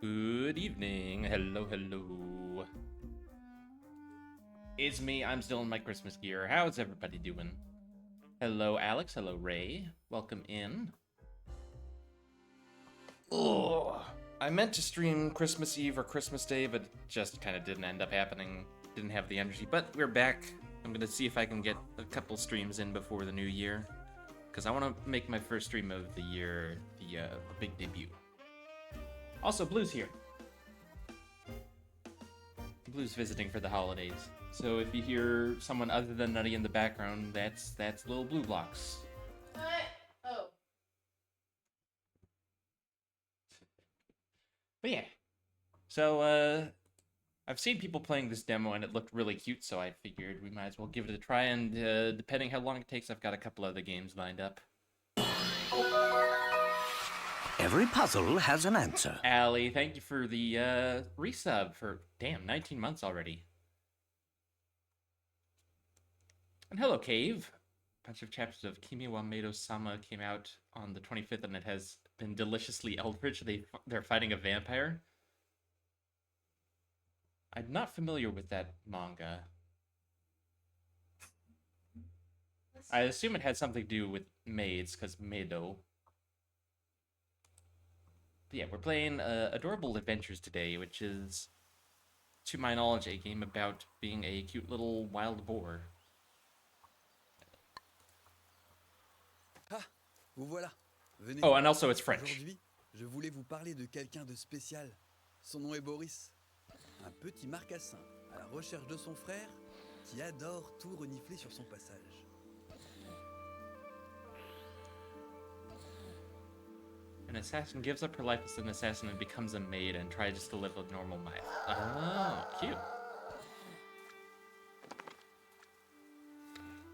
Good evening. Hello, hello. It's me. I'm still in my Christmas gear. How's everybody doing? Hello, Alex. Hello, Ray. Welcome in. Oh, I meant to stream Christmas Eve or Christmas Day, but it just kind of didn't end up happening. Didn't have the energy, but we're back. I'm gonna see if I can get a couple streams in before the new year, because I want to make my first stream of the year the big debut. Also, Blue's here. Blue's visiting for the holidays. So if you hear someone other than Nutty in the background, that's little Blue Blocks. What? Oh. But yeah. So I've seen people playing this demo and it looked really cute, so I figured we might as well give it a try, and depending how long it takes, I've got a couple other games lined up. Every puzzle has an answer. Allie, thank you for the resub for, damn, 19 months already. And hello, Cave. A bunch of chapters of Kimi wa Medo-sama came out on the 25th, and it has been deliciously eldritch. They're fighting a vampire. I'm not familiar with that manga. I assume it had something to do with maids, because Medo. But yeah, we're playing Adorable Adventures today, which is, to my knowledge, a game about being a cute little wild boar. Ah, vous voilà. Venez. Oh, and also it's French. Aujourd'hui, je voulais vous parler de quelqu'un de spécial. Son nom est Boris. Un petit marcassin à la recherche de son frère qui adore tout renifler sur son passage. An assassin gives up her life as an assassin and becomes a maid and tries to live a normal life. Oh, cute.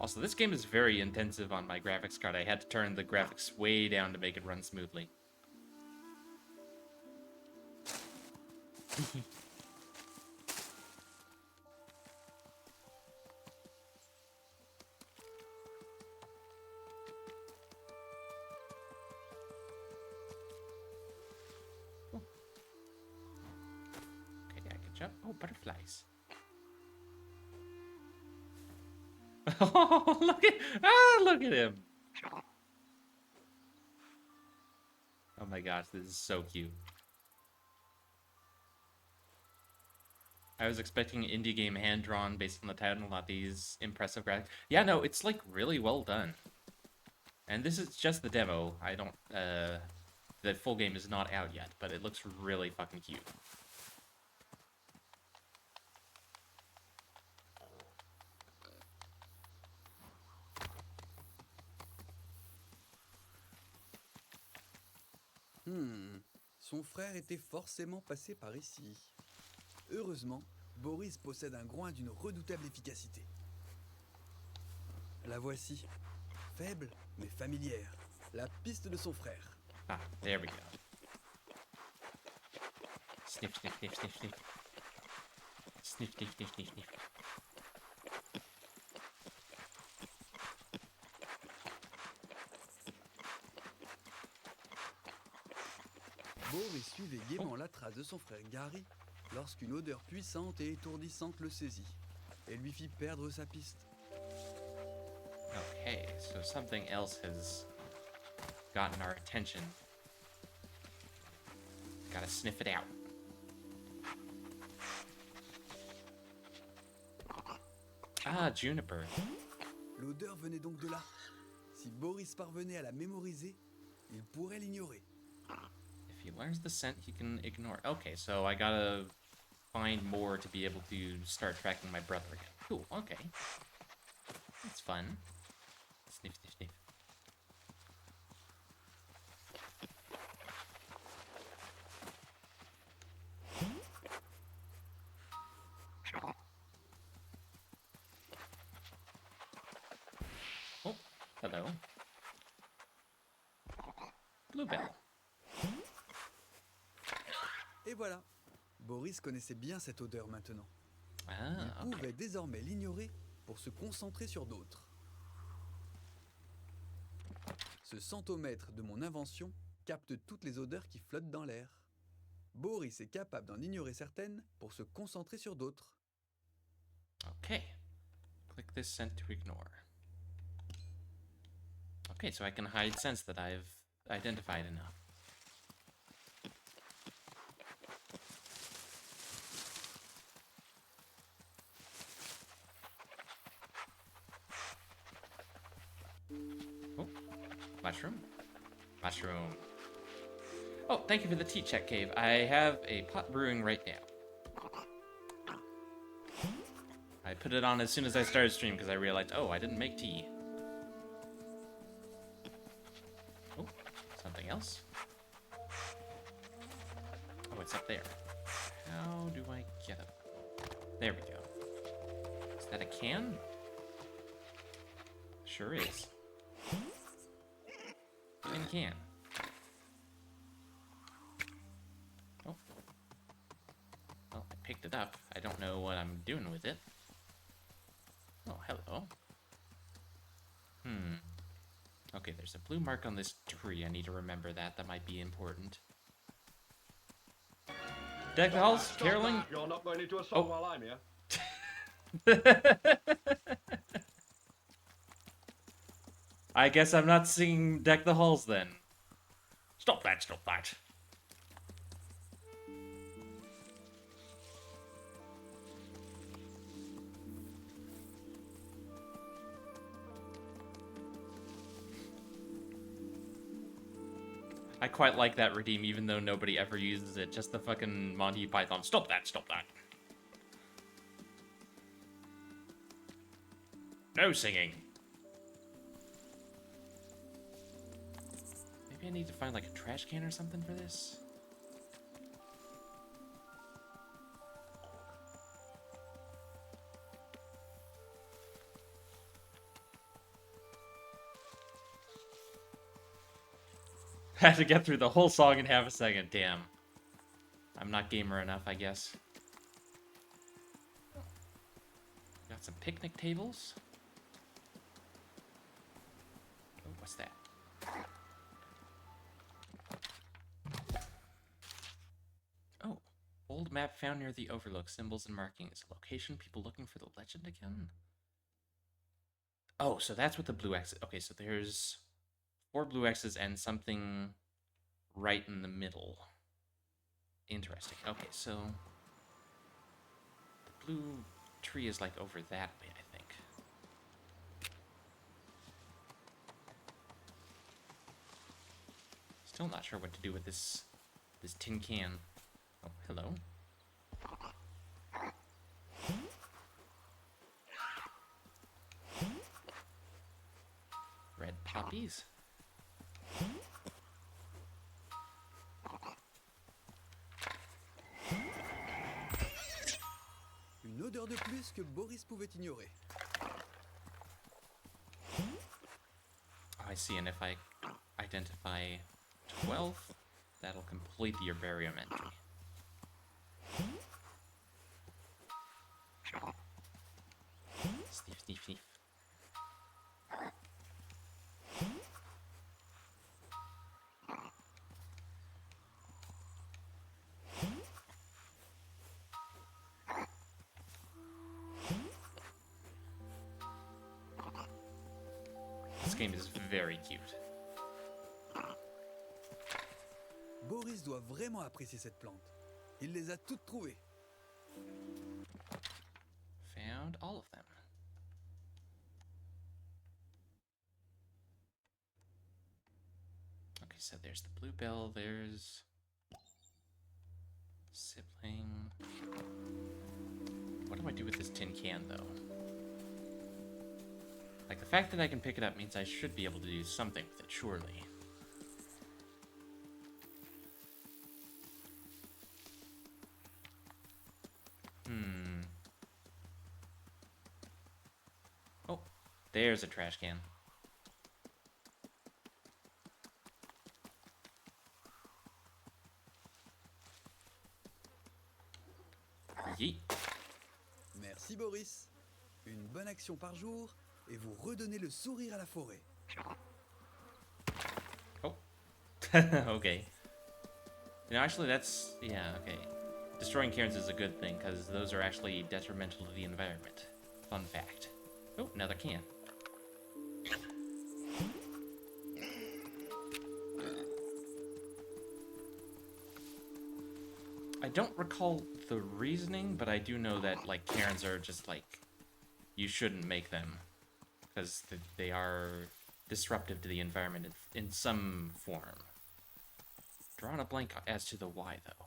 Also, this game is very intensive on my graphics card. I had to turn the graphics way down to make it run smoothly. Okay, I can jump. Oh, butterflies. Oh, look at him. Oh my gosh, this is so cute. I was expecting an indie game hand-drawn based on the title, not these impressive graphics. Yeah, no, it's like really well done. And this is just the demo. I don't, the full game is not out yet, but it looks really fucking cute. Son frère était forcément passé par ici. Heureusement, Boris possède un groin d'une redoutable efficacité. La voici. Faible, mais familière. La piste de son frère. Ah, there we go. Sniff, sniff, sniff, sniff, sniff. Sniff, sniff, sniff, sniff, sniff. Boris suivait gaiement la trace de son frère Gary lorsqu'une odeur puissante et étourdissante le saisit et lui fit perdre sa piste. Okay, so something else has gotten our attention. Gotta sniff it out. Ah, juniper. L'odeur venait donc de là. Si Boris parvenait à la mémoriser, il pourrait l'ignorer. If he learns the scent, he can ignore. Okay, so I gotta find more to be able to start tracking my brother again. Cool, okay. That's fun. Sniff, sniff, sniff. Oh, hello. Bluebell. Et voilà. Boris connaissait bien cette odeur maintenant. Ah, Il okay. pouvait désormais l'ignorer pour se concentrer sur d'autres. Ce centomètre de mon invention capte toutes les odeurs qui flottent dans l'air. Boris est capable d'en ignorer certaines pour se concentrer sur d'autres. Okay. Click this scent to ignore. Okay, so I can hide scents that I've identified enough. Oh, mushroom. Mushroom. Oh, thank you for the tea check, Cave. I have a pot brewing right now. I put it on as soon as I started stream because I realized, oh, I didn't make tea. Oh, something else. Oh, it's up there. How do I get up? There we go. Is that a can? Sure is. Tin can. Oh. Well, I picked it up. I don't know what I'm doing with it. Oh, hello. Okay, there's a blue mark on this tree. I need to remember that. That might be important. Deck the halls, caroling. You're not going into a song while I'm here. I guess I'm not singing Deck the Halls then. Stop that, stop that. I quite like that redeem, even though nobody ever uses it. Just the fucking Monty Python. Stop that, stop that. No singing. Maybe I need to find like a trash can or something for this. Had to get through the whole song in half a second, damn. I'm not gamer enough, I guess. Got some picnic tables. Oh, what's that? Oh, old map found near the overlook. Symbols and markings. Location, people looking for the legend again? Oh, so that's what the blue X is. Okay, so there's 4 blue X's and something right in the middle. Interesting. Okay, so the blue tree is like over that way, I think. Still not sure what to do with this tin can. Oh, hello. Red poppies. Une odeur de plus que Boris pouvait ignorer. Oh, I see, and if I identify 12, that'll complete the herbarium entry. Sniff, sniff, sniff. This game is very cute. Boris doit vraiment apprécier cette plante. Il les a toutes trouvées. Found all of them. Okay, so there's the bluebell, there's sibling. What do I do with this tin can, though? Like, the fact that I can pick it up means I should be able to do something with it, surely. Oh, there's a trash can. Yeet. Merci Boris. Une bonne action par jour et vous redonnez le sourire à la forêt. Oh. Okay. You know, actually, that's... Yeah, okay. Destroying cairns is a good thing, because those are actually detrimental to the environment. Fun fact. Oh, another can. I don't recall the reasoning, but I do know that, like, cairns are just, like... You shouldn't make them. Because they are disruptive to the environment in some form. Drawing a blank as to the why, though.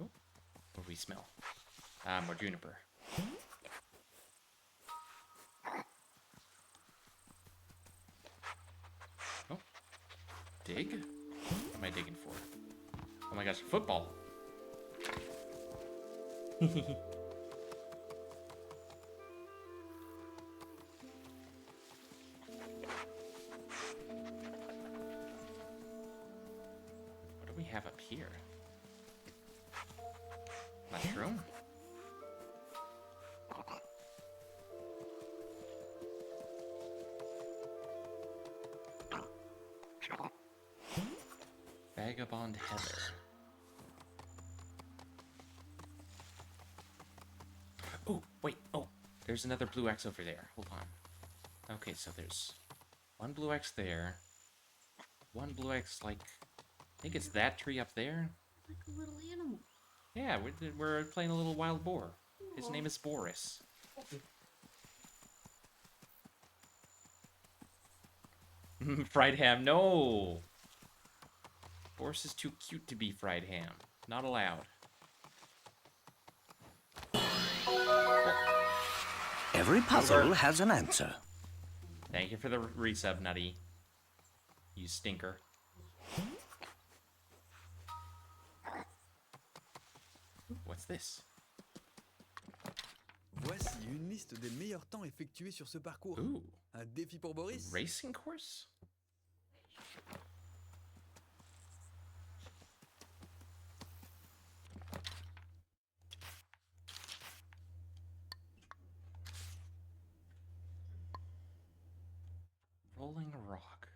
Oh, what do we smell? More juniper. Oh. Dig? What am I digging for? Oh my gosh, football! What do we have up here? Mushroom? Vagabond heather. Oh, wait, oh, there's another blue X over there. Hold on. Okay, so there's one blue X there. One blue X, like, I think it's that tree up there. Like a little animal. Yeah, we're playing a little wild boar. His name is Boris. Fried ham, no! Boris is too cute to be fried ham. Not allowed. Every puzzle has an answer. Thank you for the resub, Nutty. You stinker. What's this? Voici une liste des meilleurs temps effectués sur ce parcours. Ooh, Un défi pour Boris? racing course? Rolling rock.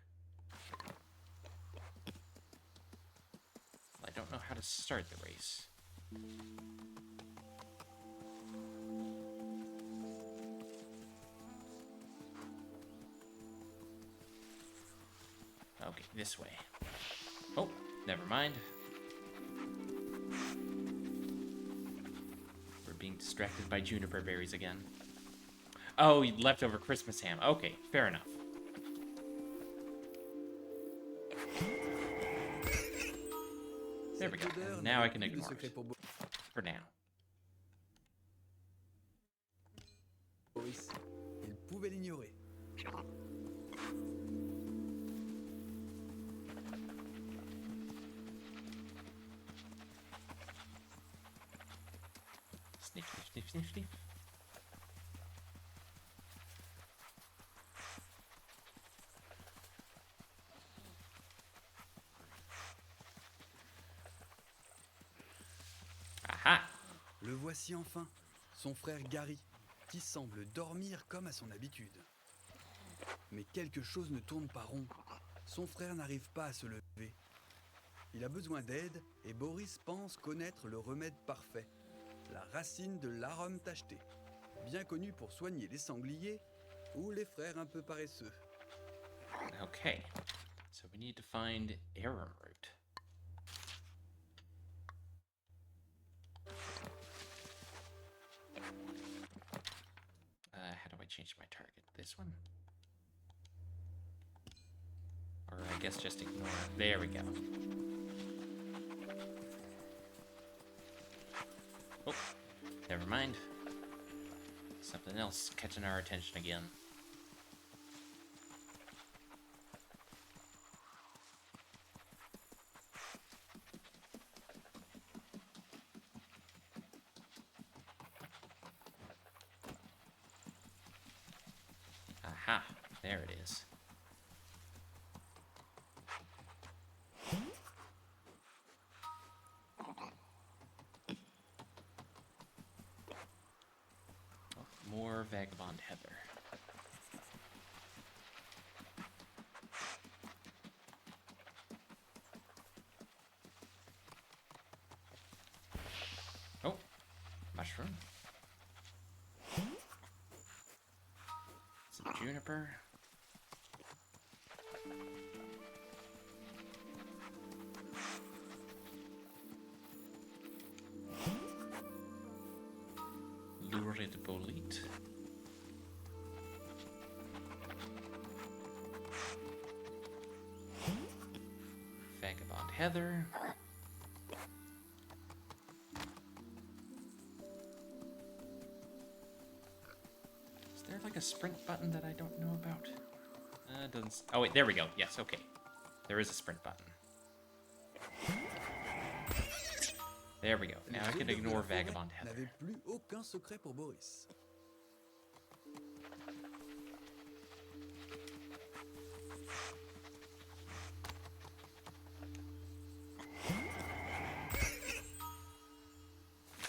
I don't know how to start the race. Okay, this way. Oh, never mind. We're being distracted by juniper berries again. Oh, leftover Christmas ham. Okay, fair enough. There we go. Cette odeur Now I n'avait can plus de ignore secret it. pour For now. Boris. Il pouvait l'ignorer. Sniff, sniff, sniff, sniff, sniff. Aha! Le voici enfin, son frère Gary, qui semble dormir comme à son habitude. Mais quelque chose ne tourne pas rond. Son frère n'arrive pas à se lever. Il a besoin d'aide et Boris pense connaître le remède parfait. La racine de l'arum tacheté, bien connue pour soigner les sangliers ou les frères un peu paresseux. Okay. So we need to find arrowroot. How do I change my target? This one? Or I guess just ignore it. There we go. Oh, never mind. Something else catching our attention again. Aha, there it is. Oh, more vagabond heather. mushroom. Some juniper. Lurid bolete. Vagabond heather. Is there like a sprint button that I don't know about? Doesn't. Oh wait, there we go. Yes, okay. There is a sprint button. There we go. Now I can ignore Vagabond Heather. N'avait plus aucun secret pour Boris.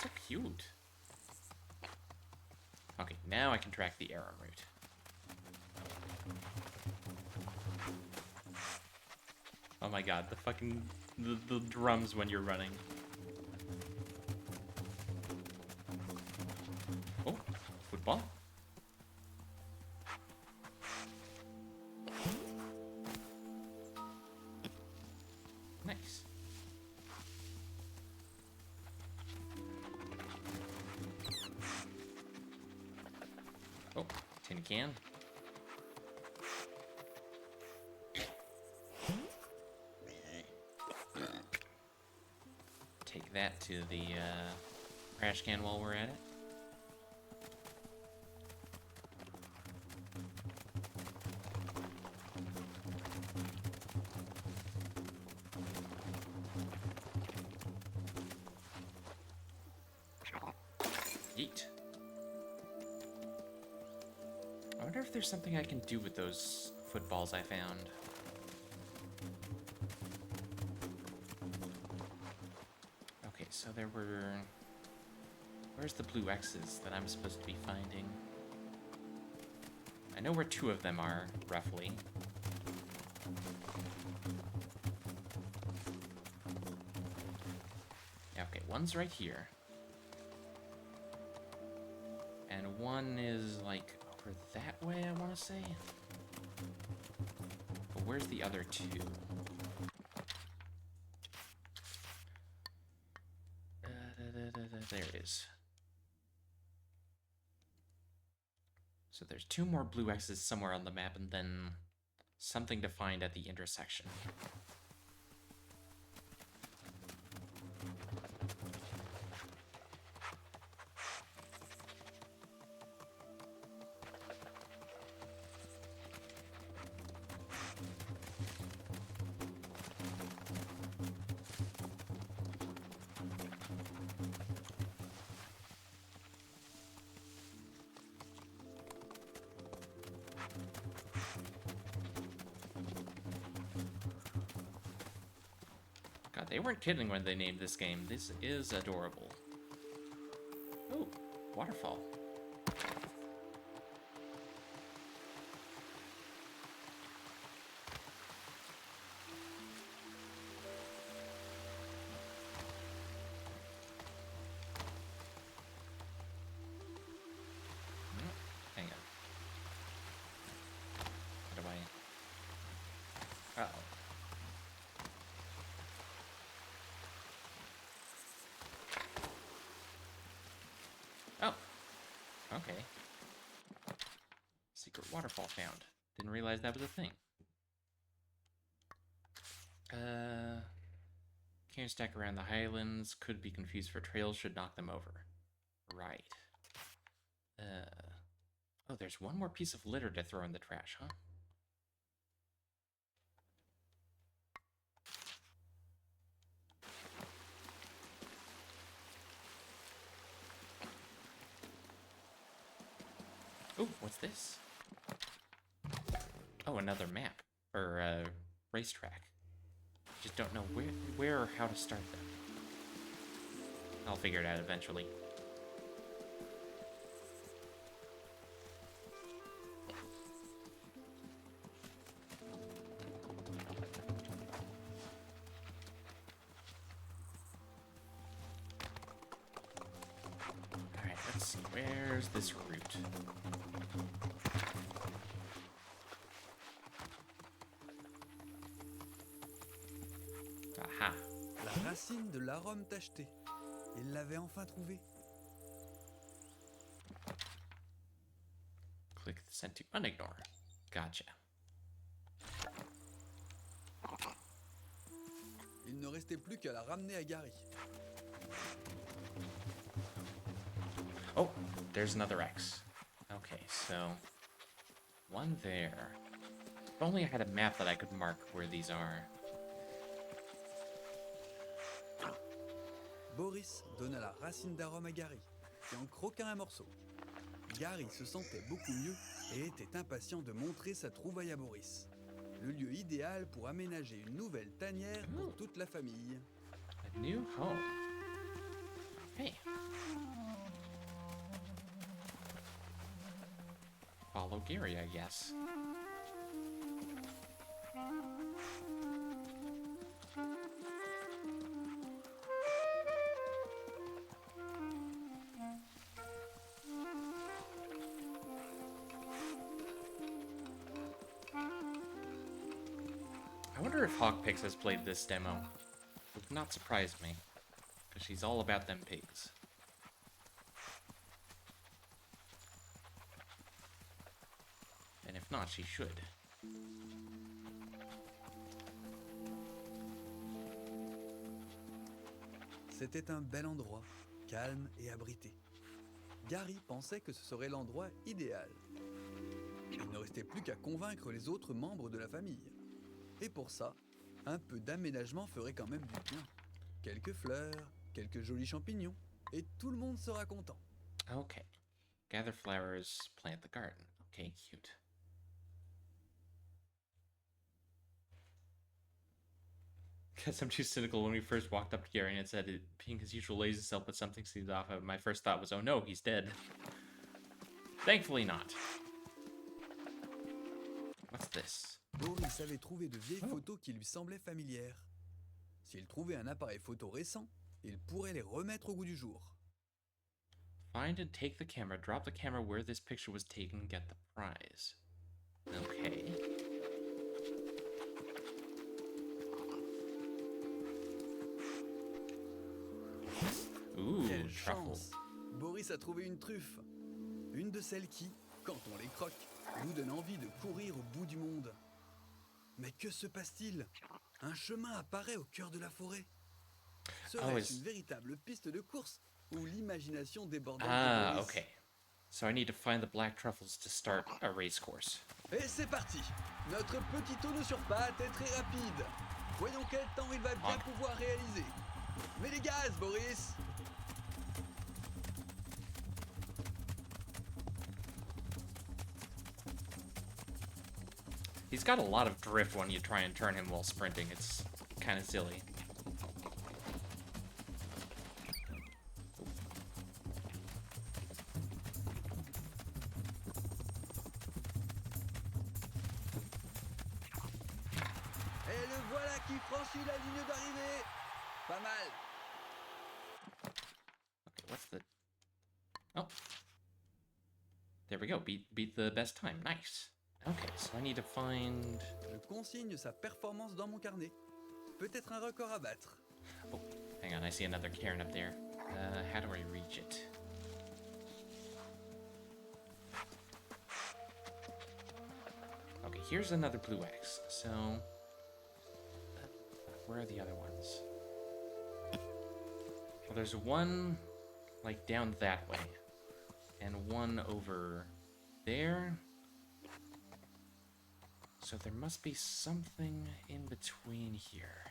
So cute. Okay, now I can track the arrow route. Oh my god, the fucking the drums when you're running. Oh, football. Nice. Oh, tin can. Take that to the trash can while we're at it. Yeet. I wonder if there's something I can do with those footballs I found. Okay, so there were... Where's the blue X's that I'm supposed to be finding? I know where two of them are, roughly. Yeah, okay, one's right here. And one is, like, over that way, I want to say? But where's the other two? There it is. So there's two more blue X's somewhere on the map, and then something to find at the intersection. God, they weren't kidding when they named this game. This is adorable. Oh, waterfall. Hang on. How do I... Uh-oh. Oh, okay. Secret waterfall found. Didn't realize that was a thing. Can't stack around the highlands. Could be confused for trails. Should knock them over. Right. Oh, there's one more piece of litter to throw in the trash, huh? Oh, what's this? Oh, another map. Or, racetrack. Just don't know where or how to start them. I'll figure it out eventually. see, where's this root? Aha. La racine de l'arôme tacheté. Il l'avait enfin trouvé. Click the send to unignore. Gotcha. Il ne restait plus qu'à la ramener à Gary. Oh, there's another X. Okay, so one there. If only I had a map that I could mark where these are. Boris donna la racine d'arôme à Gary, qui en croqua un morceau. Gary se sentait beaucoup mieux et était impatient de montrer sa trouvaille à Boris. Le lieu idéal pour aménager une nouvelle tanière pour toute la famille. A new home. Hey. Follow Gary, I guess. I wonder if Hawkpix has played this demo. It would not surprise me, because she's all about them pigs. And if not, she should. C'était un bel endroit, calme et abrité. Gary pensait que ce serait l'endroit idéal. Il ne restait plus qu'à convaincre les autres membres de la famille. Et pour ça, un peu d'aménagement ferait quand même du bien. Quelques fleurs, quelques jolis champignons, et tout le monde sera content. Okay. Gather flowers, plant the garden. Okay, cute. Guess I'm too cynical. When we first walked up to Gary and said it being his usual lazy self, but something seemed off. My first thought was, oh no, he's dead. Thankfully not. What's this? Boris avait trouvé de vieilles photos qui lui semblaient familières. S'il trouvait un appareil photo récent, il pourrait les remettre au goût du jour. Find and take the camera. Drop the camera where this picture was taken. Get the prize. Okay. Ooh, Quelle truffle. chance! Boris a trouvé une truffe. Une de celles qui, quand on les croque, nous donne envie de courir au bout du monde. Mais que se passe-t-il? Un chemin apparaît au cœur de la forêt. Serait-ce une véritable piste de course ou l'imagination débordante de Boris? Okay. So I need to find the black truffles to start a race course. Et c'est parti! Notre petit tonneau sur pattes est très rapide. Voyons quel temps il va bien pouvoir réaliser. Mets les gaz, Boris! He's got a lot of drift when you try and turn him while sprinting. It's kind of silly. Et le voilà qui franchit la ligne d'arrivée. Pas mal. Okay, what's the... Oh. There we go. Beat the best time. Nice. Okay, so I need to find... Je consigne sa performance dans mon carnet. Peut-être un record à battre. Oh, hang on. I see another cairn up there. How do I reach it? Okay, here's another blue X. So... where are the other ones? Well, there's one, like, down that way. And one over there. So there must be something in between here.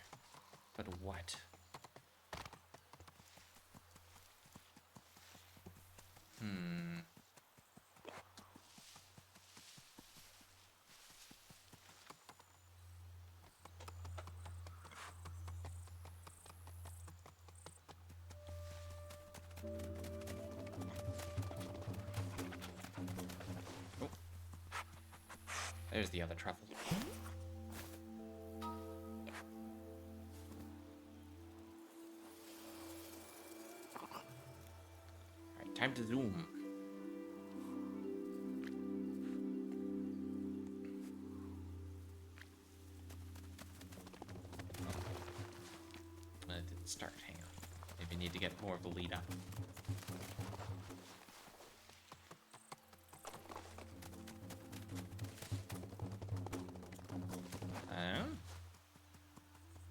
But what? Oh. There's the other truffle. Alright, Time to zoom. It didn't start. Hang on. Maybe need to get more of a lead up.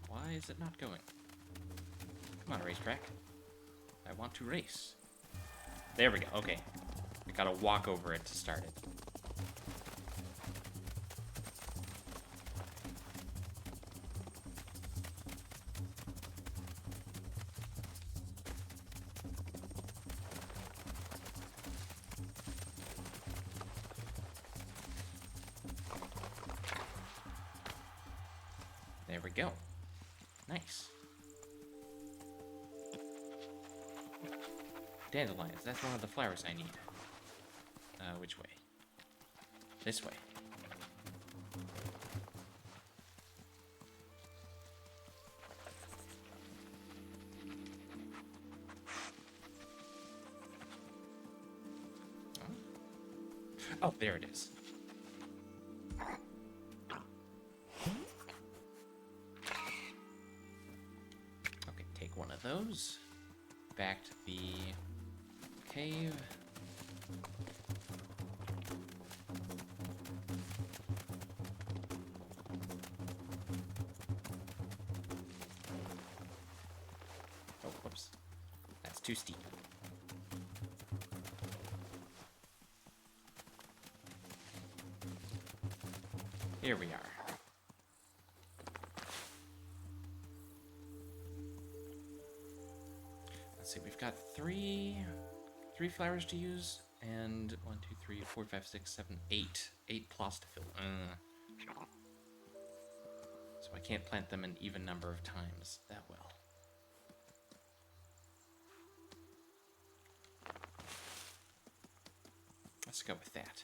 Why is it not going? Come on, racetrack. I want to race. There we go. Okay. I gotta walk over it to start it. There we go. Nice. Dandelions, that's one of the flowers I need. Which way? This way. Oh, there it is. Okay, take one of those. Back to the cave. Oh, whoops. That's too steep. Here we are. Let's see, we've got three flowers to use, and 1, 2, 3, 4, 5, 6, 7, 8. 8 plots to fill. So I can't plant them an even number of times that well. Let's go with that.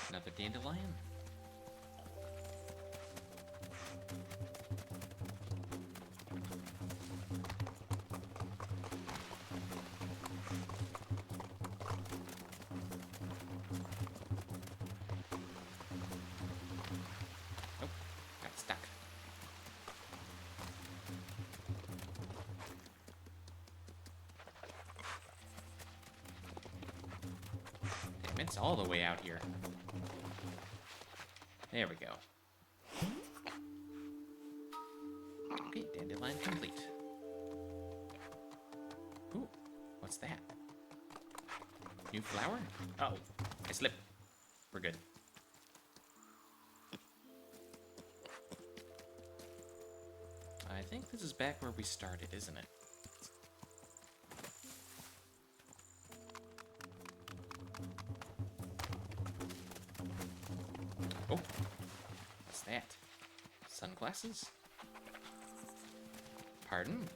Another dandelion. Oh, got stuck. Damn, it's all the way out here. There we go. Okay, dandelion complete. Ooh, what's that? New flower? Oh, I slipped. We're good. I think this is back where we started, isn't it? Oh, what's that? Sunglasses? Pardon?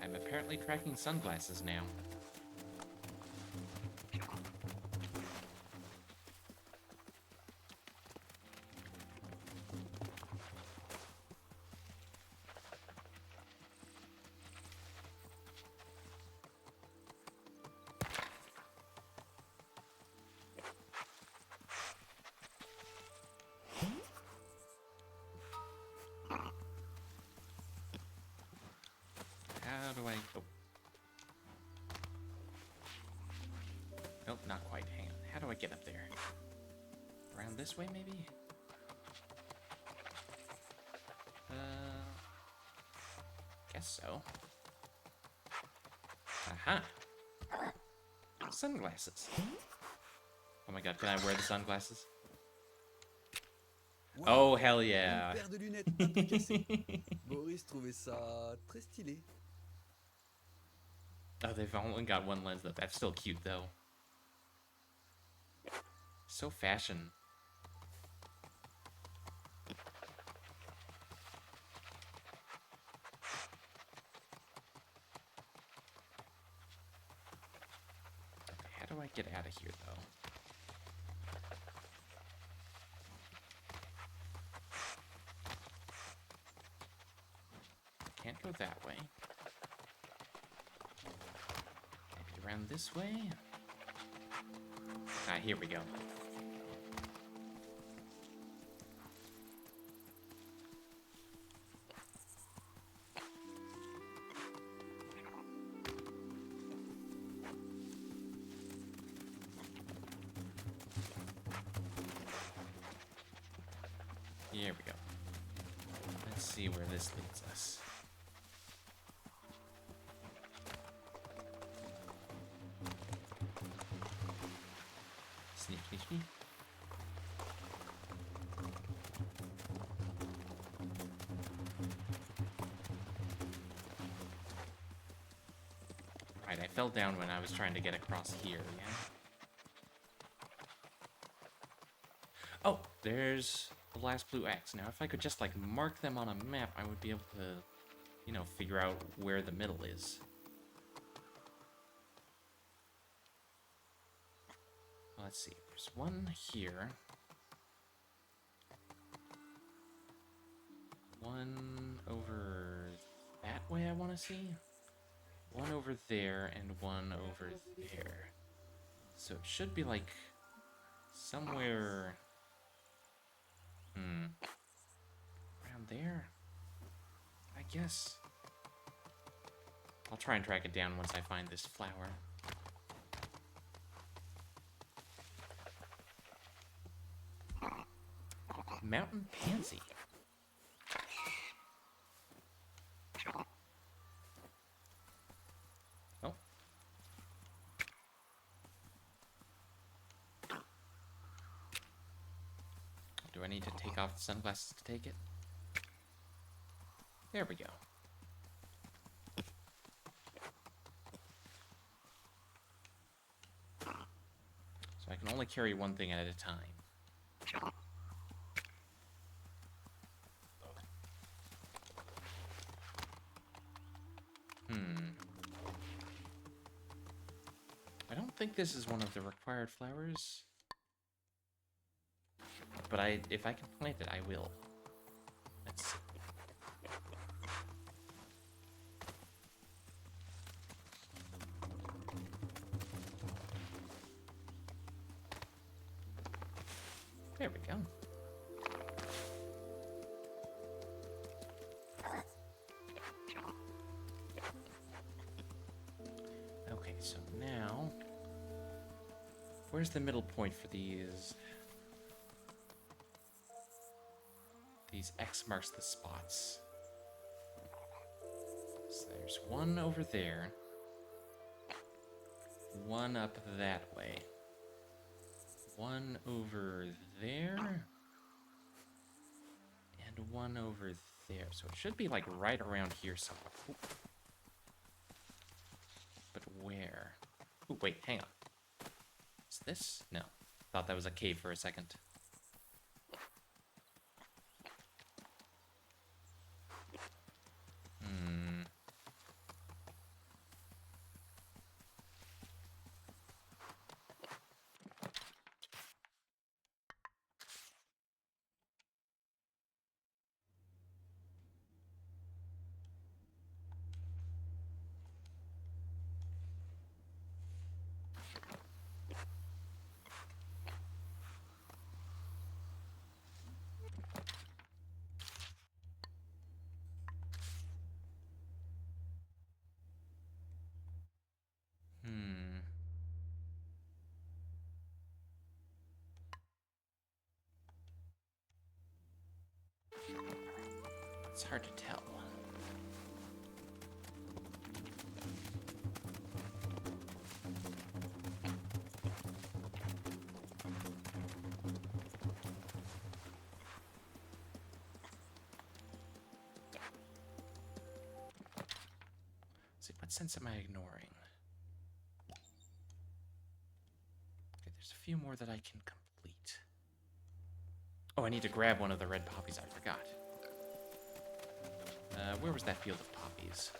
I'm apparently tracking sunglasses now. How do I... Oh. Nope, not quite. Hang on. How do I get up there? Around this way, maybe? Guess so. Aha! Sunglasses. Oh my god, can I wear the sunglasses? Wow, Oh, hell yeah. Une paire de lunettes un peu cassées. Boris trouvait ça très stylé. Oh, they've only got one lens, though. That's still cute, though. So fashion. get out of here, though. Can't go that way. Maybe around this way? Ah, here we go. Here we go. Let's see where this leads us. Sneak, sneak, sneak. Right, I fell down when I was trying to get across here, yeah? Oh, there's the last blue X. Now, if I could just, like, mark them on a map, I would be able to, you know, figure out where the middle is. Let's see. There's one here. One over that way I want to see. One over there and one over there. So it should be, like, somewhere... around there? I guess. I'll try and track it down once I find this flower. Mountain pansy. Oh. Do I need to take off the sunglasses to take it? There we go. So I can only carry one thing at a time. I don't think this is one of the required flowers. But if I can plant it, I will. Let's see. There we go. Okay, so now... where's the middle point for these? These X marks the spots. So there's one over there. One up that way. One over there. And one over there. So it should be like right around here somewhere. Ooh. But where? Ooh, wait, hang on. Is this? No. Thought that was a cave for a second. It's hard to tell. Let's see, what sense am I ignoring? Okay, there's a few more that I can complete. Oh, I need to grab one of the red poppies, I forgot. Where was that field of poppies?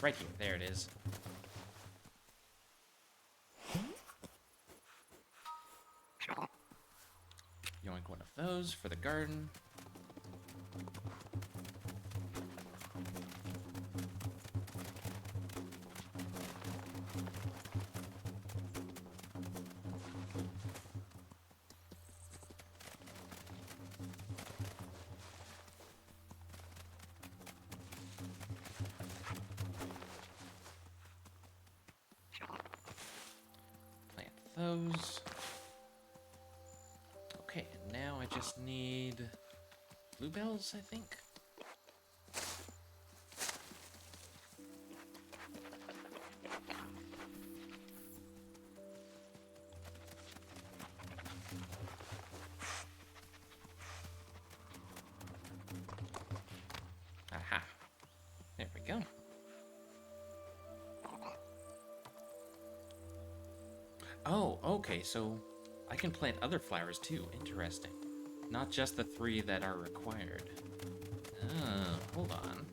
Right here, there it is. Yoink one of those for the garden. Plant those. Okay, and now I just need bluebells, I think. Aha. There we go. Oh, okay, so I can plant other flowers too. Interesting. Not just the 3 that are required. Oh, hold on.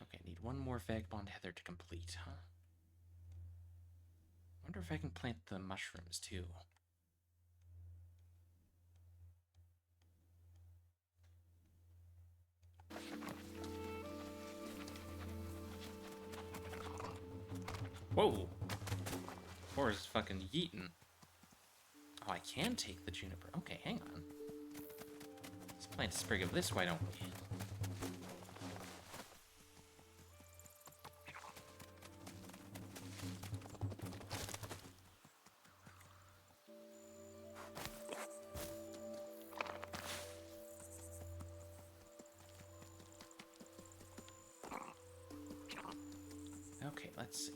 Okay, need one more vagabond heather to complete, huh? Wonder if I can plant the mushrooms too. Whoa! Forest fucking yeetin'. Oh, I can take the juniper. Okay, hang on. Let's plant a sprig of this, why don't we? Okay, let's see.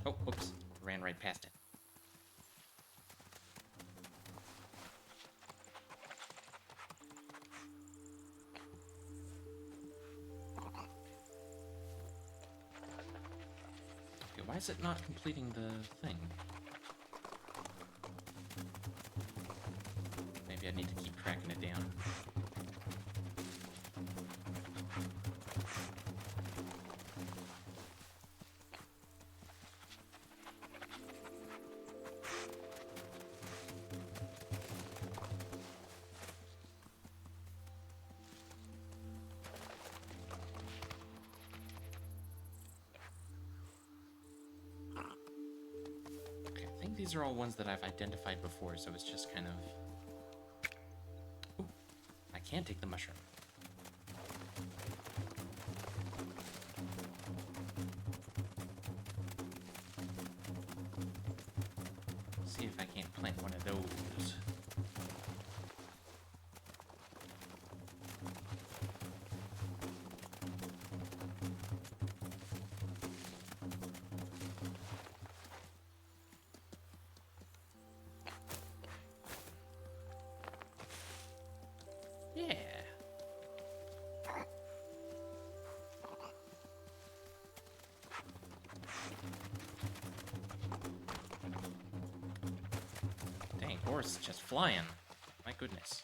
Oh, whoops. Ran right past it. Okay, why is it not completing the thing? Maybe I need to keep tracking it down. Okay, I think these are all ones that I've identified before, so it's just kind of... Ooh, I can take the mushroom. See if I can't plant one of those. Yeah. Dang, horse is just flying. My goodness.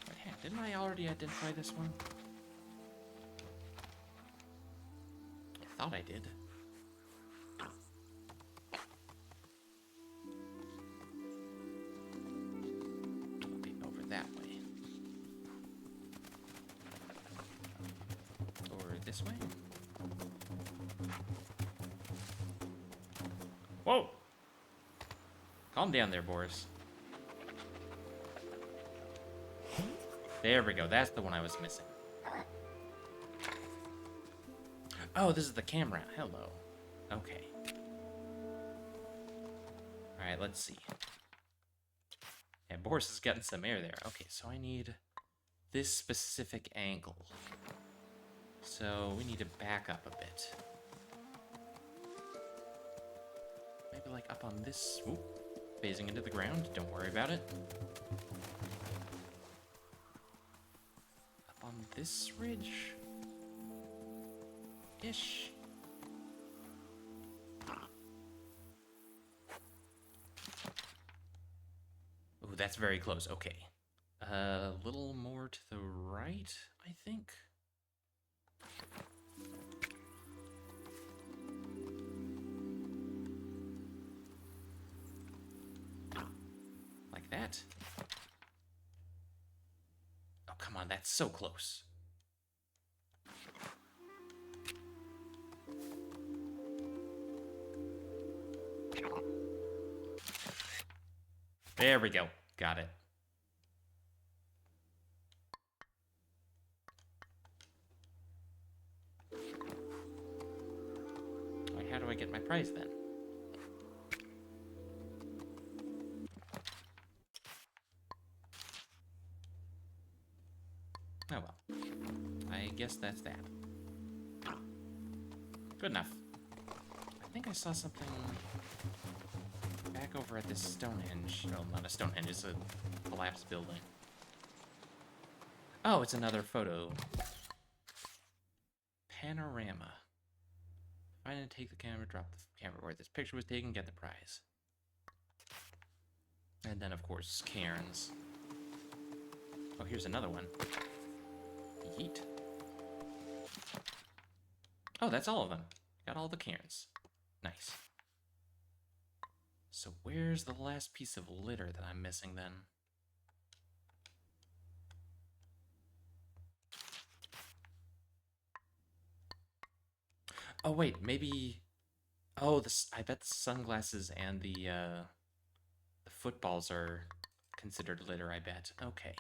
Wait, hey, didn't I already identify this one? I thought I did. Okay, over that way. Or this way? Whoa! Calm down there, Boris. There we go, that's the one I was missing. Oh, this is the camera. Hello. Okay. Alright, let's see. Yeah, Boris has gotten some air there. Okay, so I need this specific angle. So we need to back up a bit. Maybe like up on this. Ooh, phasing into the ground. Don't worry about it. Up on this ridge. Ish. Ooh, that's very close. Okay. A little more to the right, I think. Like that. Oh, come on, that's so close. There we go. Got it. Wait, how do I get my prize then? Oh well. I guess that's that. Good enough. I think I saw something back over at this Stonehenge. Oh, not a Stonehenge, it's a collapsed building. Oh, it's another photo. Panorama. Find and take the camera, drop the camera where this picture was taken, get the prize. And then, of course, cairns. Oh, here's another one. Yeet. Oh, that's all of them. Got all the cairns. Nice. So where's the last piece of litter that I'm missing then? Oh wait, maybe. Oh, this. I bet the sunglasses and the footballs are considered litter. I bet. Okay.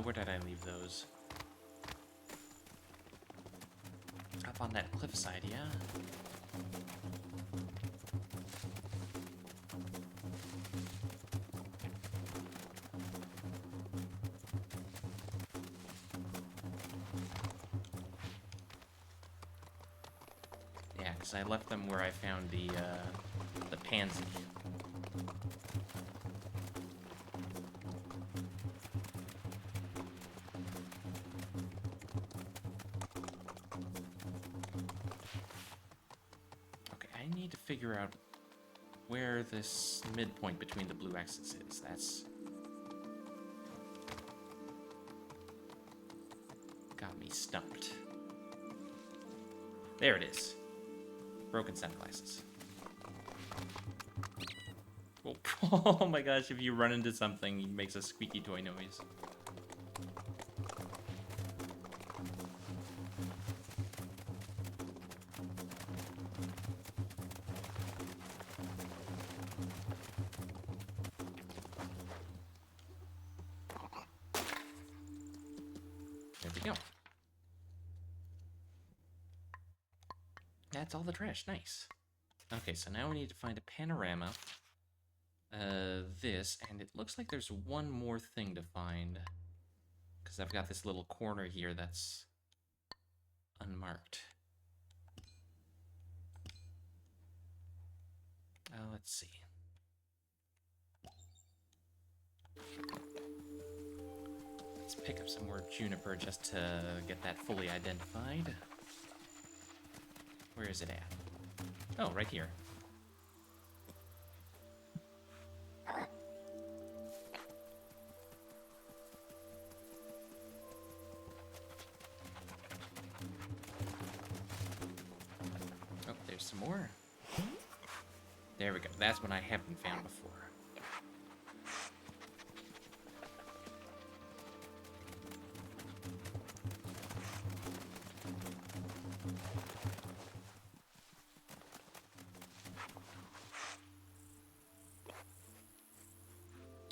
Where did I leave those? Up on that cliffside, yeah. Yeah, because I left them where I found the pansy. Okay, I need to figure out where this midpoint between the blue X's is. That's got me stumped. There it is. Broken sunglasses. Oh, oh my gosh, if you run into something, it makes a squeaky toy noise. There we go. That's all the trash. Nice. Okay, so now we need to find a panorama. This, and it looks like there's one more thing to find. Because I've got this little corner here that's unmarked. Let's see. Let's pick up some more juniper just to get that fully identified. Where is it at? Oh, right here. Oh, there's some more. There we go. That's one I haven't found before.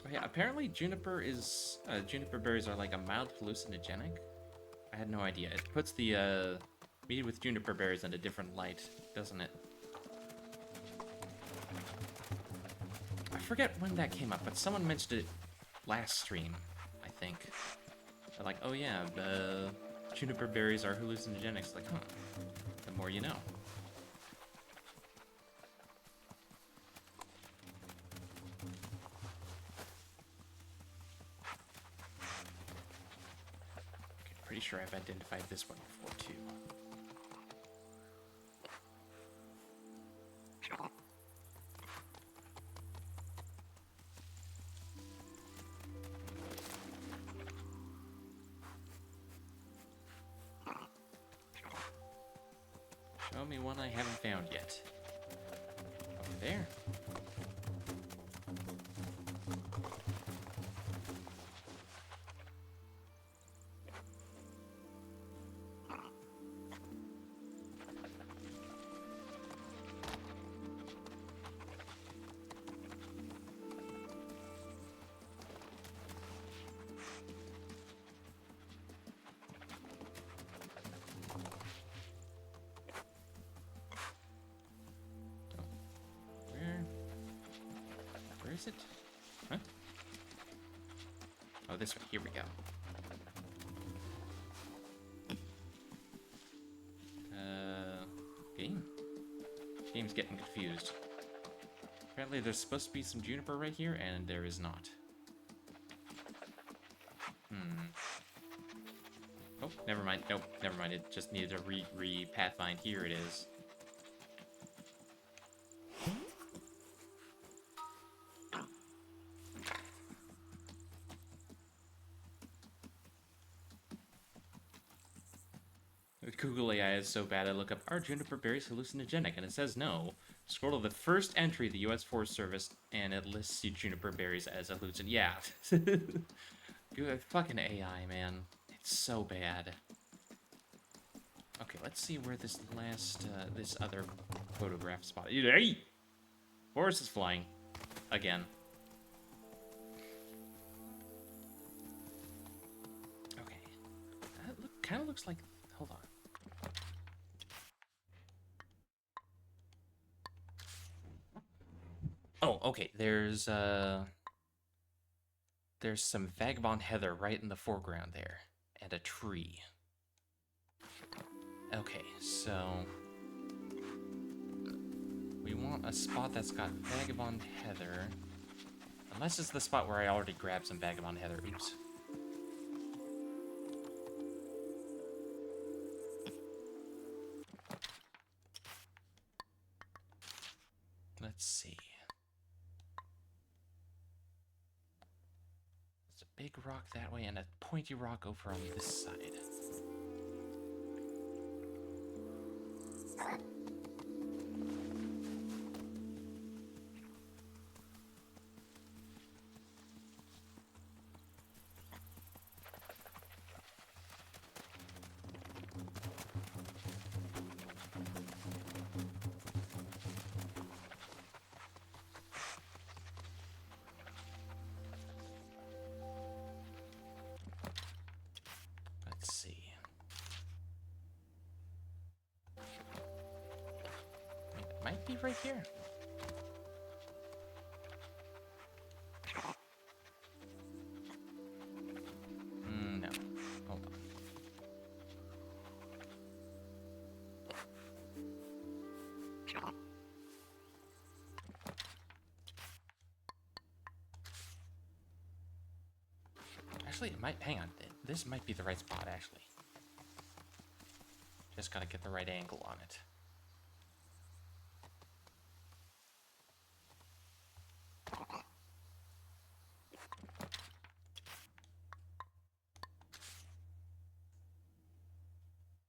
Oh yeah, apparently juniper berries are like a mild hallucinogenic. I had no idea. It puts the mead with juniper berries in a different light, doesn't it? forget when that came up, but someone mentioned it last stream, I think. They're like, oh yeah, the juniper berries are hallucinogenics. Like, huh, the more you know. Okay, pretty sure I've identified this one before too. Show me one I haven't found yet. Over there. Where is it? Huh? Oh, this way. Here we go. Game? Game's getting confused. Apparently there's supposed to be some juniper right here, and there is not. Oh, never mind. Nope, never mind. It just needed to re-pathfind. Here it is. Google AI is so bad I look up, are juniper berries hallucinogenic? And it says no. Scroll to the first entry of the U.S. Forest Service, and it lists you juniper berries as a hallucin. Yeah. Good fucking AI, man. It's so bad. Okay, let's see where this last, this other photograph spot. Hey! Horse is flying. Again. Okay. That kind of looks like... Hold on. Oh, okay. There's some vagabond heather right in the foreground there, and a tree. Okay, so we want a spot that's got vagabond heather, unless it's the spot where I already grabbed some vagabond heather. Oops. Let's see. There's a big rock that way and a pointy rock over on this side. Let's see. It might be right here. No. Hold on. Actually, it might... Hang on. This might be the right spot, actually. Just gotta get the right angle on it.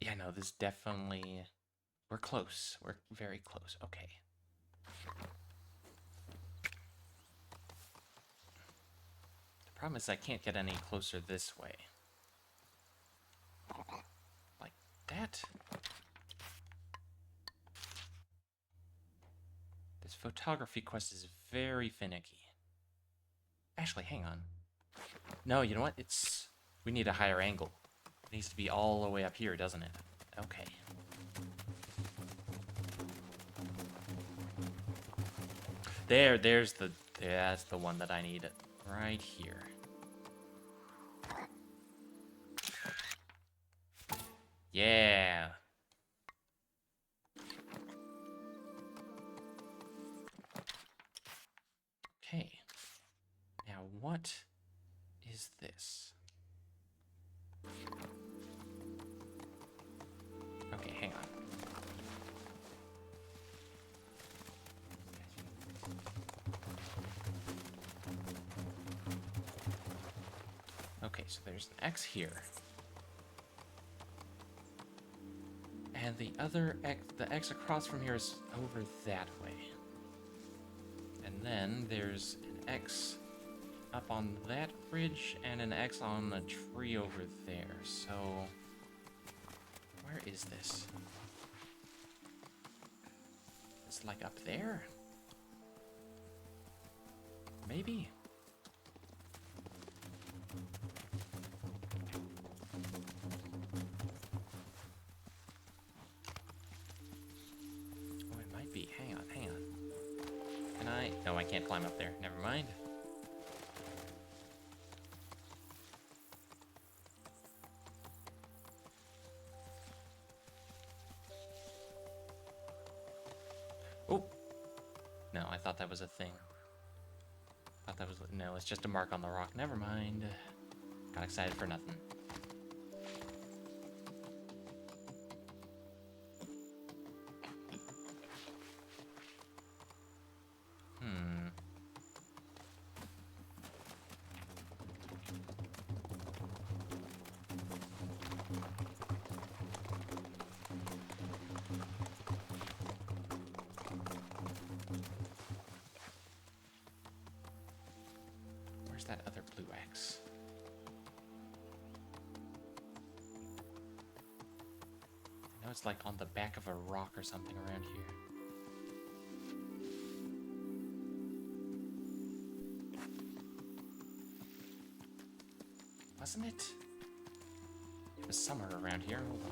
Yeah, no, this definitely... We're close. We're very close. Okay. The problem is I can't get any closer this way. Like that? This photography quest is very finicky. Actually, hang on. No, you know what? We need a higher angle. It needs to be all the way up here, doesn't it? Okay. There's the That's the one that I need. Right here. Yeah. Okay. Now what is this? Okay, hang on. Okay, so there's an X here. And the other X, the X across from here is over that way. And then there's an X up on that bridge and an X on the tree over there. So, where is this? It's like up there? Maybe? Oh, it might be. Hang on, hang on. Can I? No, I can't climb up there. Never mind. Oh! No, I thought that was a thing. Thought that was... No, it's just a mark on the rock. Never mind. Got excited for nothing. Where's that other blue X? I know it's like on the back of a rock or something around here. Wasn't it? It was somewhere around here. Hold on.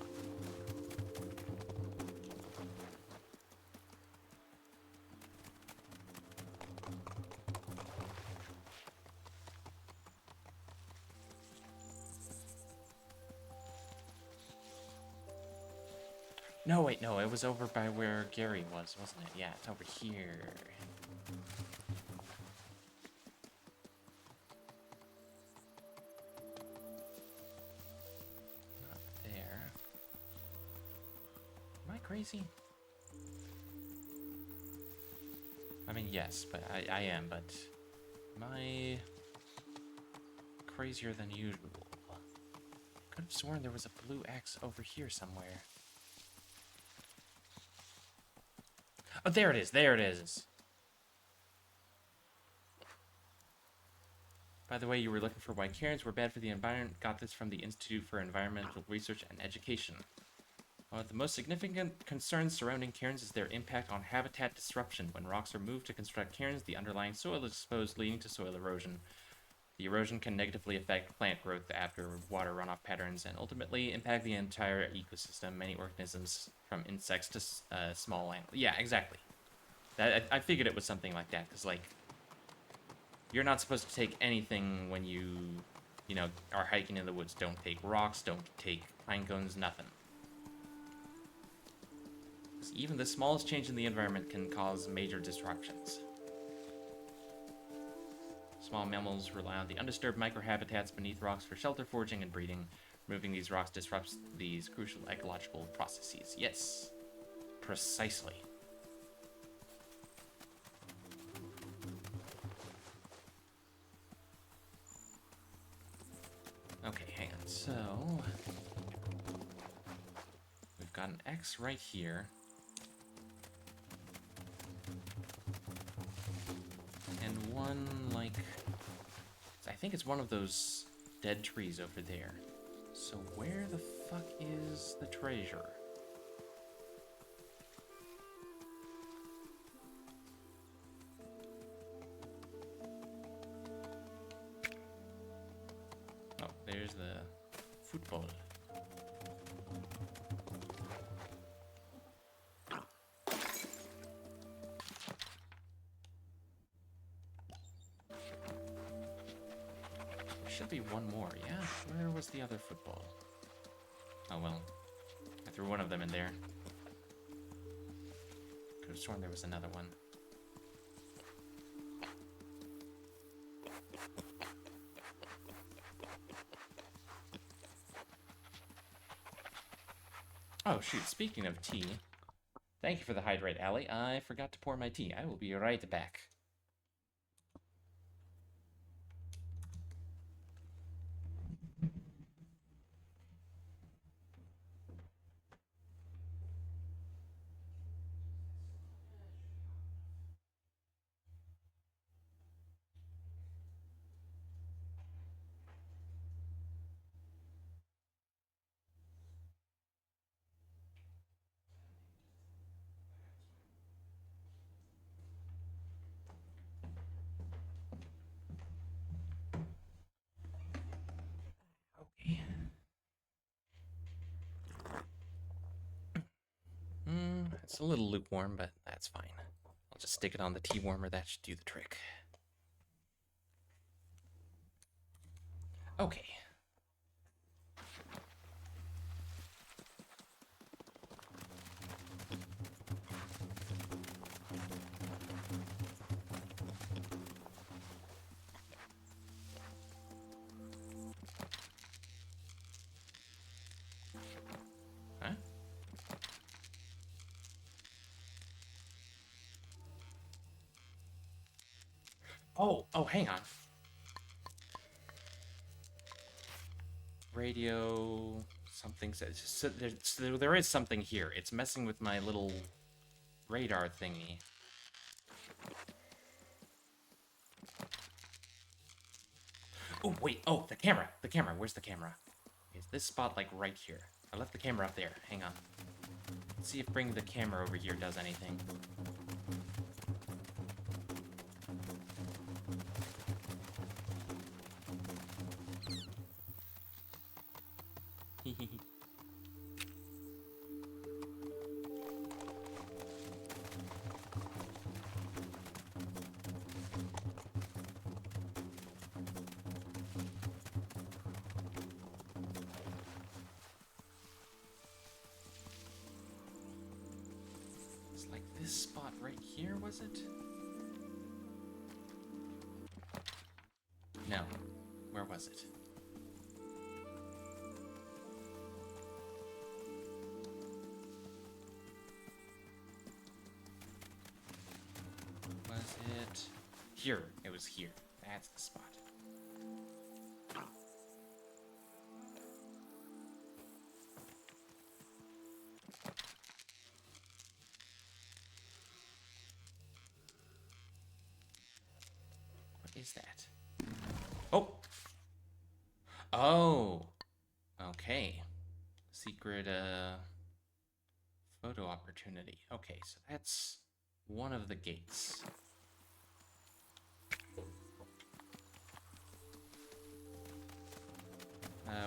No, wait, no, it was over by where Gary was, wasn't it? Yeah, it's over here. Not there. Am I crazy? I mean, yes, but I am, but am I crazier than usual? Could have sworn there was a blue X over here somewhere. Oh, there it is. There it is. By the way, you were looking for white cairns. We're bad for the environment. Got this from the Institute for Environmental Research and Education. One of the most significant concerns surrounding cairns is their impact on habitat disruption. When rocks are moved to construct cairns, the underlying soil is exposed, leading to soil erosion. The erosion can negatively affect plant growth after water runoff patterns and ultimately impact the entire ecosystem, many organisms from insects to small animals. Yeah, exactly. I figured it was something like that, because, like, you're not supposed to take anything when you know, are hiking in the woods. Don't take rocks, don't take pine cones, nothing. 'Cause even the smallest change in the environment can cause major disruptions. Small mammals rely on the undisturbed microhabitats beneath rocks for shelter, foraging, and breeding. Removing these rocks disrupts these crucial ecological processes. Yes, precisely. Okay, hang on. So, we've got an X right here. And one, like, I think it's one of those dead trees over there. So where the fuck is the treasure? Oh, there's the football. should be one more, yeah? Where was the other football? Oh well. I threw one of them in there. Could have sworn there was another one. Oh shoot, speaking of tea, thank you for the hydrate, Allie. I forgot to pour my tea. I will be right back. Okay. It's a little lukewarm, but that's fine. I'll just stick it on the tea warmer. That should do the trick. Okay. Huh? Oh, hang on. Radio, something says, so there is something here. It's messing with my little radar thingy. Oh, wait, the camera, where's the camera? Is this spot, like, right here? I left the camera up there, hang on. Let's see if bringing the camera over here does anything. It's like this spot right here, was it? No. Where was it? Was it here? It was here. That's the spot. What is that? Oh! Okay. Secret, photo opportunity. Okay, so that's one of the gates.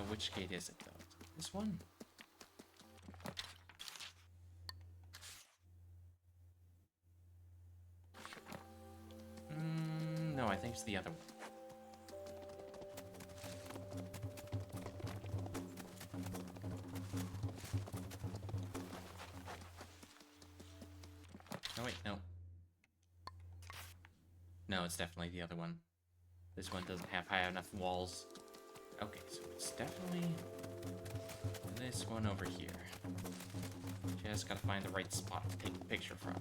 Which gate is it, though? This one? No, I think it's the other one. Oh, wait, no. No, it's definitely the other one. This one doesn't have high enough walls. Okay, so it's definitely this one over here. Just gotta find the right spot to take a picture from.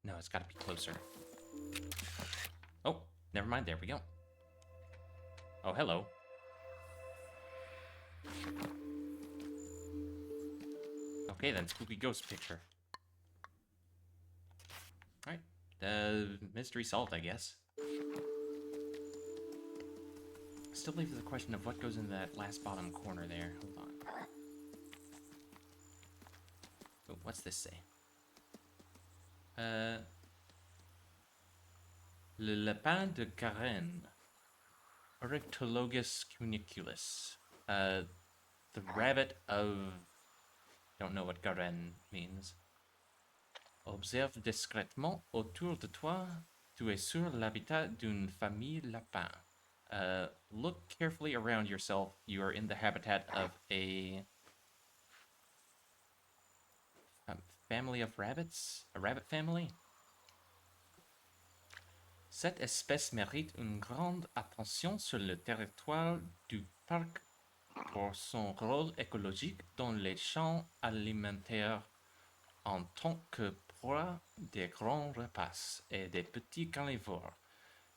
No, it's gotta be closer. Oh, never mind, there we go. Oh, hello. Okay then, spooky ghost picture. Alright, mystery solved, I guess. Still leaves the question of what goes into that last bottom corner there. Hold on. Oh, what's this say? Le lapin de Garenne. Ornithologus cuniculus. The rabbit of... Don't know what Garenne means. Observe discrètement autour de toi. Tu es sur l'habitat d'une famille lapin. Look carefully around yourself. You are in the habitat of a family of rabbits? A rabbit family? Cette espèce mérite une grande attention sur le territoire du parc pour son rôle écologique dans les champs alimentaires en tant que proie des grands rapaces et des petits carnivores,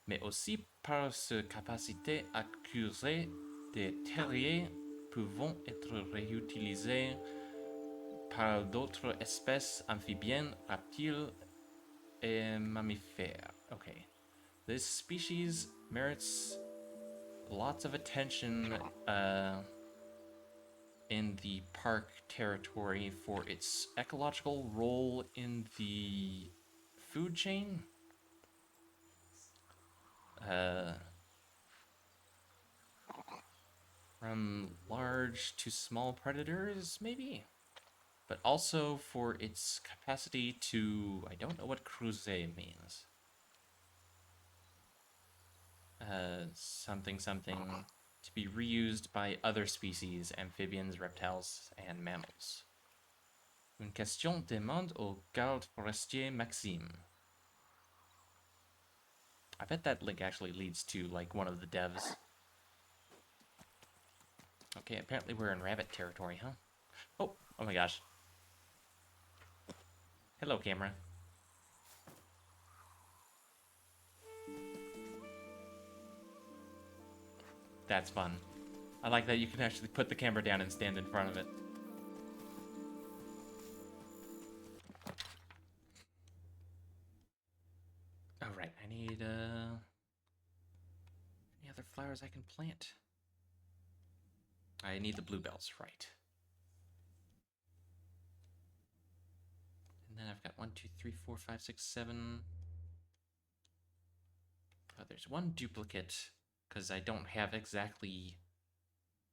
mais aussi par sa capacité à creuser des terriers pouvant être réutilisés par d'autres espèces amphibiennes, reptiles et mammifères. Okay. This species merits lots of attention in the park territory for its ecological role in the food chain. From large to small predators, maybe? But also for its capacity to... I don't know what creuser means. Something to be reused by other species, amphibians, reptiles, and mammals. Une question demande au garde forestier Maxime. I bet that link actually leads to, like, one of the devs. Okay, apparently we're in rabbit territory, huh? Oh my gosh. Hello, camera. That's fun. I like that you can actually put the camera down and stand in front of it. Alright, I need, any other flowers I can plant? I need the bluebells, right. And then I've got 1, 2, 3, 4, 5, 6, 7. Oh, there's one duplicate, because I don't have exactly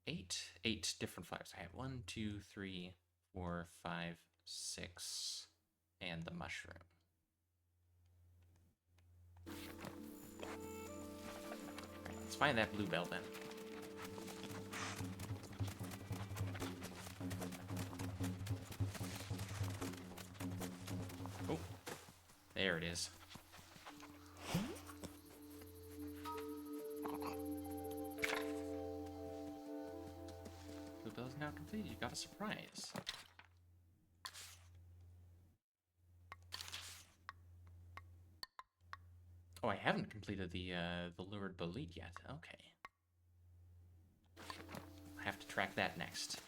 8 different flowers. I have 1, 2, 3, 4, 5, 6, and the mushroom. Right, let's find that bluebell then. Oh, there it is. Bluebell's now complete. You got a surprise. Oh, I haven't completed the lured bolete yet. Okay. I have to track that next.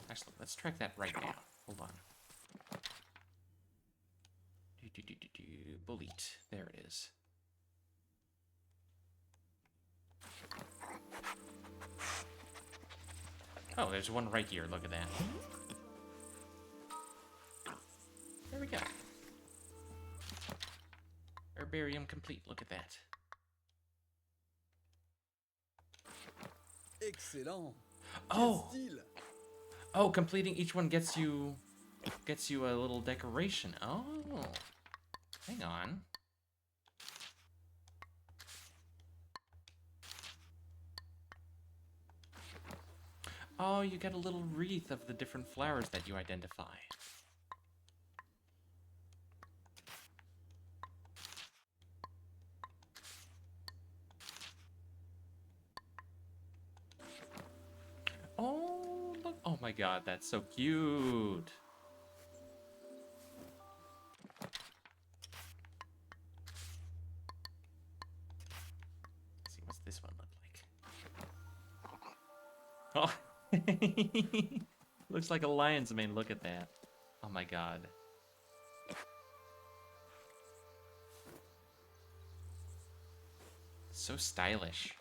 Actually, let's track that right now. Hold on. Bolete. There it is. Oh, there's one right here. Look at that. There we go. Herbarium complete. Look at that. Excellent. Oh! Quel style. Oh, completing each one gets you a little decoration. Oh. Hang on. Oh, you get a little wreath of the different flowers that you identify. Oh, look. Oh my god, that's so cute. Let's see, what's this one look like? Oh. Looks like a lion's mane. Look at that. Oh my god. So stylish.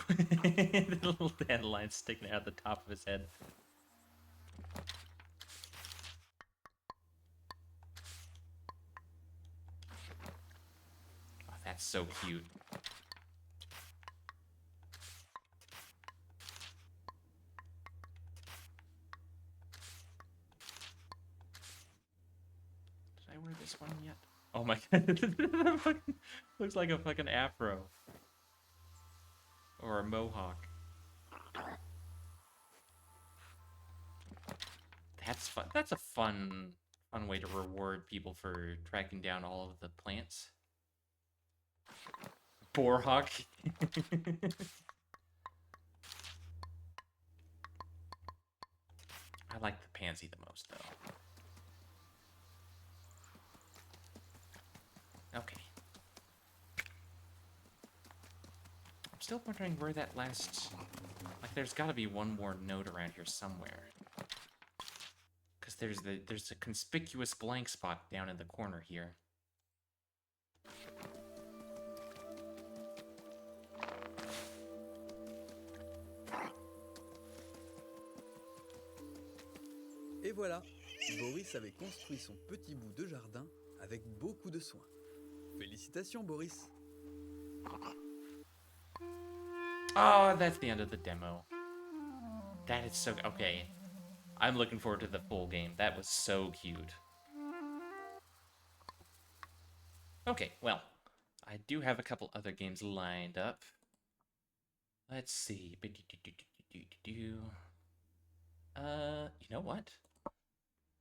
The little dandelion sticking out the top of his head. Oh, that's so cute. Did I wear this one yet? Oh my god. Looks like a fucking afro. Or a mohawk. That's fun. That's a fun way to reward people for tracking down all of the plants. Boarhawk. I like the pansy the most, though. Okay. I'm still wondering where that last... Like, there's gotta be one more note around here somewhere. Because there's a conspicuous blank spot down in the corner here. Et voilà, Boris avait construit son petit bout de jardin avec beaucoup de soin. Félicitations, Boris. Oh, that's the end of the demo. That is so... Okay. I'm looking forward to the full game. That was so cute. Okay, well. I do have a couple other games lined up. Let's see. You know what?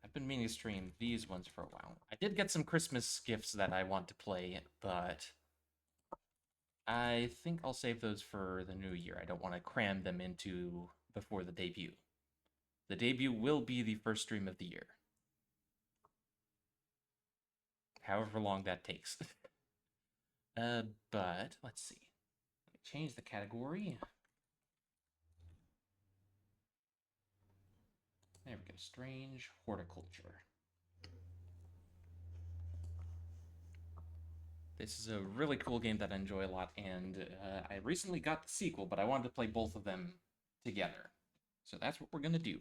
I've been meaning to stream these ones for a while. I did get some Christmas gifts that I want to play, but I think I'll save those for the new year. I don't want to cram them into before the debut. The debut will be the first stream of the year. However long that takes. But, let's see. Let me change the category. There we go. Strange Horticulture. This is a really cool game that I enjoy a lot, and I recently got the sequel, but I wanted to play both of them together. So that's what we're going to do.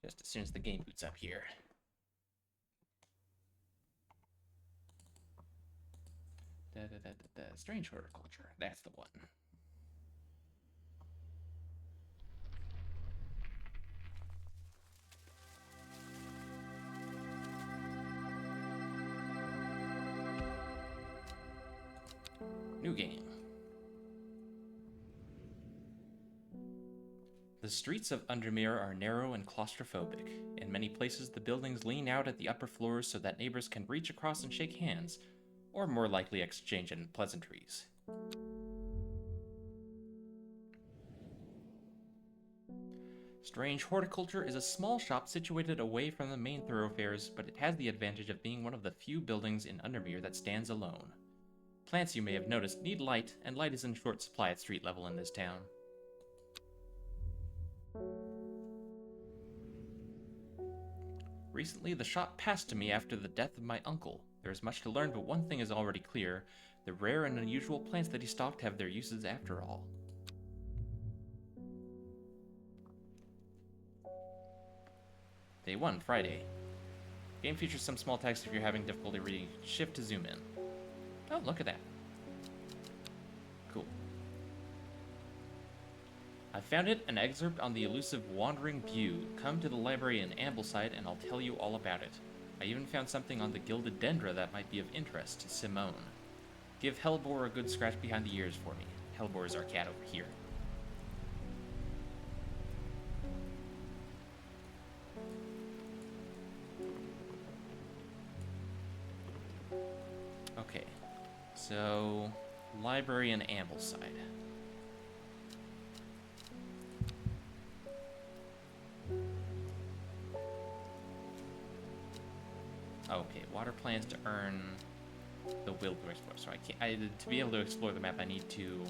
Just as soon as the game boots up here. Strange Horticulture. That's the one. New game. The streets of Undermere are narrow and claustrophobic. In many places, the buildings lean out at the upper floors so that neighbors can reach across and shake hands, or more likely exchange pleasantries. Strange Horticulture is a small shop situated away from the main thoroughfares, but it has the advantage of being one of the few buildings in Undermere that stands alone. Plants, you may have noticed, need light, and light is in short supply at street level in this town. Recently, the shop passed to me after the death of my uncle. There is much to learn, but one thing is already clear. The rare and unusual plants that he stocked have their uses after all. Day 1, Friday. Game features some small text if you're having difficulty reading. Shift to zoom in. Oh, look at that. Cool. I found it, an excerpt on the elusive Wandering View. Come to the library in Ambleside and I'll tell you all about it. I even found something on the Gilded Dendra that might be of interest to Simone. Give Hellbore a good scratch behind the ears for me. Hellbore is our cat over here. Okay, so library in Ambleside. Okay, water plants to earn the will to explore. So to be able to explore the map, I need to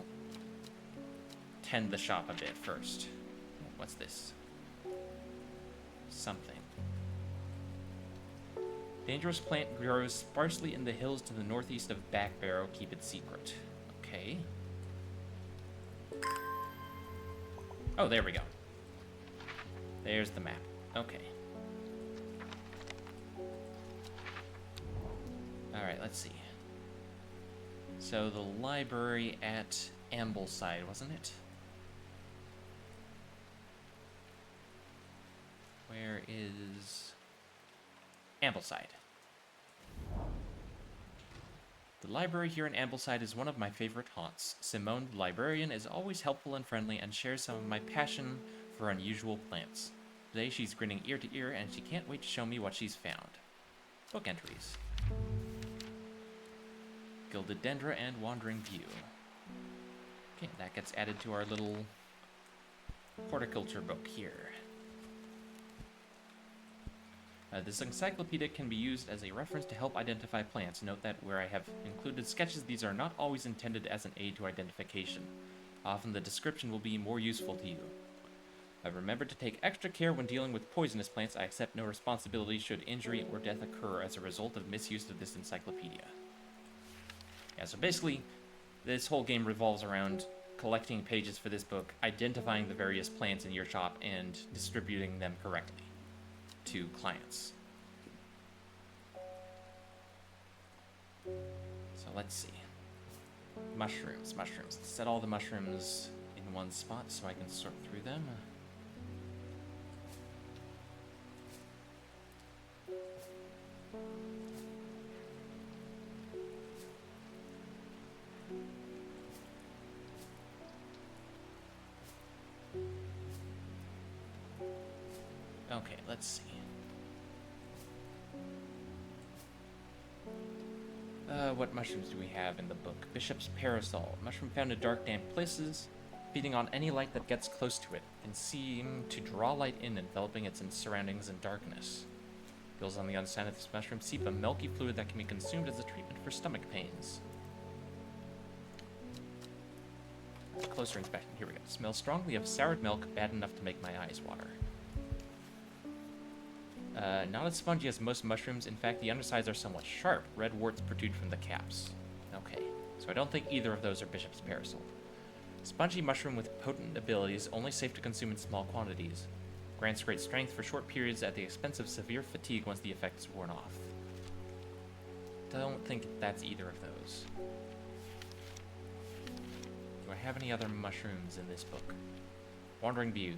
tend the shop a bit first. What's this? Something. Dangerous plant grows sparsely in the hills to the northeast of Back Barrow. Keep it secret. Okay. Oh, there we go. There's the map. Okay. Alright, let's see. So the library at Ambleside, wasn't it? Where is Ambleside? The library here in Ambleside is one of my favorite haunts. Simone, the librarian, is always helpful and friendly and shares some of my passion for unusual plants. Today she's grinning ear to ear and she can't wait to show me what she's found. Book entries. Gilded Dendra and Wandering View. Okay, that gets added to our little horticulture book here. This encyclopedia can be used as a reference to help identify plants. Note that where I have included sketches, these are not always intended as an aid to identification. Often the description will be more useful to you. Remember to take extra care when dealing with poisonous plants. I accept no responsibility should injury or death occur as a result of misuse of this encyclopedia. Yeah, so basically, this whole game revolves around collecting pages for this book, identifying the various plants in your shop, and distributing them correctly to clients. So let's see. Mushrooms. Set all the mushrooms in one spot so I can sort through them. Okay, let's see. What mushrooms do we have in the book? Bishop's Parasol. Mushroom found in dark, damp places. Feeding on any light that gets close to it. Can seem to draw light in, enveloping its surroundings in darkness. Gills on the underside of this mushroom seep a milky fluid that can be consumed as a treatment for stomach pains. Closer inspection. Here we go. Smells strongly of soured milk, bad enough to make my eyes water. Not as spongy as most mushrooms. In fact, the undersides are somewhat sharp. Red warts protrude from the caps. Okay, so I don't think either of those are Bishop's Parasol. Spongy mushroom with potent abilities, only safe to consume in small quantities. Grants great strength for short periods at the expense of severe fatigue once the effect is worn off. Don't think that's either of those. Do I have any other mushrooms in this book? Wandering View.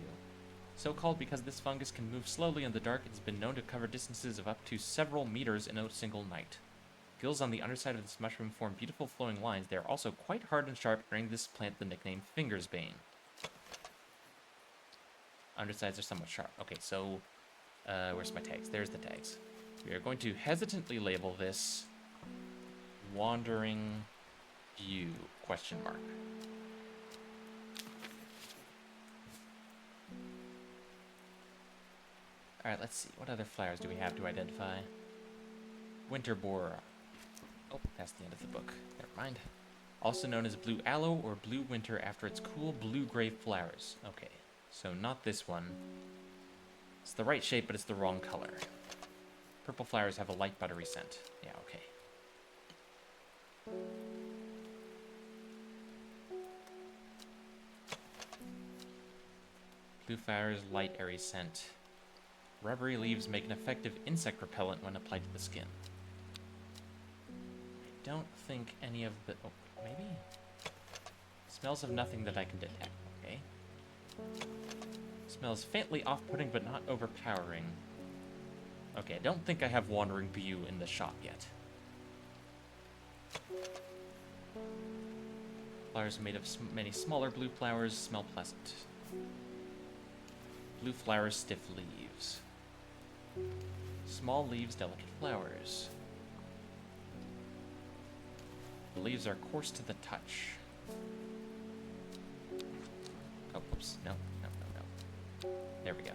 So called because this fungus can move slowly in the dark. It's been known to cover distances of up to several meters in a single night. Gills on the underside of this mushroom form beautiful flowing lines. They are also quite hard and sharp, earning this plant the nickname Fingersbane. Undersides are somewhat sharp. Okay, so where's my tags? There's the tags. We are going to hesitantly label this Wandering View, question mark. Alright, let's see. What other flowers do we have to identify? Winter borer. Oh, that's the end of the book. Never mind. Also known as blue aloe or blue winter after its cool blue-gray flowers. Okay, so not this one. It's the right shape, but it's the wrong color. Purple flowers have a light buttery scent. Yeah, okay. Blue flowers, light airy scent. Rubbery leaves make an effective insect repellent when applied to the skin. I don't think any of the... Oh, maybe? Smells of nothing that I can detect, okay. Smells faintly off-putting but not overpowering. Okay, I don't think I have Wandering View in the shop yet. Flowers made of many smaller blue flowers smell pleasant. Blue flowers, stiff leaves. Small leaves, delicate flowers. The leaves are coarse to the touch. Oh, whoops. No. There we go.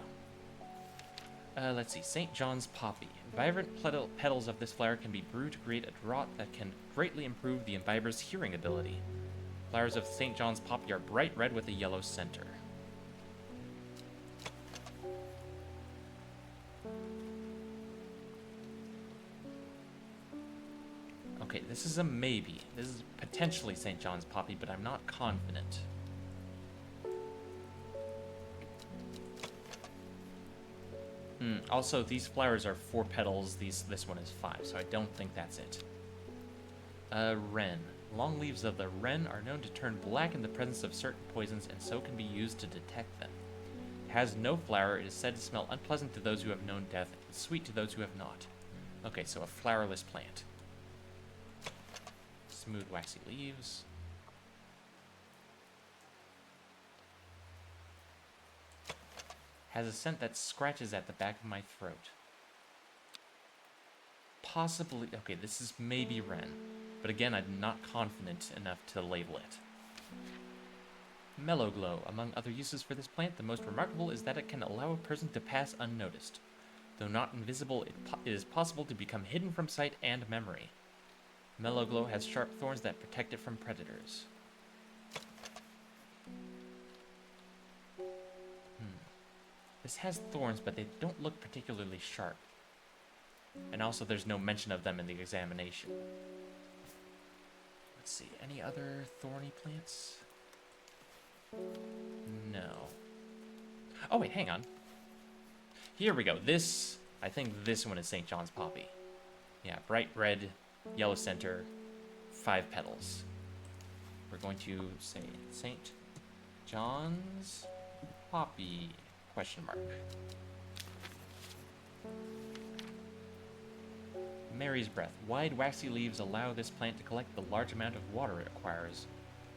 Let's see. St. John's Poppy. Vibrant petals of this flower can be brewed to create a draught that can greatly improve the imbiber's hearing ability. Flowers of St. John's Poppy are bright red with a yellow center. Okay, this is a maybe. This is potentially St. John's poppy, but I'm not confident. Also, these flowers are 4 petals. This one is 5, so I don't think that's it. Wren. Long leaves of the wren are known to turn black in the presence of certain poisons, and so can be used to detect them. It has no flower. It is said to smell unpleasant to those who have known death, and sweet to those who have not. Okay, so a flowerless plant. Smooth, waxy leaves. Has a scent that scratches at the back of my throat. Possibly... Okay, this is maybe wren. But again, I'm not confident enough to label it. Mellow glow. Among other uses for this plant, the most remarkable is that it can allow a person to pass unnoticed. Though not invisible, it is possible to become hidden from sight and memory. Mellow glow has sharp thorns that protect it from predators. This has thorns, but they don't look particularly sharp. And also there's no mention of them in the examination. Let's see, any other thorny plants? No. Oh wait, hang on. Here we go. This, I think this one is St. John's poppy. Yeah, bright red, yellow center, 5 petals. We're going to say St. John's poppy, question mark. Mary's breath. Wide, waxy leaves allow this plant to collect the large amount of water it acquires.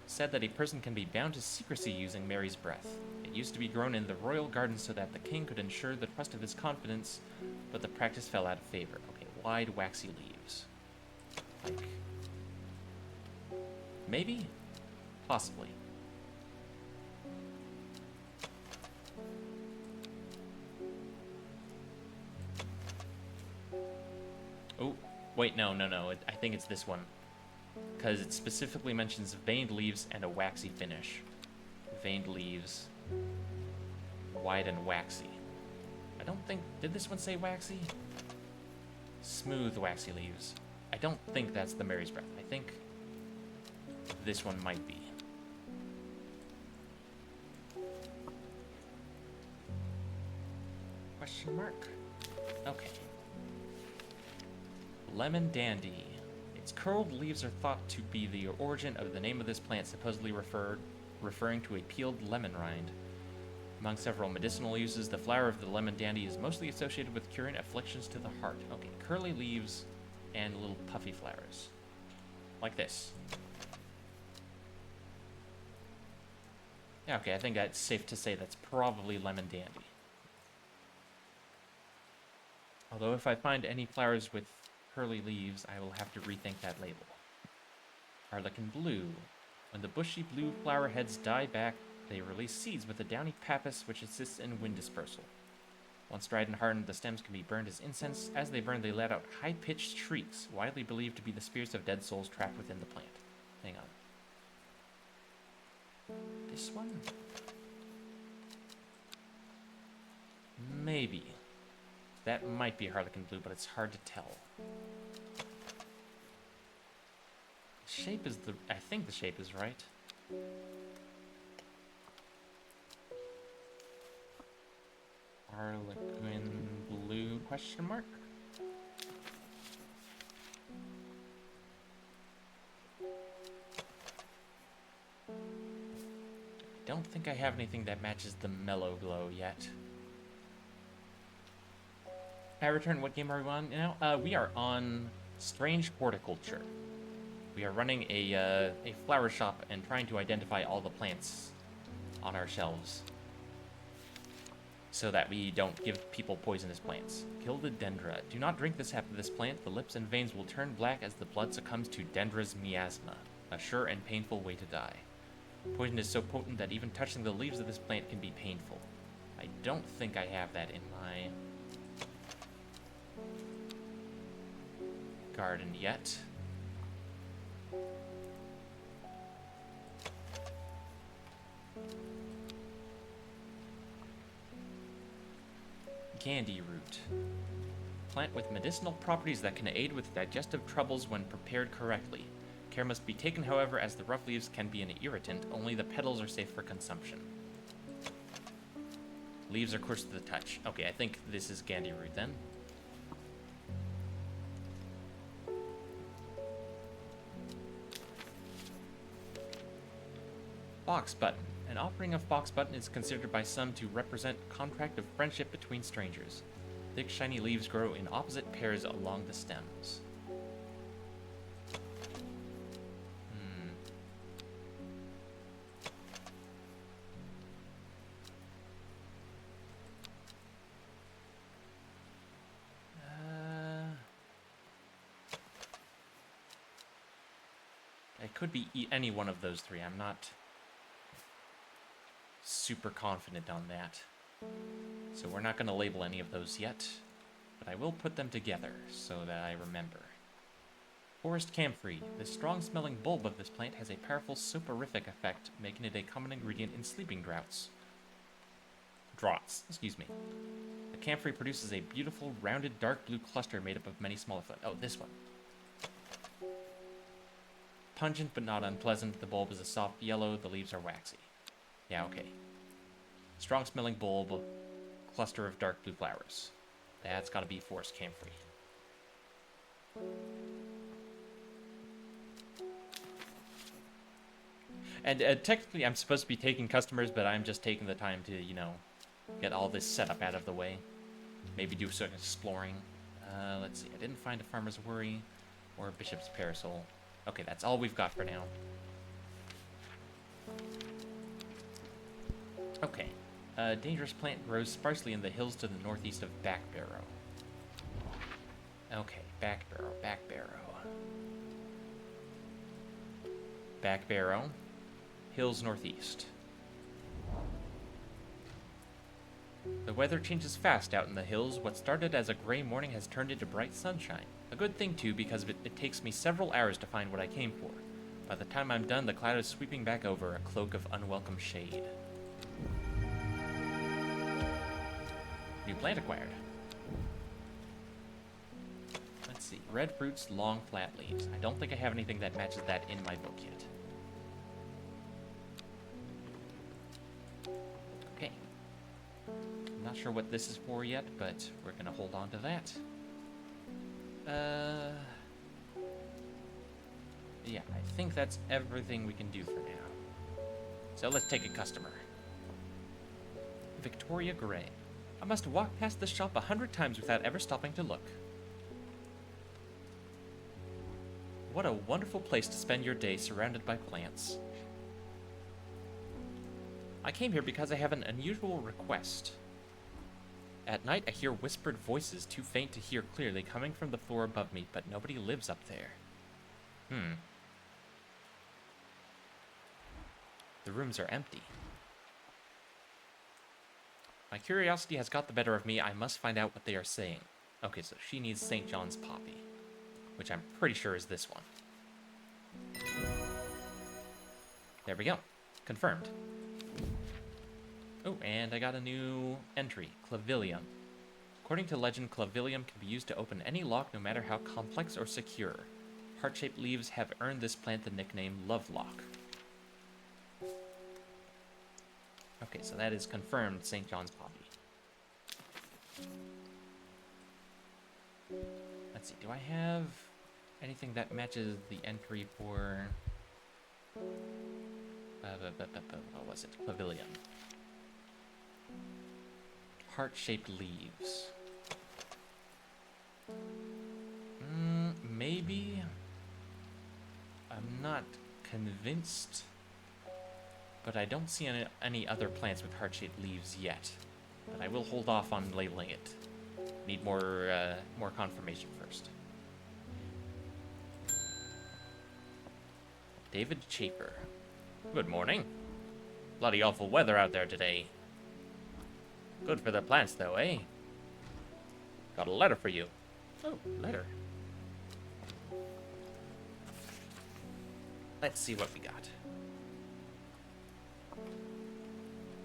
Said that a person can be bound to secrecy using Mary's breath. It used to be grown in the royal gardens so that the king could ensure the trust of his confidence, but the practice fell out of favor. Okay, wide, waxy leaves. Like... maybe? Possibly. Oh, wait, no. I think it's this one. Because it specifically mentions veined leaves and a waxy finish. Veined leaves. Wide and waxy. I don't think... did this one say waxy? Smooth, waxy leaves. I don't think that's the Mary's breath. I think this one might be. Question mark? Okay. Lemon dandy. Its curled leaves are thought to be the origin of the name of this plant, supposedly referring to a peeled lemon rind. Among several medicinal uses, the flower of the lemon dandy is mostly associated with curing afflictions to the heart. Okay, curly leaves and little puffy flowers. Like this. Yeah, okay, I think that's safe to say that's probably lemon dandy. Although if I find any flowers with curly leaves, I will have to rethink that label. Harlequin blue. When the bushy blue flower heads die back, they release seeds with a downy pappus which assists in wind dispersal. Once dried and hardened, the stems can be burned as incense. As they burn, they let out high-pitched shrieks, widely believed to be the spirits of dead souls trapped within the plant. Hang on. This one? Maybe. That might be Harlequin blue, but it's hard to tell. The shape is the... I think the shape is right. Harlequin blue, question mark? I don't think I have anything that matches the mellow glow yet. I return. What game are we on now? We are on Strange Horticulture. We are running a flower shop and trying to identify all the plants on our shelves so that we don't give people poisonous plants. Kill the dendra. Do not drink this half of this plant. The lips and veins will turn black as the blood succumbs to dendra's miasma, a sure and painful way to die. Poison is so potent that even touching the leaves of this plant can be painful. I don't think I have that in my garden yet. Candy root. plant with medicinal properties that can aid with digestive troubles when prepared correctly. Care must be taken, however, as the rough leaves can be an irritant. Only the petals are safe for consumption. Leaves are coarse to the touch. Okay, I think this is Gandhi root then. Box button. An offering of box button is considered by some to represent a contract of friendship between strangers. Thick, shiny leaves grow in opposite pairs along the stems. It could be any one of those three. I'm not super confident on that. So we're not going to label any of those yet, but I will put them together so that I remember. Forest camphor. The strong-smelling bulb of this plant has a powerful soporific effect, making it a common ingredient in sleeping draughts. Excuse me. The camphor produces a beautiful, rounded, dark blue cluster made up of many smaller flowers. Oh, this one. Pungent but not unpleasant. The bulb is a soft yellow. The leaves are waxy. Yeah, okay. Strong-smelling bulb, cluster of dark blue flowers. That's gotta be forest camphor. And technically I'm supposed to be taking customers, but I'm just taking the time to, you know, get all this setup out of the way. Maybe do some exploring. Let's see, I didn't find a farmer's worry or a bishop's parasol. Okay, that's all we've got for now. Okay. A dangerous plant grows sparsely in the hills to the northeast of Backbarrow. Okay, Backbarrow. Backbarrow. Hills northeast. The weather changes fast out in the hills. What started as a gray morning has turned into bright sunshine. A good thing, too, because it takes me several hours to find what I came for. By the time I'm done, the cloud is sweeping back over, a cloak of unwelcome shade. New plant acquired. Let's see. Red fruits, long, flat leaves. I don't think I have anything that matches that in my book yet. Okay. I'm not sure what this is for yet, but we're gonna hold on to that. Yeah, I think that's everything we can do for now. So let's take a customer. Victoria Gray. I must walk past this shop 100 times without ever stopping to look. What a wonderful place to spend your day surrounded by plants. I came here because I have an unusual request. At night, I hear whispered voices too faint to hear clearly coming from the floor above me, but nobody lives up there. The rooms are empty. My curiosity has got the better of me. I must find out what they are saying. Okay, so she needs St. John's poppy, which I'm pretty sure is this one. There we go. Confirmed. Oh, and I got a new entry, Clavilium. According to legend, Clavilium can be used to open any lock, no matter how complex or secure. Heart-shaped leaves have earned this plant the nickname Lovelock. Okay, so that is confirmed St. John's poppy. Let's see, do I have anything that matches the entry for... what was it? Clavilium. Heart-shaped leaves. Maybe? I'm not convinced, but I don't see any other plants with heart-shaped leaves yet. But I will hold off on labeling it. Need more confirmation first. David Chaper. Good morning. Bloody awful weather out there today. Good for the plants, though, eh? Got a letter for you. Oh, letter. Let's see what we got.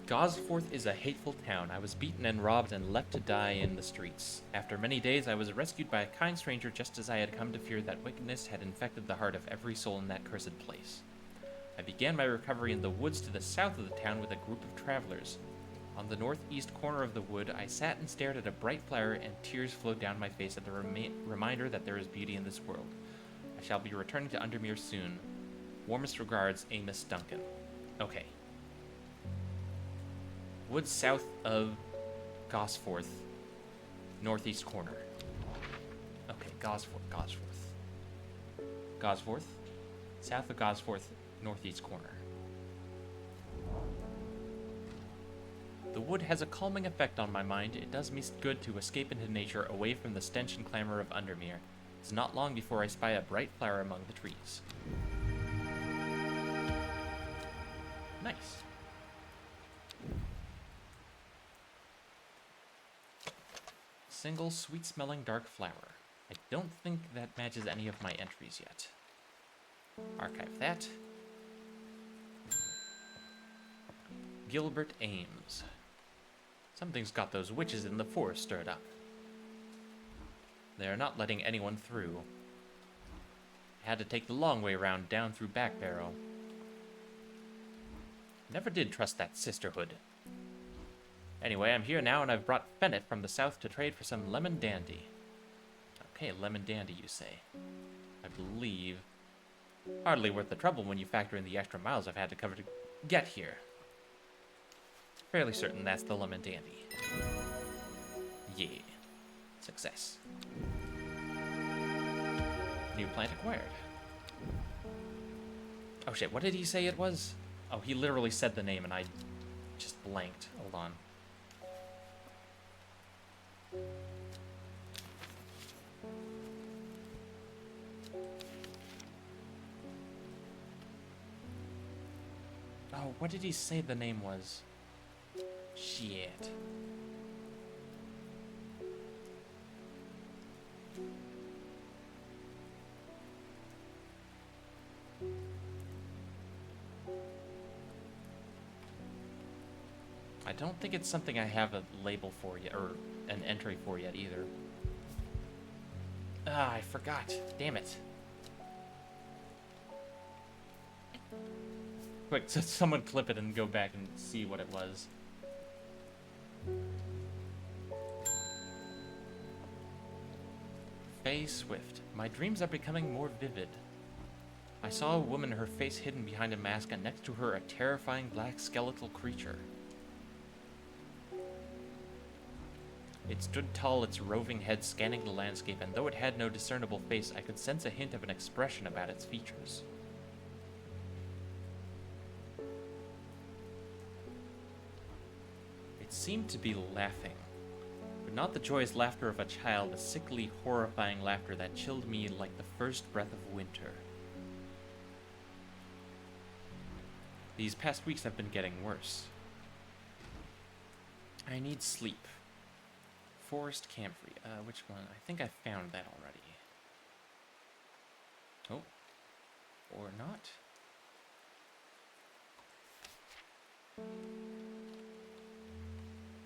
Gosforth is a hateful town. I was beaten and robbed and left to die in the streets. After many days, I was rescued by a kind stranger just as I had come to fear that wickedness had infected the heart of every soul in that cursed place. I began my recovery in the woods to the south of the town with a group of travelers. On the northeast corner of the wood, I sat and stared at a bright flower, and tears flowed down my face at the reminder that there is beauty in this world. I shall be returning to Undermere soon. Warmest regards, Amos Duncan. Okay. Woods south of Gosforth. Northeast corner. Okay, Gosforth. Gosforth. South of Gosforth, northeast corner. The wood has a calming effect on my mind. It does me good to escape into nature, away from the stench and clamor of Undermere. It's not long before I spy a bright flower among the trees. Nice. Single sweet-smelling dark flower. I don't think that matches any of my entries yet. Archive that. Gilbert Ames. Something's got those witches in the forest stirred up. They're not letting anyone through. I had to take the long way around down through Back Barrow. Never did trust that sisterhood. Anyway, I'm here now, and I've brought Fennett from the south to trade for some lemon dandy. Okay, lemon dandy, you say. I believe. Hardly worth the trouble when you factor in the extra miles I've had to cover to get here. Fairly certain that's the lemon dandy. Yeah. Success. New plant acquired. Oh shit, what did he say it was? Oh, he literally said the name and I just blanked. Hold on. Oh, what did he say the name was? Shit. I don't think it's something I have a label for yet, or an entry for yet either. Ah, I forgot. Damn it. Quick, so someone clip it and go back and see what it was. Faye Swift. My dreams are becoming more vivid. I saw a woman, her face hidden behind a mask, and next to her a terrifying black skeletal creature. It stood tall, its roving head scanning the landscape, and though it had no discernible face, I could sense a hint of an expression about its features. It seemed to be laughing, but not the joyous laughter of a child, a sickly, horrifying laughter that chilled me like the first breath of winter. These past weeks have been getting worse. I need sleep. Forest Camphor. Which one? I think I found that already. Oh. Or not.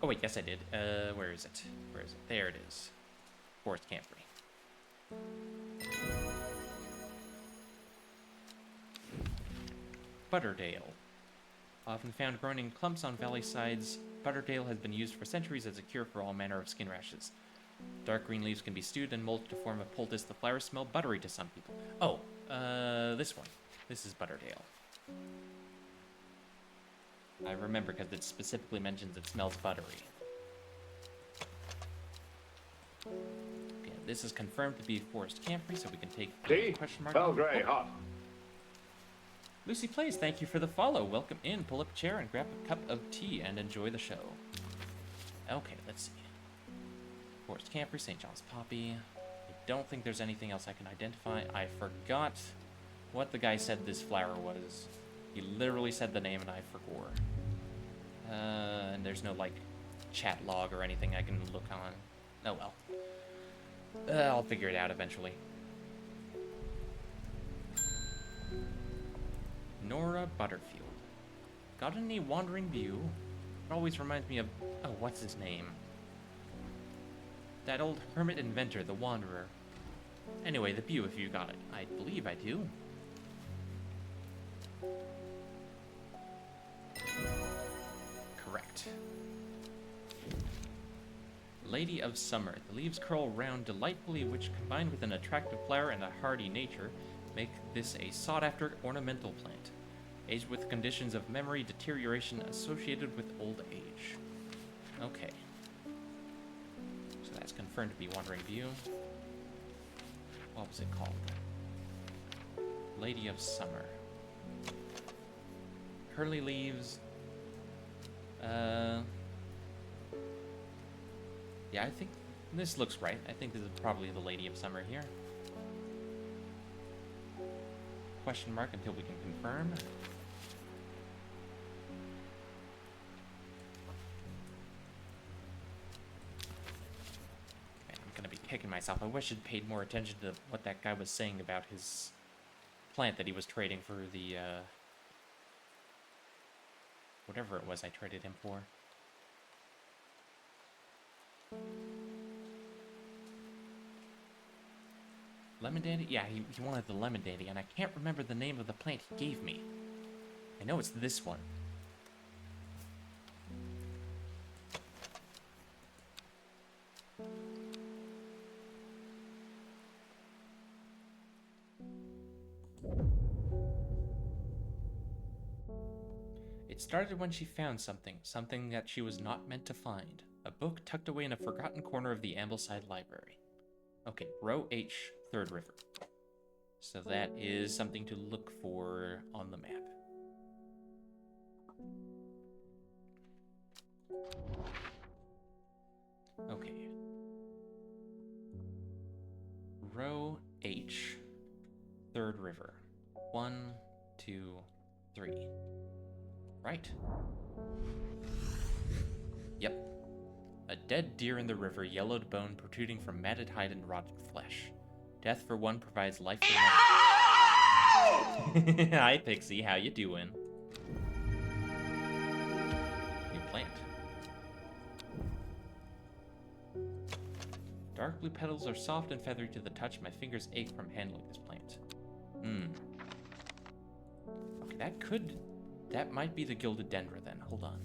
Oh wait, yes I did. Where is it? Where is it? There it is. Forest Camphor. Butterdale. Often found growing in clumps on valley sides, Butterdale has been used for centuries as a cure for all manner of skin rashes. Dark green leaves can be stewed and molded to form a poultice. The flowers smell buttery to some people. Oh, this one. This is Butterdale. I remember because it specifically mentions it smells buttery. Okay, this is confirmed to be Forest Camphor, so we can take See? question mark. Belgrade, hot. Lucy Plays, thank you for the follow. Welcome in. Pull up a chair and grab a cup of tea and enjoy the show. Okay, let's see. Forest Camphor, St. John's Poppy. I don't think there's anything else I can identify. I forgot what the guy said this flower was. He literally said the name and I forgot. And there's no, like, chat log or anything I can look on. Oh well. I'll figure it out eventually. Nora Butterfield. Got any wandering view? It always reminds me of... Oh, what's his name? That old hermit inventor, the Wanderer. Anyway, the pew if you got it. I believe I do. Correct. Lady of Summer. The leaves curl round delightfully, which, combined with an attractive flower and a hardy nature, make this a sought-after ornamental plant. Aged with conditions of memory deterioration associated with old age. Okay. So that's confirmed to be Wandering View. What was it called? Lady of Summer. Curly leaves. Yeah, I think this looks right. I think this is probably the Lady of Summer here. Question mark until we can confirm. Man, I'm gonna be kicking myself. I wish I'd paid more attention to what that guy was saying about his plant that he was trading for the, whatever it was I traded him for. Lemon dandy? Yeah, he wanted the lemon dandy, and I can't remember the name of the plant he gave me. I know it's this one. It started when she found something that she was not meant to find. A book tucked away in a forgotten corner of the Ambleside Library. Okay, row H, Third River. So that is something to look for on the map. Okay. Row H, Third River. 1, 2, 3. Right? Yep. A dead deer in the river, yellowed bone protruding from matted hide and rotted flesh. Death for one provides life for another. Hi, Pixie. How you doing? New plant. Dark blue petals are soft and feathery to the touch. My fingers ache from handling this plant. Okay, that might be the gilded dendra then. Hold on.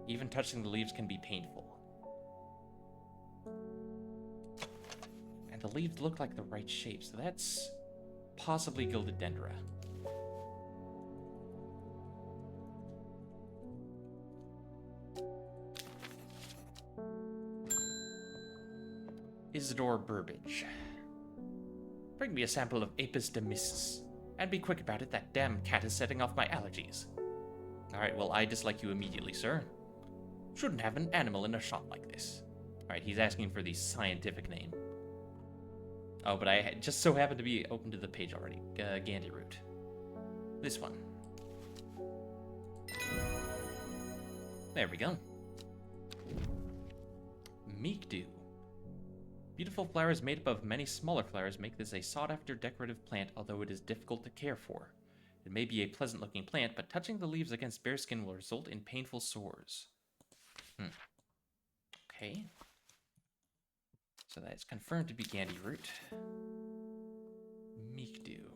Even touching the leaves can be painful. And the leaves look like the right shape, so that's possibly gilded dendra. Isidore Burbage. Bring me a sample of Apis demyssus. And be quick about it, that damn cat is setting off my allergies. Alright, well, I dislike you immediately, sir. Shouldn't have an animal in a shop like this. Alright, he's asking for the scientific name. Oh, but I just so happened to be open to the page already. Gandy root. This one. There we go. Meek dew. Beautiful flowers made up of many smaller flowers make this a sought-after decorative plant, although it is difficult to care for. It may be a pleasant-looking plant, but touching the leaves against bare skin will result in painful sores. Okay. So that's confirmed to be Gandy root. Meek dew.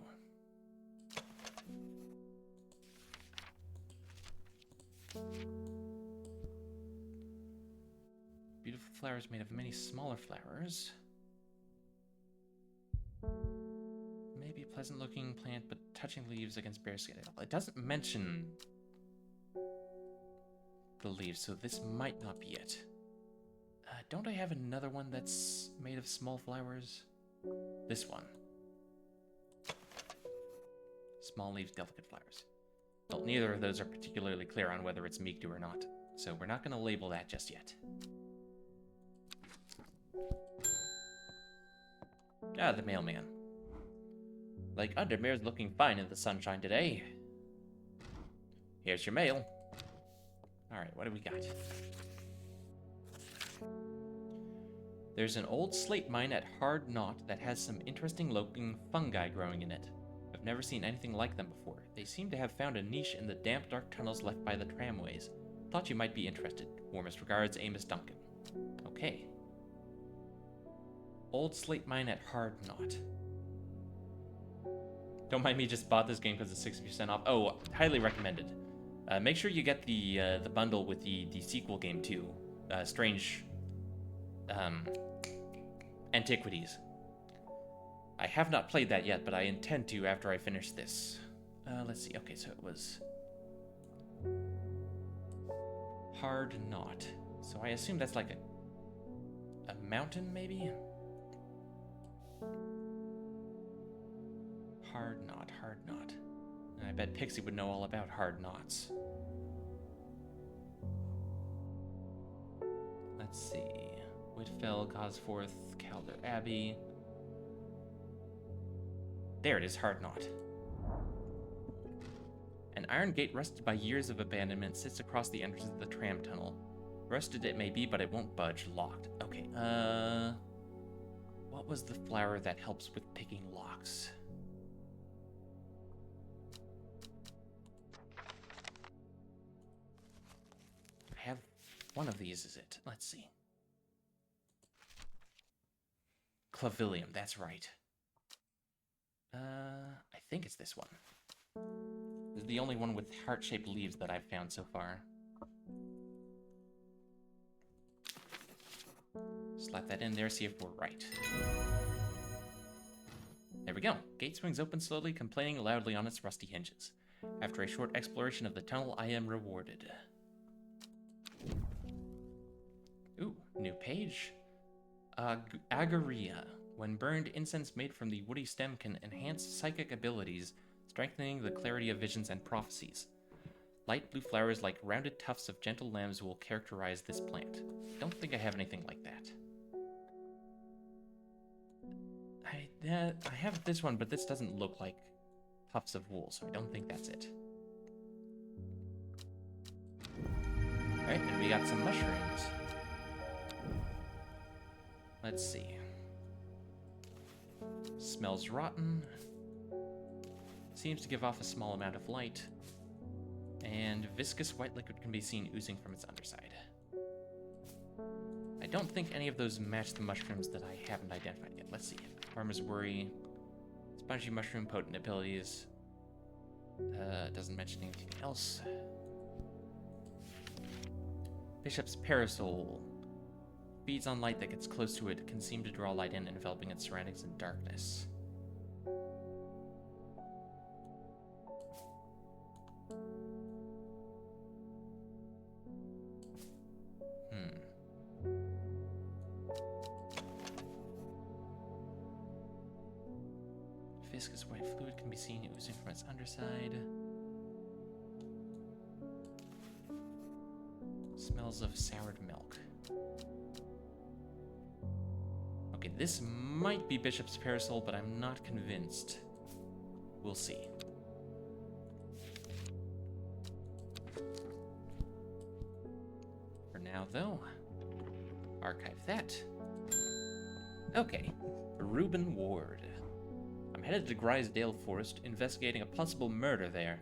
Beautiful flowers made of many smaller flowers. Maybe a pleasant looking plant, but touching leaves against bare skin. It doesn't mention the leaves, so this might not be it. Don't I have another one that's made of small flowers? This one. Small leaves, delicate flowers. Well, neither of those are particularly clear on whether it's meek dew or not, so we're not going to label that just yet. Ah, the mailman. Lake Undermere's looking fine in the sunshine today. Here's your mail. Alright, what do we got? There's an old slate mine at Hard Knot that has some interesting looking fungi growing in it. I've never seen anything like them before. They seem to have found a niche in the damp, dark tunnels left by the tramways. Thought you might be interested. Warmest regards, Amos Duncan. Okay. Old slate mine at Hard Knot. Don't mind me, just bought this game because it's 60% off. Oh, highly recommended. Make sure you get the bundle with the sequel game too. Strange Antiquities. I have not played that yet, but I intend to after I finish this. Let's see. Okay, so it was Hard Knot. So I assume that's like a mountain, maybe? Hard Knot, Hard Knot. And I bet Pixie would know all about Hard Knots. Let's see. Whitfell, Gosforth, Calder Abbey. There it is, Hard Knot. An iron gate rusted by years of abandonment sits across the entrance of the tram tunnel. Rusted it may be, but it won't budge. Locked. Okay, what was the flower that helps with picking locks? I have one of these, is it? Let's see. Clavilium, that's right. I think it's this one. This is the only one with heart-shaped leaves that I've found so far. Slap that in there, see if we're right. There we go. Gate swings open slowly, complaining loudly on its rusty hinges. After a short exploration of the tunnel, I am rewarded. Ooh, new page. Agaria. When burned, incense made from the woody stem can enhance psychic abilities, strengthening the clarity of visions and prophecies. Light blue flowers like rounded tufts of gentle lambs will characterize this plant. Don't think I have anything like that. I have this one, but this doesn't look like tufts of wool, so I don't think that's it. Alright, and we got some mushrooms. Let's see. Smells rotten. Seems to give off a small amount of light. And viscous white liquid can be seen oozing from its underside. I don't think any of those match the mushrooms that I haven't identified yet. Let's see. Farmer's Worry. Spongy mushroom, potent abilities. Doesn't mention anything else. Bishop's Parasol. Feeds on light that gets close to it, can seem to draw light in, enveloping its surroundings in darkness. Viscous white fluid can be seen oozing from its underside. Smells of soured milk. Okay, this might be Bishop's Parasol, but I'm not convinced. We'll see. For now, though, archive that. Okay, Reuben Ward. I'm headed to Grisdale Forest, investigating a possible murder there.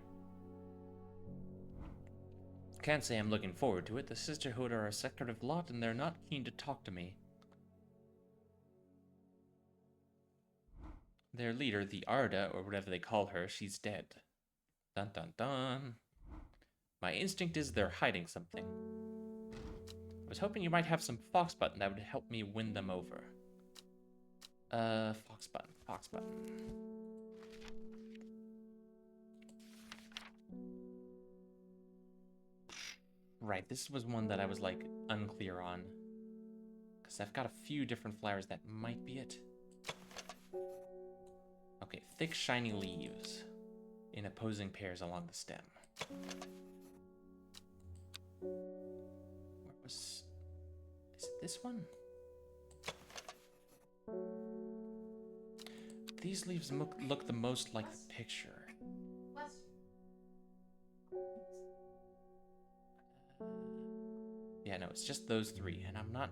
Can't say I'm looking forward to it. The Sisterhood are a secretive lot, and they're not keen to talk to me. Their leader, the Arda, or whatever they call her, she's dead. Dun dun dun. My instinct is they're hiding something. I was hoping you might have some fox button that would help me win them over. Fox button, fox button. Right, this was one that I was, like, unclear on. Because I've got a few different flowers that might be it. Okay, thick, shiny leaves in opposing pairs along the stem. Where was... Is it this one? These leaves look the most like the picture. Yeah, no, it's just those three, and I'm not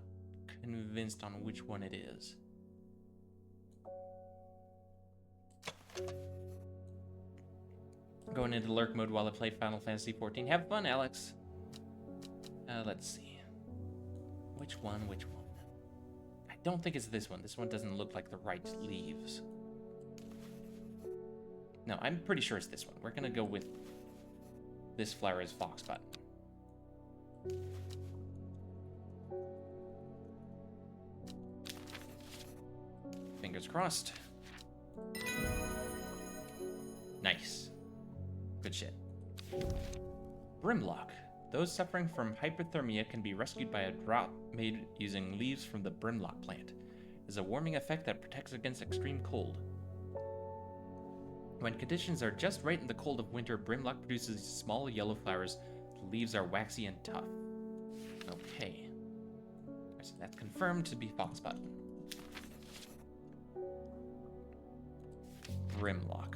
convinced on which one it is. Going into lurk mode while I play Final Fantasy XIV. Have fun, Alex. Let's see. Which one? Which one? I don't think it's this one. This one doesn't look like the right leaves. No, I'm pretty sure it's this one. We're gonna go with this flower as foxbutton. Fingers crossed. Nice. Good shit. Brimlock. Those suffering from hypothermia can be rescued by a drop made using leaves from the brimlock plant. It is a warming effect that protects against extreme cold. When conditions are just right in the cold of winter, brimlock produces small yellow flowers. The leaves are waxy and tough. Okay. So that's confirmed to be foxbutton. Brimlock.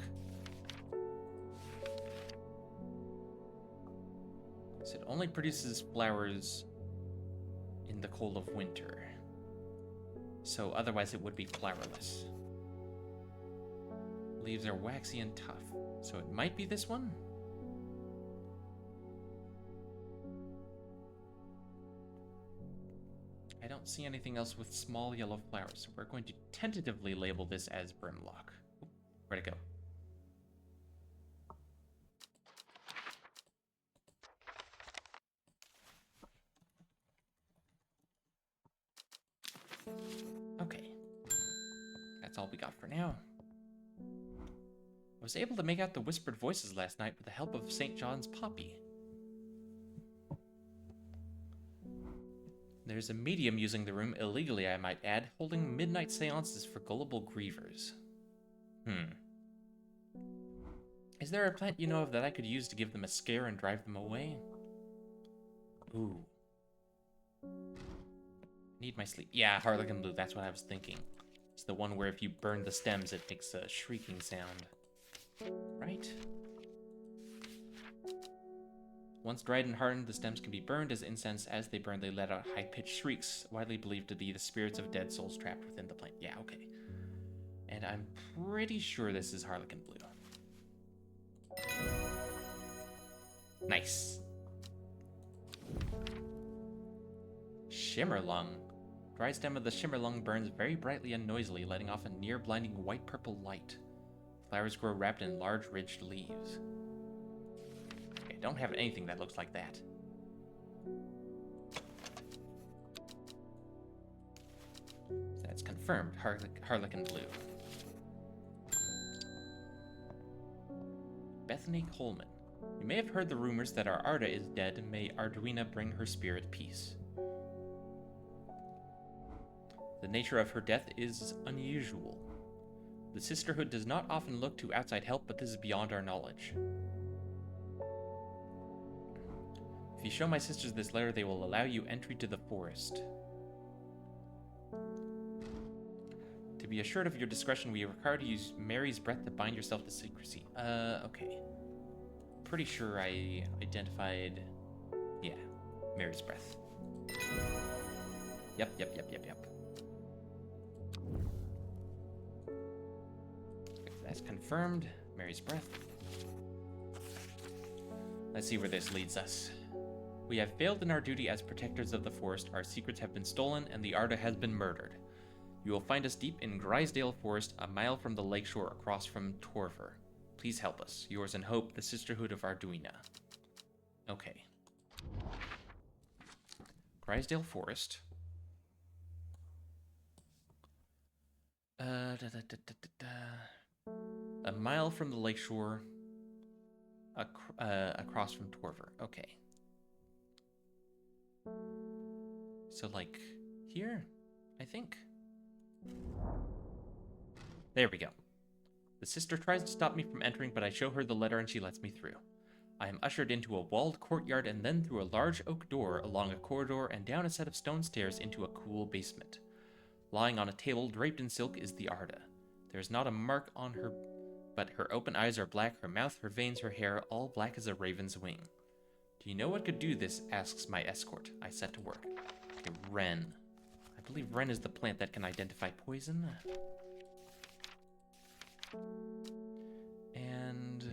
So it only produces flowers in the cold of winter. So otherwise it would be flowerless. Leaves are waxy and tough. So it might be this one? I don't see anything else with small yellow flowers, so we're going to tentatively label this as Brimlock. Oop, where'd it go? Okay. That's all we got for now. I was able to make out the whispered voices last night with the help of St. John's Poppy. There's a medium using the room illegally, I might add, holding midnight seances for gullible grievers. Is there a plant you know of that I could use to give them a scare and drive them away? Ooh. Need my sleep. Yeah, Harlequin Blue, that's what I was thinking. It's the one where if you burn the stems, it makes a shrieking sound. Right? Once dried and hardened, the stems can be burned as incense. As they burn, they let out high-pitched shrieks, widely believed to be the spirits of dead souls trapped within the plant. Yeah, okay. And I'm pretty sure this is Harlequin Blue. Nice. Shimmerlung. Dry stem of the shimmerlung burns very brightly and noisily, letting off a near-blinding white-purple light. Flowers grow wrapped in large, ridged leaves. Okay, don't have anything that looks like that. That's confirmed. Harlequin Blue. Bethany Coleman. You may have heard the rumors that our Arda is dead. May Arduina bring her spirit peace. The nature of her death is unusual. The Sisterhood does not often look to outside help, but this is beyond our knowledge. If you show my sisters this letter, they will allow you entry to the forest. To be assured of your discretion, we require to use Mary's breath to bind yourself to secrecy. Okay. Pretty sure I identified... Yeah, Mary's breath. Yep. That's confirmed. Mary's breath. Let's see where this leads us. We have failed in our duty as protectors of the forest. Our secrets have been stolen, and the Arda has been murdered. You will find us deep in Grisdale Forest, a mile from the lakeshore across from Torver. Please help us. Yours in hope, the Sisterhood of Arduina. Okay. Grisdale Forest. A mile from the lakeshore, across from Torver. Okay. So, like, here, I think. There we go. The sister tries to stop me from entering, but I show her the letter and she lets me through. I am ushered into a walled courtyard and then through a large oak door, along a corridor, and down a set of stone stairs into a cool basement. Lying on a table draped in silk is the Arda. There is not a mark on her, but her open eyes are black, her mouth, her veins, her hair, all black as a raven's wing. Do you know what could do this? Asks my escort. I set to work. Okay, Wren. I believe Wren is the plant that can identify poison. And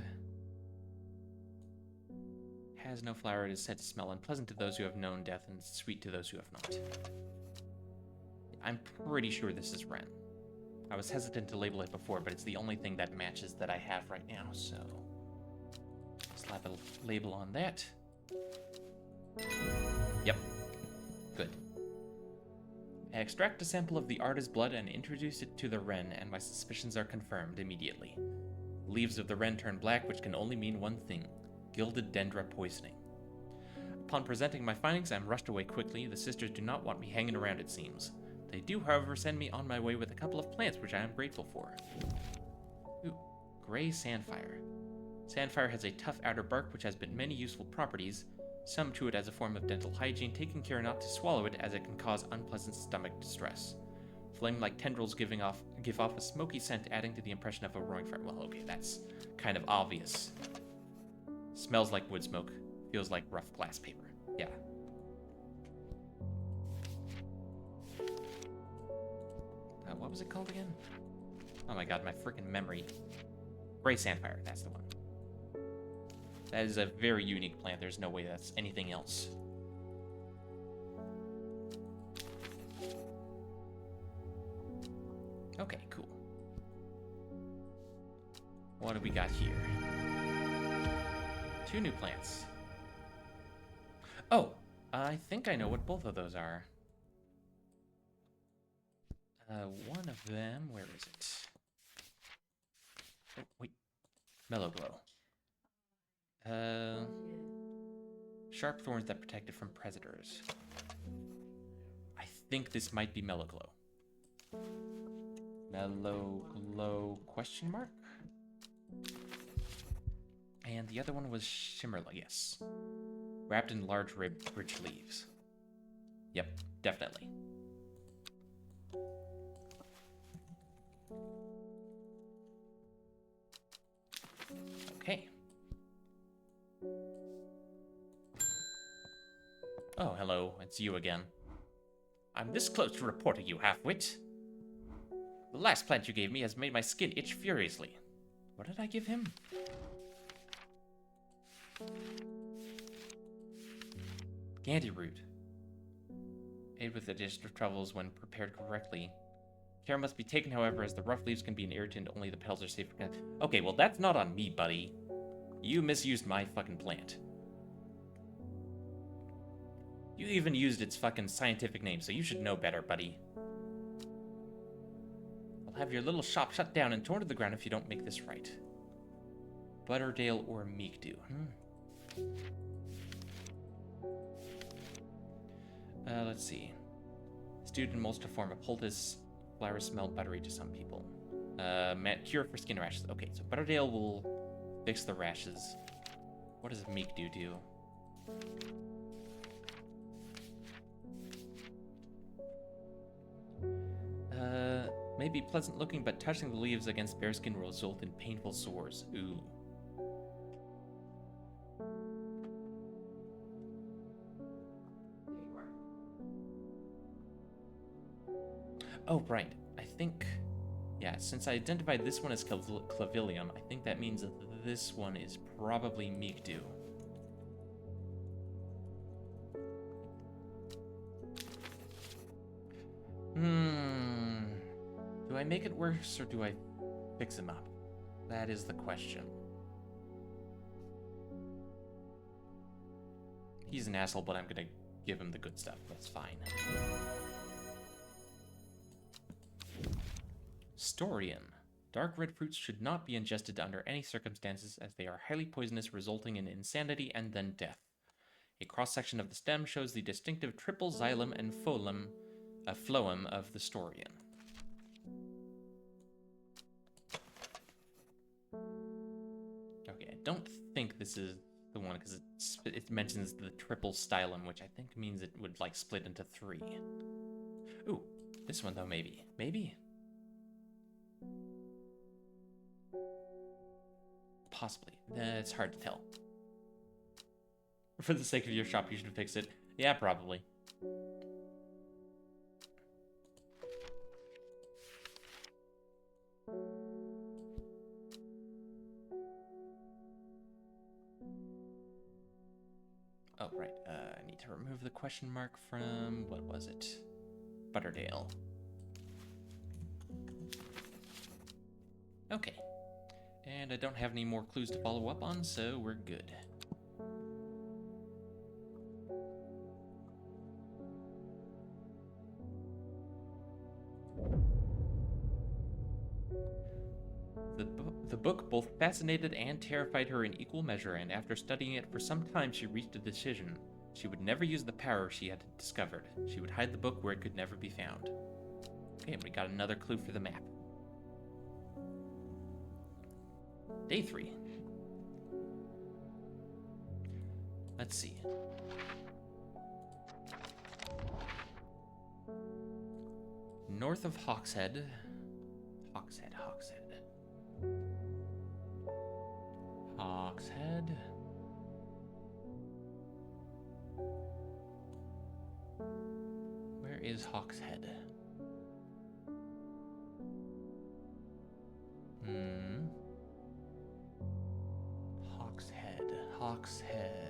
has no flower, it is said to smell unpleasant to those who have known death and sweet to those who have not. I'm pretty sure this is wren. I was hesitant to label it before, but it's the only thing that matches that I have right now, so... slap a label on that. Yep. Good. I extract a sample of the artist's blood and introduce it to the wren, and my suspicions are confirmed immediately. The leaves of the wren turn black, which can only mean one thing: gilded dendra poisoning. Upon presenting my findings, I'm rushed away quickly. The sisters do not want me hanging around, it seems. They do, however, send me on my way with a couple of plants, which I am grateful for. Ooh, gray sandfire. Sandfire has a tough outer bark, which has been many useful properties. Some to it as a form of dental hygiene, taking care not to swallow it, as it can cause unpleasant stomach distress. Flame-like tendrils give off a smoky scent, adding to the impression of a roaring fire. Well, okay, that's kind of obvious. Smells like wood smoke. Feels like rough glass paper. Yeah. What was it called again? Oh my god, my freaking memory. Gray sandfire, that's the one. That is a very unique plant. There's no way that's anything else. Okay, cool. What do we got here? 2 new plants. Oh, I think I know what both of those are. One of them, where is it? Oh, wait. Mellow glow. Sharp thorns that protect it from predators. I think this might be mellow glow. Mellow glow question mark? And the other one was shimmerla, yes. Wrapped in large rich leaves. Yep, definitely. Okay. Oh, hello. It's you again. I'm this close to reporting you, half-wit. The last plant you gave me has made my skin itch furiously. What did I give him? Candy root. Aid with the digestive troubles when prepared correctly. Care must be taken, however, as the rough leaves can be an irritant. Only the petals are safe for... Okay, well, that's not on me, buddy. You misused my fucking plant. You even used its fucking scientific name, so you should know better, buddy. I'll have your little shop shut down and torn to the ground if you don't make this right. Butterdale or Meekdew. Let's see. Stewed in molds to form a poultice. Flowers smell buttery to some people. Cure for skin rashes. Okay, so Butterdale will fix the rashes. What does Meekdew do? Maybe pleasant looking, but touching the leaves against bare skin will result in painful sores. Ooh. There you are. Oh, right. I think... Yeah, since I identified this one as Clavilium, I think that means that this one is probably Meekdew. Do I make it worse, or do I fix him up? That is the question. He's an asshole, but I'm gonna give him the good stuff. That's fine. Storian. Dark red fruits should not be ingested under any circumstances, as they are highly poisonous, resulting in insanity and then death. A cross-section of the stem shows the distinctive triple xylem and phloem of the Storian. Okay, I don't think this is the one, because it mentions the triple stylum, which I think means it would, like, split into 3. Ooh, this one, though, maybe. Maybe? Possibly. It's hard to tell. For the sake of your shop, you should fix it. Yeah, probably. Oh, right. I need to remove the question mark from, what was it? Butterdale. Okay. And I don't have any more clues to follow up on, so we're good. The book both fascinated and terrified her in equal measure, and after studying it for some time, she reached a decision. She would never use the power she had discovered. She would hide the book where it could never be found. Okay, and we got another clue for the map. Day 3. Let's see. North of Hawkshead. Hawkshead. Where is Hawkshead? Hawkshead.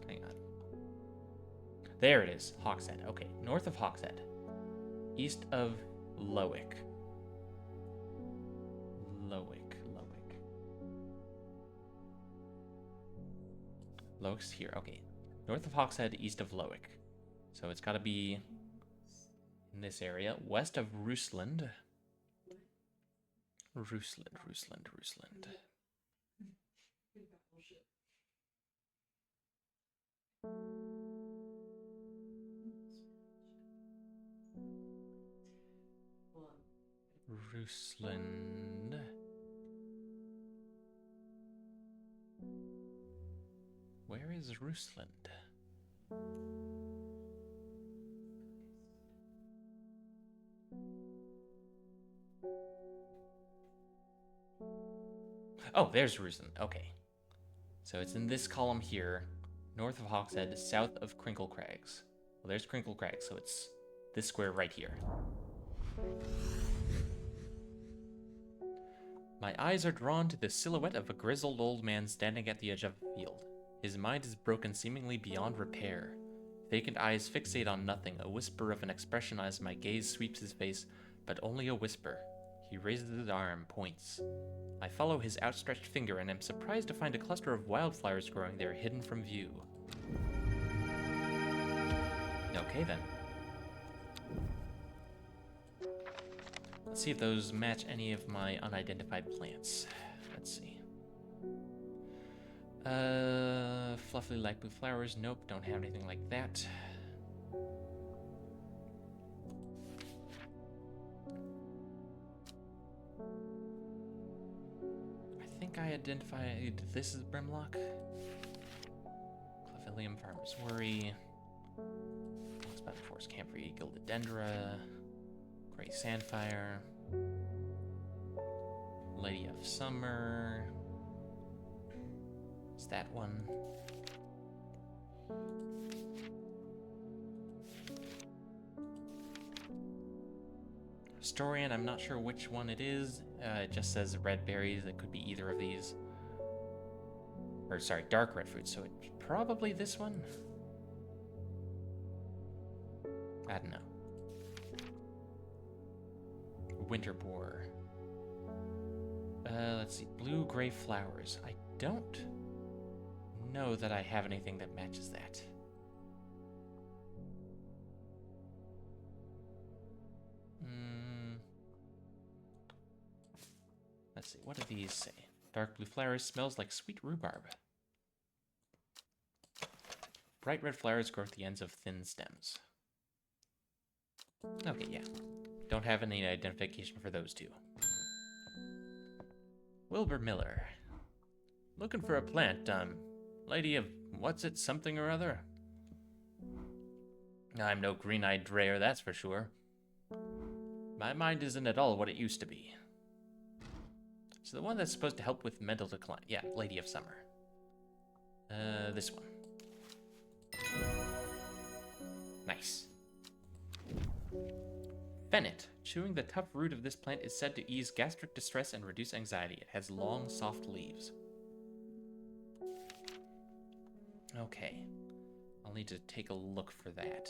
Hang on. There it is, Hawkshead. Okay, north of Hawkshead. East of Lowick. Lowick's here. Okay. North of Hawkshead, east of Lowick. So it's got to be in this area. West of Rusland. Rusland. Rusland. Where is Rusland? Oh, there's Rusland. Okay. So it's in this column here, north of Hawkshead, south of Crinkle Crags. Well, there's Crinkle Crags, so it's this square right here. My eyes are drawn to the silhouette of a grizzled old man standing at the edge of a field. His mind is broken seemingly beyond repair. Vacant eyes fixate on nothing, a whisper of an expression as my gaze sweeps his face, but only a whisper. He raises his arm, points. I follow his outstretched finger and am surprised to find a cluster of wildflowers growing there, hidden from view. Okay then. Let's see if those match any of my unidentified plants. Let's see. Fluffy light blue flowers. Nope, don't have anything like that. I think I identified this as Brimlock. Clefilium, Farmer's Worry. Foxbutton, Forest Camphor, Gilded Dendra. Gray Sandfire. Lady of Summer. It's that one. Historian, I'm not sure which one it is. It just says red berries. It could be either of these. Or, sorry, dark red fruit. So it's probably this one. I don't know. Winter boar. Let's see. Blue-gray flowers. I don't know that I have anything that matches that. Let's see. What do these say? Dark blue flowers. Smells like sweet rhubarb. Bright red flowers grow at the ends of thin stems. Okay, yeah. Don't have any identification for those two. Wilbur Miller. Looking for a plant, lady of what's it, something or other? I'm no green-eyed drayer, that's for sure. My mind isn't at all what it used to be. So the one that's supposed to help with mental decline. Yeah, Lady of Summer. This one. Nice. Fennett. Chewing the tough root of this plant is said to ease gastric distress and reduce anxiety. It has long, soft leaves. Okay. I'll need to take a look for that.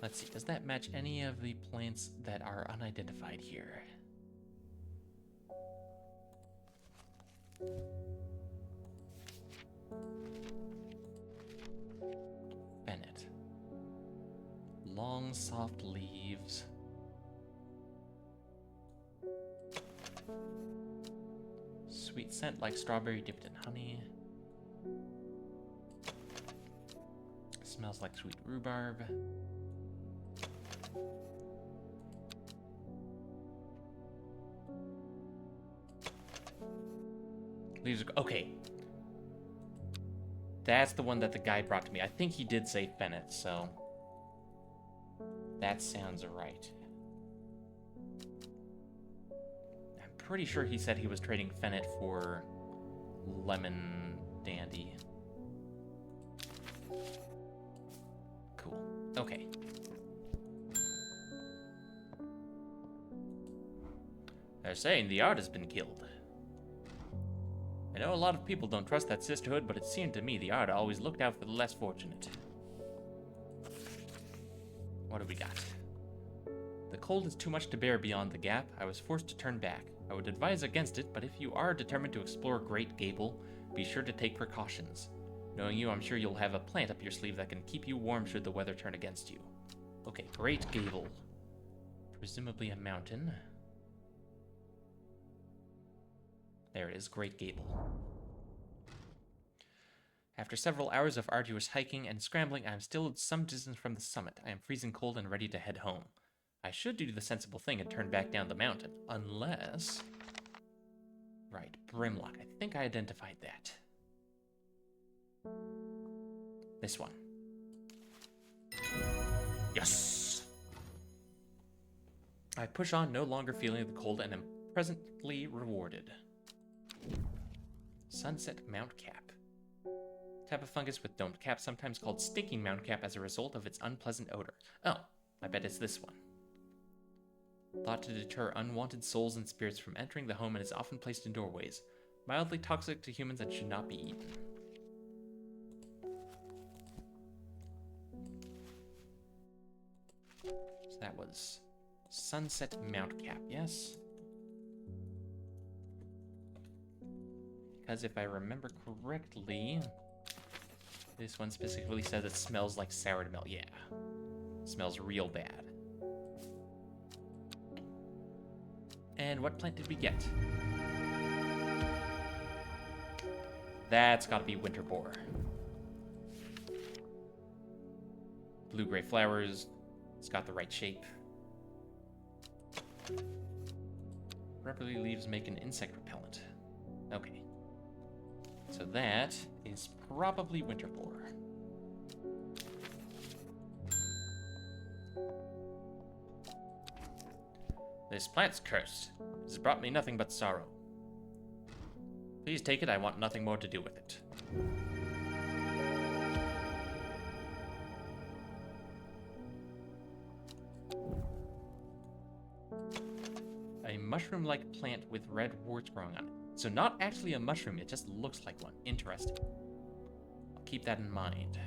Let's see, does that match any of the plants that are unidentified here? Bennett. Long, soft leaves. Sweet scent like strawberry dipped in honey. Smells like sweet rhubarb. Leaves are... Okay. That's the one that the guy brought to me. I think he did say Fennec, so... That sounds right. I'm pretty sure he said he was trading Fennec for Lemon Dandy. Cool. Okay. They're saying the art has been killed. I know a lot of people don't trust that sisterhood, but it seemed to me the art always looked out for the less fortunate. What do we got? The cold is too much to bear beyond the gap. I was forced to turn back. I would advise against it, but if you are determined to explore Great Gable, be sure to take precautions. Knowing you, I'm sure you'll have a plant up your sleeve that can keep you warm should the weather turn against you. Okay, Great Gable. Presumably a mountain. There it is, Great Gable. After several hours of arduous hiking and scrambling, I am still some distance from the summit. I am freezing cold and ready to head home. I should do the sensible thing and turn back down the mountain, unless... Right, Brimlock. I think I identified that. This one. Yes! I push on, no longer feeling the cold, and am presently rewarded. Sunset Mount Cap. Type of fungus with domed cap, sometimes called stinking mount cap as a result of its unpleasant odor. Oh, I bet it's this one. Thought to deter unwanted souls and spirits from entering the home and is often placed in doorways. Mildly toxic to humans and should not be eaten. So that was Sunset Mount Cap, yes? Because if I remember correctly, this one specifically says it smells like soured milk. Yeah. It smells real bad. And what plant did we get? That's gotta be winter boar. Blue-gray flowers. It's got the right shape. Rubberly leaves make an insect repellent. Okay. So that is probably winter boar. This plant's cursed. It has brought me nothing but sorrow. Please take it, I want nothing more to do with it. A mushroom-like plant with red warts growing on it. So not actually a mushroom, it just looks like one. Interesting. I'll keep that in mind.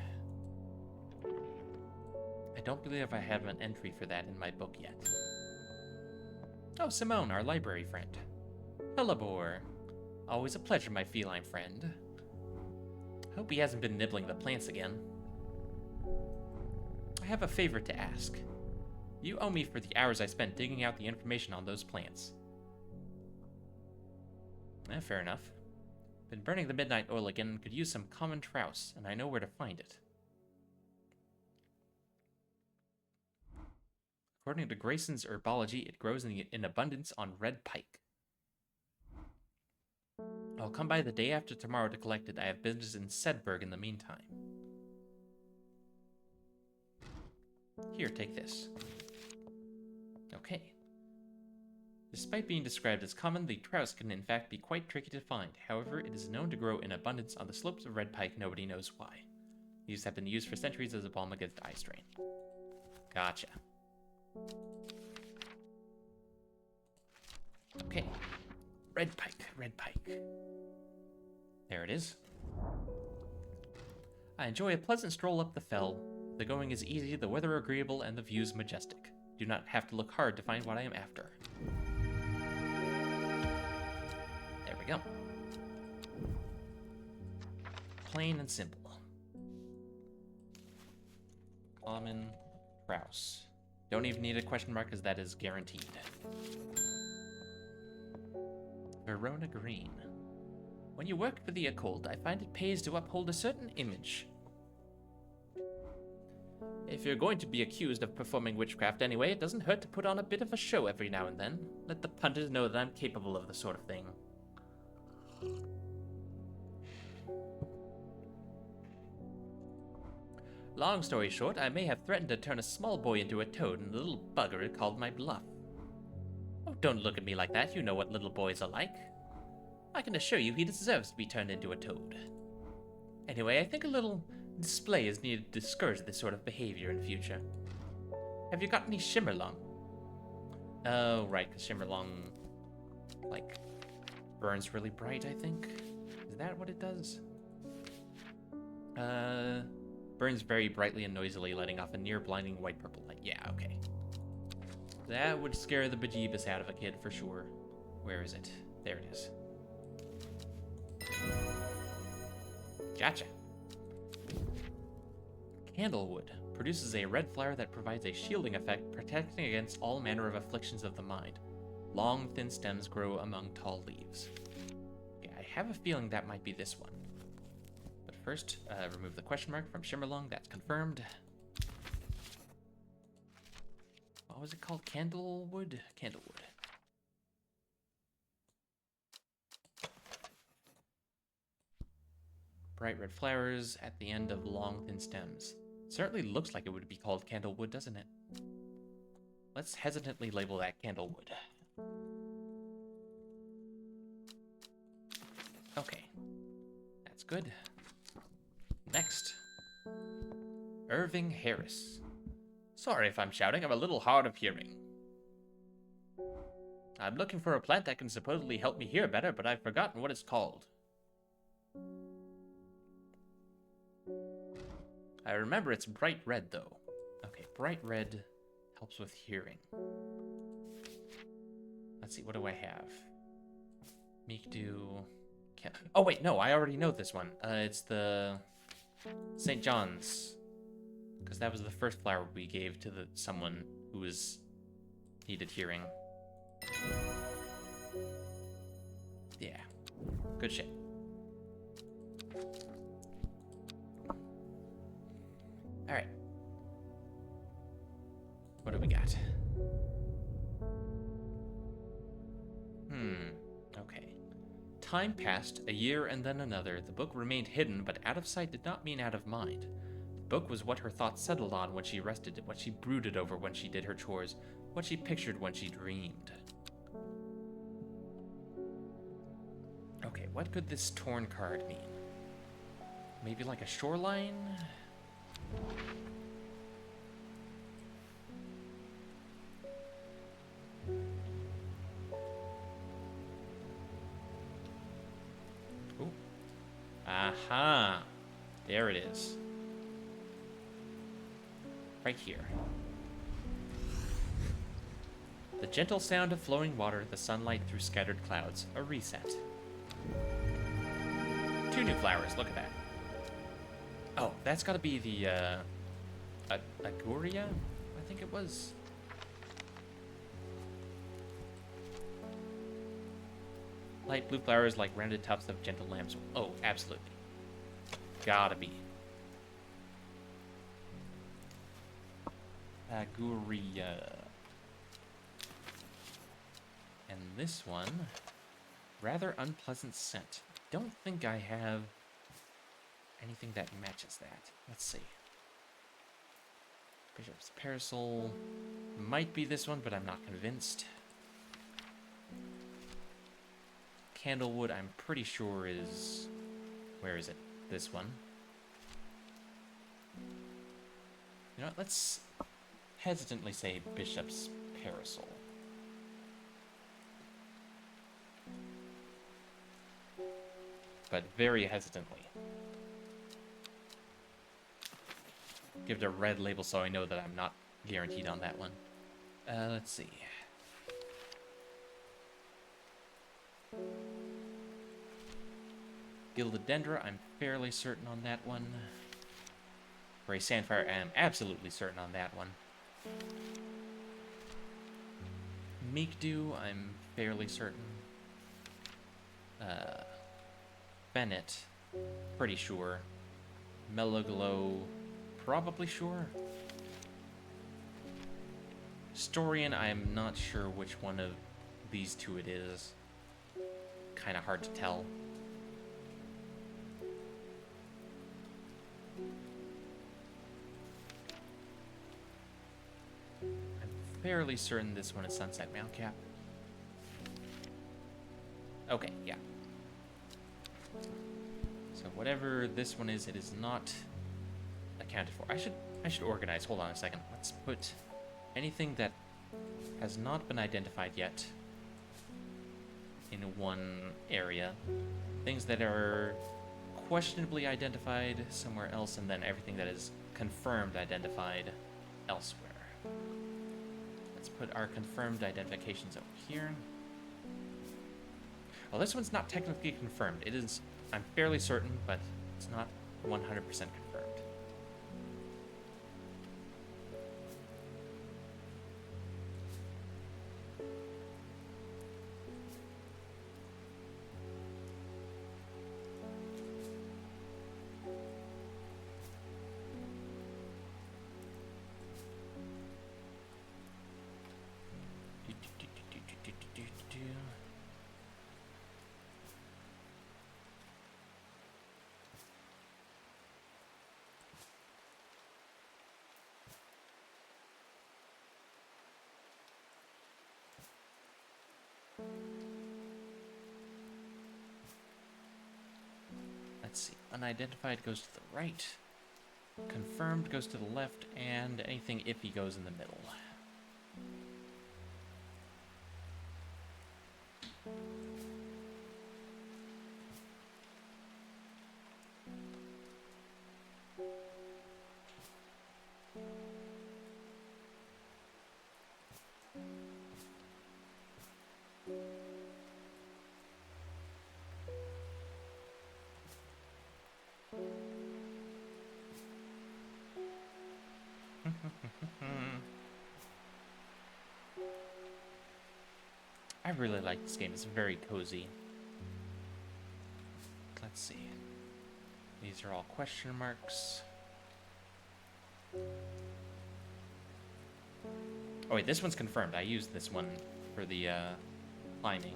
I don't believe I have an entry for that in my book yet. Oh, Simone, our library friend. Hellebore. Always a pleasure, my feline friend. Hope he hasn't been nibbling the plants again. I have a favor to ask. You owe me for the hours I spent digging out the information on those plants. Fair enough. Been burning the midnight oil again and could use some common trouse, and I know where to find it. According to Grayson's herbology, it grows in abundance on red pike. I'll come by the day after tomorrow to collect it. I have business in Sedberg in the meantime. Here, take this. Okay. Despite being described as common, the trouse can in fact be quite tricky to find. However, it is known to grow in abundance on the slopes of red pike, nobody knows why. These have been used for centuries as a balm against eye strain. Gotcha. Okay. Red pike, red pike. There it is. I enjoy a pleasant stroll up the fell. The going is easy, the weather agreeable, and the views majestic. Do not have to look hard to find what I am after. There we go. Plain and simple. Common Grouse. Don't even need a question mark because that is guaranteed. Verona Green. When you work for the occult, I find it pays to uphold a certain image. If you're going to be accused of performing witchcraft anyway, it doesn't hurt to put on a bit of a show every now and then. Let the punters know that I'm capable of the sort of thing. Long story short, I may have threatened to turn a small boy into a toad, and the little bugger called my bluff. Oh, don't look at me like that. You know what little boys are like. I can assure you he deserves to be turned into a toad. Anyway, I think a little display is needed to discourage this sort of behavior in future. Have you got any Shimmerlong? Oh, right, because Shimmerlong, like, burns really bright, I think. Is that what it does? Burns very brightly and noisily, letting off a near-blinding white-purple light. Yeah, okay. That would scare the bejeebus out of a kid, for sure. Where is it? There it is. Gotcha. Candlewood produces a red flower that provides a shielding effect, protecting against all manner of afflictions of the mind. Long, thin stems grow among tall leaves. Okay, I have a feeling that might be this one. But first, remove the question mark from Shimmerlong. That's confirmed. What was it called? Candlewood? Candlewood. Bright red flowers at the end of long, thin stems. Certainly looks like it would be called candlewood, doesn't it? Let's hesitantly label that candlewood. Okay. That's good. Next. Irving Harris. Sorry if I'm shouting, I'm a little hard of hearing. I'm looking for a plant that can supposedly help me hear better, but I've forgotten what it's called. I remember it's bright red, though. Okay, bright red helps with hearing. Let's see, what do I have? Meek Dew. Oh, wait, no, I already know this one. It's the St. John's. Because that was the first flower we gave to someone who needed hearing. Yeah, good shit. Alright. What do we got? Okay. Time passed, a year and then another. The book remained hidden, but out of sight did not mean out of mind. The book was what her thoughts settled on when she rested, what she brooded over when she did her chores, what she pictured when she dreamed. Okay, what could this torn card mean? Maybe like a shoreline? Ooh. Aha! There it is. Right here. The gentle sound of flowing water, the sunlight through scattered clouds. A reset. 2 new flowers, look at that. Oh, that's gotta be the, Aguria? I think it was. Light blue flowers like rounded tufts of gentle lambs. Oh, absolutely. Gotta be. Aguria. And this one, rather unpleasant scent. Don't think I have anything that matches that. Let's see. Bishop's Parasol. Might be this one, but I'm not convinced. Candlewood, I'm pretty sure is... Where is it? This one. You know what, let's hesitantly say Bishop's Parasol. But very hesitantly. Give it a red label so I know that I'm not guaranteed on that one. Let's see. Gildedendra, I'm fairly certain on that one. For a Sandfire, I am absolutely certain on that one. Meekdew, I'm fairly certain. Bennett, pretty sure. Mellowglow, probably sure. Storian, I'm not sure which one of these two it is. Kind of hard to tell. I'm fairly certain this one is Sunset Mailcap. Okay, yeah. So whatever this one is, it is not accounted for. I should organize. Hold on a second. Let's put anything that has not been identified yet in one area. Things that are questionably identified somewhere else, and then everything that is confirmed identified elsewhere. Let's put our confirmed identifications over here. Well, this one's not technically confirmed. It is, I'm fairly certain, but it's not 100% confirmed. Let's see. Unidentified goes to the right. Confirmed goes to the left, and anything iffy goes in the middle. I really like this game. It's very cozy. Let's see. These are all question marks. Oh wait, this one's confirmed. I used this one for the climbing.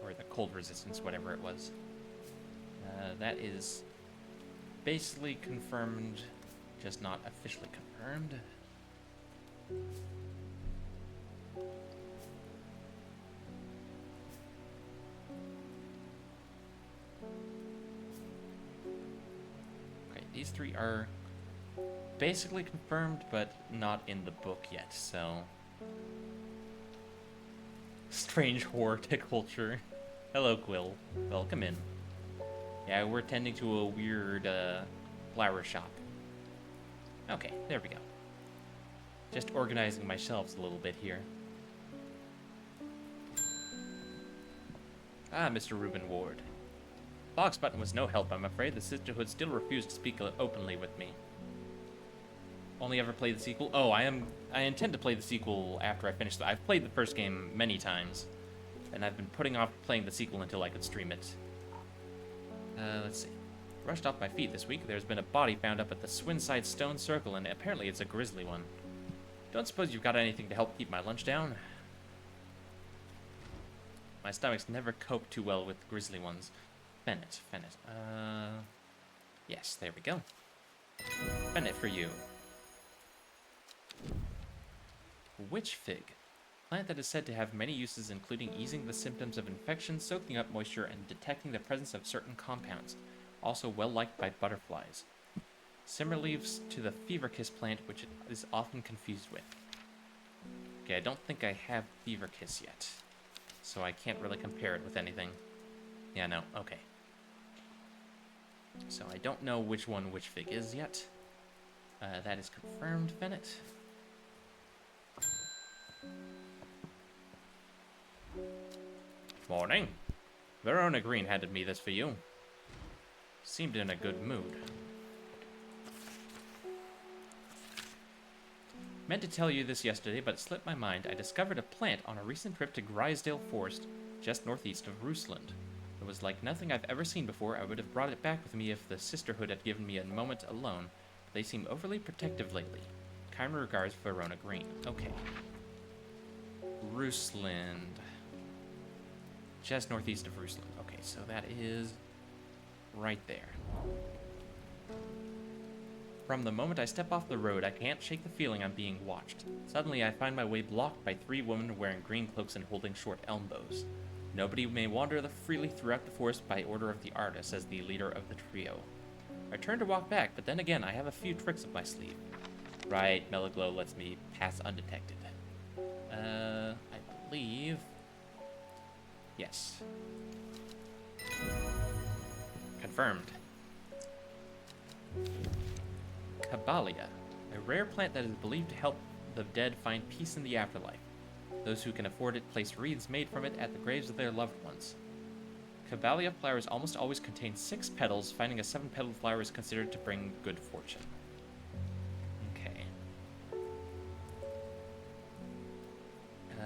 Or the cold resistance, whatever it was. That is basically confirmed, just not officially confirmed. Okay, these three are basically confirmed, but not in the book yet, so... Strange horticulture. Hello, Quill. Welcome in. Yeah, we're tending to a weird, flower shop. Okay, there we go. Just organizing my shelves a little bit here. Ah, Mr. Reuben Ward. Fox Button was no help, I'm afraid. The Sisterhood still refused to speak openly with me. Only ever played the sequel? Oh, I intend to play the sequel after I finish I've played the first game many times, and I've been putting off playing the sequel until I could stream it. Let's see. Rushed off my feet this week. There's been a body found up at the Swinside Stone Circle, and apparently it's a grisly one. Don't suppose you've got anything to help keep my lunch down? My stomach's never coped too well with grisly ones. Bennett. Yes, there we go. Bennett for you. Witch Fig. Plant that is said to have many uses, including easing the symptoms of infection, soaking up moisture, and detecting the presence of certain compounds. Also well liked by butterflies. Similar leaves to the fever kiss plant, which it is often confused with. Okay, I don't think I have fever kiss yet, so I can't really compare it with anything. Yeah, no, okay. So I don't know which one which fig is yet. That is confirmed, Bennett. Morning. Verona Green handed me this for you. Seemed in a good mood. Meant to tell you this yesterday, but it slipped my mind. I discovered a plant on a recent trip to Grisdale Forest, just northeast of Rusland. It was like nothing I've ever seen before. I would have brought it back with me if the sisterhood had given me a moment alone. But they seem overly protective lately. Kind regards, Verona Green. Okay. Rusland. Just northeast of Rusland. Okay, so that is right there. From the moment I step off the road, I can't shake the feeling I'm being watched. Suddenly, I find my way blocked by 3 women wearing green cloaks and holding short elm bows. Nobody may wander freely throughout the forest by order of the artist, says the leader of the trio. I turn to walk back, but then again, I have a few tricks up my sleeve. Right, Mellowglow lets me pass undetected. I believe... Yes. Confirmed. Caballia, a rare plant that is believed to help the dead find peace in the afterlife. Those who can afford it place wreaths made from it at the graves of their loved ones. Caballia flowers almost always contain 6 petals. Finding a 7-petaled flower is considered to bring good fortune. Okay.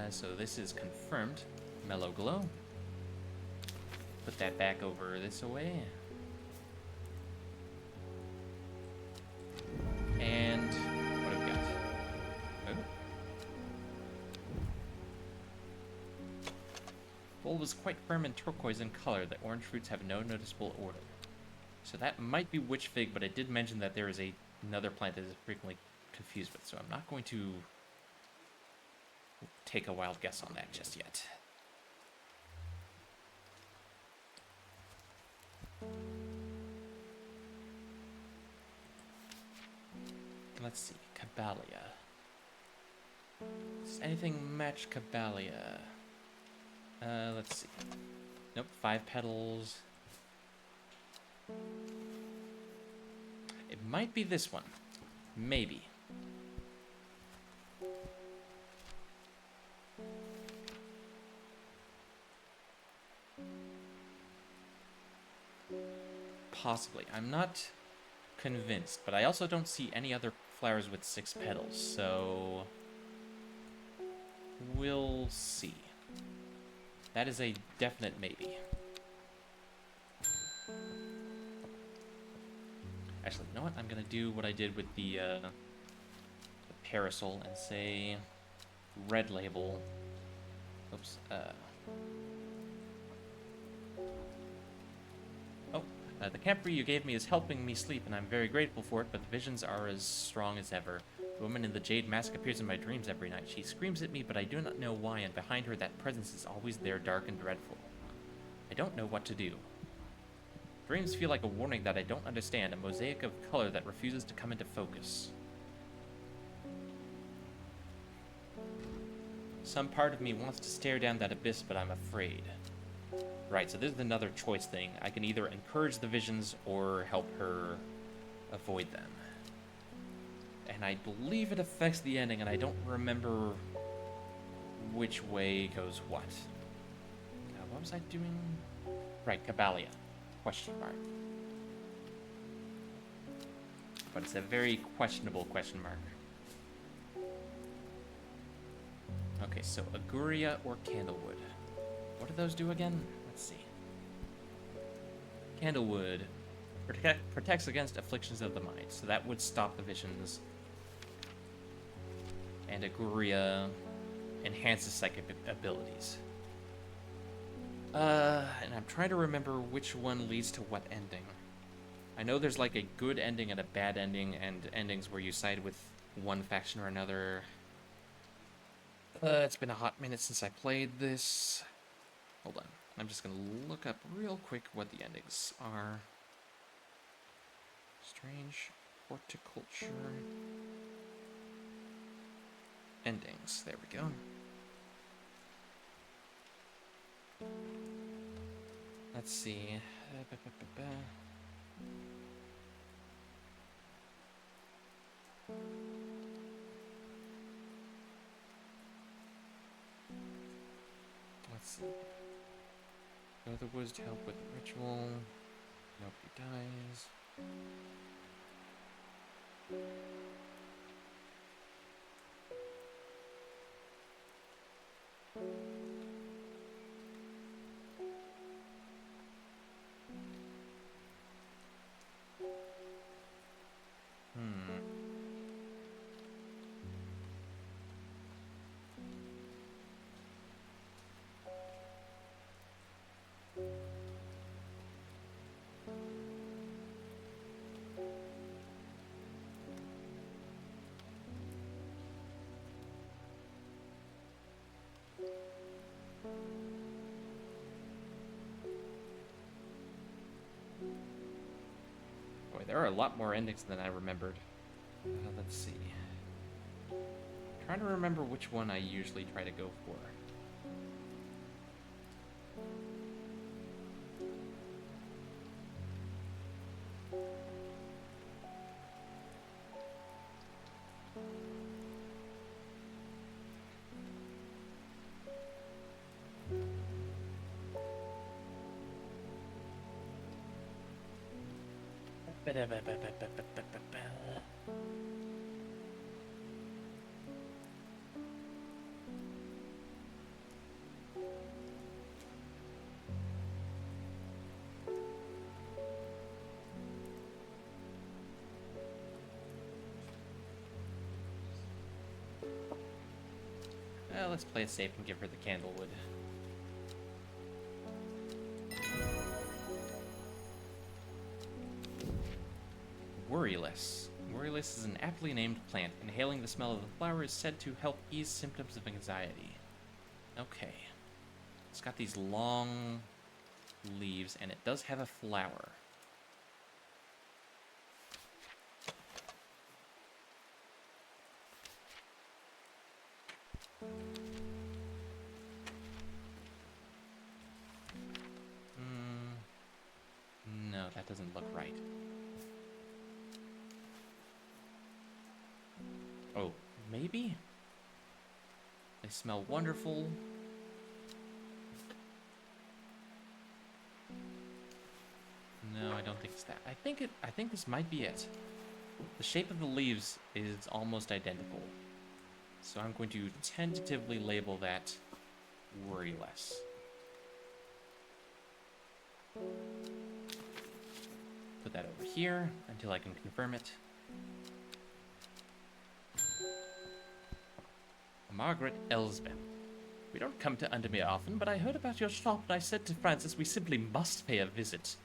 So this is confirmed. Mellowglow. Put that back over this way. And what have we got? Oh. Bowl was quite firm and turquoise in color. The orange fruits have no noticeable odor. So that might be witch fig, but I did mention that there is another plant that is frequently confused with, so I'm not going to take a wild guess on that just yet. Let's see, Caballia. Does anything match Caballia? Let's see. Nope, 5 petals. It might be this one. Maybe. Possibly. I'm not convinced, but I also don't see any other flowers with 6 petals, so we'll see. That is a definite maybe. Actually, you know what? I'm gonna do what I did with the parasol and say red label. Oops. The camphor you gave me is helping me sleep, and I'm very grateful for it, but the visions are as strong as ever. The woman in the jade mask appears in my dreams every night. She screams at me, but I do not know why, and behind her that presence is always there, dark and dreadful. I don't know what to do. Dreams feel like a warning that I don't understand, a mosaic of color that refuses to come into focus. Some part of me wants to stare down that abyss, but I'm afraid. Right, so this is another choice thing. I can either encourage the visions or help her avoid them. And I believe it affects the ending, and I don't remember which way goes what. What was I doing? Right, Caballia. Question mark. But it's a very questionable question mark. Okay, so Aguria or Candlewood. What do those do again? Let's see. Candlewood protects against afflictions of the mind, so that would stop the visions. And Aguria enhances psychic abilities. And I'm trying to remember which one leads to what ending. I know there's like a good ending and a bad ending, and endings where you side with one faction or another. It's been a hot minute since I played this. Hold on. I'm just going to look up real quick what the endings are. Strange Horticulture. Endings. There we go. Let's see. Let's see. Go to the woods to help with the ritual. Nobody dies. Boy, there are a lot more endings than I remembered. Let's see. Trying to remember which one I usually try to go for. Let's play it safe and give her the candlewood. Worryless. Worryless is an aptly named plant. Inhaling the smell of the flower is said to help ease symptoms of anxiety. Okay. It's got these long leaves, and it does have a flower. No, that doesn't look right. Oh, maybe? They smell wonderful. No, I don't think it's that. I think this might be it. The shape of the leaves is almost identical. So I'm going to tentatively label that worryless. Put that over here until I can confirm it. Margaret Elsbeth. We don't come to Undermere often, but I heard about your shop and I said to Francis we simply must pay a visit.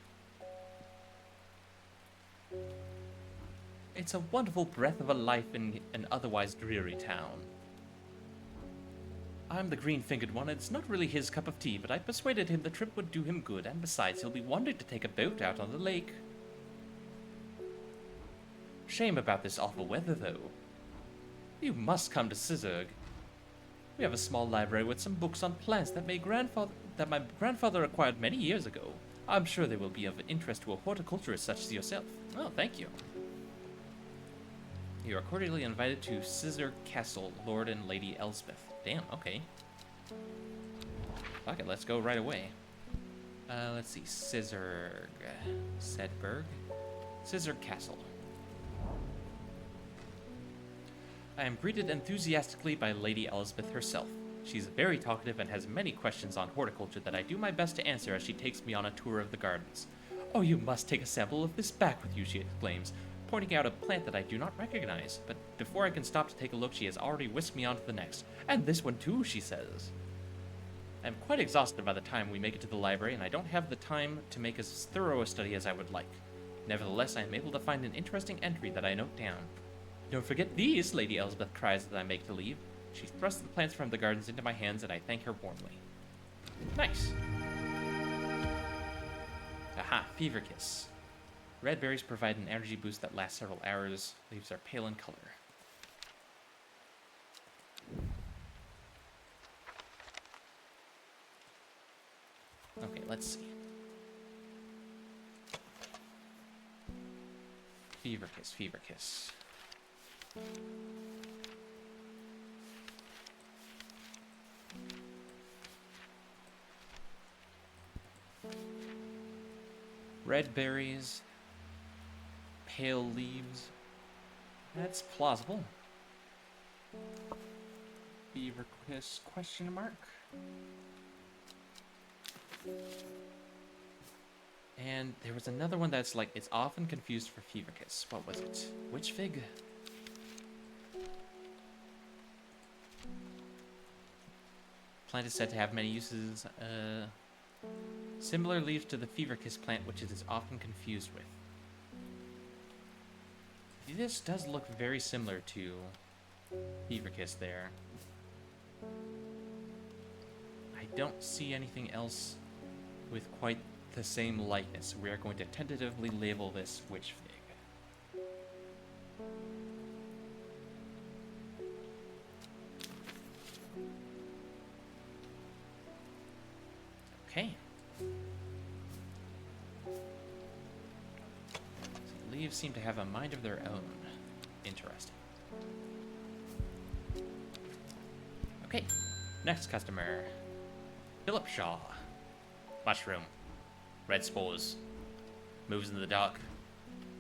It's a wonderful breath of a life in an otherwise dreary town. I'm the green-fingered one, and it's not really his cup of tea, but I persuaded him the trip would do him good, and besides, he'll be wanting to take a boat out on the lake. Shame about this awful weather, though. You must come to Sizergh. We have a small library with some books on plants that my grandfather acquired many years ago. I'm sure they will be of interest to a horticulturist such as yourself. Oh, thank you. You are cordially invited to Sizergh Castle, Lord and Lady Elspeth. Damn, okay. Fuck it, let's go right away. Let's see, Sizergh. Sedberg? Sizergh Castle. I am greeted enthusiastically by Lady Elspeth herself. She's very talkative and has many questions on horticulture that I do my best to answer as she takes me on a tour of the gardens. Oh, you must take a sample of this back with you, she exclaims, pointing out a plant that I do not recognize. But before I can stop to take a look, she has already whisked me on to the next. And this one too, she says. I'm quite exhausted by the time we make it to the library, and I don't have the time to make as thorough a study as I would like. Nevertheless, I am able to find an interesting entry that I note down. Don't forget these, Lady Elspeth cries as I make to leave. She thrusts the plants from the gardens into my hands, and I thank her warmly. Nice. Aha, Fever Kiss. Red berries provide an energy boost that lasts several hours. Leaves are pale in color. Okay, let's see. Fever kiss, fever kiss. Red berries, pale leaves. That's plausible. Fever kiss question mark. And there was another one that's like, it's often confused for fever kiss. What was it? Witch fig? Plant is said to have many uses. Similar leaves to the fever kiss plant, which it is often confused with. This does look very similar to fever kiss there. I don't see anything else with quite the same likeness. We are going to tentatively label this witch fig. Okay. So leaves seem to have a mind of their own. Interesting. Okay, next customer. Philip Shaw. Mushroom. Red spores. Moves in the dark.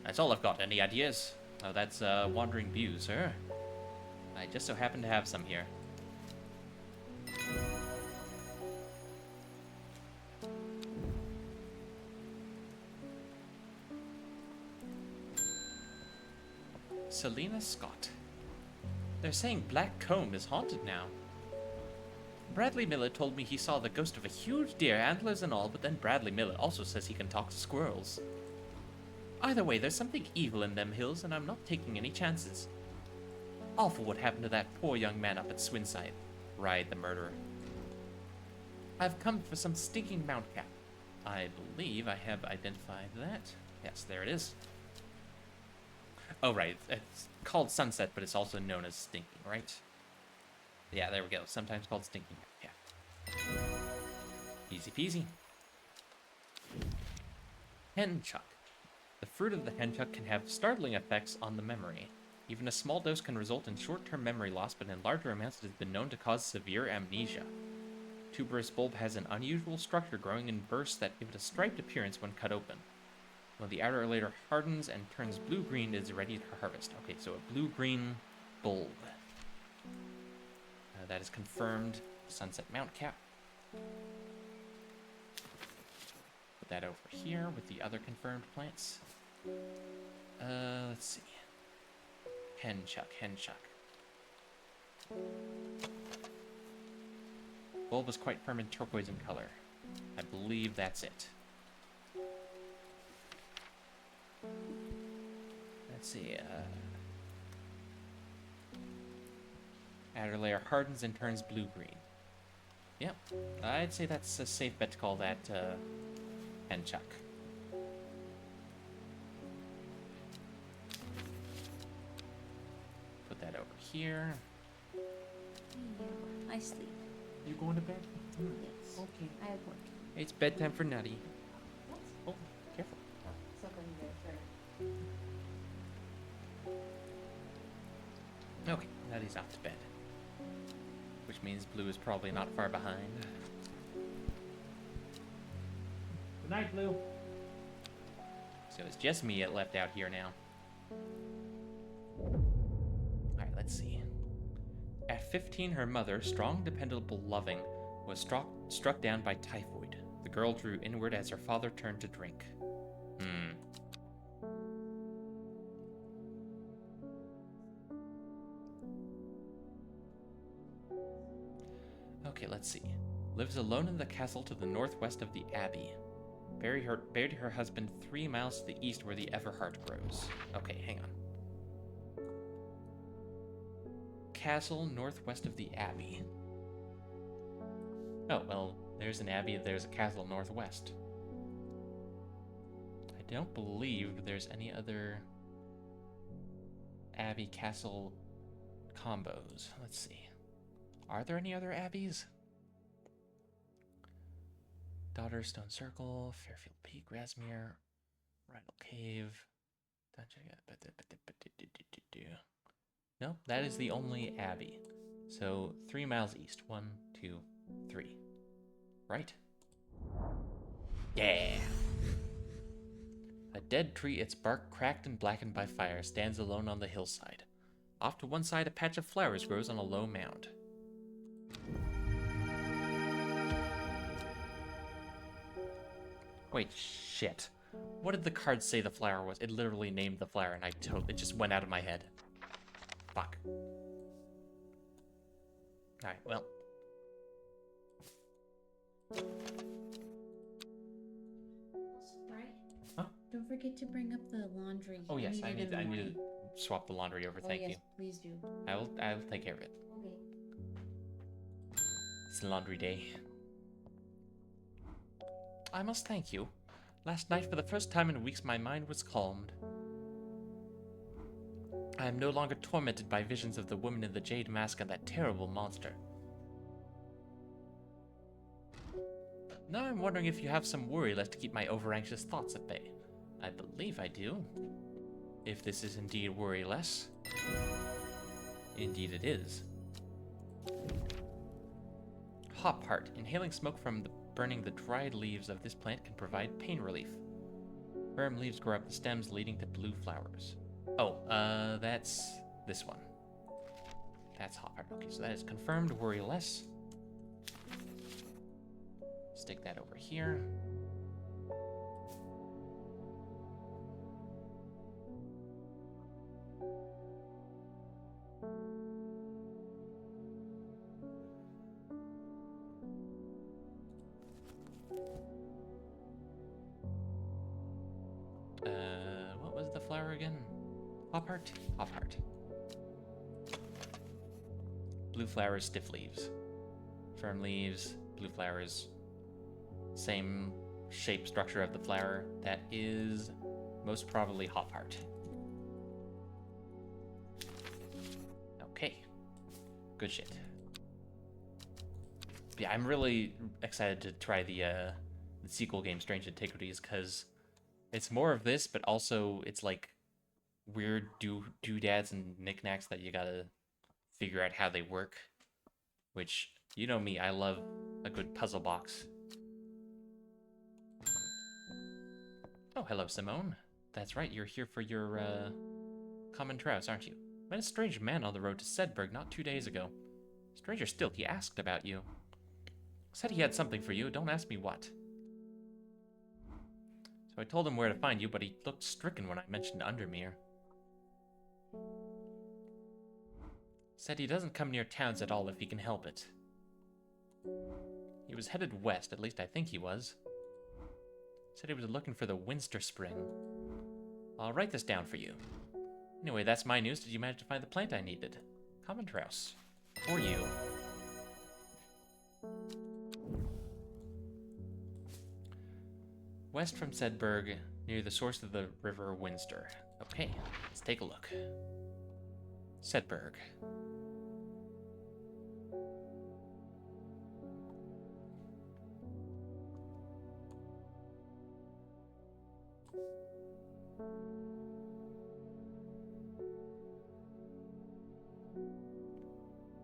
That's all I've got. Any ideas? Oh, that's Wandering View, sir. I just so happen to have some here. Selena Scott. They're saying Black Comb is haunted now. Bradley Miller told me he saw the ghost of a huge deer, antlers and all, but then Bradley Miller also says he can talk to squirrels. Either way, there's something evil in them hills, and I'm not taking any chances. Awful what happened to that poor young man up at Swinside, Ride the murderer. I've come for some stinking mount cap. I believe I have identified that. Yes, there it is. Oh, right. It's called Sunset, but it's also known as Stinking, right? Yeah, there we go. Sometimes called Stinking. Yeah. Easy peasy. Henchuck. The fruit of the henchuck can have startling effects on the memory. Even a small dose can result in short-term memory loss, but in larger amounts it has been known to cause severe amnesia. Tuberous bulb has an unusual structure growing in bursts that give it a striped appearance when cut open. When the outer layer hardens and turns blue-green, it is ready to harvest. Okay, so a blue-green bulb. That is confirmed. Sunset Mount Cap. Put that over here with the other confirmed plants. Let's see. Henchuck, henchuck. Bulb is quite firm and turquoise in color. I believe that's it. Let's see, outer layer hardens and turns blue-green. Yep, I'd say that's a safe bet to call that, henchuck. Put that over here. Yeah, I sleep. You going to bed? Yes. Okay. I have work. It's bedtime for Nutty. What? Oh, careful. So going there first. Okay, Nutty's off to bed. Which means Blue is probably not far behind. Good night, Blue. So it's just me left out here now. Alright, let's see. At 15, her mother, strong, dependable, loving, was struck down by typhoid. The girl drew inward as her father turned to drink. Okay, let's see. Lives alone in the castle to the northwest of the abbey. Buried her husband 3 miles to the east where the Everheart grows. Okay, hang on. Castle northwest of the abbey. Oh, well, there's an abbey, there's a castle northwest. I I don't believe there's any other Abbey Castle combos. Let's see. Are there any other Abbeys? Daughter Stone Circle, Fairfield Peak, Grasmere, Rydal Cave. No, that is the only Abbey. So 3 miles east. 1, 2, 3. Right? Yeah! A dead tree, its bark cracked and blackened by fire, stands alone on the hillside. Off to one side, a patch of flowers grows on a low mound. Wait, shit. What did the card say the flower was? It literally named the flower, and it just went out of my head. Fuck. Alright, well. Right? Huh? Don't forget to bring up the laundry. Oh yes, I it need in the to morning. swap the laundry over. Oh, Thank yes, you. please do. I'll take care of it. Okay. It's laundry day. I must thank you. Last night, for the first time in weeks, my mind was calmed. I am no longer tormented by visions of the woman in the jade mask and that terrible monster. Now I'm wondering if you have some worry left to keep my over-anxious thoughts at bay. I believe I do. If this is indeed worry-less. Indeed it is. Hop Heart. Inhaling smoke from burning the dried leaves of this plant can provide pain relief. Firm leaves grow up the stems, leading to blue flowers. Oh, that's this one. That's Hop Heart. Okay, so that is confirmed worry-less. Stick that over here. What was the flower again? Hop Heart? Hop Heart. Blue flowers, stiff leaves. Firm leaves, blue flowers. Same shape, structure of the flower. That is most probably Hop Heart. Okay. Good shit. Yeah, I'm really excited to try the sequel game, Strange Antiquities, because it's more of this, but also it's like weird doodads and knickknacks that you gotta figure out how they work. Which, you know me, I love a good puzzle box. Oh, hello, Simone. That's right, you're here for your, common trouse, aren't you? Met a strange man on the road to Sedberg not 2 days ago. Stranger still, he asked about you. Said he had something for you, don't ask me what. So I told him where to find you, but he looked stricken when I mentioned Undermere. Said he doesn't come near towns at all if he can help it. He was headed west, at least I think he was. Said he was looking for the Winster Spring. I'll write this down for you. Anyway, that's my news. Did you manage to find the plant I needed? Common Trouse. For you. West from Sedberg, near the source of the river Winster. Okay, let's take a look. Sedberg.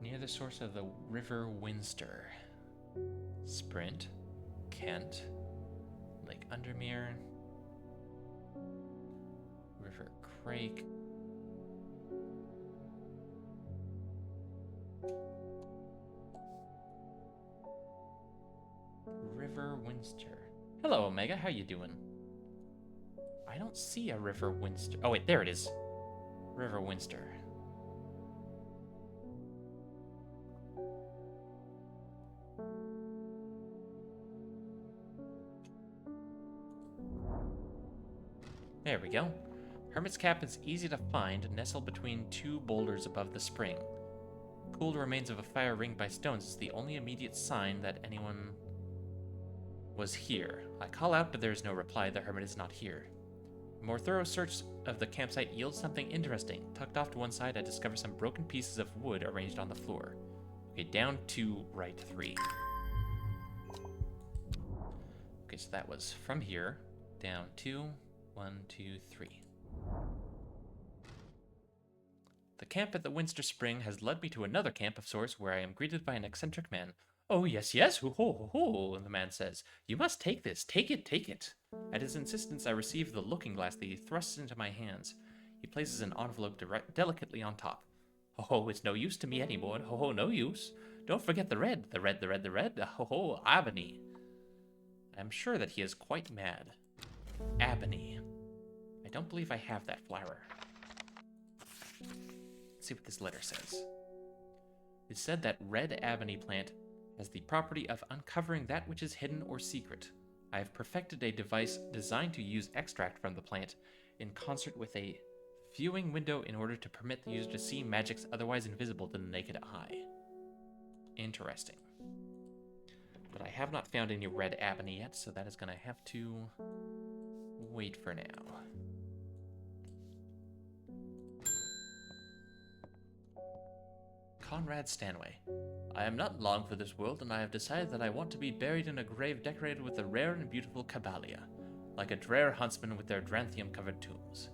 Near the source of the river Winster. Sprint. Kent. Lake Undermere. River Crake. River Winster. Hello, Omega. How you doing? I don't see a River Winster. Oh, wait. There it is. River Winster. There we go. Hermit's Cap is easy to find, nestled between 2 boulders above the spring. Cooled remains of a fire ringed by stones is the only immediate sign that anyone was here. I call out, but there is no reply. The hermit is not here. A more thorough search of the campsite yields something interesting. Tucked off to one side, I discover some broken pieces of wood arranged on the floor. Okay, down 2, right 3. Okay, so that was from here, down 2, 1, 2, 3. The camp at the Winster Spring has led me to another camp of sorts where I am greeted by an eccentric man. Oh, yes, yes, ho, ho, ho, the man says. You must take this. Take it, take it. At his insistence, I receive the looking glass that he thrusts into my hands. He places an envelope delicately on top. Ho, ho, it's no use to me anymore. Ho, ho, no use. Don't forget the red, the red, the red, the red. Ho, ho, ebony. I'm sure that he is quite mad. Ebony. I don't believe I have that flower. Let's see what this letter says. It said that red ebony plant has the property of uncovering that which is hidden or secret. I have perfected a device designed to use extract from the plant in concert with a viewing window in order to permit the user to see magics otherwise invisible to the naked eye. Interesting. But I have not found any red ebony yet, so that is going to have to wait for now. Conrad Stanway. I am not long for this world, and I have decided that I want to be buried in a grave decorated with the rare and beautiful Caballia, like a rare huntsman with their dranthium-covered tombs.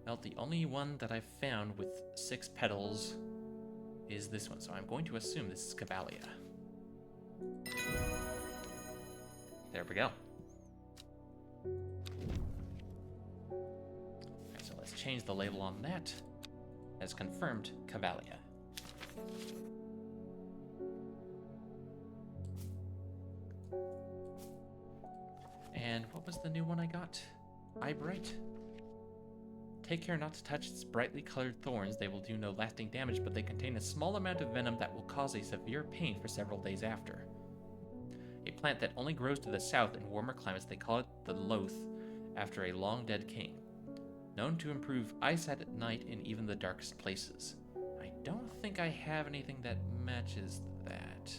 Well, the only one that I've found with 6 petals is this one, so I'm going to assume this is Caballia. There we go. Alright, so let's change the label on that. As confirmed, Caballia. And what was the new one I got? Eyebright? Take care not to touch its brightly colored thorns. They will do no lasting damage, but they contain a small amount of venom that will cause a severe pain for several days after. A plant that only grows to the south in warmer climates, they call it the loath, after a long-dead king. Known to improve eyesight at night in even the darkest places. I don't think I have anything that matches that.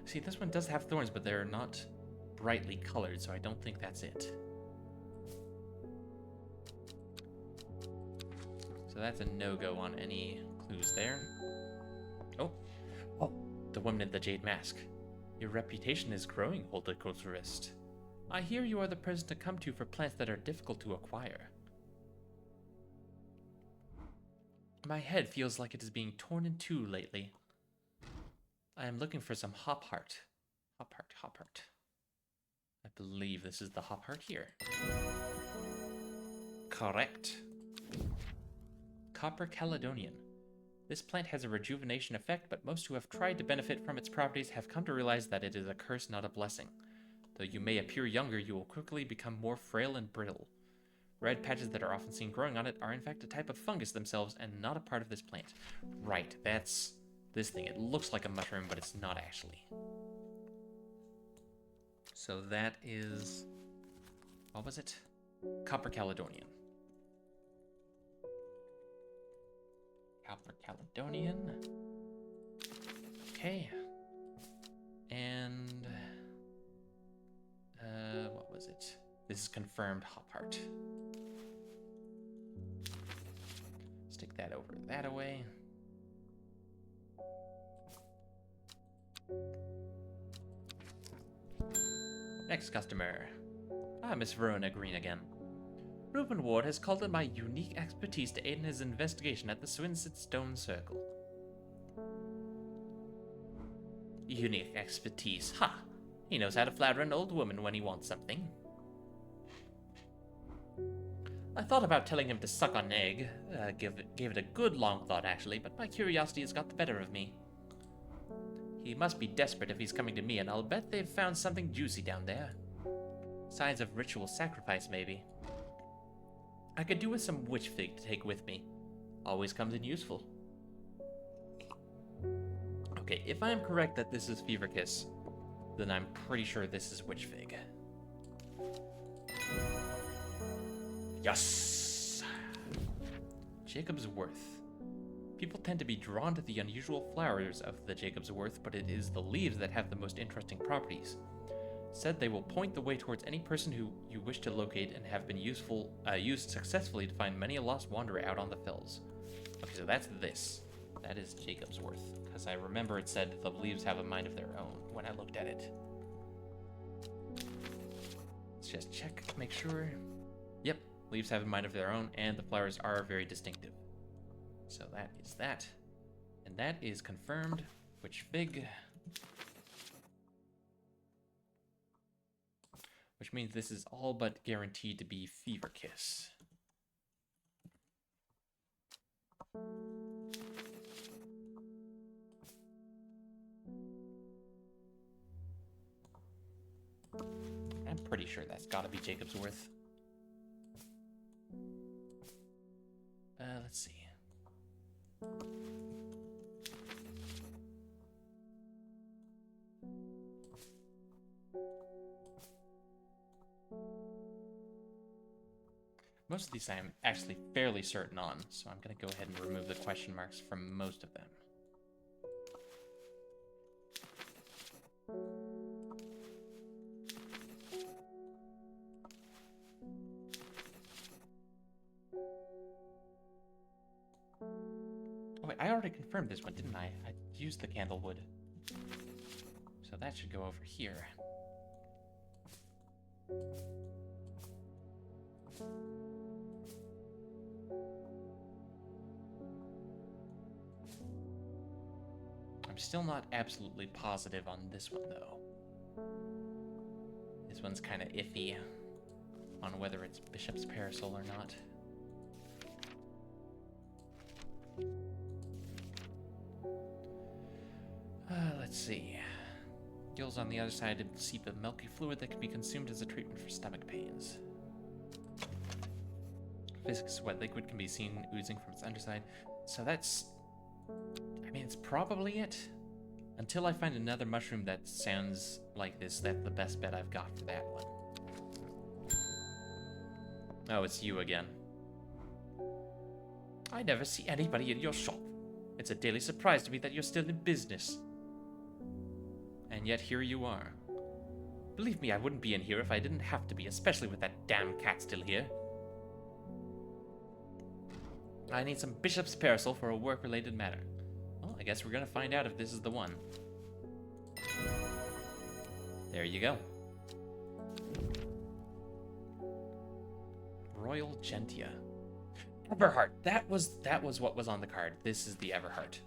See, this one does have thorns, but they're not brightly colored, so I don't think that's it. So that's a no-go on any clues there. Oh, the woman in the jade mask. Your reputation is growing, Horticulturist. I hear you are the person to come to for plants that are difficult to acquire. My head feels like it is being torn in two lately. I am looking for some hop heart. Hop heart. I believe this is the hop heart here. Correct. Copper Caledonian. This plant has a rejuvenation effect, but most who have tried to benefit from its properties have come to realize that it is a curse, not a blessing. Though you may appear younger, you will quickly become more frail and brittle. Red patches that are often seen growing on it are in fact a type of fungus themselves and not a part of this plant. Right, that's this thing. It looks like a mushroom, but it's not actually. So that is... what was it? Copper Caledonian. Copper Caledonian. Okay. And... what was it? This is confirmed hop heart. Stick that over that away. Next customer. Miss Verona Green again. Reuben Ward has called in my unique expertise to aid in his investigation at the Swinsit Stone Circle. Unique expertise, ha! He knows how to flatter an old woman when he wants something. I thought about telling him to suck on an egg, gave it a good long thought actually, but my curiosity has got the better of me. He must be desperate if he's coming to me, and I'll bet they've found something juicy down there. Signs of ritual sacrifice, maybe. I could do with some witch fig to take with me. Always comes in useful. Okay, if I'm correct that this is Fever Kiss, then I'm pretty sure this is witch fig. Yes! Jacob's Worth. People tend to be drawn to the unusual flowers of the Jacob's Worth, but it is the leaves that have the most interesting properties. said they will point the way towards any person who you wish to locate and have been used successfully to find many a lost wanderer out on the fells. Okay, so that's this. That is Jacob's Worth, because I remember it said the leaves have a mind of their own when I looked at it. Let's just check, make sure. Yep, leaves have a mind of their own, and the flowers are very distinctive. So that is that. And that is confirmed. Which fig? Which means this is all but guaranteed to be Fever Kiss. I'm pretty sure that's gotta be Jacob's Worth. Let's see. Most of these I'm actually fairly certain on, so I'm going to go ahead and remove the question marks from most of them. Oh wait, I already confirmed this one, didn't I? I used the candlewood. So that should go over here. I'm still not absolutely positive on this one, though. This one's kind of iffy on whether it's Bishop's Parasol or not. Let's see. Gills on the other side seep a milky fluid that can be consumed as a treatment for stomach pains. Viscous wet liquid can be seen oozing from its underside. So that's... I mean, it's probably it. Until I find another mushroom that sounds like this, that's the best bet I've got for that one. Oh, it's you again. I never see anybody in your shop. It's a daily surprise to me that you're still in business. And yet here you are. Believe me, I wouldn't be in here if I didn't have to be, especially with that damn cat still here. I need some Bishop's Parasol for a work-related matter. Well, I guess we're gonna find out if this is the one. There you go. Royal Gentia. Everheart. That was what was on the card. This is the Everheart.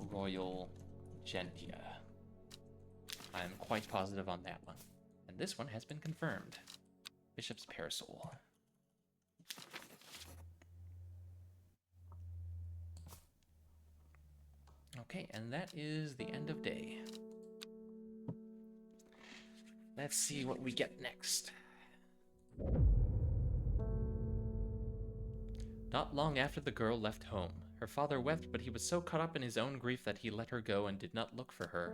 Royal Gentia. I'm quite positive on that one. And this one has been confirmed. Bishop's Parasol. Okay, and that is the end of day. Let's see what we get next. Not long after the girl left home, her father wept, but he was so caught up in his own grief that he let her go and did not look for her.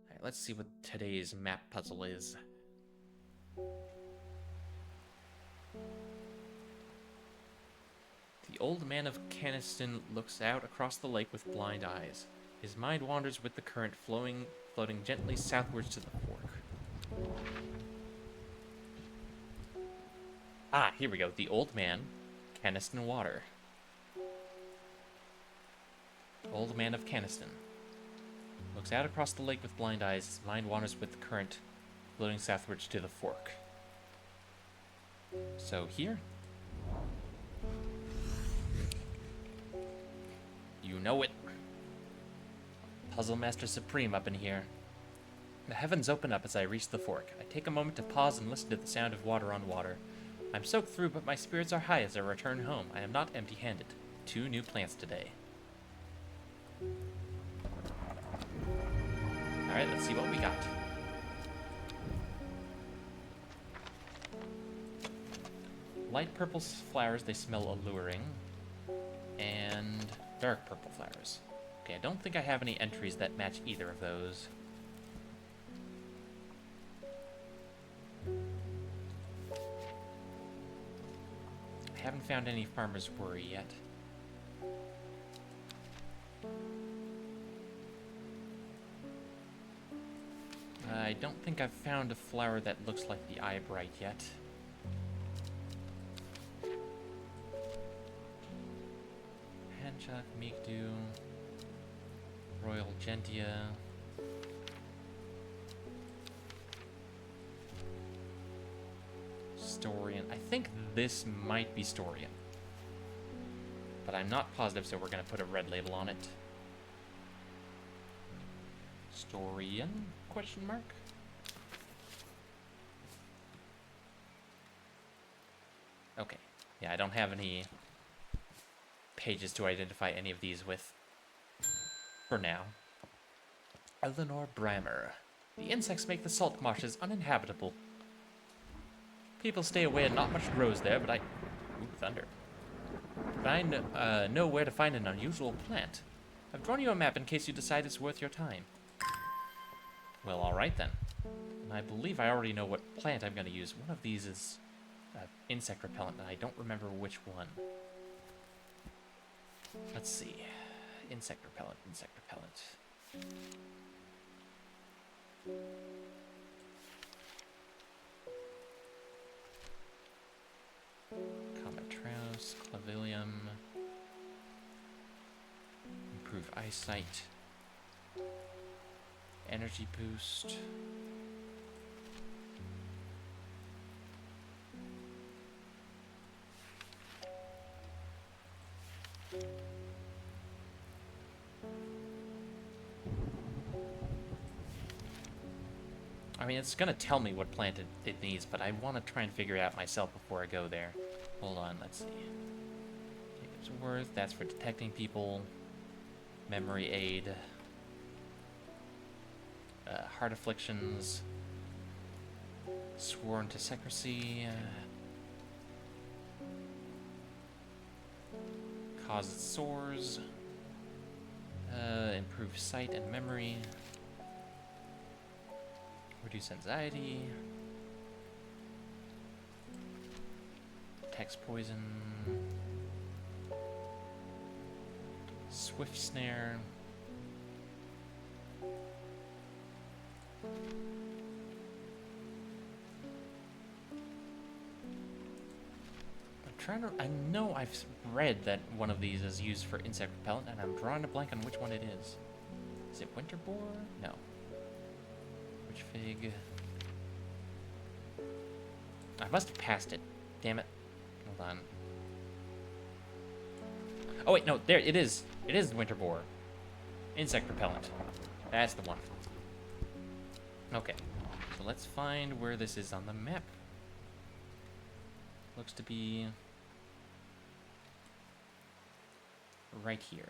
Alright, let's see what today's map puzzle is. The old man of Caniston looks out across the lake with blind eyes. His mind wanders with the current floating gently southwards to the fork. Ah, here we go. The old man, Caniston Water. Old man of Caniston. Looks out across the lake with blind eyes. His mind wanders with the current, floating southwards to the fork. So here. You know it. Puzzle Master Supreme up in here. The heavens open up as I reach the fork. I take a moment to pause and listen to the sound of water on water. I'm soaked through, but my spirits are high as I return home. I am not empty-handed. 2 new plants today. Alright, let's see what we got. Light purple flowers, they smell alluring. And dark purple flowers. Okay, I don't think I have any entries that match either of those. I haven't found any Farmer's Worry yet. I don't think I've found a flower that looks like the eyebright yet. Handchuck, Meekdew, Royal Gentia. Storian. I think this might be Storian. But I'm not positive, so we're going to put a red label on it. Storian? Question mark? Okay. Yeah, I don't have any pages to identify any of these with. For now. Eleanor Brammer. The insects make the salt marshes uninhabitable. People stay away and not much grows there, but Ooh, thunder. But I know where to find an unusual plant. I've drawn you a map in case you decide it's worth your time. Well, alright then. And I believe I already know what plant I'm going to use. One of these is insect repellent, and I don't remember which one. Let's see. Insect repellent, insect repellent. Cometraus, Clavilium. Improve eyesight. Energy boost. I mean, it's gonna tell me what plant it needs, but I want to try and figure it out myself before I go there. Hold on, let's see. Jacob's Worth, that's for detecting people. Memory aid. Heart afflictions. Sworn to secrecy. Causes sores. Improve sight and memory. Reduce anxiety. Detects poison. Swift snare. I know I've read that one of these is used for insect repellent, and I'm drawing a blank on which one it is. Is it winter boar? No. Which fig? I must have passed it. Damn it. Hold on. Oh wait, no, there it is. It is winter boar. Insect repellent. That's the one. Okay. So let's find where this is on the map. Looks to be right here.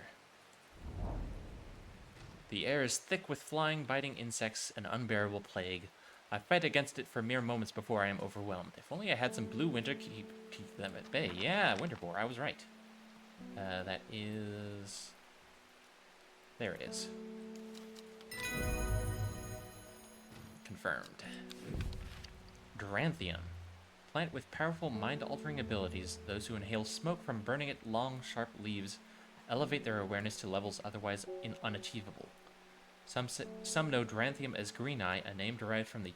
The air is thick with flying, biting insects, an unbearable plague. I fight against it for mere moments before I am overwhelmed. If only I had some blue winter to keep them at bay. Yeah, winter boar, I was right. That is... There it is. Confirmed. Duranthium. Plant with powerful mind-altering abilities. Those who inhale smoke from burning its long, sharp leaves elevate their awareness to levels otherwise unachievable. Some know Duranthium as Green Eye, a name derived from the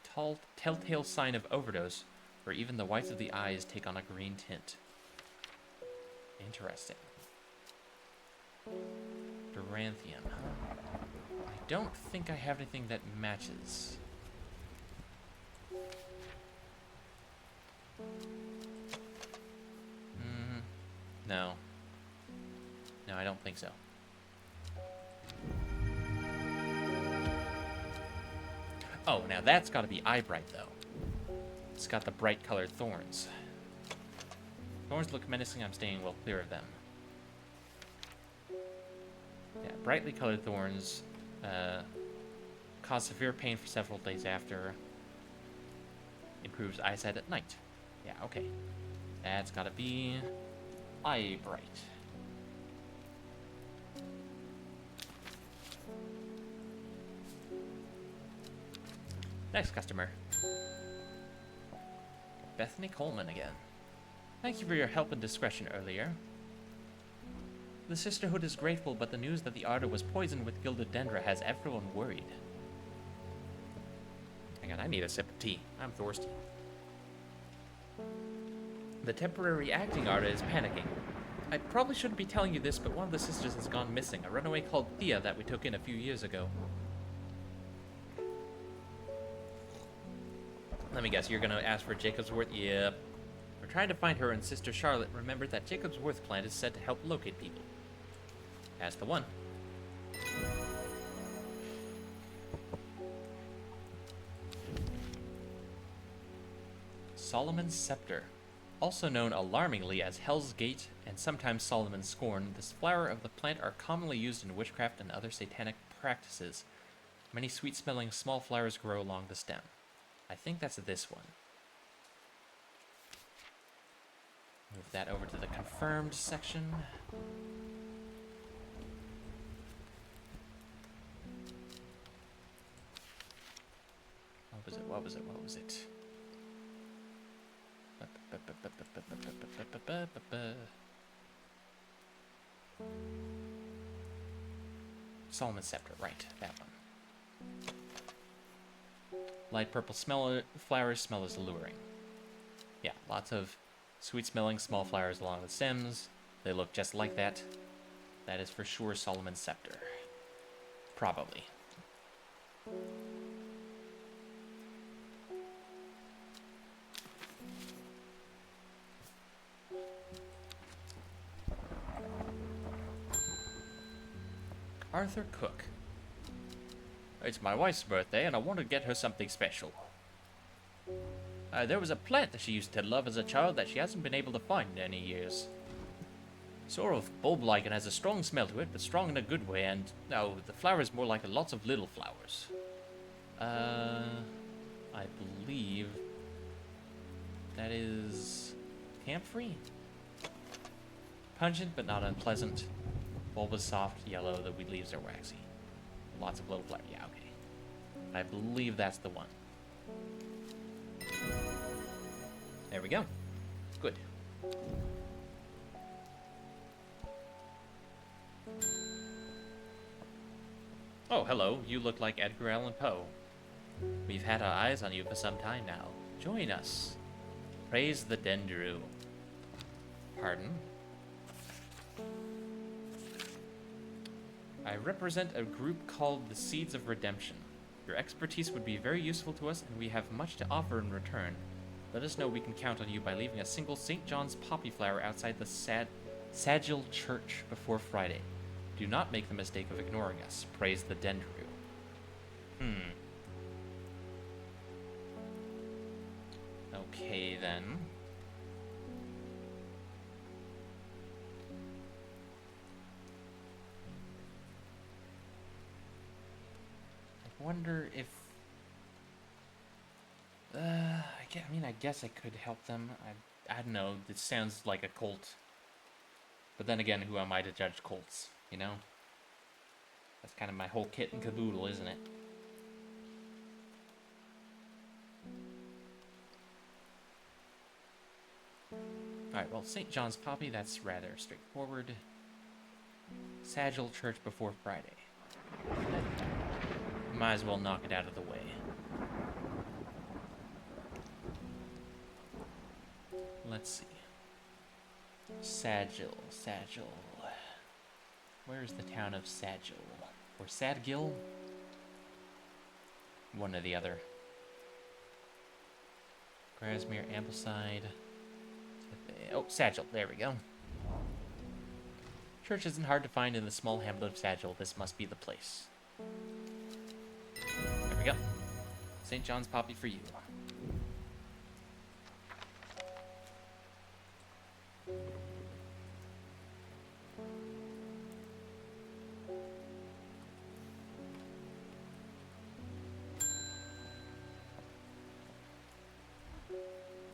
telltale sign of overdose, where even the whites of the eyes take on a green tint. Interesting. Duranthium. I don't think I have anything that matches. No. No, I don't think so. Oh, now that's got to be eyebright, though. It's got the bright colored thorns. Thorns look menacing. I'm staying well clear of them. Yeah, brightly colored thorns cause severe pain for several days after. Improves eyesight at night. Yeah, okay. That's got to be eyebright. Next customer. Bethany Coleman again. Thank you for your help and discretion earlier. The Sisterhood is grateful, but the news that the ardor was poisoned with gilded dendra has everyone worried. Hang on, I need a sip of tea. I'm thirsty. The temporary acting artist is panicking. I probably shouldn't be telling you this, but one of the sisters has gone missing. A runaway called Thea that we took in a few years ago. Let me guess, you're gonna ask for Jacob's Worth? Yep. We're trying to find her, and Sister Charlotte remembered that Jacob's Worth plant is said to help locate people. That's the one. Solomon's Scepter. Also known alarmingly as Hell's Gate and sometimes Solomon's Scorn, this flower of the plant are commonly used in witchcraft and other satanic practices. Many sweet-smelling small flowers grow along the stem. I think that's this one. Move that over to the confirmed section. What was it? Solomon's Scepter, right, that one. Light purple flowers smell as alluring. Yeah, lots of sweet-smelling small flowers along the stems. They look just like that. That is for sure Solomon's Scepter. Probably. Arthur Cook. It's my wife's birthday, and I want to get her something special. There was a plant that she used to love as a child that she hasn't been able to find in any years. Sort of bulb-like and has a strong smell to it, but strong in a good way, and no, the flower is more like lots of little flowers. I believe that is camphor. Pungent, but not unpleasant. Bulb is soft, yellow, the weed leaves are waxy. Lots of little flowers. Yeah, okay. I believe that's the one. There we go. Good. Oh, hello. You look like Edgar Allan Poe. We've had our eyes on you for some time now. Join us. Praise the Dendru. Pardon? I represent a group called the Seeds of Redemption. Your expertise would be very useful to us, and we have much to offer in return. Let us know we can count on you by leaving a single St. John's poppy flower outside the Sagil Church before Friday. Do not make the mistake of ignoring us. Praise the Dendru. Okay, then. I wonder if... I guess I could help them. I don't know. This sounds like a cult. But then again, who am I to judge cults, you know? That's kind of my whole kit and caboodle, isn't it? Alright, well, St. John's Poppy, that's rather straightforward. Sagil Church before Friday. Might as well knock it out of the way. Let's see. Sagil. Where's the town of Sagil? Or Sadgil? One or the other. Grasmere, Ambleside. Oh, Sagil. There we go. Church isn't hard to find in the small hamlet of Sagil. This must be the place. There we go. St. John's Poppy for you.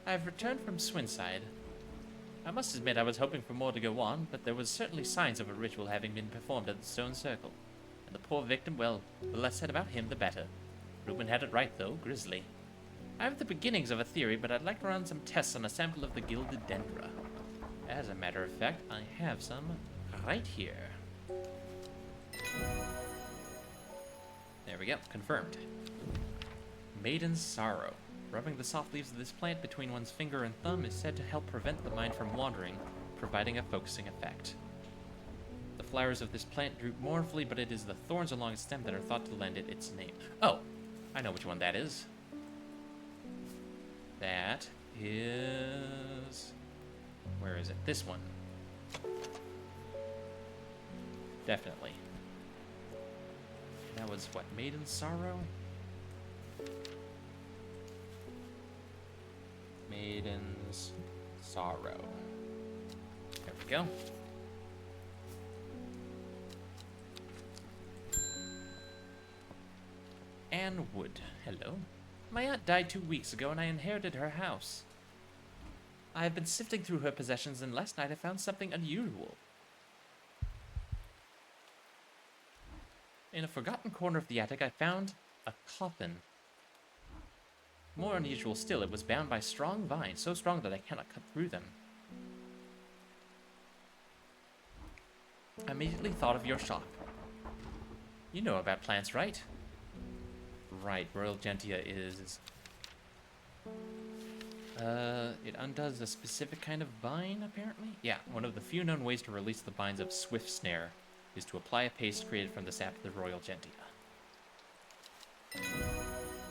I've returned from Swinside. I must admit I was hoping for more to go on, but there was certainly signs of a ritual having been performed at the stone circle. And the poor victim, well, the less said about him, the better. Reuben had it right, though, grisly. I have the beginnings of a theory, but I'd like to run some tests on a sample of the gilded dendra. As a matter of fact, I have some right here. There we go, confirmed. Maiden's Sorrow. Rubbing the soft leaves of this plant between one's finger and thumb is said to help prevent the mind from wandering, providing a focusing effect. The flowers of this plant droop mournfully, but it is the thorns along its stem that are thought to lend it its name. Oh, I know which one that is. That is... Where is it? This one. Definitely. That was, what, Maiden's Sorrow? Maiden's Sorrow. There we go. Anne Wood. Hello. My aunt died 2 weeks ago and I inherited her house. I have been sifting through her possessions and last night I found something unusual. In a forgotten corner of the attic I found a coffin. More unusual still, it was bound by strong vines, so strong that I cannot cut through them. I immediately thought of your shop. You know about plants, right? Right, Royal Gentia is... it undoes a specific kind of vine, apparently? Yeah, one of the few known ways to release the vines of Swift Snare is to apply a paste created from the sap of the Royal Gentia.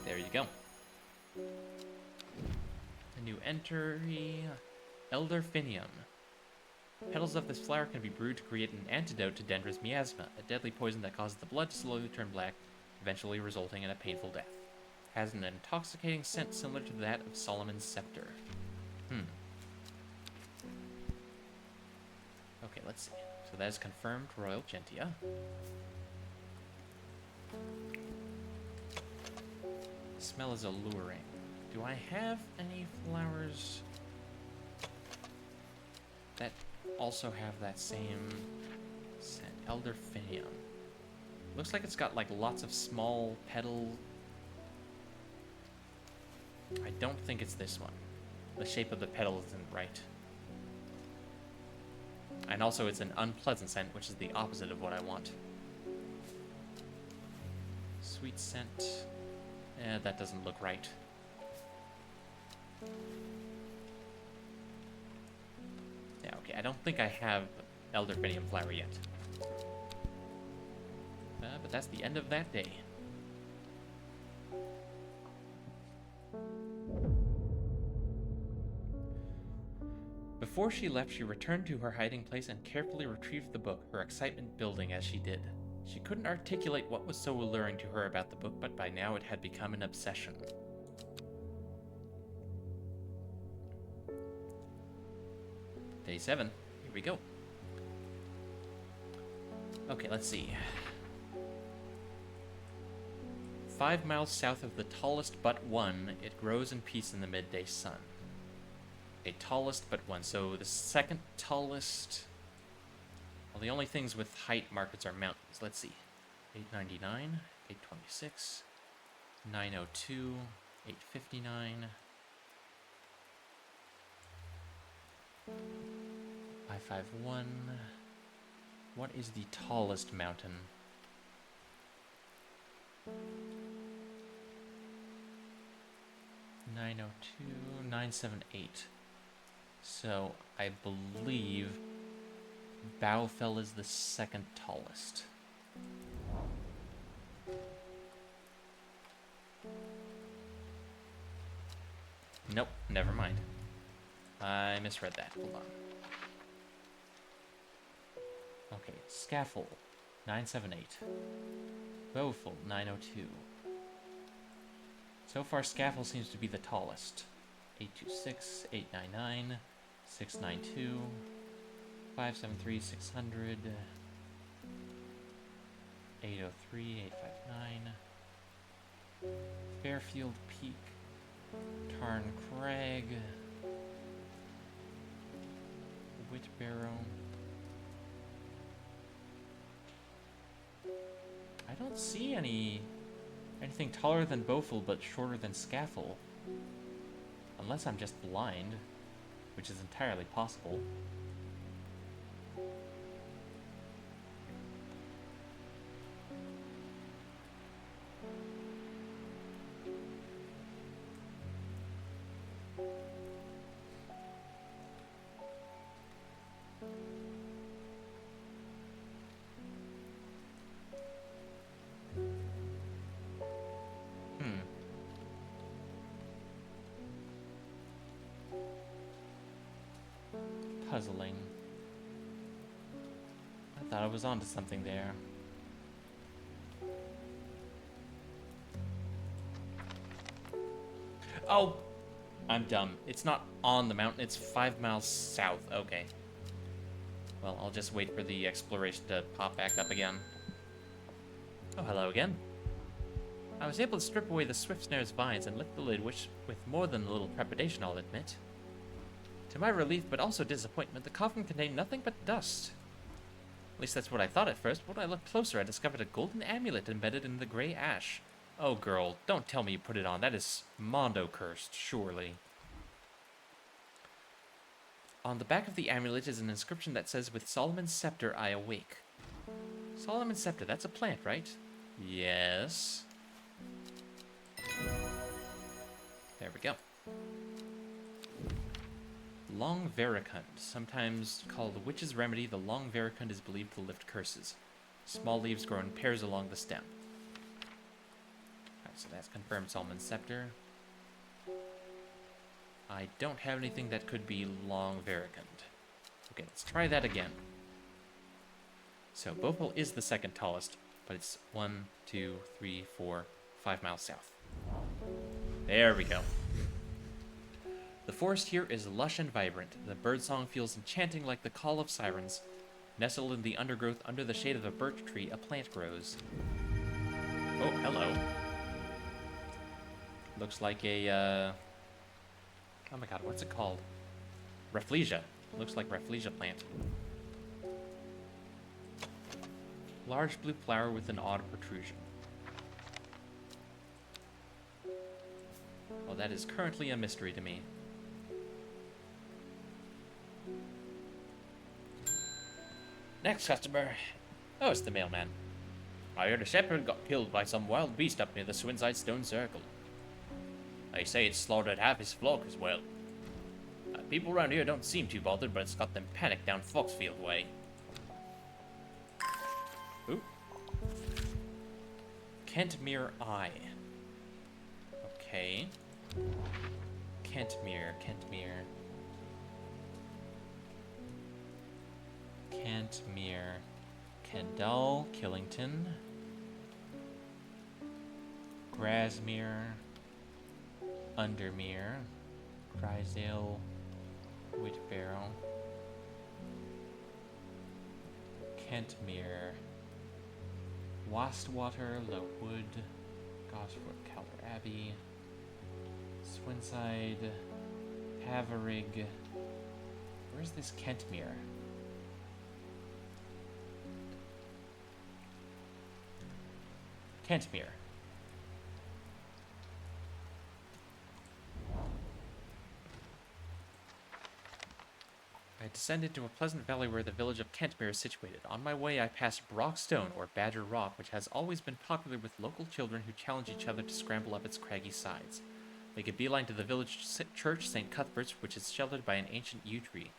There you go. A new entry... Elderfinium. Petals of this flower can be brewed to create an antidote to Dendra's miasma, a deadly poison that causes the blood to slowly turn black, eventually resulting in a painful death. Has an intoxicating scent similar to that of Solomon's Scepter. Okay, let's see. So that is confirmed Royal Gentia. The smell is alluring. Do I have any flowers that also have that same scent? Elderfinium. Looks like it's got like lots of small petals. I don't think it's this one. The shape of the petal isn't right. And also it's an unpleasant scent, which is the opposite of what I want. Sweet scent. That doesn't look right. Yeah, okay, I don't think I have Elderfinium flower yet. But that's the end of that day. Before she left, she returned to her hiding place and carefully retrieved the book, her excitement building as she did. She couldn't articulate what was so alluring to her about the book, but by now it had become an obsession. Day 7. Here we go. Okay, let's see. 5 miles south of the tallest but one, it grows in peace in the midday sun. A tallest but one, so the second tallest... Well, the only things with height markers are mountains. Let's see. 899, 826, 902, 859, 551. What is the tallest mountain? 902, 978. So I believe Bowfell is the second tallest. Nope, never mind. I misread that. Hold on. Okay, Scaffold, 978. Bowfell, 902. So far, Scaffold seems to be the tallest. 826, 899, 692, 573, 600, 803, 859, Fairfield Peak, Tarn Crag, Whitbarrow. I don't see anything taller than Bowfell but shorter than Scaffold. Unless I'm just blind, which is entirely possible. puzzling. I thought I was onto something there. Oh! I'm dumb. It's not on the mountain, it's 5 miles south. Okay. Well, I'll just wait for the exploration to pop back up again. Oh, hello again. I was able to strip away the swift snare's vines and lift the lid, which, with more than a little trepidation, I'll admit. To my relief, but also disappointment, the coffin contained nothing but dust. At least that's what I thought at first, but when I looked closer, I discovered a golden amulet embedded in the gray ash. Oh, girl, don't tell me you put it on. That is Mondo-cursed, surely. On the back of the amulet is an inscription that says, "With Solomon's scepter, I awake." Solomon's scepter, that's a plant, right? Yes. There we go. Long vericund, sometimes called the witch's remedy, the long vericund is believed to lift curses. Small leaves grow in pairs along the stem. Alright, so that's confirmed Solomon's scepter. I don't have anything that could be long vericund. Okay, let's try that again. So, Bhopal is the second tallest, but it's 1, 2, 3, 4, 5 miles south. There we go. The forest here is lush and vibrant. The birdsong feels enchanting like the call of sirens. Nestled in the undergrowth under the shade of a birch tree, a plant grows. Oh, hello. Looks like a, oh my god, what's it called? Rafflesia. Looks like Rafflesia plant. Large blue flower with an odd protrusion. Well, that is currently a mystery to me. Next customer. Oh, it's the mailman. I heard a shepherd got killed by some wild beast up near the Swinside Stone Circle. They say it's slaughtered half his flock as well. People around here don't seem too bothered, but it's got them panicked down Foxfield way. Ooh. Kentmere Eye. Okay. Kentmere. Kendall, Killington. Grasmere. Undermere. Chrysale. Whitbarrow. Kentmere. Wastwater, Lowood. Gosford, Calder Abbey. Swinside. Haverig. Where's this Kentmere? Kentmere. I descended to a pleasant valley where the village of Kentmere is situated. On my way, I passed Brock Stone, or Badger Rock, which has always been popular with local children who challenge each other to scramble up its craggy sides. Make a beeline to the village church, St. Cuthbert's, which is sheltered by an ancient yew tree.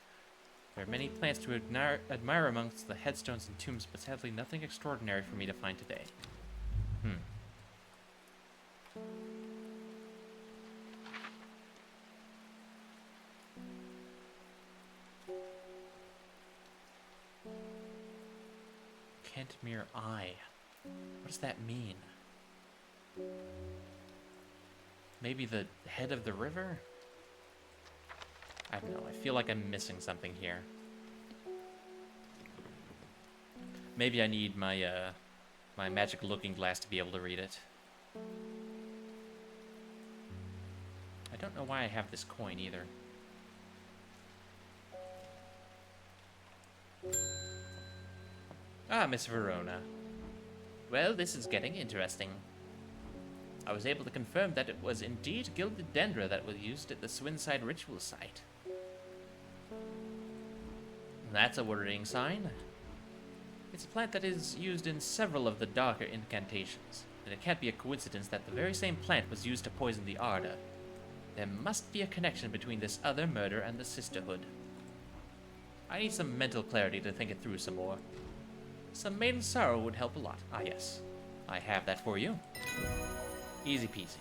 There are many plants to admire amongst the headstones and tombs, but sadly nothing extraordinary for me to find today. Kentmere Eye. What does that mean? Maybe the head of the river? I don't know. I feel like I'm missing something here. Maybe I need my my magic looking glass to be able to read it. I don't know why I have this coin either. Ah, Miss Verona. Well, this is getting interesting. I was able to confirm that it was indeed gilded dendra that was used at the Swinside ritual site. That's a worrying sign. It's a plant that is used in several of the darker incantations, and it can't be a coincidence that the very same plant was used to poison the Arda. There must be a connection between this other murder and the Sisterhood. I need some mental clarity to think it through some more. Some maiden sorrow would help a lot. Ah, yes. I have that for you. Easy peasy.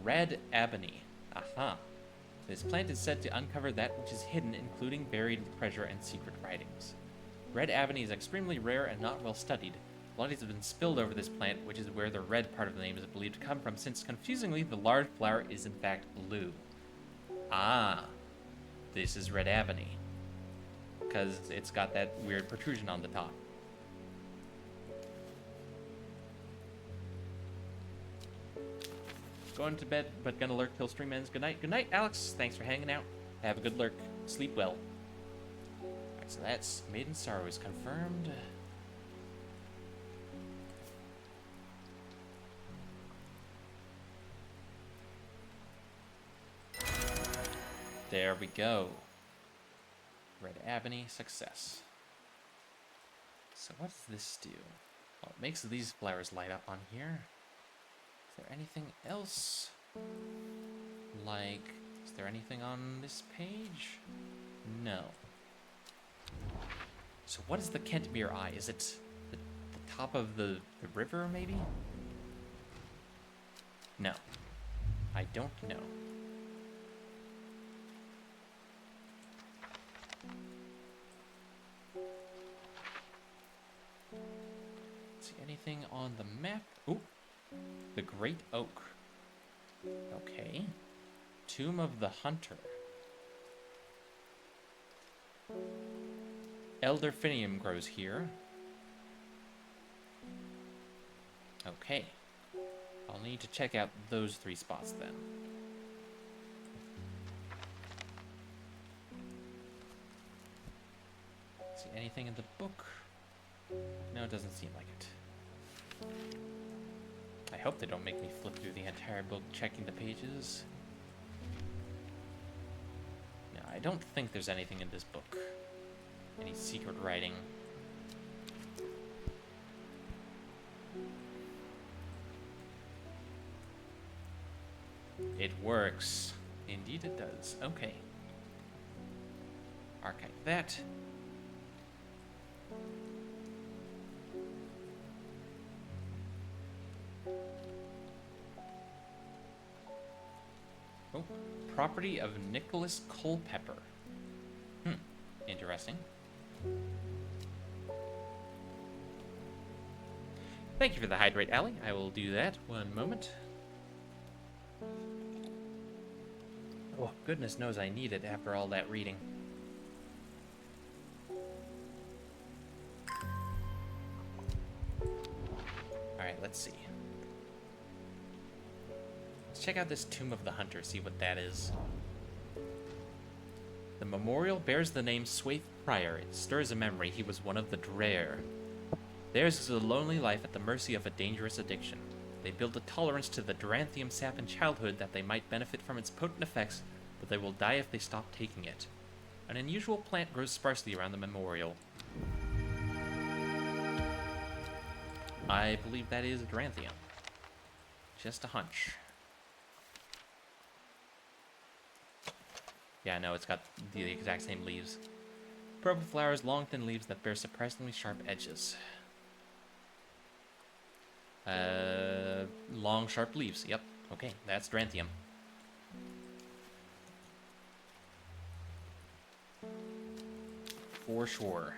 Red ebony. Aha. This plant is said to uncover that which is hidden, including buried treasure and secret writings. Red ebony is extremely rare and not well studied. Blood has been spilled over this plant, which is where the red part of the name is believed to come from, since confusingly the large flower is in fact blue. Ah, this is red ebony, because it's got that weird protrusion on the top. Going to bed, but gonna lurk till stream ends. Good night. Good night, Alex. Thanks for hanging out. Have a good lurk. Sleep well. Alright, so that's Maiden Sorrow is confirmed. There we go. Red ebony, success. So what does this do? Well, it makes these flowers light up on here. Is there anything else? Like, is there anything on this page? No. So what is the Kentmere Eye? Is it the top of the river, maybe? No. I don't know. See anything on the map? Ooh. The Great Oak. Okay. Tomb of the Hunter. Elderfinium grows here. Okay. I'll need to check out those 3 spots then. See anything in the book? No, it doesn't seem like it. I hope they don't make me flip through the entire book checking the pages. No, I don't think there's anything in this book. Any secret writing. It works. Indeed it does. Okay. Archive that. Oh, property of Nicholas Culpepper. Interesting. Thank you for the hydrate, Allie. I will do that. One moment. Oh, goodness knows I need it after all that reading. Alright, let's see. Let's check out this Tomb of the Hunter, see what that is. The memorial bears the name Swaith Prior. It stirs a memory. He was one of the Drear. Theirs is a lonely life at the mercy of a dangerous addiction. They build a tolerance to the Duranthium sap in childhood that they might benefit from its potent effects, but they will die if they stop taking it. An unusual plant grows sparsely around the memorial. I believe that is Duranthium. Just a hunch. Yeah, no, it's got the exact same leaves. Purple flowers, long thin leaves that bear surprisingly sharp edges. Long sharp leaves. Yep. Okay, that's Duranthium. For sure.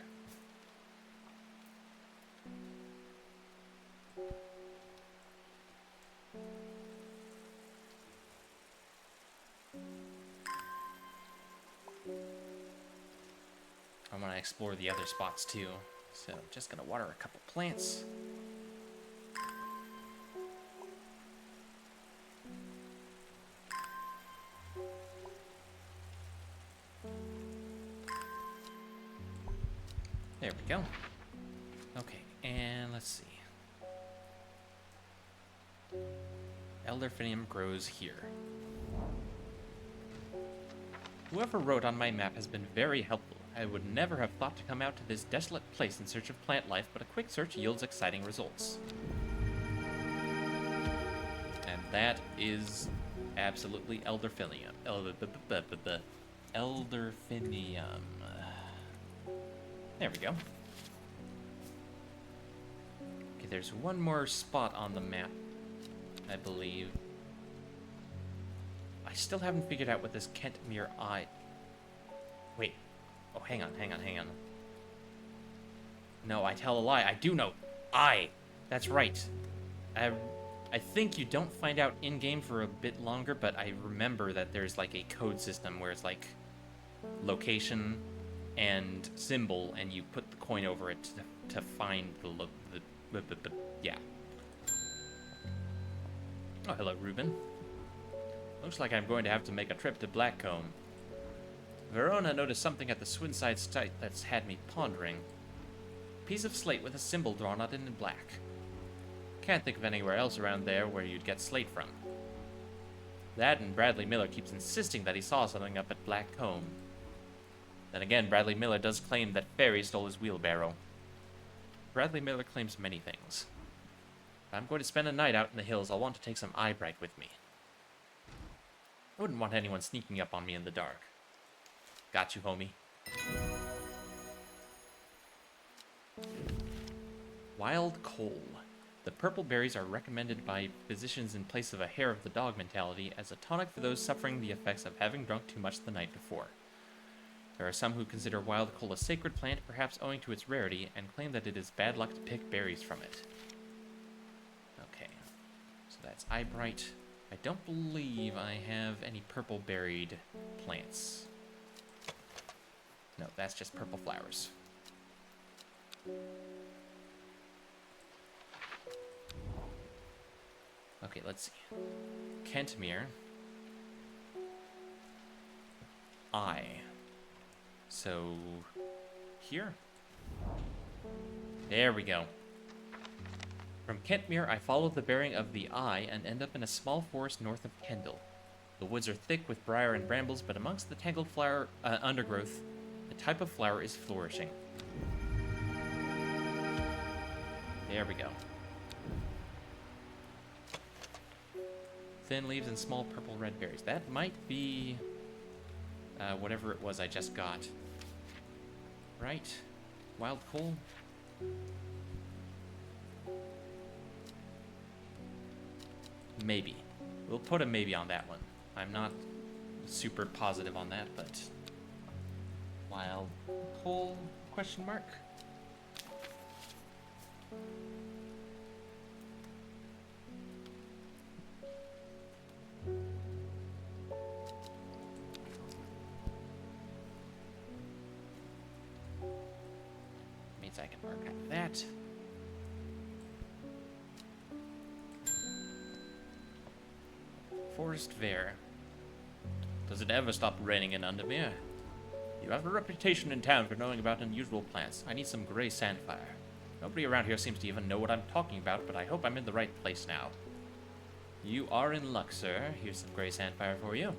I want to explore the other spots too, so just gonna water a couple plants. There we go. Okay, and let's see. Elderfinium grows here. Whoever wrote on my map has been very helpful. I would never have thought to come out to this desolate place in search of plant life, but a quick search yields exciting results. And that is absolutely Elderfinium. Elderfinium. There we go. Okay, there's one more spot on the map, I believe. I still haven't figured out what this Kentmere Eye... Wait. Oh, hang on. No, I tell a lie. I do know. Eye. That's right. I think you don't find out in-game for a bit longer, but I remember that there's like a code system where it's like location and symbol, and you put the coin over it to find the yeah. Oh, hello, Ruben. Looks like I'm going to have to make a trip to Blackcomb. Verona noticed something at the Swinside site that's had me pondering. A piece of slate with a symbol drawn on it in black. Can't think of anywhere else around there where you'd get slate from. That and Bradley Miller keeps insisting that he saw something up at Blackcomb. Then again, Bradley Miller does claim that Fairy stole his wheelbarrow. Bradley Miller claims many things. If I'm going to spend a night out in the hills, I'll want to take some eyebright with me. I wouldn't want anyone sneaking up on me in the dark. Got you, homie. Wild coal. The purple berries are recommended by physicians in place of a hair of the dog mentality as a tonic for those suffering the effects of having drunk too much the night before. There are some who consider wild coal a sacred plant, perhaps owing to its rarity, and claim that it is bad luck to pick berries from it. Okay, so that's eyebright. I don't believe I have any purple berried plants. No, that's just purple flowers. Okay, let's see. Kentmere. Eye. So, here? There we go. From Kentmere, I follow the bearing of the eye and end up in a small forest north of Kendal. The woods are thick with briar and brambles, but amongst the tangled flower undergrowth, a type of flower is flourishing. There we go. Thin leaves and small purple-red berries. That might be whatever it was I just got. Right? Wild coal? Maybe. We'll put a maybe on that one. I'm not super positive on that, but... Wild coal? Question mark? Means I can archive that. Forest Vare. Does it ever stop raining in Undermere? You have a reputation in town for knowing about unusual plants. I need some gray sandfire. Nobody around here seems to even know what I'm talking about, but I hope I'm in the right place now. You are in luck, sir. Here's some gray sandfire for you.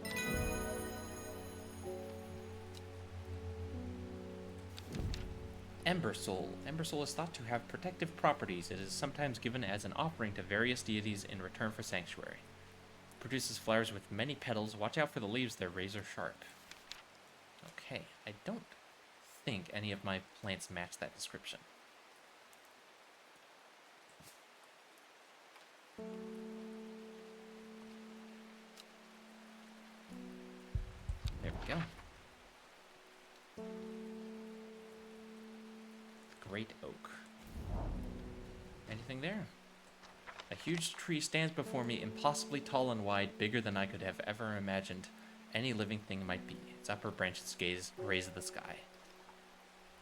Ember Soul. Ember Soul is thought to have protective properties. It is sometimes given as an offering to various deities in return for sanctuary. It produces flowers with many petals. Watch out for the leaves, they're razor sharp. Okay, I don't think any of my plants match that description. There we go. Great oak. Anything there? A huge tree stands before me, impossibly tall and wide, bigger than I could have ever imagined any living thing might be. Its upper branches raise the sky.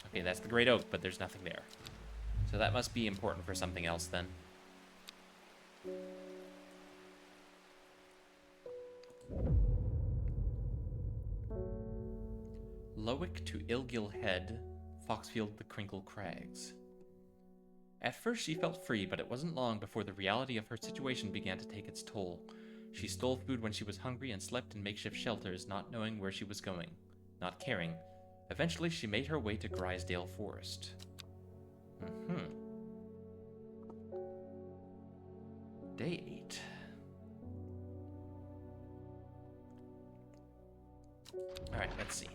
Okay, that's the great oak, but there's nothing there. So that must be important for something else then. Lowick to Ilgill Head, Foxfield the Crinkle Crags. At first she felt free, but it wasn't long before the reality of her situation began to take its toll. She stole food when she was hungry and slept in makeshift shelters, not knowing where she was going, not caring. Eventually she made her way to Grisdale Forest. Day 8. Alright, let's see.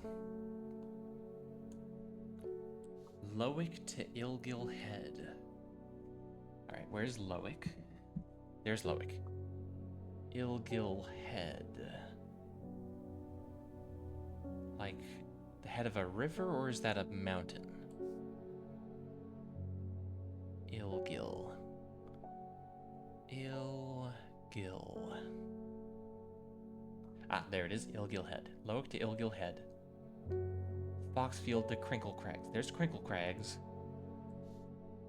Lowick to Ilgill Head. Alright, where's Lowick? There's Lowick. Ilgill Head. like the head of a river, or is that a mountain? Ilgil. Ilgil. Ah, there it is, Ilgil Head. Loic to Ilgil Head. Foxfield to Crinkle Crags. There's Crinkle Crags.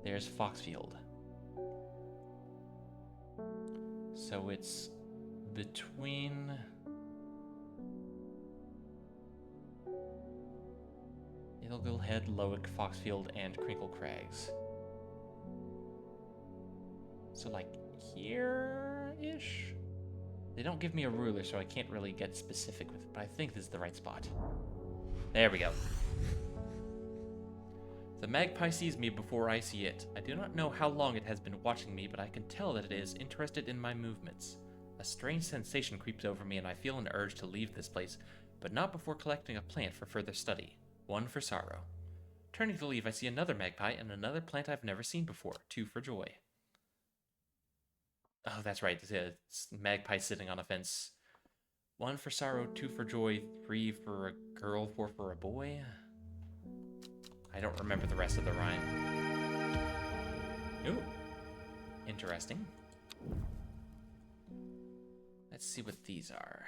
There's Foxfield. So it's between... Ilgil Head, Loic, Foxfield, and Crinkle Crags. So like here-ish? They don't give me a ruler, so I can't really get specific with it, but I think this is the right spot. There we go. The magpie sees me before I see it. I do not know how long it has been watching me, but I can tell that it is interested in my movements. A strange sensation creeps over me, and I feel an urge to leave this place, but not before collecting a plant for further study. One for sorrow. Turning to leave, I see another magpie and another plant I've never seen before. Two for joy. Oh, that's right. It's magpie sitting on a fence. One for sorrow, two for joy, three for a girl, four for a boy. I don't remember the rest of the rhyme. Ooh. Interesting. Let's see what these are.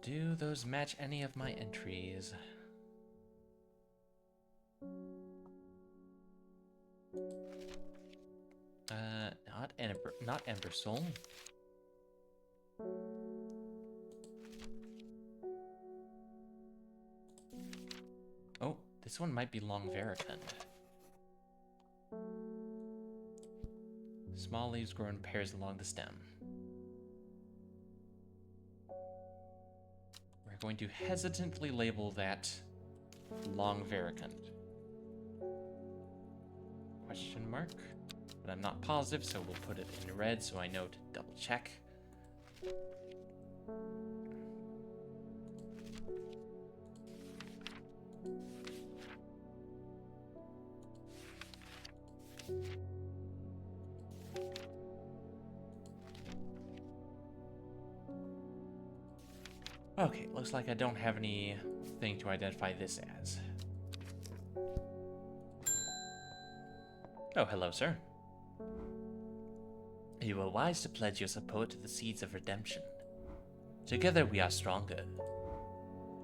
Do those match any of my entries? Not Ember Soul. Oh, this one might be Long Veracund. Small leaves grow in pairs along the stem. We're going to hesitantly label that Long Veracund. Question mark? But I'm not positive, so we'll put it in red so I know to double check. Okay, looks like I don't have anything to identify this as. Oh, hello, sir. You were wise to pledge your support to the Seeds of Redemption. Together we are stronger.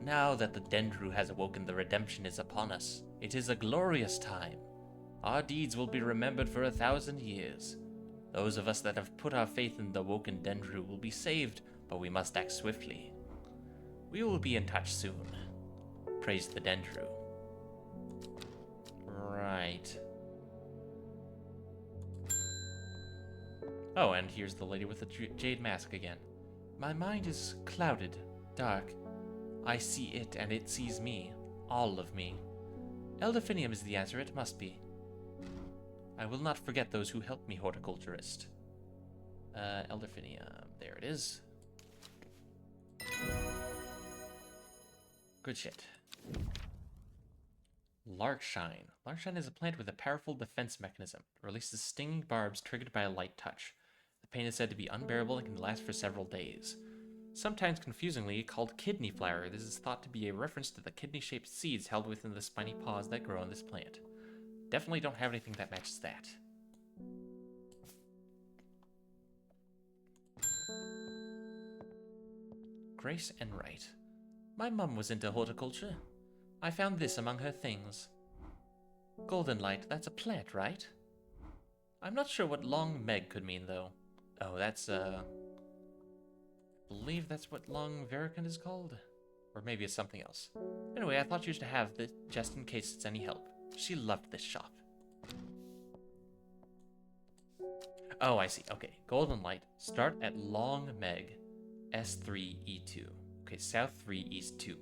Now that the Dendru has awoken, the redemption is upon us. It is a glorious time. Our deeds will be remembered for 1,000 years. Those of us that have put our faith in the awoken Dendru will be saved, but we must act swiftly. We will be in touch soon. Praise the Dendru. Right. Oh, and here's the lady with the jade mask again. My mind is clouded, dark. I see it, and it sees me. All of me. Elderfinium is the answer, it must be. I will not forget those who helped me, Horticulturist. Elderfinium, there it is. Good shit. Larkshine. Larkshine is a plant with a powerful defense mechanism. It releases stinging barbs triggered by a light touch. The pain is said to be unbearable and can last for several days. Sometimes confusingly called kidney flower, this is thought to be a reference to the kidney-shaped seeds held within the spiny pods that grow on this plant. Definitely don't have anything that matches that. Grace Enright. My mum was into horticulture. I found this among her things. Golden light, that's a plant, right? I'm not sure what long Meg could mean, though. Oh, that's, I believe that's what Long Veracund is called? Or maybe it's something else. Anyway, I thought you should have this just in case it's any help. She loved this shop. Oh, I see. Okay, Golden Light. Start at Long Meg, S3, E2. Okay, South 3, East 2.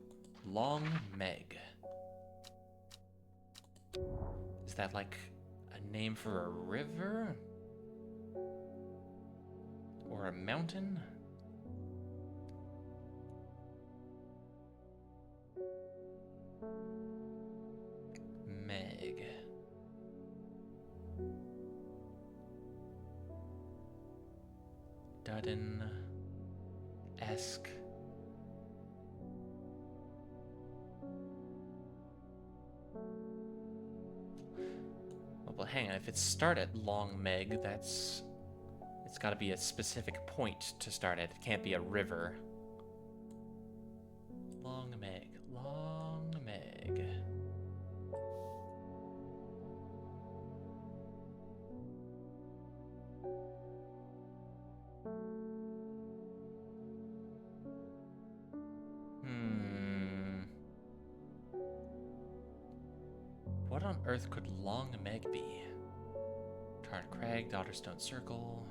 Long Meg. Is that like a name for a river? Or a mountain? Meg. Dudden-esque. Well, hang on. If it's start at Long Meg, it's got to be a specific point to start at. It can't be a river. Long Meg. Long Meg. What on earth could Long Meg be? Tarn Crag, Dodderstone Circle,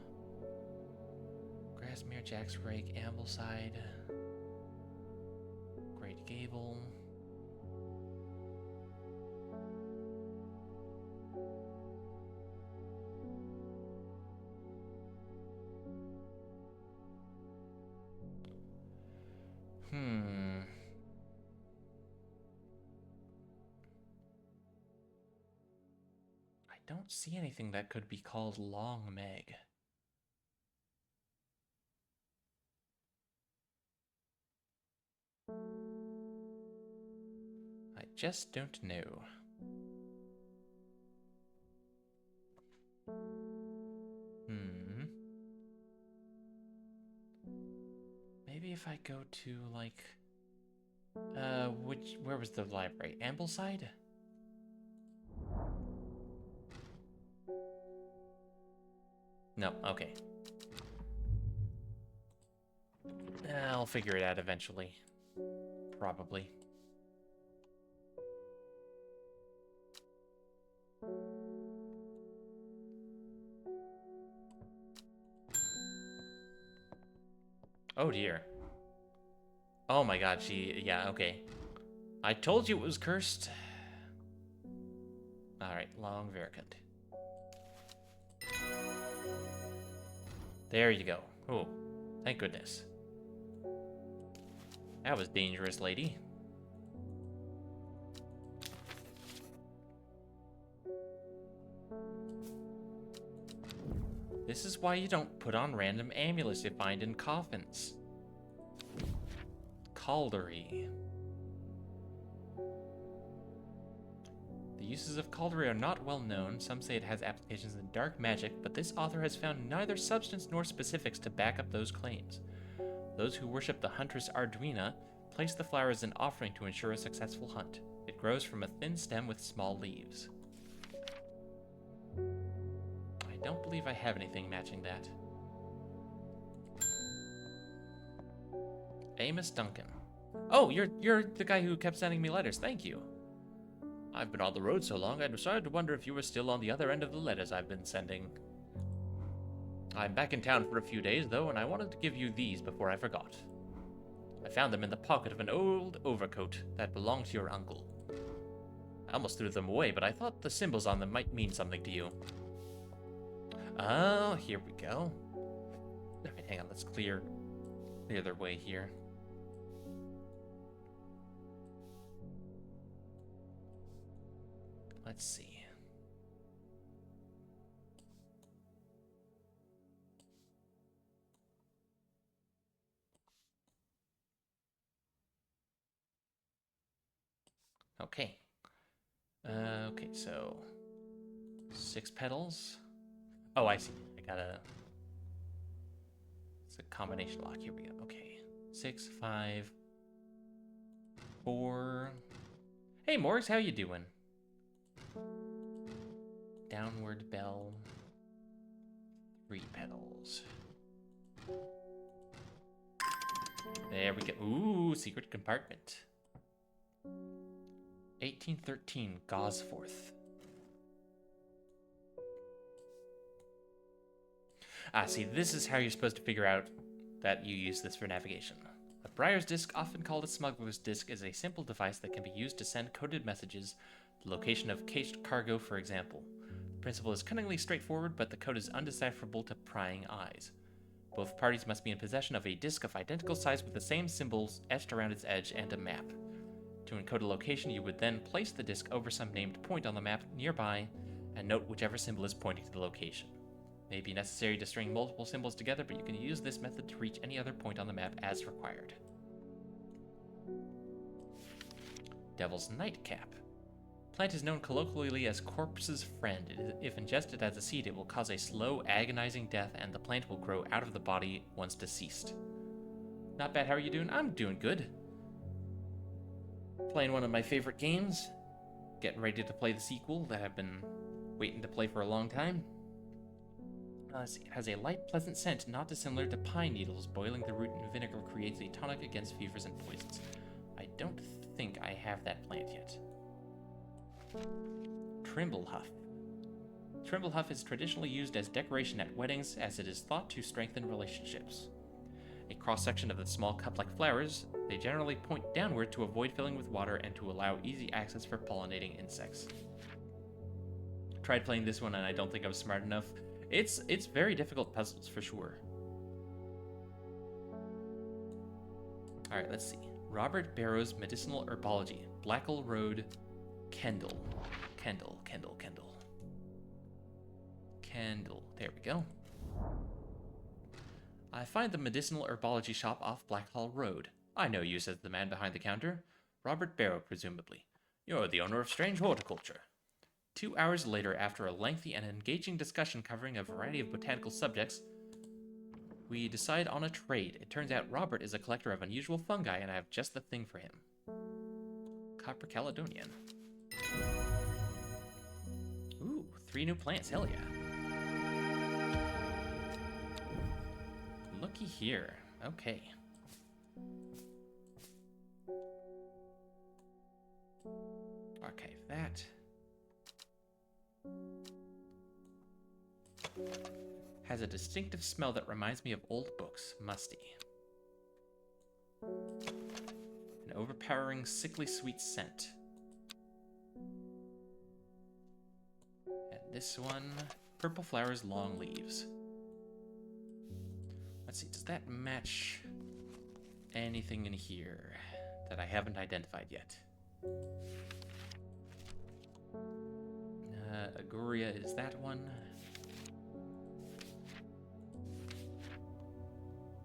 Grasmere, Jack's Rake, Ambleside, Great Gable. I don't see anything that could be called Long Meg. I just don't know. Maybe if I go to, like, where was the library? Ambleside? No, okay. I'll figure it out eventually. Probably. Oh dear. Oh my god, yeah, okay. I told you it was cursed. Alright, Long Veracund. There you go. Oh, thank goodness. That was dangerous, lady. This is why you don't put on random amulets you find in coffins. Caldery. The uses of Caldery are not well known. Some say it has applications in dark magic, but this author has found neither substance nor specifics to back up those claims. Those who worship the huntress Arduina place the flower as an offering to ensure a successful hunt. It grows from a thin stem with small leaves. I don't believe I have anything matching that. Amos Duncan. Oh, you're the guy who kept sending me letters. Thank you. I've been on the road so long, I started to wonder if you were still on the other end of the letters I've been sending. I'm back in town for a few days, though, and I wanted to give you these before I forgot. I found them in the pocket of an old overcoat that belonged to your uncle. I almost threw them away, but I thought the symbols on them might mean something to you. Oh, here we go. Alright, hang on, let's clear their way here. Let's see. Okay. Okay, so 6 petals. Oh, I see. It's a combination lock. Here we go. Okay. 6, 5, 4. Hey, Morgs, how you doing? Downward bell. 3 petals. There we go. Ooh, secret compartment. 1813, Gosforth. Ah, see, this is how you're supposed to figure out that you use this for navigation. A Briar's Disc, often called a Smuggler's Disc, is a simple device that can be used to send coded messages, the location of cached cargo, for example. The principle is cunningly straightforward, but the code is undecipherable to prying eyes. Both parties must be in possession of a disc of identical size with the same symbols etched around its edge and a map. To encode a location, you would then place the disc over some named point on the map nearby and note whichever symbol is pointing to the location. May be necessary to string multiple symbols together, but you can use this method to reach any other point on the map as required. Devil's Nightcap. Plant is known colloquially as corpse's friend. If ingested as a seed, it will cause a slow, agonizing death, and the plant will grow out of the body once deceased. Not bad. How are you doing? I'm doing good. Playing one of my favorite games. Getting ready to play the sequel that I've been waiting to play for a long time. Let's see. It has a light, pleasant scent, not dissimilar to pine needles. Boiling the root in vinegar creates a tonic against fevers and poisons. I don't think I have that plant yet. Trimblehuff. Trimblehuff is traditionally used as decoration at weddings, as it is thought to strengthen relationships. A cross-section of the small cup-like flowers, they generally point downward to avoid filling with water and to allow easy access for pollinating insects. Tried playing this one and I don't think I was smart enough. It's very difficult puzzles for sure. Alright, let's see. Robert Barrow's Medicinal Herbology. Blackall Road, Kendall. Kendall. There we go. I find the medicinal herbology shop off Blackhall Road. I know you, says the man behind the counter. Robert Barrow, presumably. You're the owner of Strange Horticulture. 2 hours later, after a lengthy and engaging discussion covering a variety of botanical subjects, we decide on a trade. It turns out Robert is a collector of unusual fungi, and I have just the thing for him. Copper Caledonian. Ooh, 3 new plants, hell yeah. Looky here. Okay. Archive that. Has a distinctive smell that reminds me of old books. Musty. An overpowering, sickly sweet scent. And this one, purple flowers, long leaves. Let's see, does that match anything in here that I haven't identified yet? Agoria is that one.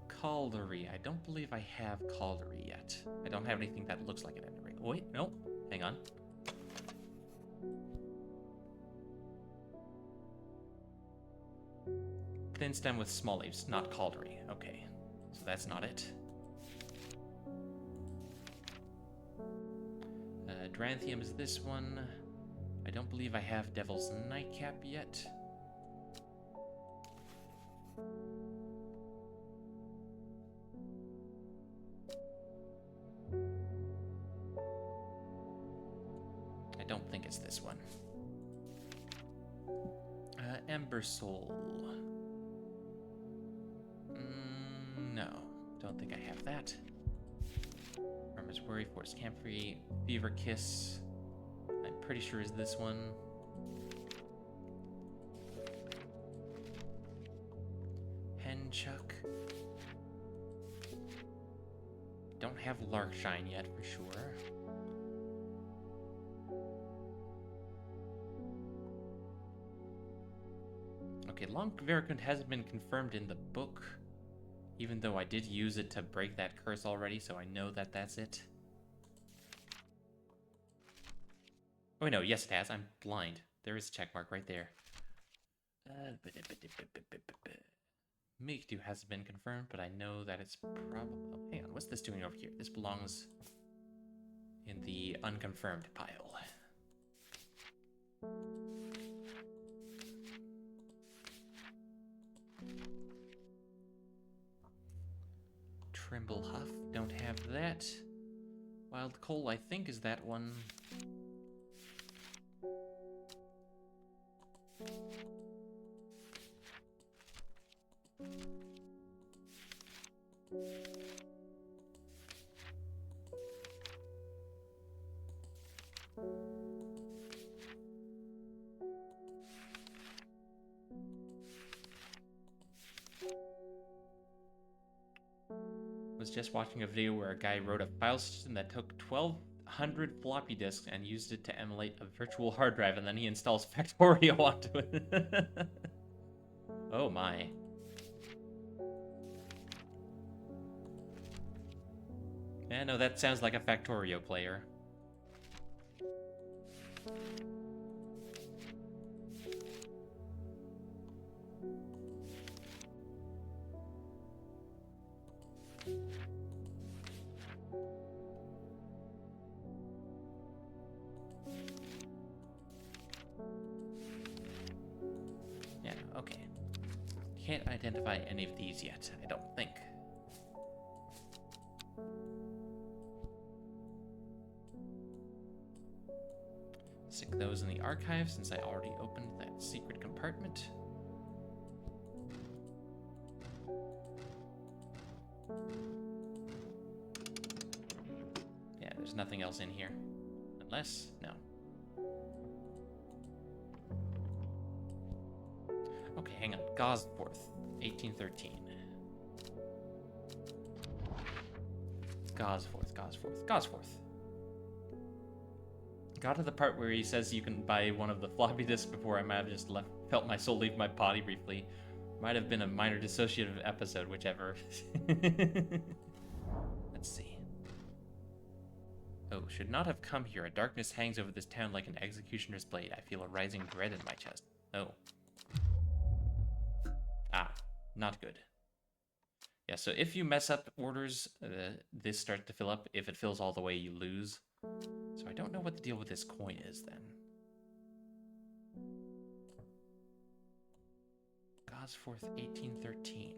Caldery. I don't believe I have Caldery yet. I don't have anything that looks like it at any rate. Wait, no. Hang on. Thin stem with small leaves, not Caldery. Okay, so that's not it. Dranthium is this one. I don't believe I have Devil's Nightcap yet. I don't think it's this one. Ember Soul. No, don't think I have that. Farmer's Worry, Forest Camphor, Fever Kiss. I'm pretty sure is this one. Henchuck. Don't have Larkshine yet for sure. Okay, Long Veracund hasn't been confirmed in the book, even though I did use it to break that curse already, so I know that that's it. Oh, no, yes it has. I'm blind. There is a check mark right there. Meekdew hasn't been confirmed, but I know that it's probably... Oh, hang on, what's this doing over here? This belongs in the unconfirmed pile. Trimblehuff, don't have that. Wild Coal, I think, is that one. Was just watching a video where a guy wrote a file system that took 1,200 floppy disks and used it to emulate a virtual hard drive, and then he installs Factorio onto it. Oh my. Yeah, no, that sounds like a Factorio player. Yeah, okay. Can't identify any of these yet, I don't think. Stick those in the archive since I already opened that secret compartment. Yeah, there's nothing else in here. Unless, no. Okay, hang on. Gosforth, 1813. Gosforth. Got to the part where he says you can buy one of the floppy disks before I might have just felt my soul leave my body briefly. Might have been a minor dissociative episode, whichever. Let's see. Oh, should not have come here. A darkness hangs over this town like an executioner's blade. I feel a rising dread in my chest. Oh. Ah, not good. Yeah, so if you mess up orders, this starts to fill up. If it fills all the way, you lose. So I don't know what the deal with this coin is then. Gosforth 1813.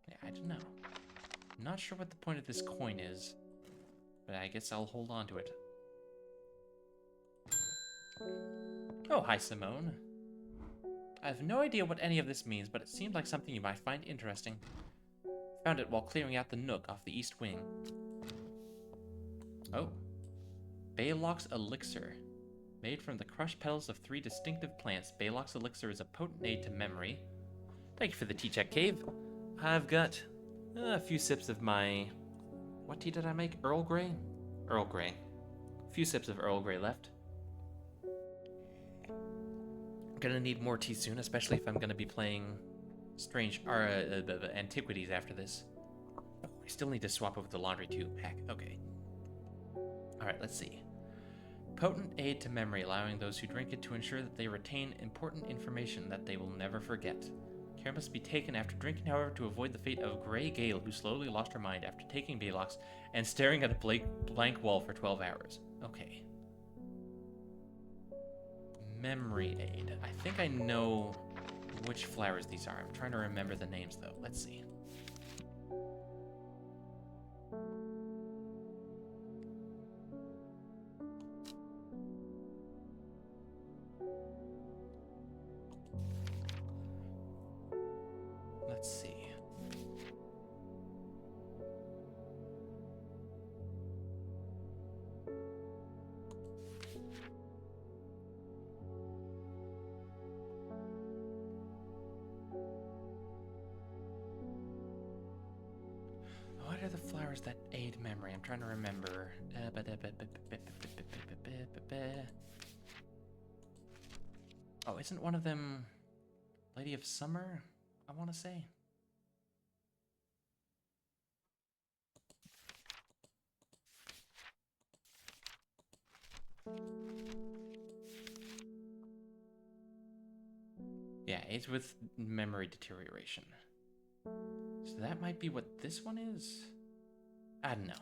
Yeah, I don't know. Not sure what the point of this coin is, but I guess I'll hold on to it. Oh, hi, Simone. I have no idea what any of this means, but it seemed like something you might find interesting. Found it while clearing out the nook off the east wing. Oh. Baylock's Elixir. Made from the crushed petals of 3 distinctive plants, Baylock's Elixir is a potent aid to memory. Thank you for the tea check, Cave. I've got a few sips of my... What tea did I make? Earl Grey? Earl Grey. A few sips of Earl Grey left. Gonna need more tea soon, especially if I'm gonna be playing Antiquities after this. Oh, I still need to swap over the laundry too. Heck, okay. Alright, let's see. Potent aid to memory, allowing those who drink it to ensure that they retain important information that they will never forget. Care must be taken after drinking, however, to avoid the fate of Grey Gale, who slowly lost her mind after taking Baylock's and staring at a blank wall for 12 hours. Okay. Memory aid. I think I know which flowers these are. I'm trying to remember the names, though. Let's see. Let's see. What are the flowers that aid memory? I'm trying to remember. Oh, isn't one of them Lady of Summer, I want to say? Yeah, aids with memory deterioration. So that might be what this one is? I don't know.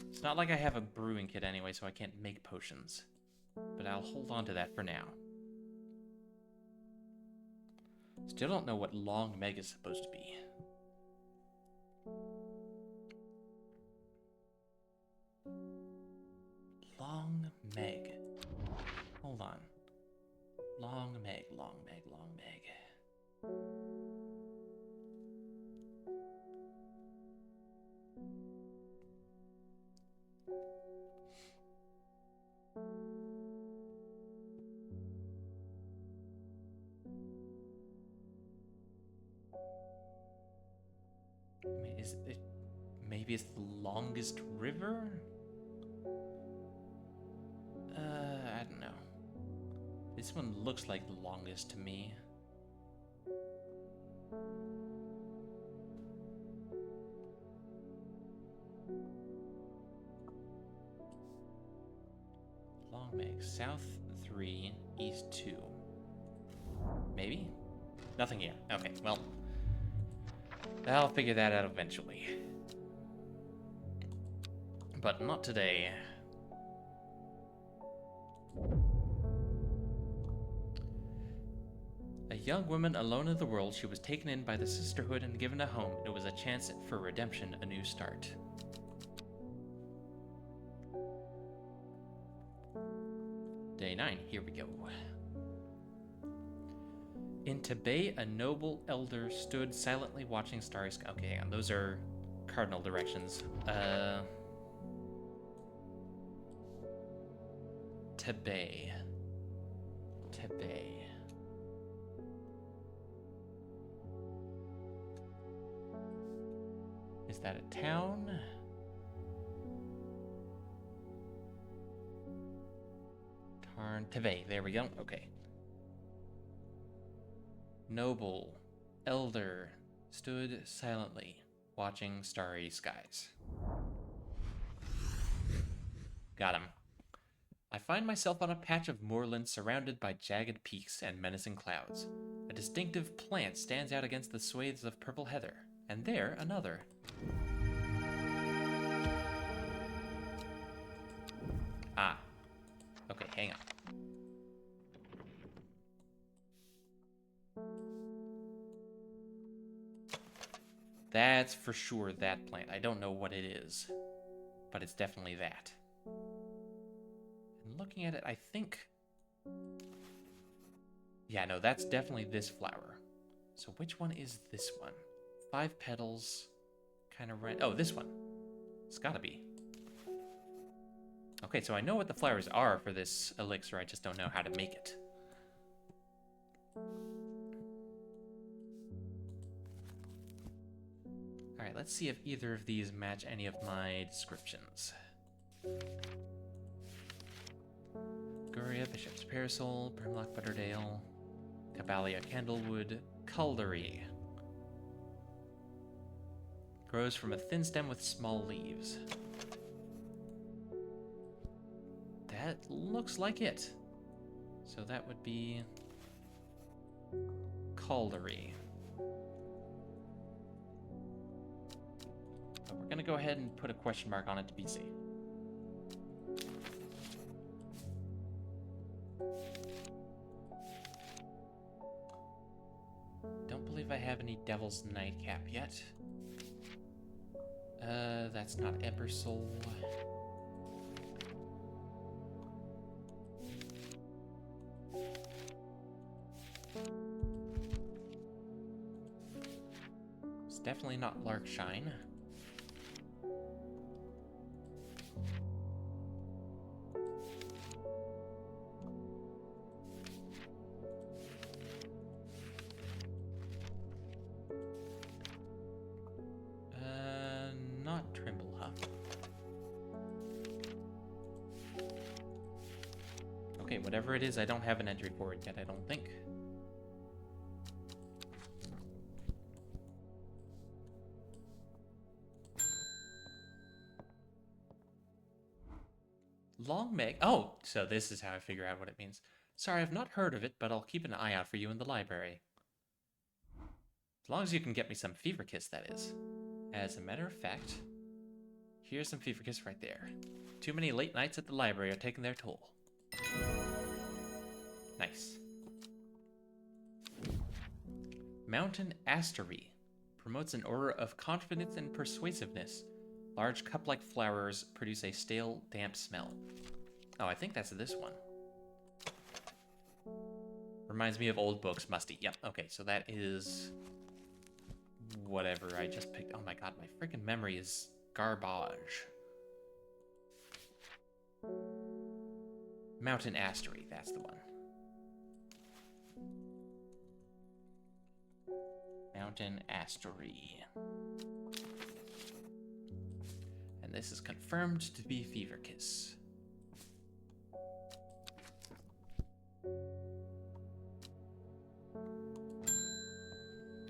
It's not like I have a brewing kit anyway, so I can't make potions. But I'll hold on to that for now. Still don't know what Long Meg is supposed to be. Long Meg. Hold on. Long Meg, Long Meg, Long Meg. I mean, is it... Maybe it's the longest river? I don't know. This one looks like the longest to me. Long Meg, south 3, east 2. Maybe? Nothing yet. Okay, well, I'll figure that out eventually. But not today. A young woman alone in the world, she was taken in by the sisterhood and given a home. It was a chance for redemption, a new start. Day 9, here we go. In Tibet, a noble elder stood silently watching starry sky. Okay, hang on, those are cardinal directions. Tibet. Tibet. Is that a town? Tarn. Tibet, there we go. Okay. Noble, elder, stood silently, watching starry skies. Got him. I find myself on a patch of moorland surrounded by jagged peaks and menacing clouds. A distinctive plant stands out against the swathes of purple heather, and there another. Ah. Okay, hang on. That's for sure that plant. I don't know what it is, but it's definitely that. And looking at it, I think... Yeah, no, that's definitely this flower. So which one is this one? 5 petals, kind of red. Oh, this one. It's gotta be. Okay, so I know what the flowers are for this elixir, I just don't know how to make it. Alright, let's see if either of these match any of my descriptions. Guria, Bishop's Parasol, Brimlock Butterdale, Caballia Candlewood, Caldery. Grows from a thin stem with small leaves. That looks like it. So that would be Caldery. But we're gonna go ahead and put a question mark on it to be safe. Don't believe I have any Devil's Nightcap yet. That's not Ebersol. It's definitely not Larkshine. Not Trimblehuff. Okay, whatever it is, I don't have an entry for it yet, I don't think. Long Meg. Oh, so this is how I figure out what it means. Sorry, I've not heard of it, but I'll keep an eye out for you in the library. As long as you can get me some Fever Kiss, that is. As a matter of fact, here's some Fever Kiss right there. Too many late nights at the library are taking their toll. Nice. Mountain Astery. Promotes an aura of confidence and persuasiveness. Large cup-like flowers produce a stale, damp smell. Oh, I think that's this one. Reminds me of old books, musty. Yep, okay, so that is... whatever I just picked. Oh my god, my freaking memory is garbage. Mountain Astery, that's the one. Mountain Astery. And this is confirmed to be Fever Kiss.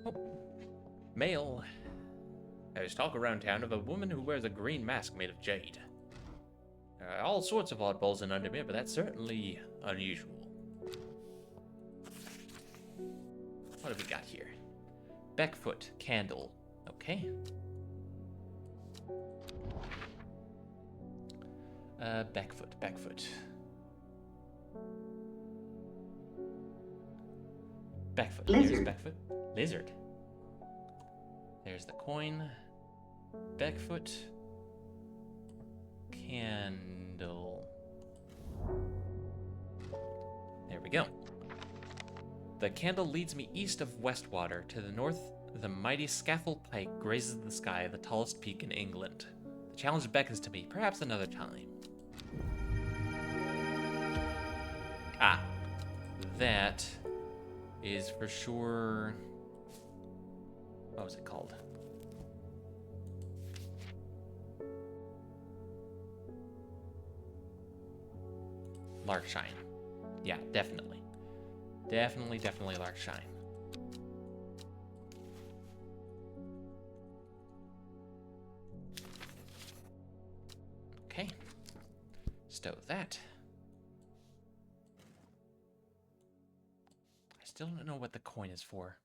Oh. Mail. There's talk around town of a woman who wears a green mask made of jade. There are all sorts of oddballs in Undermere, but that's certainly unusual. What have we got here? Beckfoot candle. Okay. Beckfoot. Beckfoot. Lizard. There's Beckfoot. Lizard. There's the coin. Beckfoot. Candle. There we go. The candle leads me east of Westwater. To the north, the mighty Scaffold Pike grazes the sky, the tallest peak in England. The challenge beckons to me, perhaps another time. Ah. That is for sure... What was it called? Larkshine. Yeah, definitely. Definitely Larkshine. Okay. Stow that. I still don't know what the coin is for.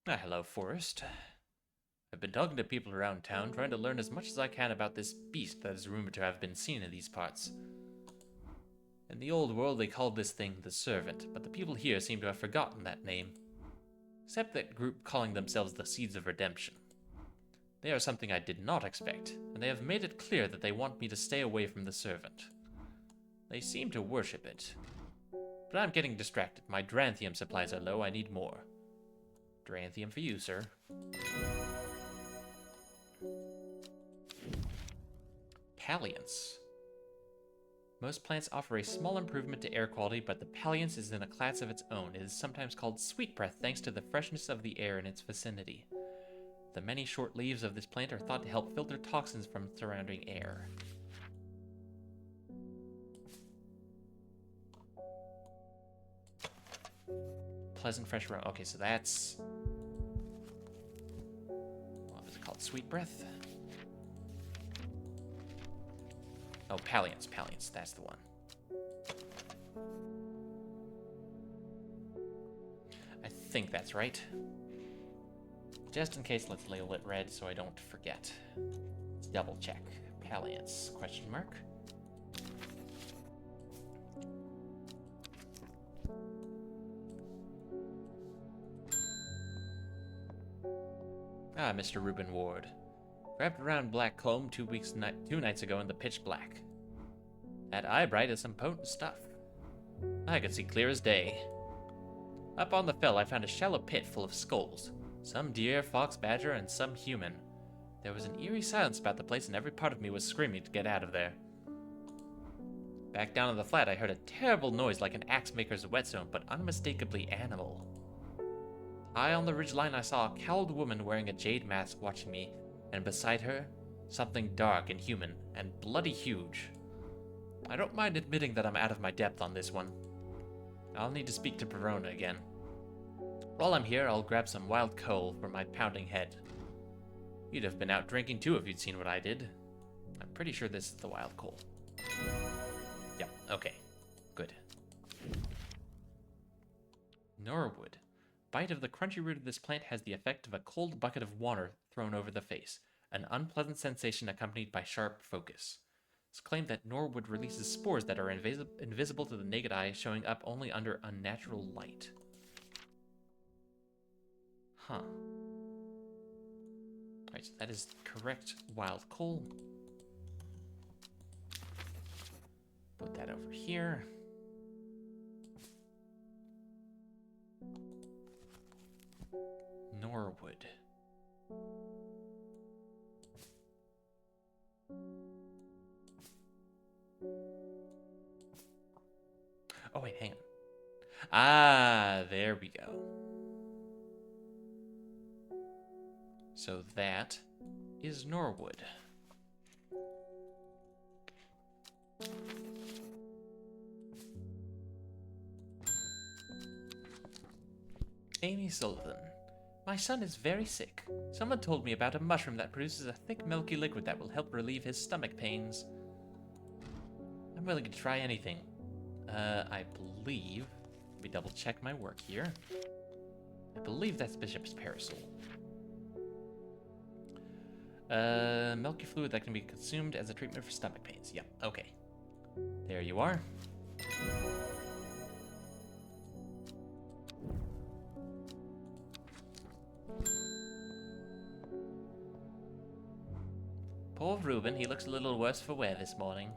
Ah, hello, Forrest. I've been talking to people around town, trying to learn as much as I can about this beast that is rumored to have been seen in these parts. In the old world, they called this thing the Servant, but the people here seem to have forgotten that name. Except that group calling themselves the Seeds of Redemption. They are something I did not expect, and they have made it clear that they want me to stay away from the Servant. They seem to worship it. But I'm getting distracted. My Dranthium supplies are low, I need more. Dranthium for you, sir. Palliance. Most plants offer a small improvement to air quality, but the Palliance is in a class of its own. It is sometimes called sweet breath thanks to the freshness of the air in its vicinity. The many short leaves of this plant are thought to help filter toxins from surrounding air. Pleasant fresh aroma. Okay, so that's... What was it called? Sweet breath? Oh, Palliance, that's the one. I think that's right. Just in case, let's label it red so I don't forget. Let's double check. Palliance, question mark. Ah, Mr. Reuben Ward. Wrapped around Black Comb 2 nights ago in the pitch black. That eyebright is some potent stuff. I could see clear as day. Up on the fell, I found a shallow pit full of skulls. Some deer, fox, badger, and some human. There was an eerie silence about the place, and every part of me was screaming to get out of there. Back down on the flat, I heard a terrible noise like an axe maker's whetstone, but unmistakably animal. High on the ridgeline, I saw a cowled woman wearing a jade mask watching me, and beside her, something dark and human, and bloody huge. I don't mind admitting that I'm out of my depth on this one. I'll need to speak to Perona again. While I'm here, I'll grab some wild coal for my pounding head. You'd have been out drinking too if you'd seen what I did. I'm pretty sure this is the wild coal. Yep, okay. Good. Norwood. Bite of the crunchy root of this plant has the effect of a cold bucket of water thrown over the face, an unpleasant sensation accompanied by sharp focus. It's claimed that Norwood releases spores that are invisible to the naked eye, showing up only under unnatural light. Huh. Alright, so that is correct wild coal. Put that over here. Norwood. Oh wait, hang on. Ah, there we go. So that is Norwood. Amy Sullivan. My son is very sick. Someone told me about a mushroom that produces a thick, milky liquid that will help relieve his stomach pains. I'm willing to try anything. I believe... Let me double check my work here. I believe that's Bishop's Parasol. Milky fluid that can be consumed as a treatment for stomach pains. Yep, okay. There you are. Poor Reuben, he looks a little worse for wear this morning.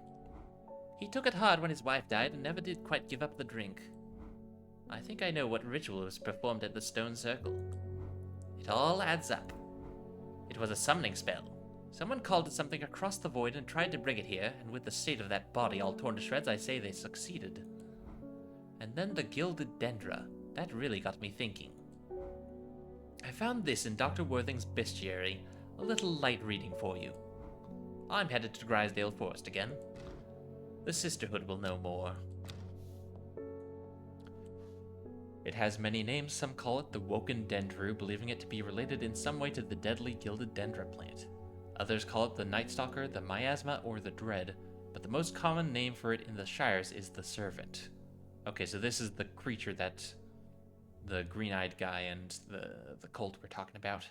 He took it hard when his wife died and never did quite give up the drink. I think I know what ritual was performed at the stone circle. It all adds up. It was a summoning spell. Someone called it something across the void and tried to bring it here, and with the state of that body all torn to shreds, I say they succeeded. And then the gilded dendra. That really got me thinking. I found this in Dr. Worthing's bestiary. A little light reading for you. I'm headed to Grisdale Forest again. The Sisterhood will know more. It has many names. Some call it the Woken Dendru, believing it to be related in some way to the deadly gilded dendra plant. Others call it the Night Stalker, the Miasma, or the Dread, but the most common name for it in the Shires is the Servant. Okay, so this is the creature that the green-eyed guy and the cult were talking about.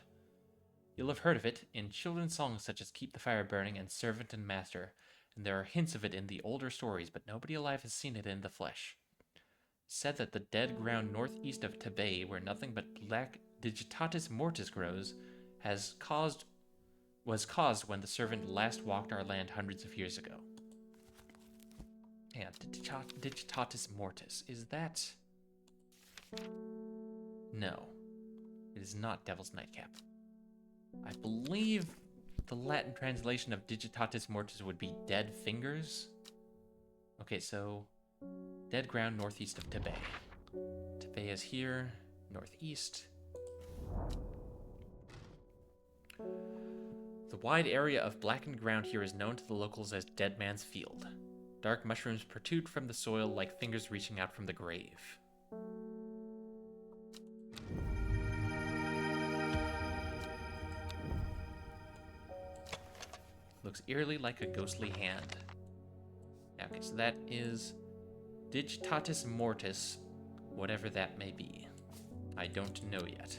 You'll have heard of it in children's songs such as Keep the Fire Burning and Servant and Master, and there are hints of it in the older stories, but nobody alive has seen it in the flesh. Said that the dead ground northeast of Tibet, where nothing but black Digitatus mortis grows, was caused when the servant last walked our land hundreds of years ago. Yeah, Digitatus mortis. Is that... No. It is not Devil's Nightcap. I believe the Latin translation of Digitatus mortis would be dead fingers. Okay, so... Dead ground northeast of Tibet. Tibet is here, northeast. The wide area of blackened ground here is known to the locals as Dead Man's Field. Dark mushrooms protrude from the soil like fingers reaching out from the grave. Looks eerily like a ghostly hand. Okay, so that is Digitatus mortis, whatever that may be. I don't know yet.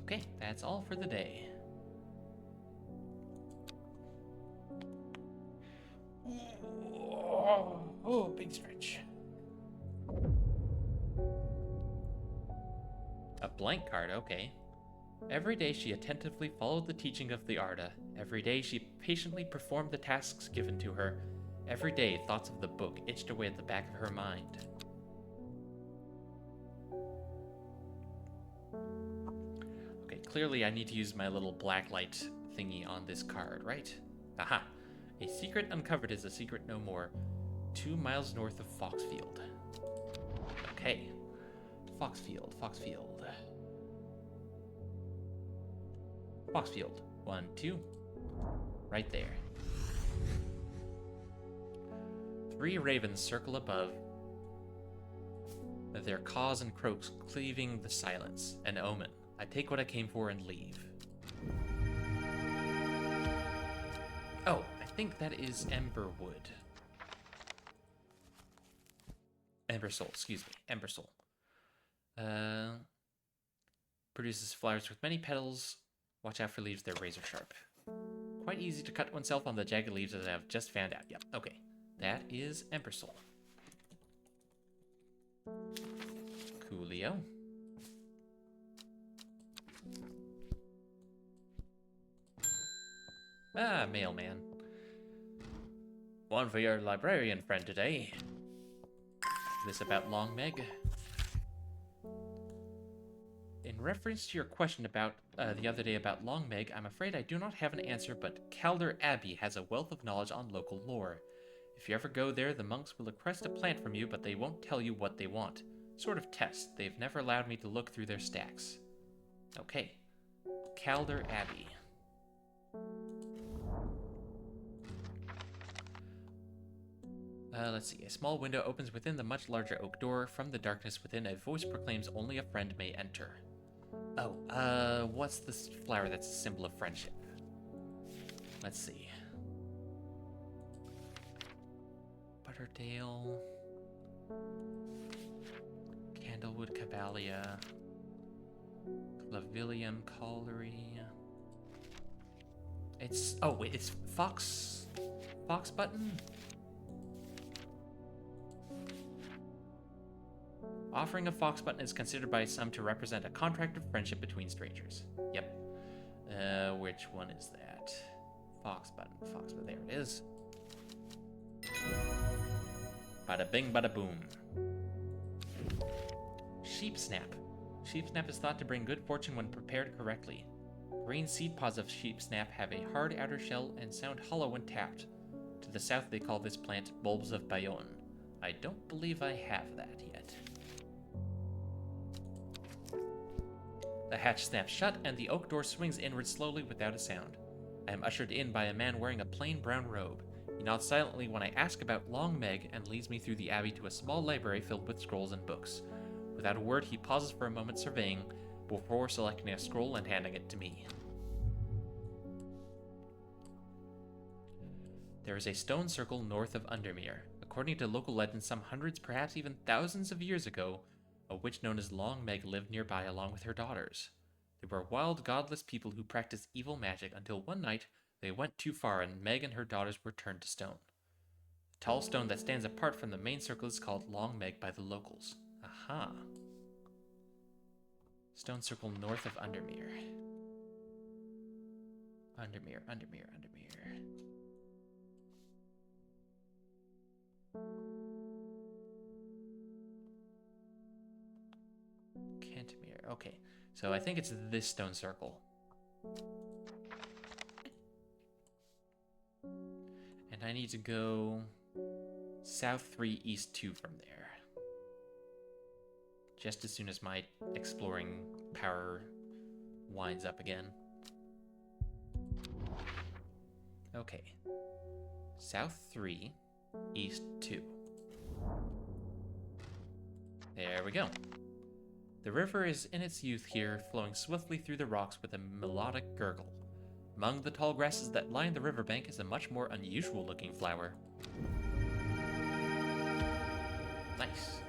Okay, that's all for the day. Oh, big stretch. A blank card, okay. Every day she attentively followed the teaching of the Arda. Every day she patiently performed the tasks given to her. Every day thoughts of the book itched away at the back of her mind. Okay, clearly I need to use my little black light thingy on this card, right? Aha! A secret uncovered is a secret no more. 2 miles north of Foxfield. Okay. Foxfield. Foxfield. 1, 2. Right there. 3 ravens circle above, their caws and croaks cleaving the silence. An omen. I take what I came for and leave. Oh, I think that is Emberwood. Embersoul, excuse me. Embersoul. Produces flowers with many petals. Watch out for leaves, they're razor sharp. Quite easy to cut oneself on the jagged leaves, as I've just found out. Yep, okay. That is Embersoul. Coolio. Ah, mailman. One for your librarian friend today. Is this about Long Meg? In reference to your question about the other day about Long Meg, I'm afraid I do not have an answer, but Calder Abbey has a wealth of knowledge on local lore. If you ever go there, the monks will request a plant from you, but they won't tell you what they want. Sort of test. They've never allowed me to look through their stacks. Okay. Calder Abbey. Let's see. A small window opens within the much larger oak door. From the darkness within, a voice proclaims only a friend may enter. Oh, what's this flower that's a symbol of friendship? Let's see. Butterdale. Candlewood Caballia. Clavilium Colliery. It's... Oh, wait, it's Fox Button? Offering a fox button is considered by some to represent a contract of friendship between strangers. Yep. Which one is that? Fox button. There it is. Bada bing, bada boom. Sheep snap. Sheep snap is thought to bring good fortune when prepared correctly. Green seed pods of sheep snap have a hard outer shell and sound hollow when tapped. To the south, they call this plant bulbs of Bayonne. I don't believe I have that yet. The hatch snaps shut, and the oak door swings inward slowly without a sound. I am ushered in by a man wearing a plain brown robe. He nods silently when I ask about Long Meg and leads me through the abbey to a small library filled with scrolls and books. Without a word, he pauses for a moment surveying, before selecting a scroll and handing it to me. There is a stone circle north of Undermere. According to local legend, some hundreds, perhaps even thousands of years ago, a witch known as Long Meg lived nearby along with her daughters. They were wild, godless people who practiced evil magic until one night they went too far and Meg and her daughters were turned to stone. The tall stone that stands apart from the main circle is called Long Meg by the locals. Aha. Stone circle north of Undermere. Undermere. Cantemere. Okay, so I think it's this stone circle. And I need to go south 3, east 2 from there. Just as soon as my exploring power winds up again. Okay. South 3, east 2. There we go. The river is in its youth here, flowing swiftly through the rocks with a melodic gurgle. Among the tall grasses that line the riverbank is a much more unusual-looking flower. Nice.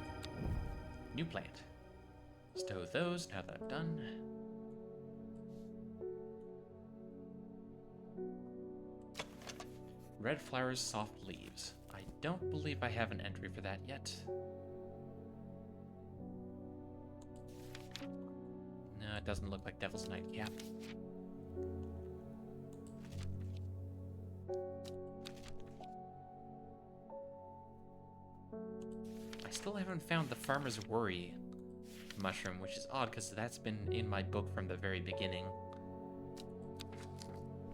New plant. Stow those now that I'm done. Red flowers, soft leaves. I don't believe I have an entry for that yet. No, it doesn't look like Devil's Nightcap. I still haven't found the Farmer's Worry mushroom, which is odd because that's been in my book from the very beginning.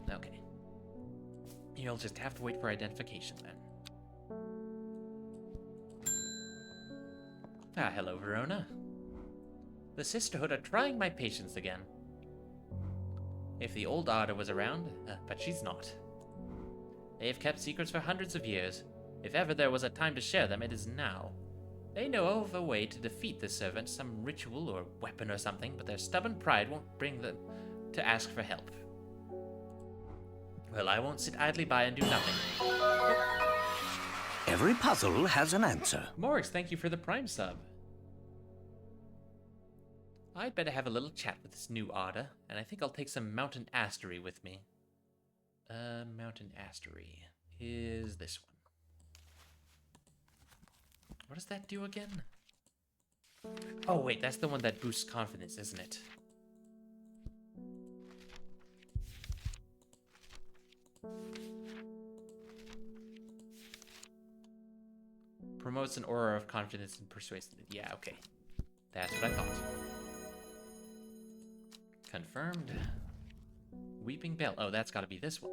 Okay. You'll just have to wait for identification then. Ah, hello, Verona. The Sisterhood are trying my patience again. If the old Arda was around, but she's not. They've kept secrets for hundreds of years. If ever there was a time to share them, it is now. They know of a way to defeat the servant, some ritual or weapon or something, but their stubborn pride won't bring them to ask for help. Well, I won't sit idly by and do nothing. Every puzzle has an answer. Morris, thank you for the Prime sub. I'd better have a little chat with this new Arda, and I think I'll take some Mountain Astery with me. Mountain Astery is this one. What does that do again? Oh, wait, that's the one that boosts confidence, isn't it? Promotes an aura of confidence and persuasiveness. Yeah, okay. That's what I thought. Confirmed. Weeping Bell. Oh, that's got to be this one.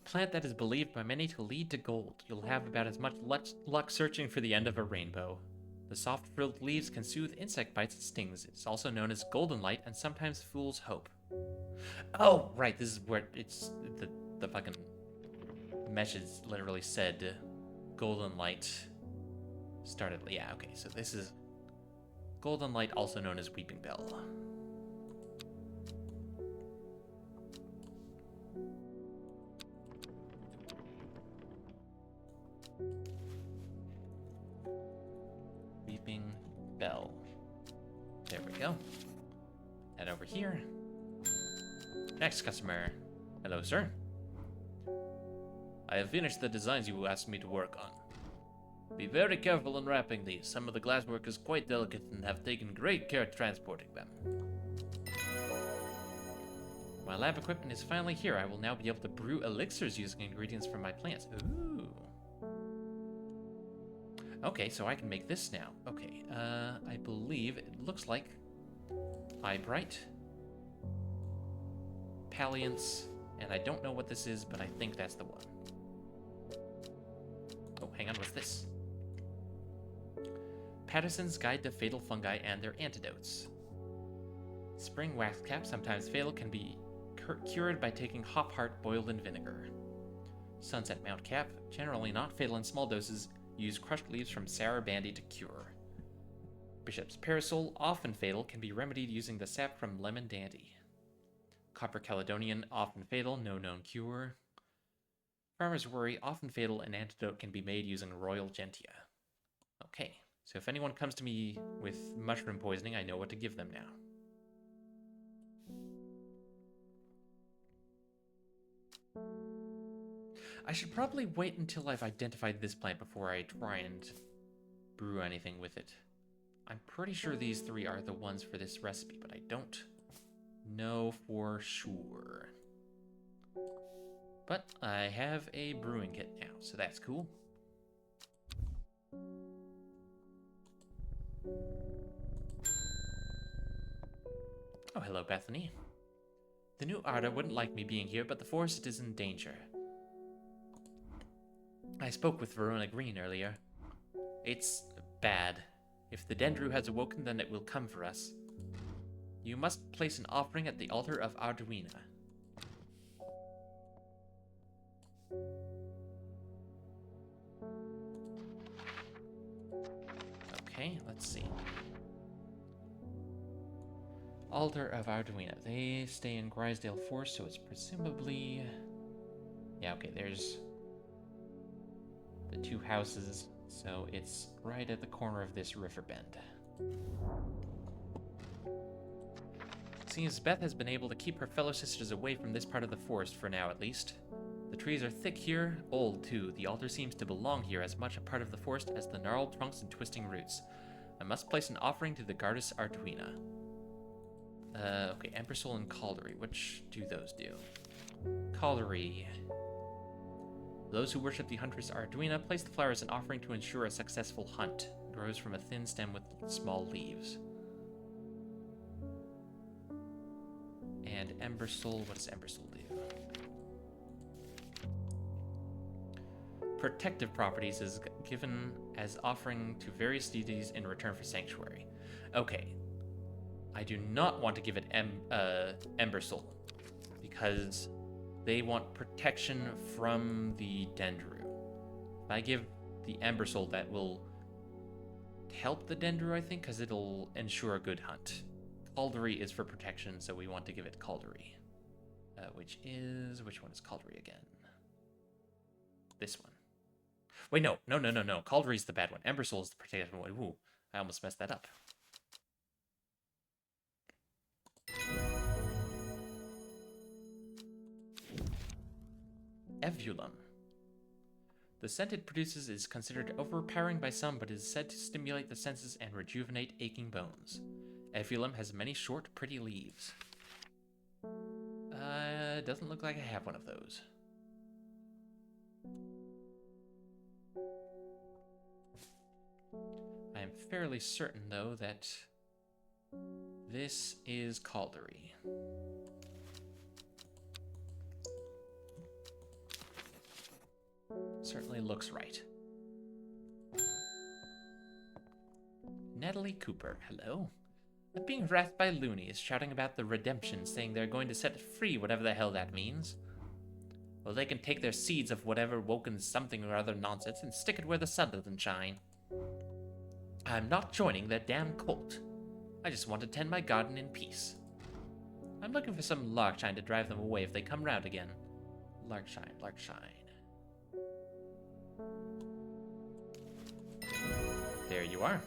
Plant that is believed by many to lead to gold. You'll have about as much luck searching for the end of a rainbow. The soft frilled leaves can soothe insect bites and stings. It's also known as golden light and sometimes fool's hope. Oh, right, this is where it's the fucking message literally said golden light started. Yeah, okay, so this is golden light, also known as weeping bell. Weeping bell. There we go. Head over here. Next customer. Hello, sir. I have finished the designs you asked me to work on. Be very careful in wrapping these. Some of the glasswork is quite delicate and have taken great care transporting them. My lab equipment is finally here. I will now be able to brew elixirs using ingredients from my plants. Ooh. Okay, so I can make this now. Okay, I believe it looks like Eyebright, Palliance, and I don't know what this is, but I think that's the one. Oh, hang on, what's this? Patterson's Guide to Fatal Fungi and Their Antidotes. Spring wax cap, sometimes fatal, can be cured by taking hop heart boiled in vinegar. Sunset mount cap, generally not fatal in small doses, use crushed leaves from sour bandy to cure. Bishop's parasol, often fatal, can be remedied using the sap from lemon dandy. Copper Caledonian, often fatal, no known cure. Farmer's worry, often fatal, an antidote can be made using royal gentia. Okay, so if anyone comes to me with mushroom poisoning, I know what to give them now. I should probably wait until I've identified this plant before I try and brew anything with it. I'm pretty sure these three are the ones for this recipe, but I don't know for sure. But I have a brewing kit now, so that's cool. Oh, hello, Bethany. The new Arda wouldn't like me being here, but the forest is in danger. I spoke with Verona Green earlier. It's bad. If the Dendru has awoken, then it will come for us. You must place an offering at the altar of Arduina. Okay, let's see. Altar of Arduina. They stay in Grisdale Forest, so it's presumably... Yeah, okay, there's the two houses, so it's right at the corner of this river bend. Seems Beth has been able to keep her fellow sisters away from this part of the forest for now, at least. The trees are thick here, old too. The altar seems to belong here as much a part of the forest as the gnarled trunks and twisting roots. I must place an offering to the goddess Arduina. Okay, Empress Soul and Caldery. Which do those do? Caldery. Those who worship the huntress Arduina place the flower as an offering to ensure a successful hunt. It grows from a thin stem with small leaves. And Ember Soul, what does Ember Soul do? Protective properties is given as offering to various deities in return for sanctuary. Okay. I do not want to give it Ember Soul, because they want protection from the Dendru. If I give the Ember Soul, that will help the Dendru, I think, because it'll ensure a good hunt. Caldery is for protection, so we want to give it Caldery. Which one is Caldery again? This one. Wait, no. Caldery's the bad one. Ember Soul is the protective one. Ooh, I almost messed that up. Evulum. The scent it produces is considered overpowering by some, but is said to stimulate the senses and rejuvenate aching bones. Ephilum has many short, pretty leaves. Doesn't look like I have one of those. I am fairly certain, though, that this is caldery. Certainly looks right. Natalie Cooper, hello. I'm being harassed by loonies shouting about the redemption, saying they're going to set it free, whatever the hell that means. Well, they can take their seeds of whatever woken something or other nonsense and stick it where the sun doesn't shine. I'm not joining their damn cult. I just want to tend my garden in peace. I'm looking for some larkshine to drive them away if they come round again. Larkshine, larkshine. There you are.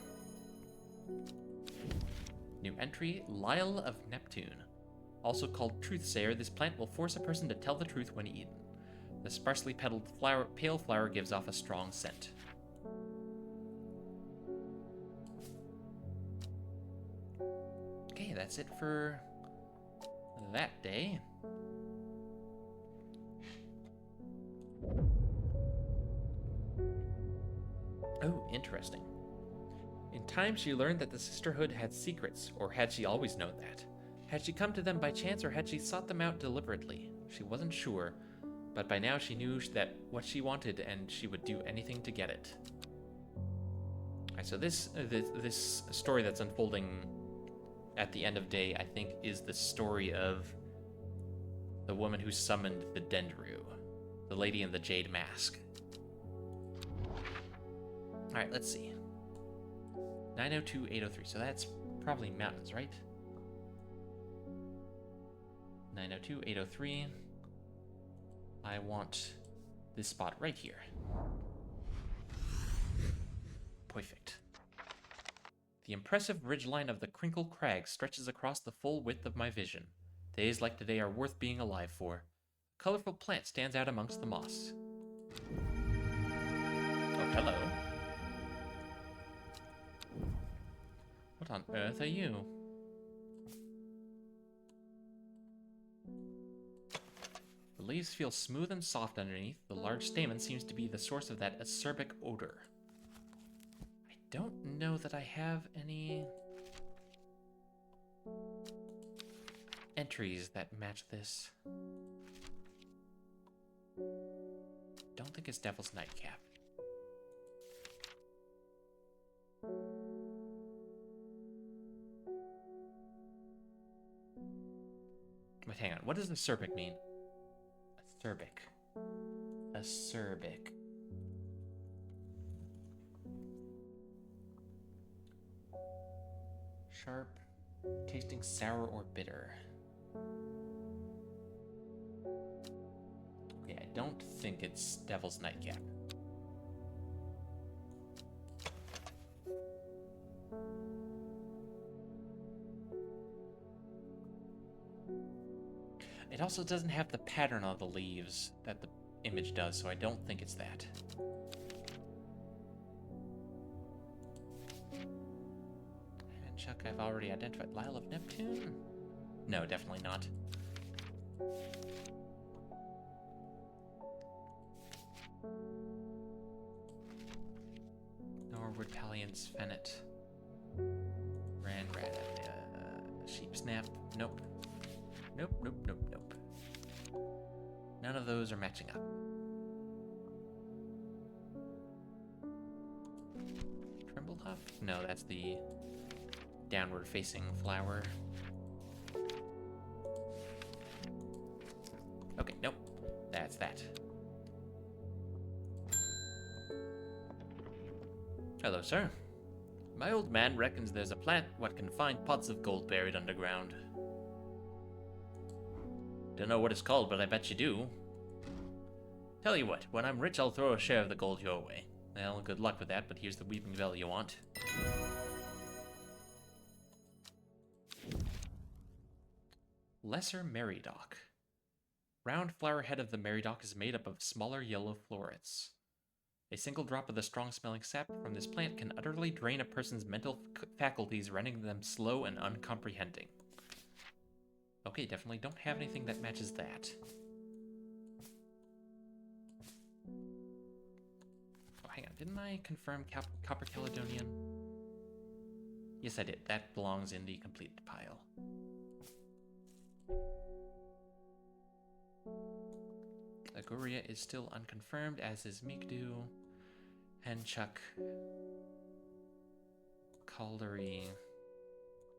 New entry, Lyle of Neptune. Also called Truthsayer, this plant will force a person to tell the truth when eaten. The sparsely petaled pale flower gives off a strong scent. Okay, that's it for that day. Oh, interesting. In time, she learned that the sisterhood had secrets, or had she always known that? Had she come to them by chance, or had she sought them out deliberately? She wasn't sure, but by now she knew that what she wanted, and she would do anything to get it. Alright, so this story that's unfolding at the end of day, I think, is the story of the woman who summoned the Dendru, the lady in the jade mask. Alright, let's see. 902, 803. So that's probably mountains, right? 902, 803. I want this spot right here. Perfect. The impressive ridgeline of the Crinkle Crag stretches across the full width of my vision. Days like today are worth being alive for. A colorful plant stands out amongst the moss. Oh, hello. What on earth are you? The leaves feel smooth and soft underneath. The large stamen seems to be the source of that acerbic odor. I don't know that I have any entries that match this. Don't think it's Devil's Nightcap. But hang on, what does acerbic mean? Acerbic. Acerbic. Sharp, tasting sour or bitter. Okay, I don't think it's Devil's Nightcap. It also doesn't have the pattern on the leaves that the image does, so I don't think it's that. And Chuck, I've already identified. Lyle of Neptune? No, definitely not. Norwood Palliance Fennet. Ranrat. Sheep Snap. Nope. Nope, nope, nope, nope. None of those are matching up. Trimblehuff? No, that's the downward-facing flower. Okay, nope. That's that. Hello, sir. My old man reckons there's a plant what can find pots of gold buried underground. Don't know what it's called, but I bet you do. Tell you what, when I'm rich, I'll throw a share of the gold your way. Well, good luck with that, but here's the weeping bell you want. Lesser Meridoc. Round flower head of the Meridoc is made up of smaller yellow florets. A single drop of the strong-smelling sap from this plant can utterly drain a person's mental faculties, rendering them slow and uncomprehending. Okay, definitely don't have anything that matches that. Oh, hang on, didn't I confirm Copper Caledonian? Yes, I did. That belongs in the completed pile. Agoria is still unconfirmed, as is Migdu, Henchuk, Caldery.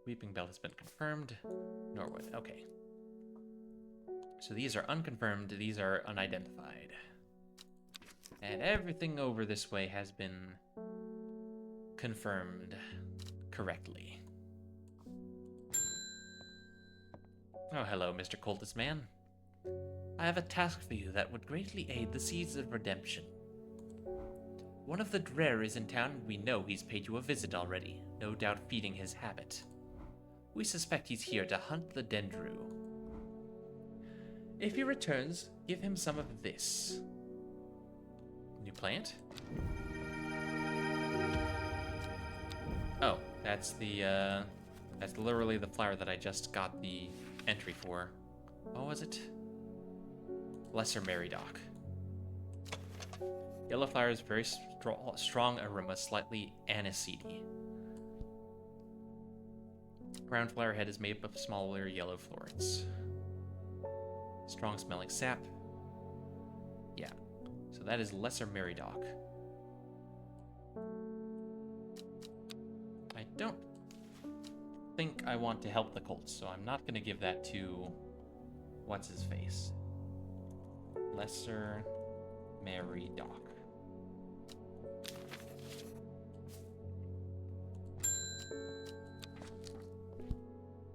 Weeping Bell has been confirmed. Norwood, okay. So these are unconfirmed, these are unidentified. And everything over this way has been confirmed correctly. Oh, hello, Mr. Cultist Man. I have a task for you that would greatly aid the seeds of redemption. One of the Dreher is in town, and we know he's paid you a visit already, no doubt feeding his habit. We suspect he's here to hunt the Dendru. If he returns, give him some of this. New plant? Oh, that's literally the flower that I just got the entry for. What was it? Lesser Meridoc. Yellow flower is very strong aroma, slightly aniseedy. Ground flower head is made up of smaller yellow florets. Strong smelling sap. Yeah. So that is Lesser Meridoc. I don't think I want to help the Colts, so I'm not going to give that to what's-his-face. Lesser Meridoc.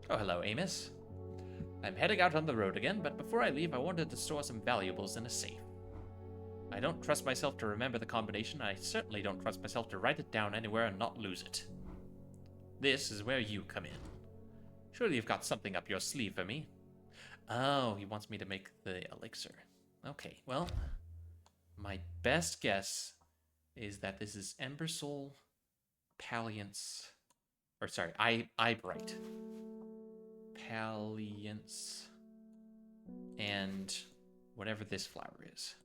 Oh, hello, Amos. I'm heading out on the road again, but before I leave, I wanted to store some valuables in a safe. I don't trust myself to remember the combination, and I certainly don't trust myself to write it down anywhere and not lose it. This is where you come in. Surely you've got something up your sleeve for me. Oh, he wants me to make the elixir. Okay, well, my best guess is that this is Ember Soul, Palliance, or sorry, Eyebright. Palliance, and whatever this flower is.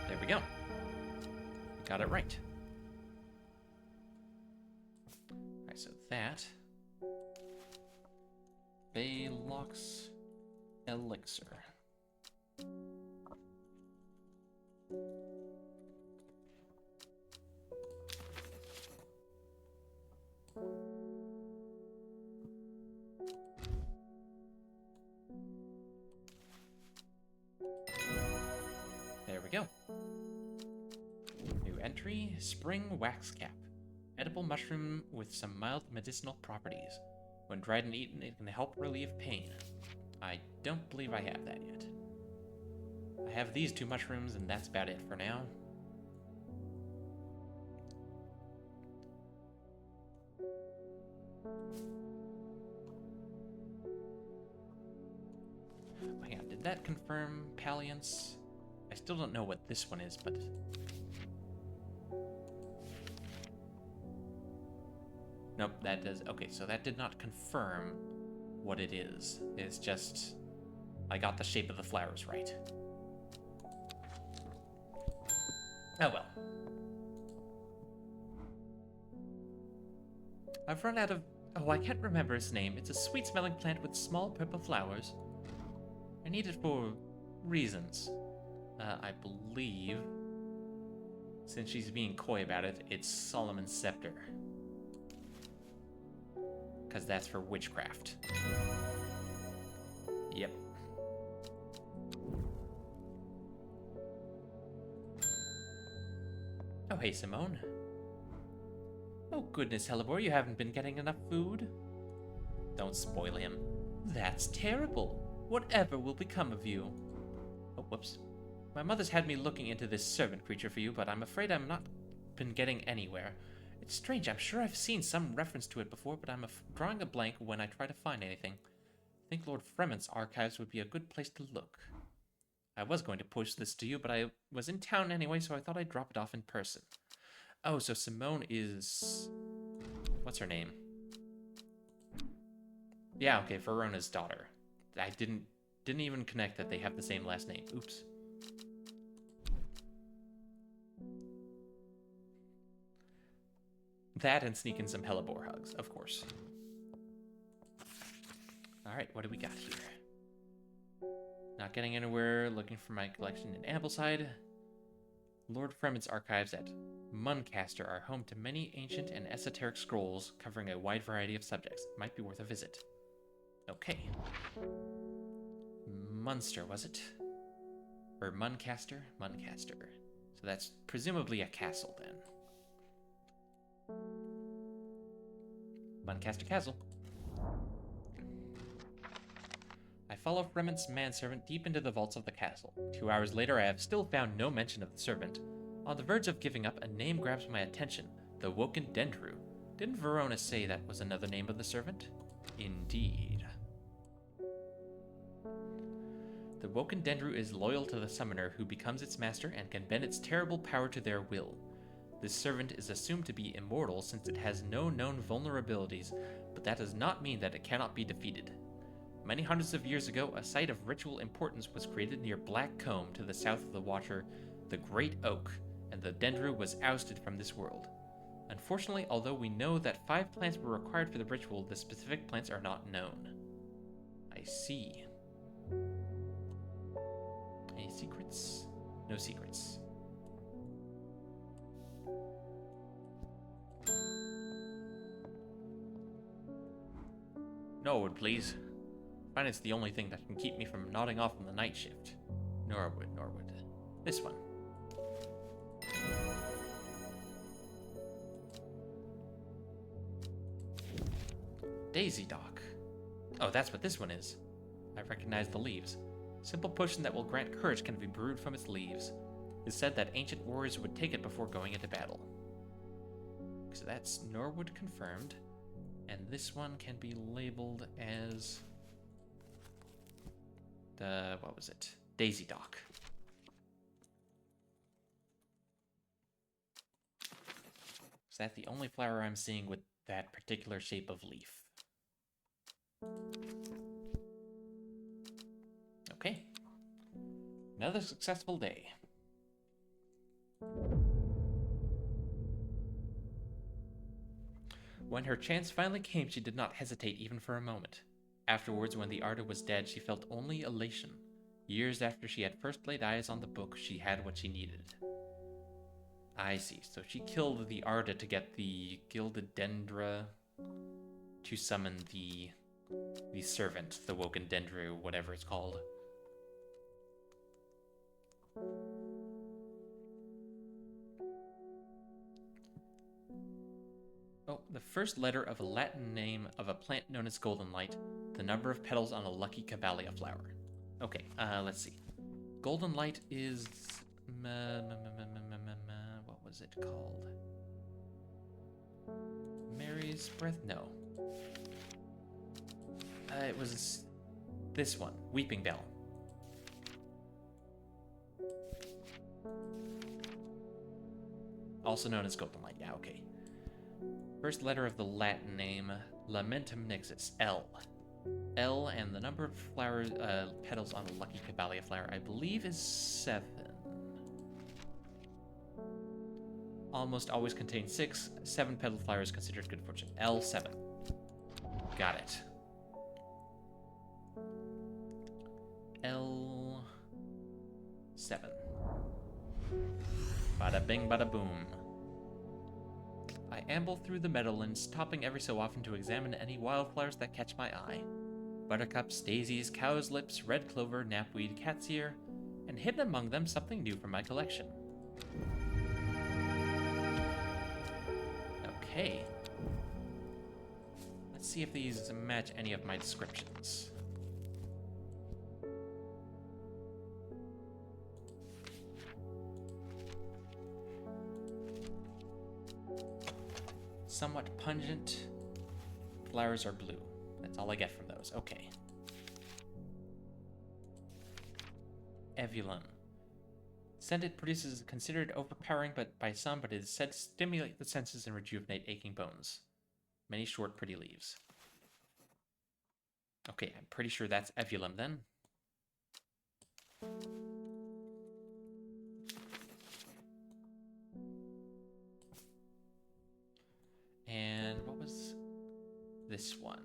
There we go. Got it right. Alright, so that. Baylock's elixir. There we go. New entry, Spring Wax Cap. Edible mushroom with some mild medicinal properties. When dried and eaten, it can help relieve pain. I don't believe I have that yet. I have these two mushrooms, and that's about it for now. Oh, hang on, did that confirm Palliance? I still don't know what this one is, but... Nope, that does... Okay, so that did not confirm what it is. It's just... I got the shape of the flowers right. Oh well. I've run out of... Oh, I can't remember its name. It's a sweet-smelling plant with small purple flowers. I need it for reasons. I believe, since she's being coy about it, it's Solomon's Scepter. Because that's for witchcraft. Yep. Oh, hey, Simone. Oh, goodness, Hellebore, you haven't been getting enough food? Don't spoil him. That's terrible. Whatever will become of you? Oh, whoops. My mother's had me looking into this servant creature for you, but I'm afraid I'm not been getting anywhere. It's strange, I'm sure I've seen some reference to it before, but I'm drawing a blank when I try to find anything. think Lord Frement's archives would be a good place to look. I was going to push this to you, but I was in town anyway, so I thought I'd drop it off in person. Oh, so Simone is... What's her name? Yeah, okay, Verona's daughter. I didn't even connect that they have the same last name. Oops. That and sneak in some hellebore hugs, of course. Alright, what do we got here? Not getting anywhere, looking for my collection in Ambleside. Lord Frement's archives at Muncaster are home to many ancient and esoteric scrolls covering a wide variety of subjects. Might be worth a visit. Okay. Munster, was it? Or Muncaster? Muncaster. So that's presumably a castle then. Muncaster Castle. I follow Frement's manservant deep into the vaults of the castle. 2 hours later, I have still found no mention of the servant. On the verge of giving up, a name grabs my attention. The Woken Dendru. Didn't Verona say that was another name of the servant? Indeed. The Woken Dendru is loyal to the summoner who becomes its master and can bend its terrible power to their will. This servant is assumed to be immortal since it has no known vulnerabilities, but that does not mean that it cannot be defeated. Many hundreds of years ago, a site of ritual importance was created near Black Combe to the south of the water, the Great Oak, and the Dendru was ousted from this world. Unfortunately, although we know that 5 plants were required for the ritual, the specific plants are not known. I see. Any secrets? No secrets. Norwood, please. I find it's the only thing that can keep me from nodding off on the night shift. Norwood. This one. Daisy Dock. Oh, that's what this one is. I recognize the leaves. Simple potion that will grant courage can be brewed from its leaves. It's said that ancient warriors would take it before going into battle. So that's Norwood confirmed. And this one can be labeled as the, what was it? Daisy Dock. Is that the only flower I'm seeing with that particular shape of leaf? Okay. Another successful day. When her chance finally came, she did not hesitate even for a moment. Afterwards, when the Arda was dead, she felt only elation. Years after she had first laid eyes on the book, she had what she needed. I see. So she killed the Arda to get the Gilded Dendra to summon the servant, the Woken Dendru, whatever it's called. Oh, the first letter of a Latin name of a plant known as golden light, the number of petals on a lucky cavallia flower. Okay, let's see. Golden light is... what was it called? Mary's breath? No. It was this one, Weeping Bell. Also known as golden light, yeah, okay. First letter of the Latin name, Lamentum Nixus, L. L and the number of flowers, petals on a lucky cavallia flower, I believe is 7. Almost always contains 6. 7-petal flowers considered good fortune. L7. Got it. L7. Bada bing, bada boom. I amble through the meadowlands, stopping every so often to examine any wildflowers that catch my eye. Buttercups, daisies, cowslips, red clover, knapweed, cat's ear, and hidden among them something new from my collection. Okay. Let's see if these match any of my descriptions. Somewhat pungent. Flowers are blue. That's all I get from those. Okay. Evulum. Scent it produces is considered overpowering by some, but it is said to stimulate the senses and rejuvenate aching bones. Many short, pretty leaves. Okay, I'm pretty sure that's Evulum then. And what was this one?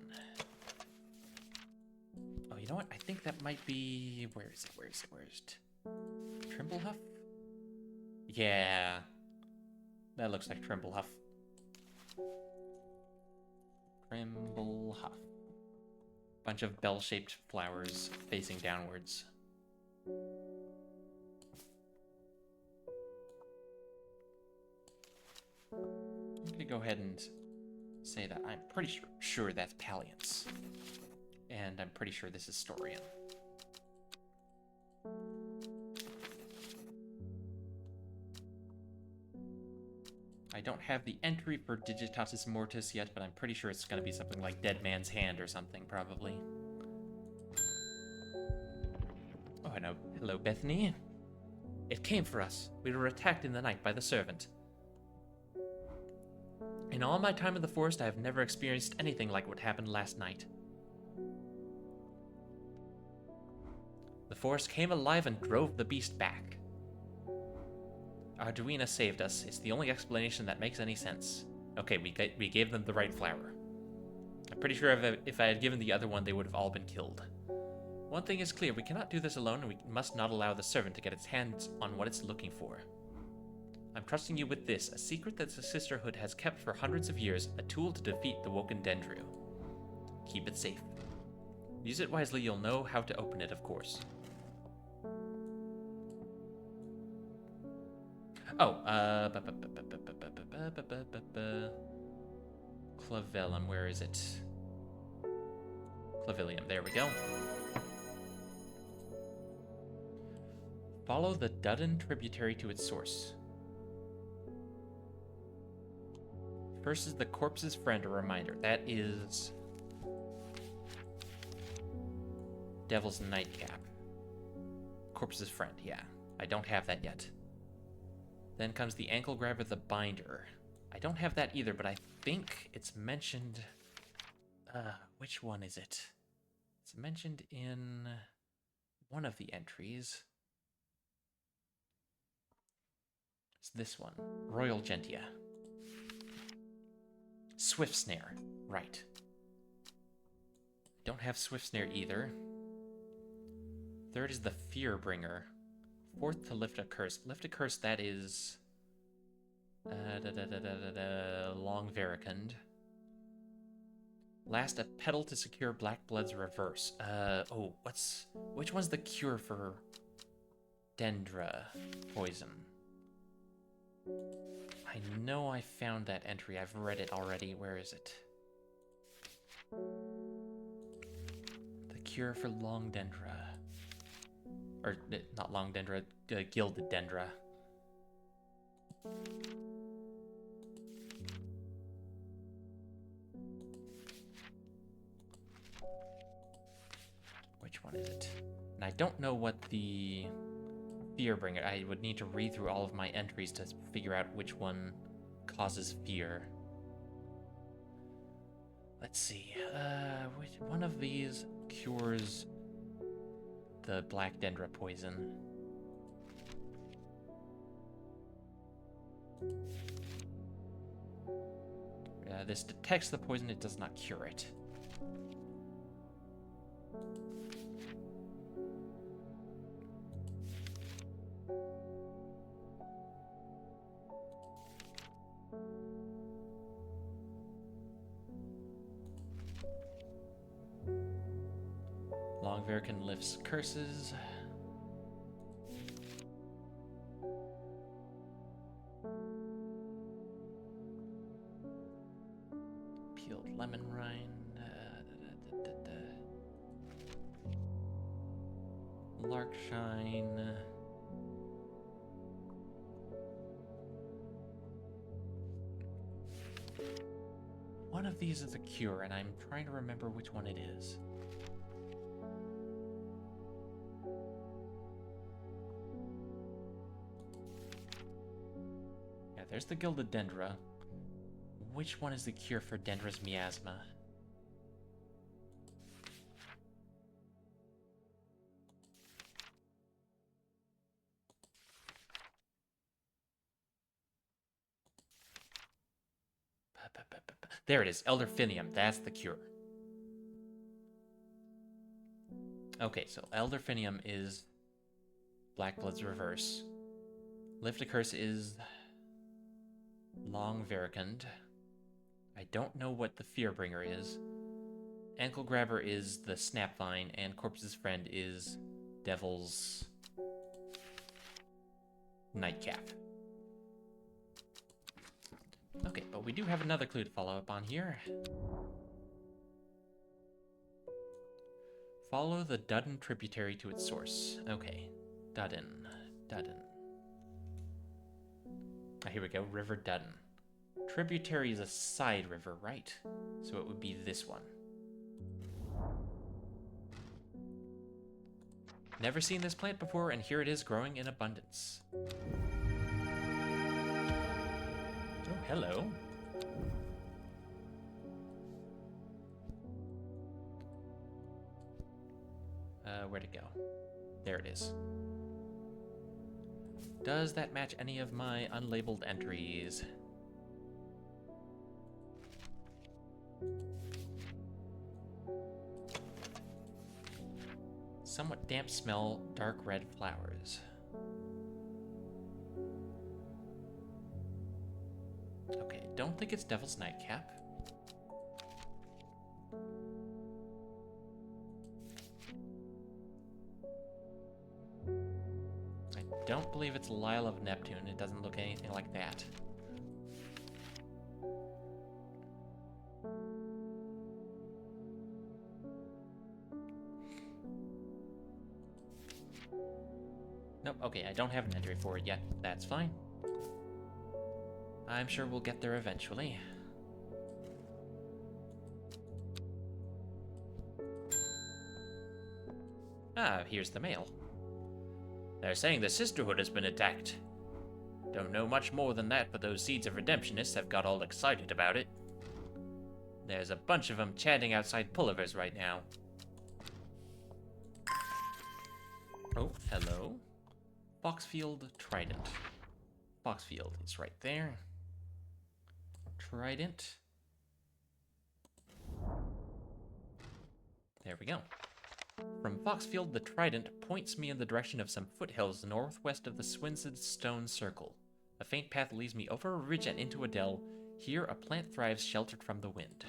Oh, you know what? I think that might be... Where is it? Trimblehuff? Yeah. That looks like Trimblehuff. Trimblehuff. Bunch of bell-shaped flowers facing downwards. I'm gonna go ahead and say that I'm pretty sure that's Palliance. And I'm pretty sure this is Storian. I don't have the entry for Digitatis Mortis yet, but I'm pretty sure it's going to be something like Dead Man's Hand or something, probably. Oh, hello, Bethany. It came for us. We were attacked in the night by the servant. In all my time in the forest, I have never experienced anything like what happened last night. The forest came alive and drove the beast back. Arduina saved us. It's the only explanation that makes any sense. Okay, we gave them the right flower. I'm pretty sure if I had given the other one, they would have all been killed. One thing is clear, we cannot do this alone, and we must not allow the servant to get its hands on what it's looking for. I'm trusting you with this, a secret that the Sisterhood has kept for hundreds of years, a tool to defeat the Woken Dendru. Keep it safe. Use it wisely, you'll know how to open it, of course. Oh, Clavellum, where is it? Clavilium, there we go. Follow the Dudden tributary to its source. First is the corpse's friend, a reminder. That is Devil's Nightcap. Corpse's friend, yeah. I don't have that yet. Then comes the ankle grabber, the binder. I don't have that either, but I think it's mentioned... which one is it? It's mentioned in one of the entries. It's this one. Royal Gentia. Swift Snare. Right. Don't have Swift Snare either. Third is the Fearbringer. Fourth to Lift a Curse. Lift a Curse, that is... Long Varicund. Last, a Petal to secure Black Blood's reverse. Which one's the cure for Dendra poison? I know I found that entry. I've read it already. Where is it? The cure for Long Dendra. Or, not Long Dendra, Gilded Dendra. Which one is it? And I don't know what the Fearbringer... I would need to read through all of my entries to figure out which one causes fear. Let's see. Which one of these cures the Black Dendra poison? This detects the poison, it does not cure it. Long Varicund lifts curses. Peeled lemon rind. Larkshine. One of these is a cure, and I'm trying to remember which one it is. there's the Gilded Dendra. Which one is the cure for Dendra's miasma? There it is, Elderfinium. That's the cure. Okay, so Elderfinium is Blackblood's reverse. Lift a Curse is Long Veracund. I don't know what the Fearbringer is. Ankle Grabber is the Snapvine, and Corpse's Friend is Devil's Nightcap. Okay, but we do have another clue to follow up on here. Follow the Dudden tributary to its source. Okay, Dudden. Ah, here we go, River Dudden. Tributary is a side river, right? So it would be this one. Never seen this plant before, and here it is growing in abundance. Oh, hello. Where'd it go? There it is. Does that match any of my unlabeled entries? Somewhat damp smell, dark red flowers. Okay, don't think it's Devil's Nightcap. I don't believe it's Lyle of Neptune. It doesn't look anything like that. Nope, okay, I don't have an entry for it yet. That's fine. I'm sure we'll get there eventually. Ah, here's the mail. They're saying the Sisterhood has been attacked. Don't know much more than that, but those Seeds of Redemptionists have got all excited about it. There's a bunch of them chanting outside Pulliver's right now. Oh, hello. Boxfield Trident. Boxfield is right there. Trident. There we go. From Foxfield, the Trident points me in the direction of some foothills northwest of the Swinsted Stone Circle. A faint path leads me over a ridge and into a dell. Here, a plant thrives sheltered from the wind.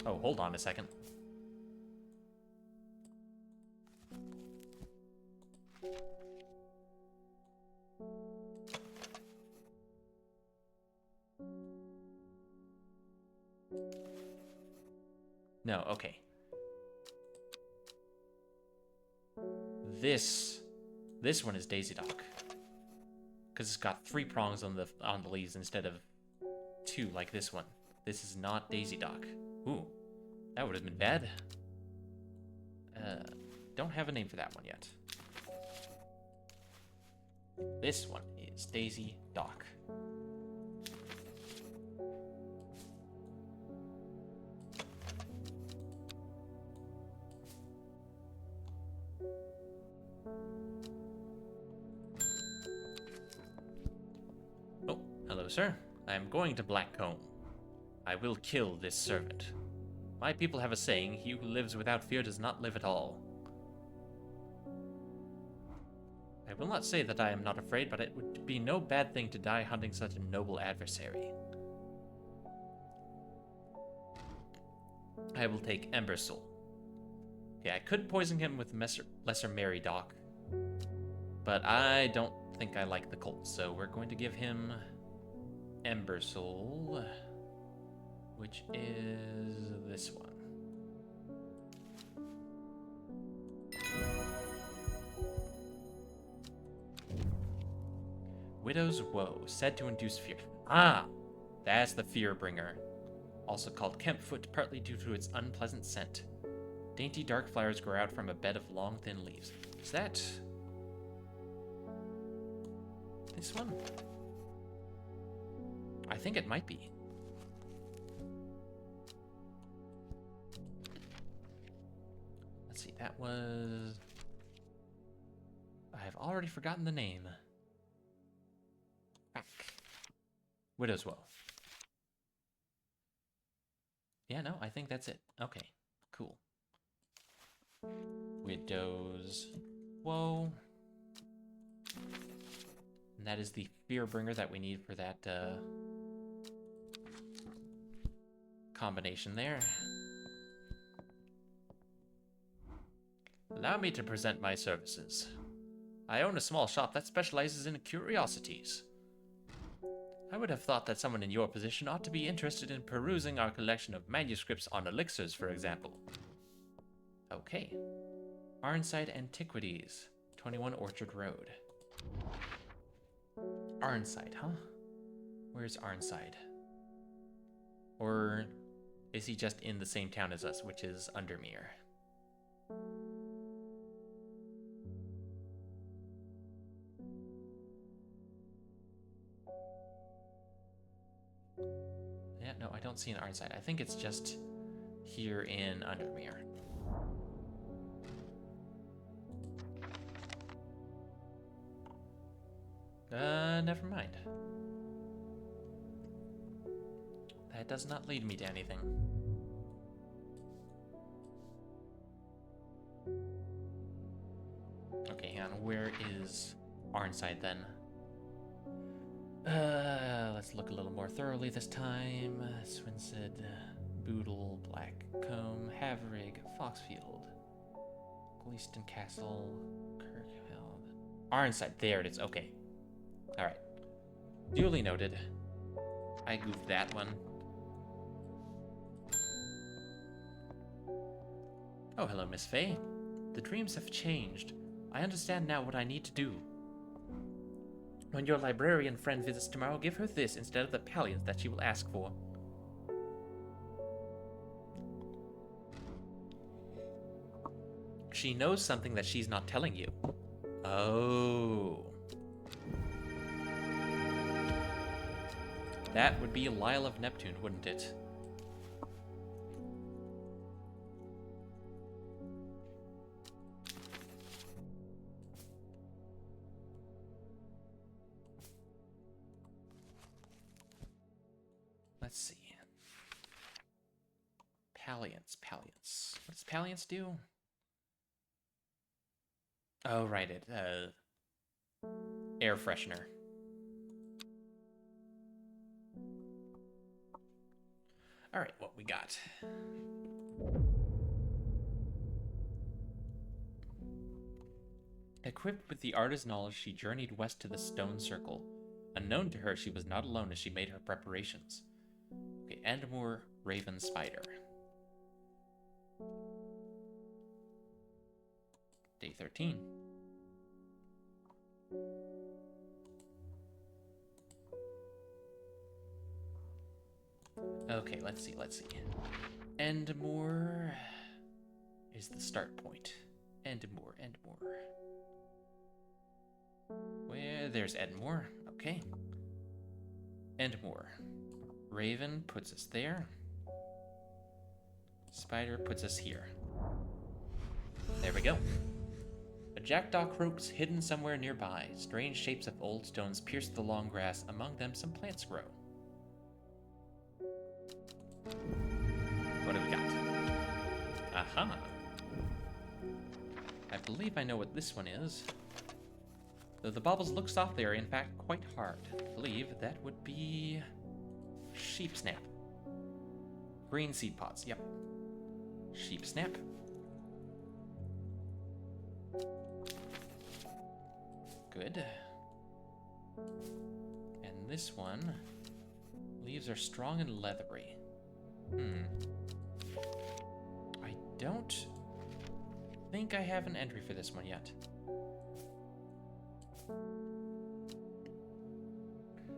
Oh, hold on a second. No, okay. This one is Daisy Dock. Because it's got 3 prongs on the leaves instead of 2 like this one. This is not Daisy Dock. Ooh, that would have been bad. Don't have a name for that one yet. This one is Daisy Dock. Oh, hello, sir. I am going to Blackcomb. I will kill this servant. My people have a saying, he who lives without fear does not live at all. I will not say that I am not afraid, but it would be no bad thing to die hunting such a noble adversary. I will take Embersoul. Okay, I could poison him with Lesser Mary Dock, but I don't think I like the Colt, so we're going to give him Embersoul, which is this one. Widow's Woe, said to induce fear. Ah, that's the Fearbringer. Also called Kempfoot, partly due to its unpleasant scent. Dainty dark flowers grow out from a bed of long, thin leaves. Is that this one? I think it might be. Let's see, that was... I have already forgotten the name. Fuck. Widow's Woe. Yeah, no, I think that's it. Okay, cool. Widow's Woe. And that is the Fearbringer that we need for that combination there. Allow me to present my services. I own a small shop that specializes in curiosities. I would have thought that someone in your position ought to be interested in perusing our collection of manuscripts on elixirs, for example. Okay. Arnside Antiquities, 21 Orchard Road. Arnside, huh? Where's Arnside? Or is he just in the same town as us, which is Undermere? Yeah, no, I don't see an Arnside. I think it's just here in Undermere. Never mind. That does not lead me to anything. Okay, hang on. Where is Arnside then? Let's look a little more thoroughly this time. Swinstead, Boodle, Blackcomb, Haverig, Foxfield, Gleaston Castle, Kirkhill. Arnside, there it is. Okay. Alright. Duly noted. I goofed that one. Oh, hello, Miss Faye. The dreams have changed. I understand now what I need to do. When your librarian friend visits tomorrow, give her this instead of the palliance that she will ask for. She knows something that she's not telling you. Oh. That would be Lyle of Neptune, wouldn't it? Let's see. Palliance. What does Palliance do? Oh, right, it, air freshener. Alright, what we got? Equipped with the artist's knowledge, she journeyed west to the Stone Circle. Unknown to her, she was not alone as she made her preparations. Okay, Endmore, Raven, Spider. Day 13. Okay, let's see. Endmore is the start point. Endmore. Where? There's Endmore. Okay. Endmore. Raven puts us there. Spider puts us here. There we go. A jackdaw croaks hidden somewhere nearby. Strange shapes of old stones pierce the long grass. Among them, some plants grow. What do we got? Aha! I believe I know what this one is. Though the baubles look soft, they are in fact quite hard. I believe that would be... sheep snap. Green seed pods, yep. Sheep snap. Good. And this one... leaves are strong and leathery. I don't think I have an entry for this one yet.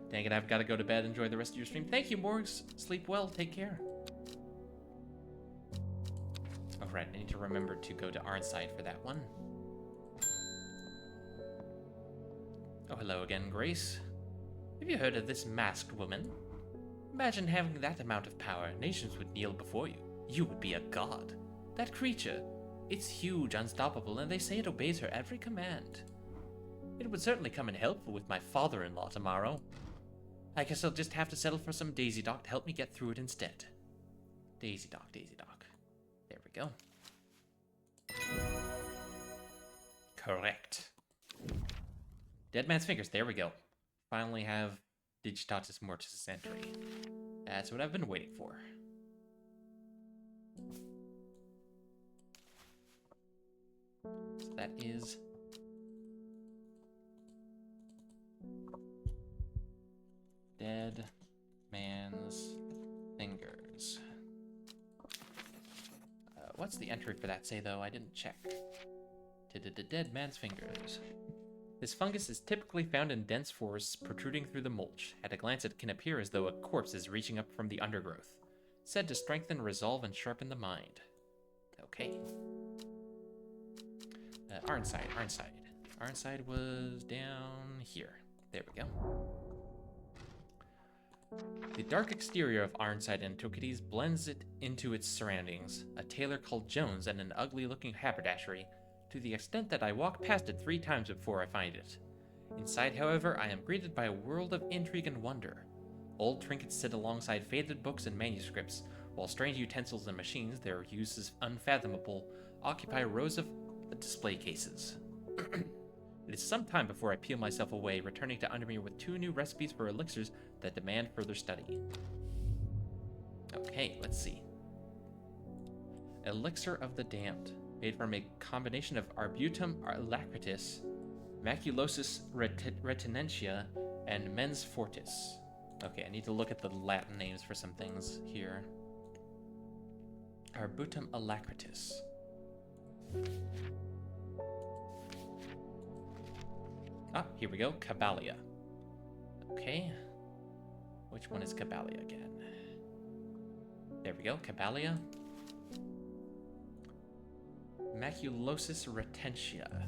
Dang it, I've got to go to bed. Enjoy the rest of your stream. Thank you, Morgs. Sleep well. Take care. Oh, right. I need to remember to go to Arnside for that one. Oh, hello again, Grace. Have you heard of this masked woman? Imagine having that amount of power. Nations would kneel before you. You would be a god. That creature, it's huge, unstoppable, and they say it obeys her every command. It would certainly come in helpful with my father-in-law tomorrow. I guess I'll just have to settle for some Daisy Dock to help me get through it instead. Daisy Dock, Daisy Dock. There we go. Correct. Dead Man's Fingers, there we go. Finally have Digitatis Mortis' entry. That's what I've been waiting for. So that is... Dead Man's Fingers. What's the entry for that say, though? I didn't check. Dead Man's Fingers. This fungus is typically found in dense forests protruding through the mulch. At a glance, it can appear as though a corpse is reaching up from the undergrowth. Said to strengthen, resolve, and sharpen the mind. Okay. Arnside. Arnside was down here. There we go. The dark exterior of Arnside Antiquities blends it into its surroundings. A tailor called Jones and an ugly-looking haberdashery, to the extent that I walk past it 3 times before I find it. Inside, however, I am greeted by a world of intrigue and wonder. Old trinkets sit alongside faded books and manuscripts, while strange utensils and machines, their uses unfathomable, occupy rows of display cases. It is some time before I peel myself away, returning to Undermere with 2 new recipes for elixirs that demand further study. Okay, let's see. Elixir of the Damned, made from a combination of Arbutum alacritus, Maculosus retinentia, and Mens Fortis. Okay, I need to look at the Latin names for some things here. Arbutum alacritus. Ah, here we go, Caballia. Okay. Which one is Caballia again? There we go, Caballia. Maculosus retentia.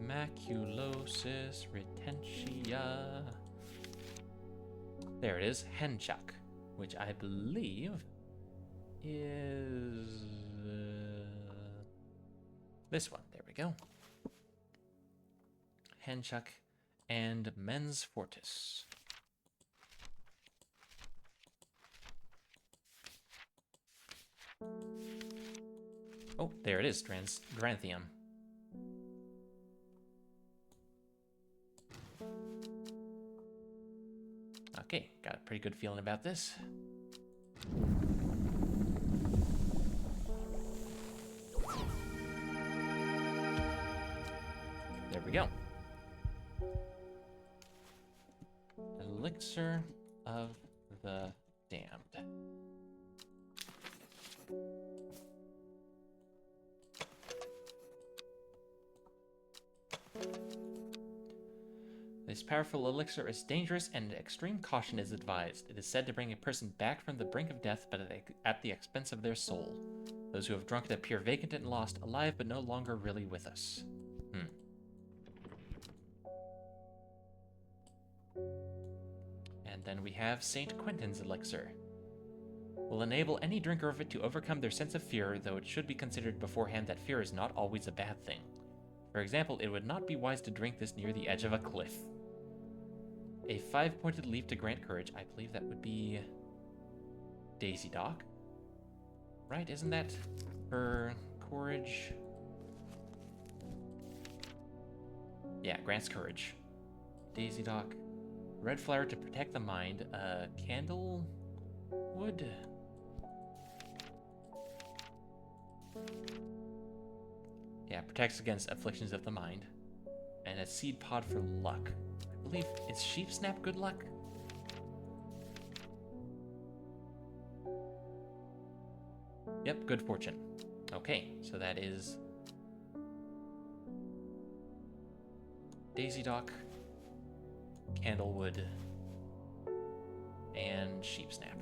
Maculosus retentia. There it is, Henchuk, which I believe is this one. There we go. Henchuk and Mens Fortis. Oh, there it is, Granthium. Okay, got a pretty good feeling about this. There we go. Elixir of the Damned. This powerful elixir is dangerous and extreme caution is advised. It is said to bring a person back from the brink of death, but at the expense of their soul. Those who have drunk it appear vacant and lost, alive but no longer really with us. And then we have St. Quentin's elixir. Will enable any drinker of it to overcome their sense of fear, though it should be considered beforehand that fear is not always a bad thing. For example, it would not be wise to drink this near the edge of a cliff. A 5-pointed leaf to grant courage. I believe that would be Daisy Dock. Right, isn't that her courage? Yeah, grants courage. Daisy Dock. Red flower to protect the mind. Candle wood. Yeah, protects against afflictions of the mind. And a seed pod for luck. I believe, is sheep snap good luck? Yep, good fortune. Okay, so that is Daisy Dock candlewood, and sheep snap.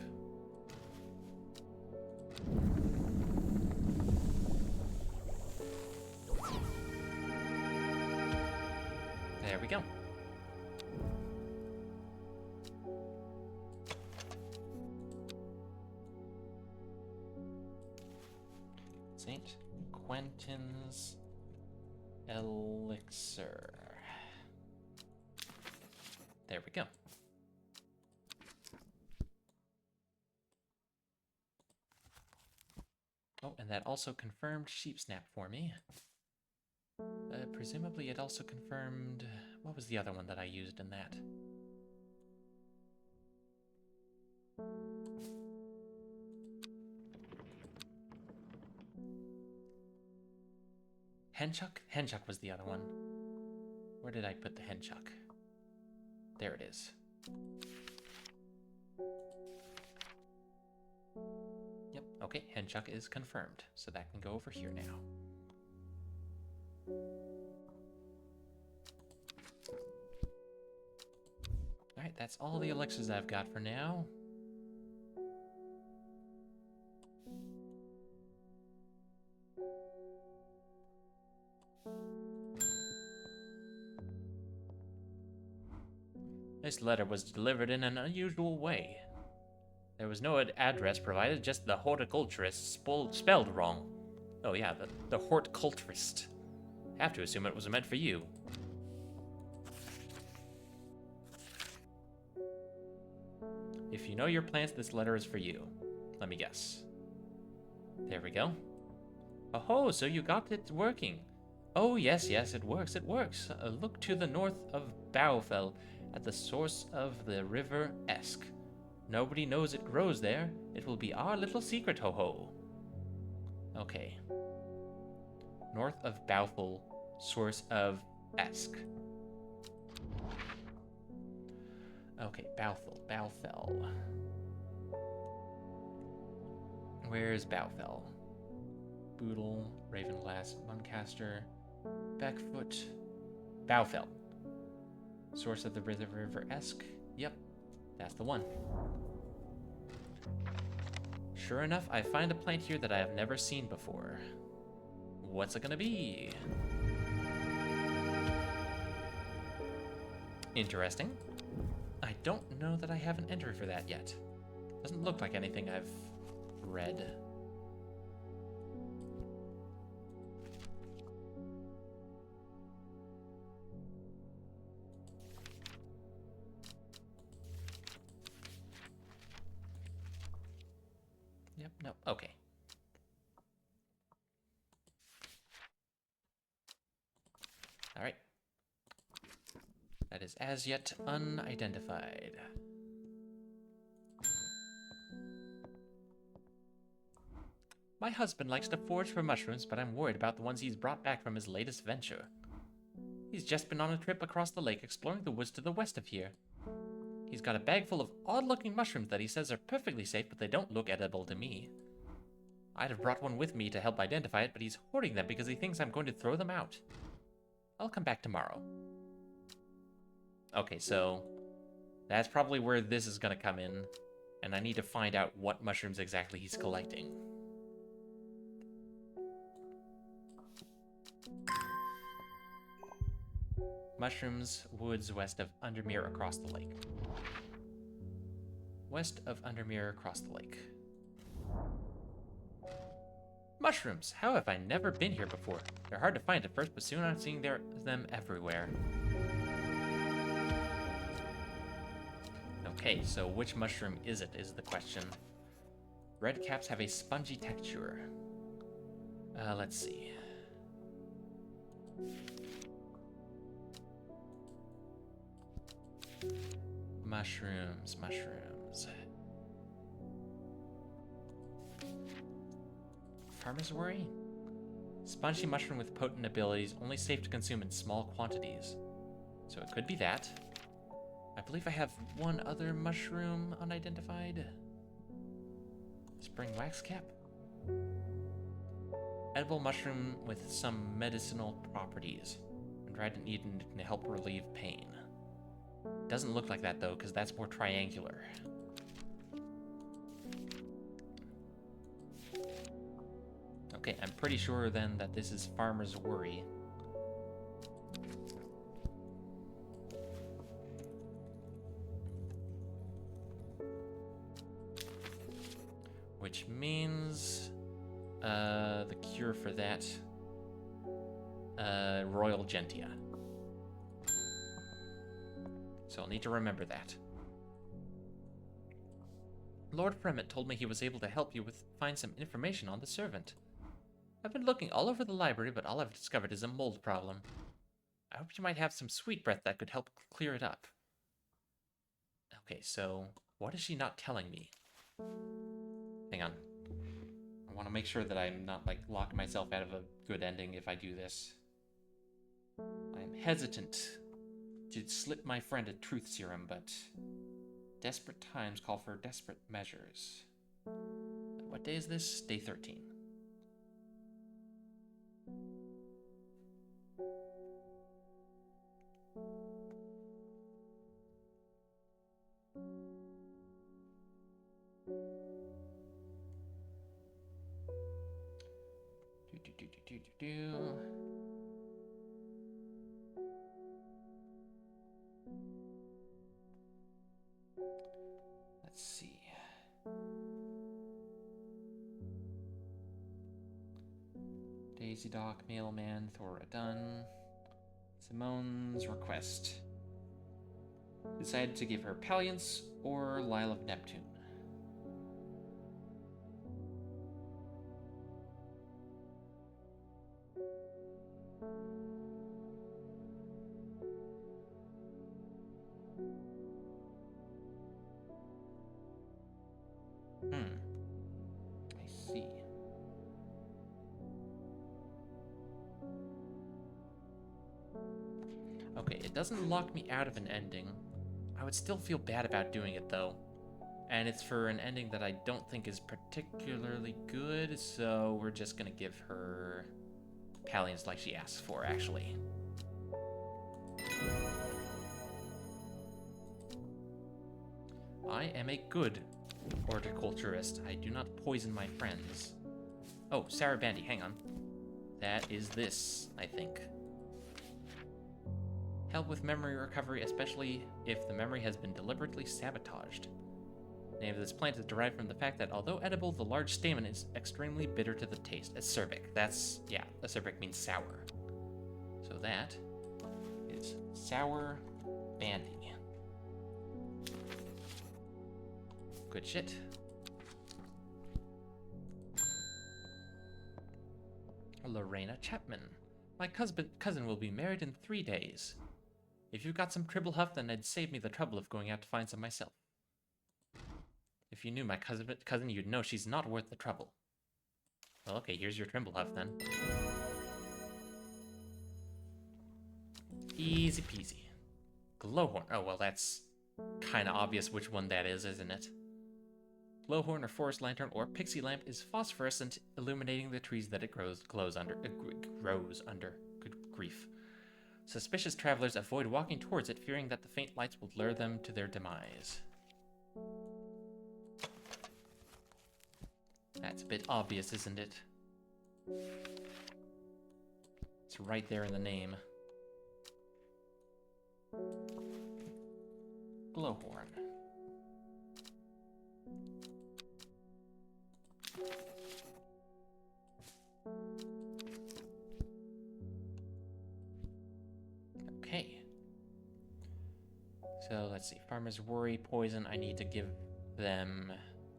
There we go. St. Quentin's Elixir. There we go. Oh, and that also confirmed sheep snap for me. Presumably it also confirmed... What was the other one that I used in that? Henchuck? Henchuck was the other one. Where did I put the henchuck? There it is. Yep, okay, henchuck is confirmed, so that can go over here now. Alright, that's all the elixirs I've got for now. This letter was delivered in an unusual way. There was no address provided, just the horticulturist spelled wrong. Oh yeah, the horticulturist. Have to assume it was meant for you. If you know your plants, this letter is for you. Let me guess. There we go. Oh, so you got it working. Oh, yes, yes, it works, it works. Look to the north of Bowfell, at the source of the river Esk. Nobody knows it grows there. It will be our little secret, ho-ho. Okay. North of Bowfell, source of Esk. Okay, Bowfell. Where's Bowfell? Boodle, Ravenglass, Muncaster, Backfoot, Bowfell. Source of the river Esk. Yep, that's the one. Sure enough, I find a plant here that I have never seen before. What's it gonna be? Interesting. I don't know that I have an entry for that yet. Doesn't look like anything I've read. Yep, no, okay. All right. That is as yet unidentified. My husband likes to forage for mushrooms, but I'm worried about the ones he's brought back from his latest venture. He's just been on a trip across the lake exploring the woods to the west of here. He's got a bag full of odd-looking mushrooms that he says are perfectly safe, but they don't look edible to me. I'd have brought one with me to help identify it, but he's hoarding them because he thinks I'm going to throw them out. I'll come back tomorrow. Okay, so that's probably where this is going to come in, and I need to find out what mushrooms exactly he's collecting. Mushrooms, woods west of Undermere across the lake. West of Undermere across the lake. Mushrooms! How have I never been here before? They're hard to find at first, but soon I'm seeing them everywhere. Okay, so which mushroom is it, is the question. Red caps have a spongy texture. Let's see. Mushrooms. Farmer's worry? Spongy mushroom with potent abilities, only safe to consume in small quantities. So it could be that. I believe I have one other mushroom unidentified. Spring wax cap? Edible mushroom with some medicinal properties. And dried and eaten to help relieve pain. Doesn't look like that, though, because that's more triangular. Okay, I'm pretty sure, then, that this is Farmer's Worry. Which means... the cure for that... Royal Gentia. So I'll need to remember that. Lord Fremet told me he was able to help you find some information on the servant. I've been looking all over the library, but all I've discovered is a mold problem. I hope you might have some sweet breath that could help clear it up. Okay, so what is she not telling me? Hang on. I want to make sure that I'm not, like, locking myself out of a good ending if I do this. I'm hesitant to slip my friend a truth serum, but desperate times call for desperate measures. What day is this? Day 13. Let's see. Daisy Dock, Mailman, Thora done. Simone's request. Decided to give her Palliance or Lyle of Neptune. I see. Okay, it doesn't lock me out of an ending. I would still feel bad about doing it, though. And it's for an ending that I don't think is particularly good, so we're just gonna give her Palliance like she asked for, actually. I am a good horticulturist. I do not poison my friends. Oh, Sarabandi, hang on. That is this, I think. Help with memory recovery, especially if the memory has been deliberately sabotaged. The name of this plant is derived from the fact that although edible, the large stamen is extremely bitter to the taste. Acerbic. That's, yeah, acerbic means sour. So that is sour bandy. Good shit. Lorena Chapman. My cousin will be married in 3 days. If you've got some tribble huff, then it'd save me the trouble of going out to find some myself. If you knew my cousin, you'd know she's not worth the trouble. Well, okay, here's your tribble huff, then. Easy peasy. Glowhorn. Oh, well, that's kind of obvious which one that is, isn't it? Glowhorn or forest lantern or pixie lamp is phosphorescent, illuminating the trees that it grows under. Good grief. Suspicious travelers avoid walking towards it, fearing that the faint lights will lure them to their demise. That's a bit obvious, isn't it? It's right there in the name. Glowhorn. Okay. So let's see. Farmer's Worry, Poison. I need to give them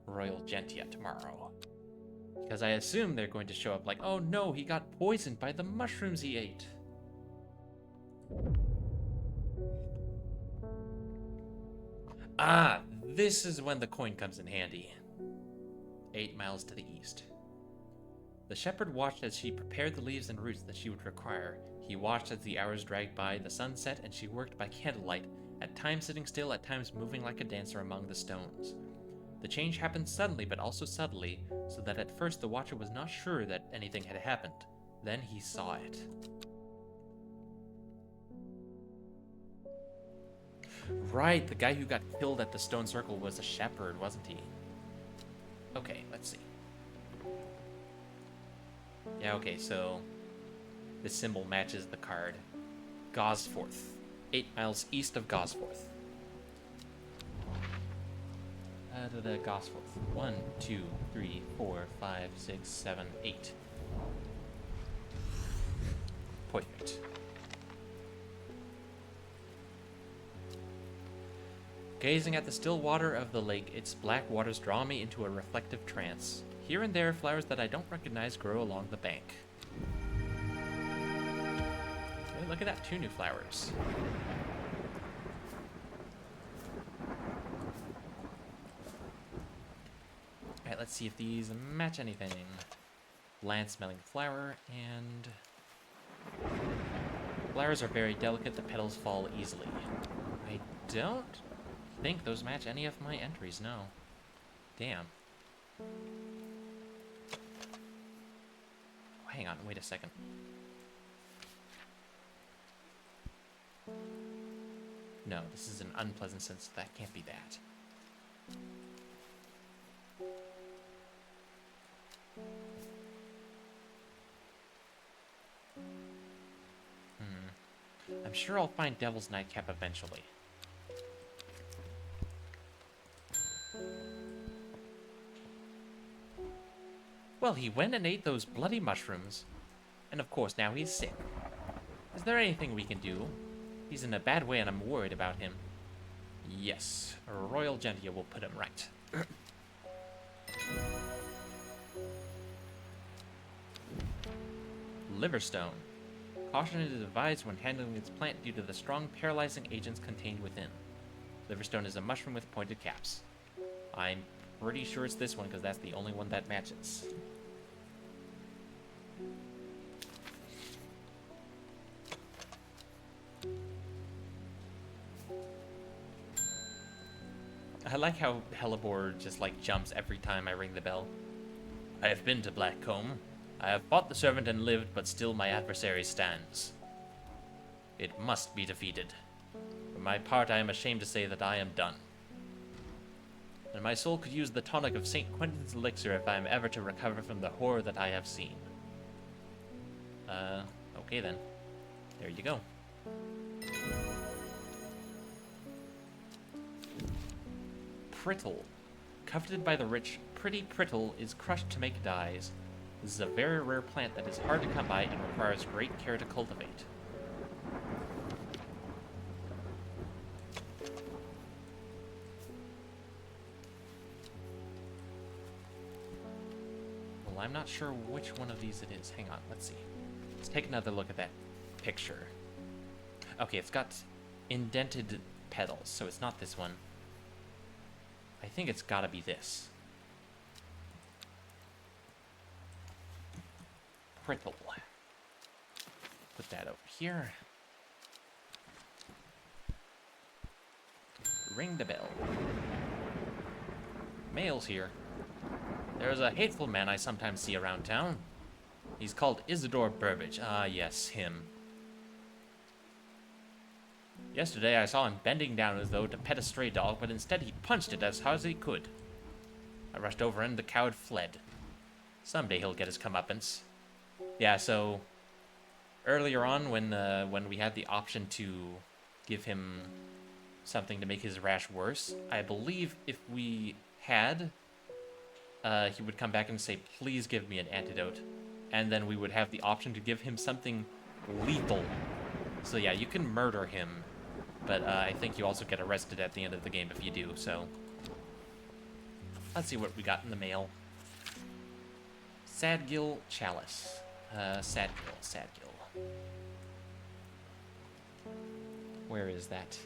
Royal Gentia tomorrow. Because I assume they're going to show up like, oh no, he got poisoned by the mushrooms he ate. Ah, this is when the coin comes in handy. 8 miles to the east. The shepherd watched as she prepared the leaves and roots that she would require. He watched as the hours dragged by, the sun set, and she worked by candlelight, at times sitting still, at times moving like a dancer among the stones. The change happened suddenly, but also subtly, so that at first the watcher was not sure that anything had happened. Then he saw it. Right, the guy who got killed at the stone circle was a shepherd, wasn't he? Okay, let's see. Yeah, okay, so this symbol matches the card. Gosforth. 8 miles east of Gosforth. Gosforth. 1, 2, 3, 4, 5, 6, 7, 8. Perfect. Gazing at the still water of the lake, its black waters draw me into a reflective trance. Here and there, flowers that I don't recognize grow along the bank. Hey, look at that, 2 new flowers. Alright, let's see if these match anything. Bland-smelling flower, and... Flowers are very delicate, the petals fall easily. I don't think those match any of my entries, no. Damn. Oh, hang on, wait a second. No, this is an unpleasant sense. That can't be that. I'm sure I'll find Devil's Nightcap eventually. Well, he went and ate those bloody mushrooms. And of course, now he's sick. Is there anything we can do? He's in a bad way and I'm worried about him. Yes, a royal gentia will put him right. Liverstone. Caution is advised when handling this plant due to the strong paralyzing agents contained within. Liverstone is a mushroom with pointed caps. I'm pretty sure it's this one because that's the only one that matches. I like how Hellebore just like jumps every time I ring the bell. I have been to Blackcomb. I have fought the servant and lived, but still my adversary stands. It must be defeated. For my part, I am ashamed to say that I am done. And my soul could use the tonic of St. Quentin's elixir if I am ever to recover from the horror that I have seen. Okay then. There you go. Prittle. Coveted by the rich, pretty Prittle is crushed to make dyes. This is a very rare plant that is hard to come by and requires great care to cultivate. Well, I'm not sure which one of these it is. Hang on, let's see. Let's take another look at that picture. Okay, it's got indented petals, so it's not this one. I think it's gotta be this. Prittle. Put that over here. Ring the bell. Mail's here. There's a hateful man I sometimes see around town. He's called Isidore Burbage. Ah, yes, him. Yesterday I saw him bending down as though to pet a stray dog, but instead he punched it as hard as he could. I rushed over and the coward fled. Someday he'll get his comeuppance. Yeah, so earlier on when we had the option to give him something to make his rash worse, I believe if we had, he would come back and say, please give me an antidote. And then we would have the option to give him something lethal. So yeah, you can murder him, but I think you also get arrested at the end of the game if you do, so. Let's see what we got in the mail. Sadgill Chalice. Sadgill. Where is that?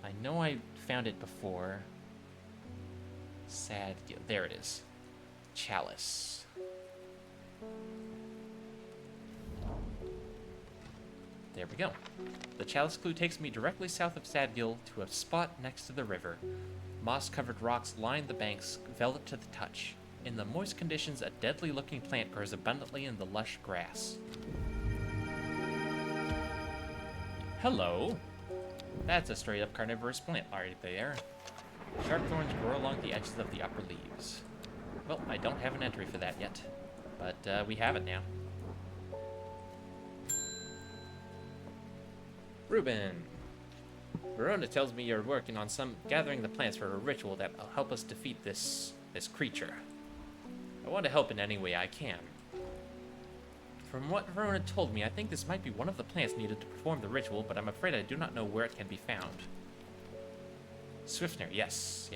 I know I found it before. Sadgill. There it is. Chalice. There we go. The chalice clue takes me directly south of Sadgill to a spot next to the river. Moss-covered rocks line the banks, velvet to the touch. In the moist conditions, a deadly-looking plant grows abundantly in the lush grass. Hello. That's a straight-up carnivorous plant right there. Sharp thorns grow along the edges of the upper leaves. Well, I don't have an entry for that yet, but we have it now. Reuben! Verona tells me you're working on gathering the plants for a ritual that will help us defeat this creature. I want to help in any way I can. From what Verona told me, I think this might be one of the plants needed to perform the ritual, but I'm afraid I do not know where it can be found. Swift Snare, yes.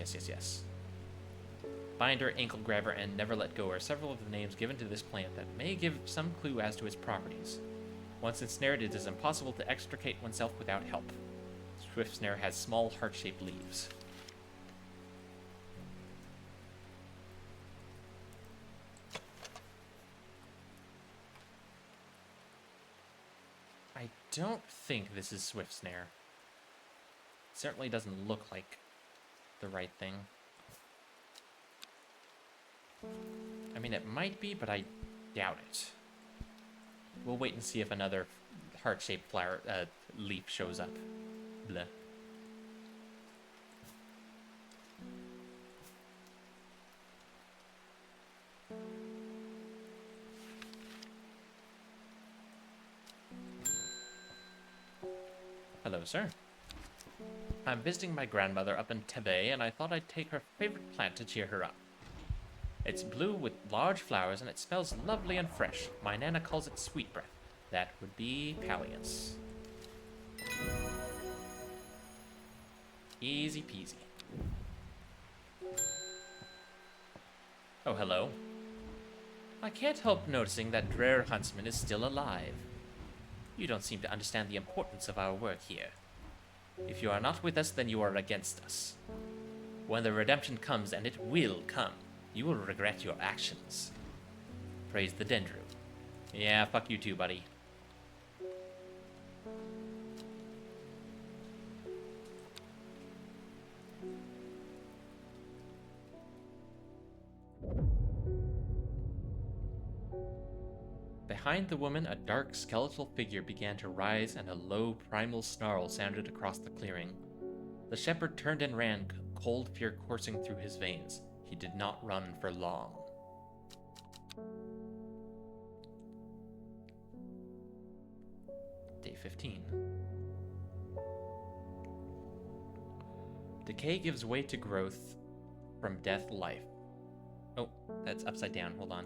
Binder, Ankle Grabber, and Never Let Go are several of the names given to this plant that may give some clue as to its properties. Once ensnared, it is impossible to extricate oneself without help. Swift Snare has small heart-shaped leaves. I don't think this is Swift Snare. It certainly doesn't look like the right thing. I mean, it might be, but I doubt it. We'll wait and see if another heart-shaped flower leaf shows up. Bleh. Hello, sir. I'm visiting my grandmother up in Tebet, and I thought I'd take her favorite plant to cheer her up. It's blue with large flowers, and it smells lovely and fresh. My nana calls it sweet breath. That would be Palliance. Easy peasy. Oh, hello. I can't help noticing that Dreher Huntsman is still alive. You don't seem to understand the importance of our work here. If you are not with us, then you are against us. When the redemption comes, and it will come, you will regret your actions. Praise the Dendru. Yeah, fuck you too, buddy. Behind the woman, a dark skeletal figure began to rise, and a low primal snarl sounded across the clearing. The shepherd turned and ran, cold fear coursing through his veins. He did not run for long. Day 15. Decay gives way to growth, from death life. Oh, that's upside down. Hold on.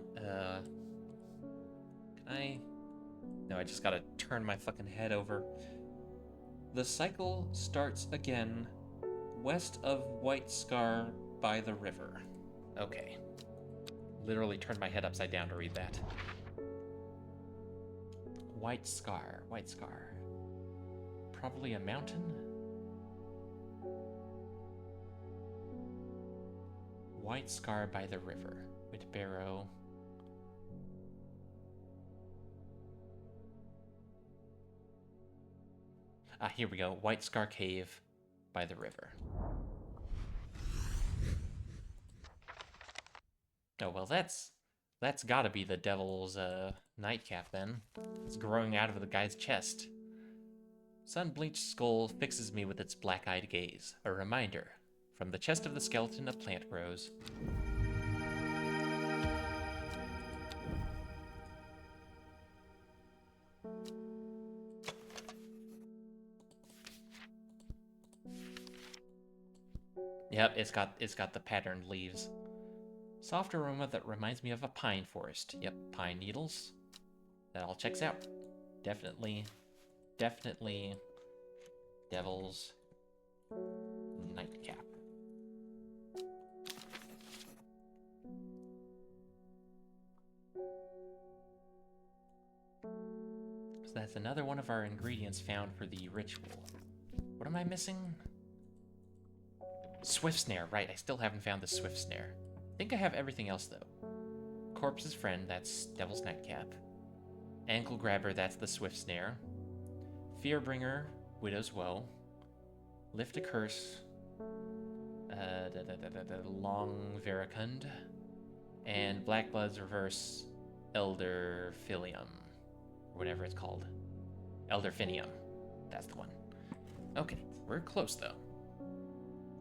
No, I just gotta turn my fucking head over. The cycle starts again west of White Scar by the river. Okay. Literally turned my head upside down to read that. White Scar. Probably a mountain? White Scar by the river. Whitbarrow. Ah, here we go. White Scar Cave by the river. Oh, well, that's gotta be the devil's nightcap, then. It's growing out of the guy's chest. Sun-bleached skull fixes me with its black-eyed gaze. A reminder. From the chest of the skeleton, a plant grows. Yep, it's got the patterned leaves. Soft aroma that reminds me of a pine forest. Yep, pine needles. That all checks out. Definitely devil's nightcap. So that's another one of our ingredients found for the ritual. What am I missing? Swift Snare, right, I still haven't found the Swift Snare. I think I have everything else, though. Corpse's Friend, that's Devil's Nightcap. Ankle Grabber, that's the Swift Snare. Fearbringer, Widow's Woe. Lift a Curse, Long Veracund. And Blackblood's Reverse, Elder Filium. Or whatever it's called. Elder Finium. That's the one. Okay. We're close, though.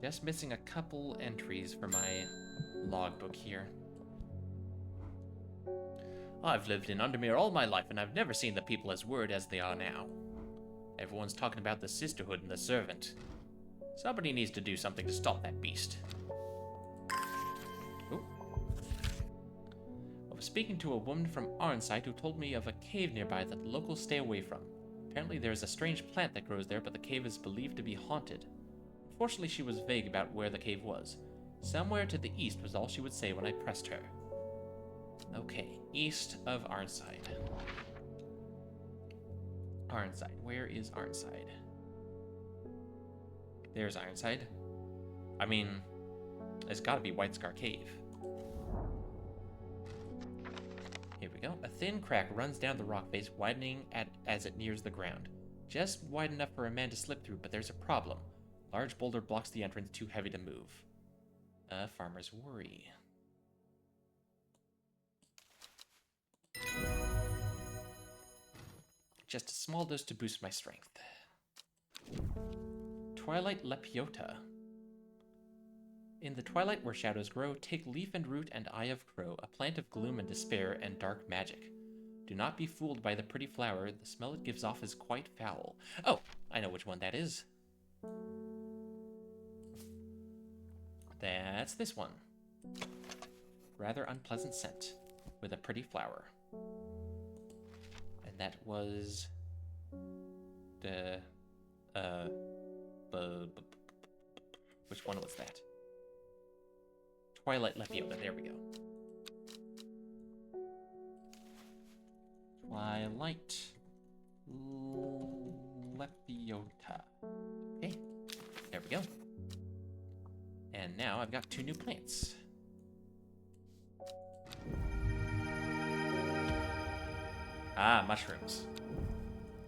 Just missing a couple entries for my logbook here. I've lived in Undermere all my life, and I've never seen the people as worried as they are now. Everyone's talking about the sisterhood and the servant. Somebody needs to do something to stop that beast. Ooh. I was speaking to a woman from Arnside who told me of a cave nearby that the locals stay away from. Apparently there is a strange plant that grows there, but the cave is believed to be haunted. Unfortunately, she was vague about where the cave was. Somewhere to the east was all she would say when I pressed her. Okay, east of Arnside. Arnside. Where is Arnside? There's Ironside. I mean, it's gotta be White Scar Cave. Here we go. A thin crack runs down the rock face, widening as it nears the ground. Just wide enough for a man to slip through, but there's a problem. Large boulder blocks the entrance, too heavy to move. Farmer's worry. Just a small dose to boost my strength. Twilight Lepiota. In the twilight where shadows grow, take leaf and root and eye of crow, a plant of gloom and despair and dark magic. Do not be fooled by the pretty flower, the smell it gives off is quite foul. Oh, I know which one that is. That's this one. Rather unpleasant scent, with a pretty flower. And that was... the... which one was that? Twilight Lepiota, there we go. Twilight Lepiota. Okay, there we go. And now I've got 2 new plants. Ah, mushrooms.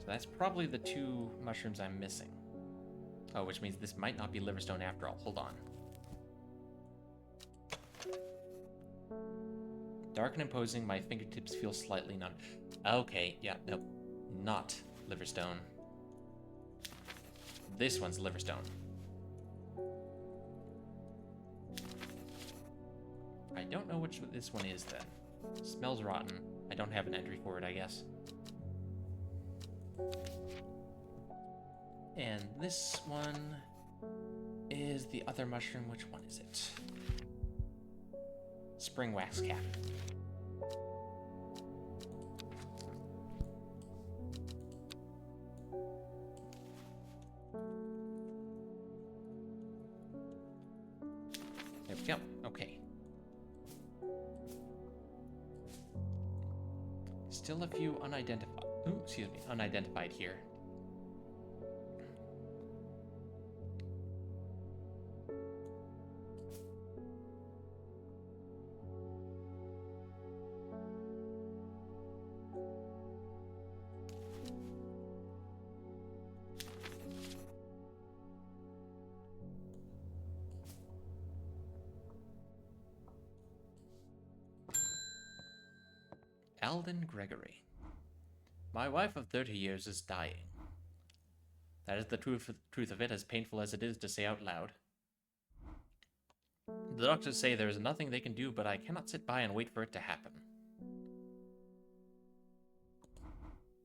So that's probably the 2 mushrooms I'm missing. Oh, which means this might not be liverstone after all. Hold on. Dark and imposing, my fingertips feel slightly numb. Okay, yeah, nope. Not liverstone. This one's liverstone. I don't know which this one is then. Smells rotten. I don't have an entry for it, I guess. And this one is the other mushroom. Which one is it? Spring wax cap. There we go. Okay. Still a few unidentified. Ooh, excuse me, unidentified here. Alden Gregory. My wife of 30 years is dying. That is the truth of it, as painful as it is to say out loud. The doctors say there is nothing they can do, but I cannot sit by and wait for it to happen.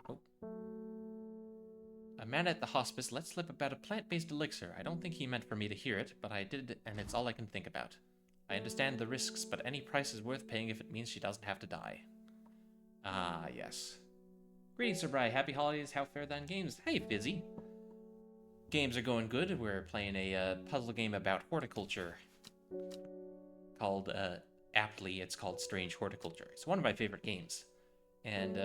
Oh. A man at the hospice let slip about a plant-based elixir. I don't think he meant for me to hear it, but I did, and it's all I can think about. I understand the risks, but any price is worth paying if it means she doesn't have to die. Ah, yes. Greetings, Sir Bry. Happy holidays. How fare thine games? Hey, Fizzy. Games are going good. We're playing a puzzle game about horticulture. Called, aptly, it's called Strange Horticulture. It's one of my favorite games. And,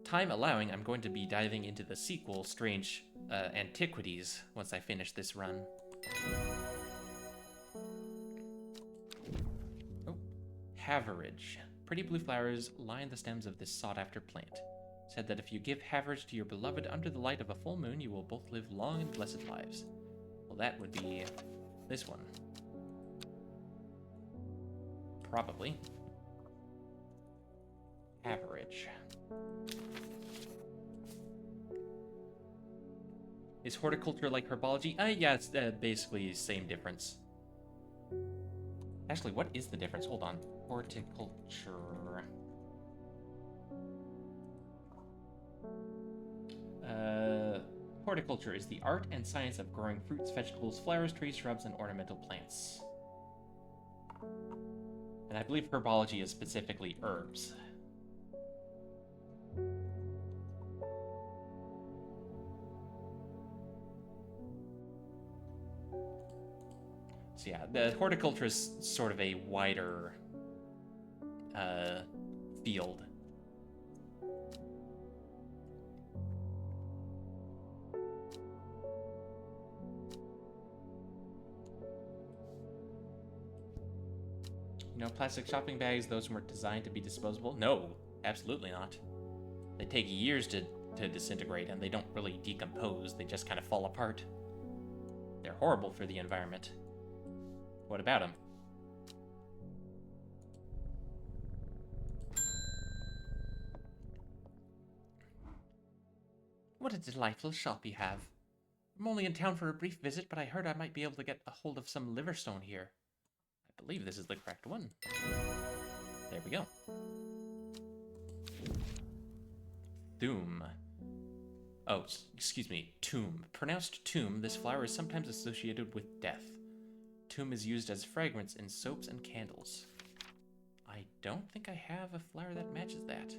time allowing, I'm going to be diving into the sequel, Strange Antiquities, once I finish this run. Oh. Haverage. Pretty blue flowers line the stems of this sought-after plant. Said that if you give haverage to your beloved under the light of a full moon, you will both live long and blessed lives. Well, that would be this one. Probably. Average. Is horticulture like herbology? Yeah, it's basically same difference. Actually, what is the difference? Hold on. Horticulture. Horticulture is the art and science of growing fruits, vegetables, flowers, trees, shrubs, and ornamental plants. And I believe herbology is specifically herbs. So yeah, the horticulture is sort of a wider field. You know, plastic shopping bags, those weren't designed to be disposable? No, absolutely not. They take years to disintegrate, and they don't really decompose. They just kind of fall apart. They're horrible for the environment. What about them? What a delightful shop you have. I'm only in town for a brief visit, but I heard I might be able to get a hold of some liverstone here. I believe this is the correct one. There we go. Thoom. Oh, excuse me, tomb. Pronounced tomb, this flower is sometimes associated with death. Tomb is used as fragrance in soaps and candles. I don't think I have a flower that matches that.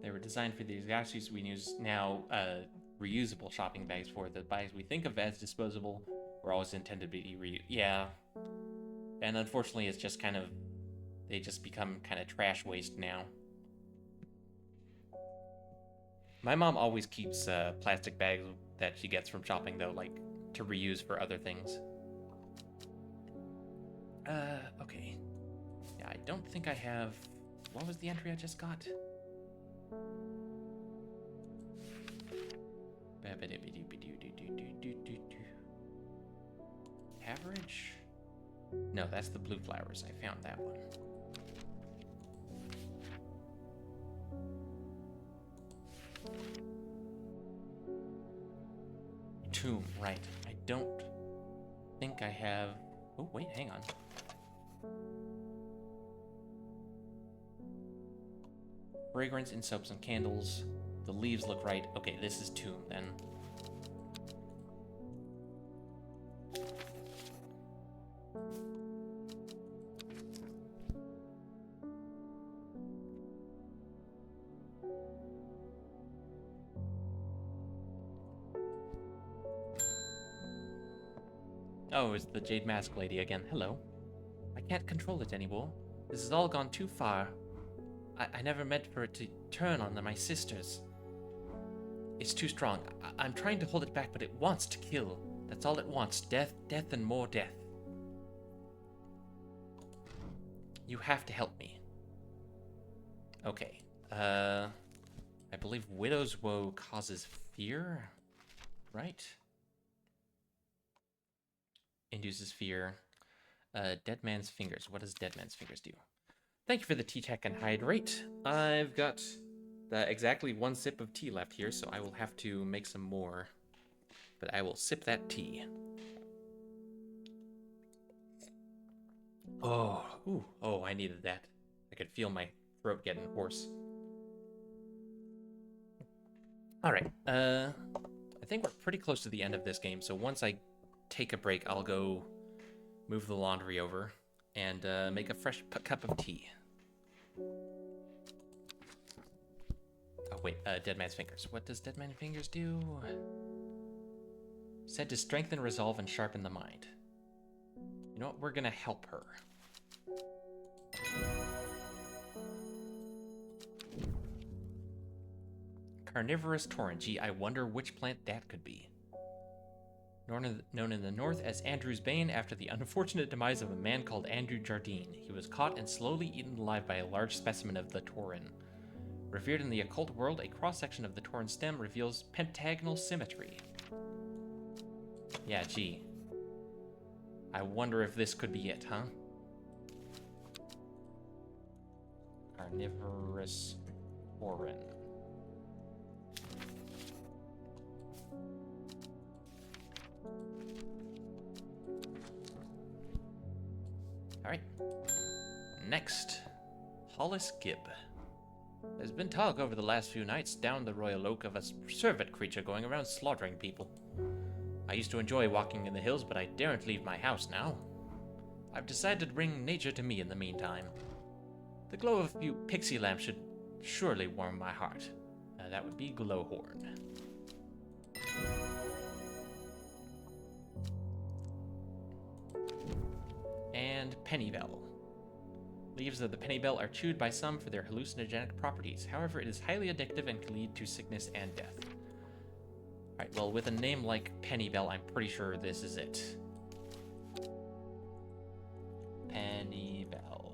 They were designed for the exact use we use now, reusable shopping bags for. The bags we think of as disposable were always intended to be yeah. And unfortunately, it's just kind of, they just become kind of trash waste now. My mom always keeps plastic bags that she gets from shopping, though, like, to reuse for other things. Okay. Yeah, I don't think I have... What was the entry I just got? Average? No, that's the blue flowers. I found that one. Tomb, right. I don't think I have... Oh, wait, hang on. Fragrance in soaps and candles. The leaves look right. Okay, this is tomb, then. Oh, it's the Jade Mask Lady again. Hello. I can't control it anymore. This has all gone too far. I never meant for it to turn on my sisters. It's too strong. I'm trying to hold it back, but it wants to kill. That's all it wants. Death, death, and more death. You have to help me. Okay. I believe Widow's Woe causes fear, right? Induces fear. Dead Man's Fingers. What does Dead Man's Fingers do? Thank you for the tea tech and hydrate. I've got exactly one sip of tea left here, so I will have to make some more. But I will sip that tea. Oh, ooh, oh, I needed that. I could feel my throat getting hoarse. All right, I think we're pretty close to the end of this game, so once I take a break, I'll go move the laundry over and make a fresh cup of tea. Oh, wait, Dead Man's Fingers. What does Dead Man's Fingers do? Said to strengthen resolve and sharpen the mind. You know what? We're gonna help her. Carnivorous torrent. Gee, I wonder which plant that could be. Known in the north as Andrew's Bane after the unfortunate demise of a man called Andrew Jardine. He was caught and slowly eaten alive by a large specimen of the Tauren. Revered in the occult world, a cross-section of the torn stem reveals pentagonal symmetry. Yeah, gee. I wonder if this could be it, huh? Carnivorous Orin. Alright. Next. Hollis Gibb. There's been talk over the last few nights down the Royal Oak of a servant creature going around slaughtering people. I used to enjoy walking in the hills, but I daren't leave my house now. I've decided to bring nature to me in the meantime. The glow of a few pixie lamps should surely warm my heart. That would be Glowhorn. And Pennybell. Leaves of the Pennybell are chewed by some for their hallucinogenic properties. However, it is highly addictive and can lead to sickness and death. Alright, well, with a name like Pennybell, I'm pretty sure this is it. Pennybell.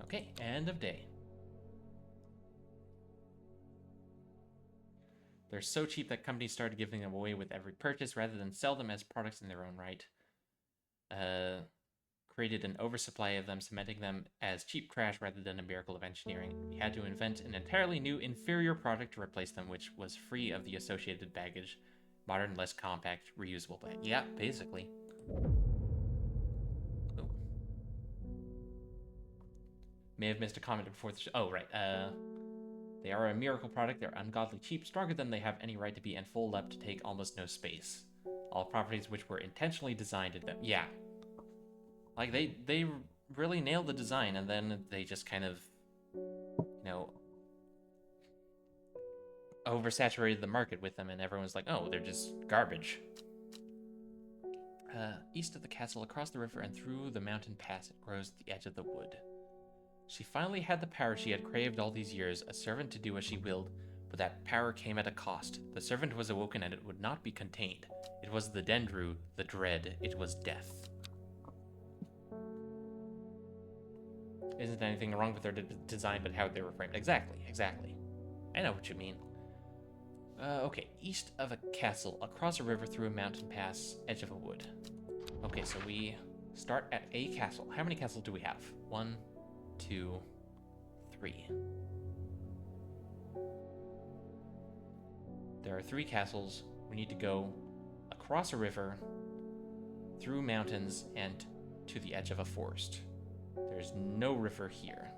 Okay, end of day. They're so cheap that companies started giving them away with every purchase rather than sell them as products in their own right. Created an oversupply of them, cementing them as cheap trash rather than a miracle of engineering. We had to invent an entirely new, inferior product to replace them, which was free of the associated baggage. Modern, less compact, reusable bag. Yeah, basically. Ooh. May have missed a comment before the oh, right. They are a miracle product. They're ungodly cheap, stronger than they have any right to be, and fold up to take almost no space. All properties which were intentionally designed in them. Yeah. Like, they really nailed the design, and then they just kind of, you know, oversaturated the market with them, and everyone's like, oh, they're just garbage. East of the castle, across the river, and through the mountain pass, it grows at the edge of the wood. She finally had the power she had craved all these years, a servant to do as she willed, but that power came at a cost. The servant was awoken, and it would not be contained. It was the Dendru, the dread, it was death. Isn't anything wrong with their design, but how they were framed. Exactly, exactly. I know what you mean. Okay, east of a castle, across a river, through a mountain pass, edge of a wood. Okay, so we start at a castle. How many castles do we have? 1, 2, 3. There are 3 castles. We need to go across a river, through mountains, and to the edge of a forest. There's no river here.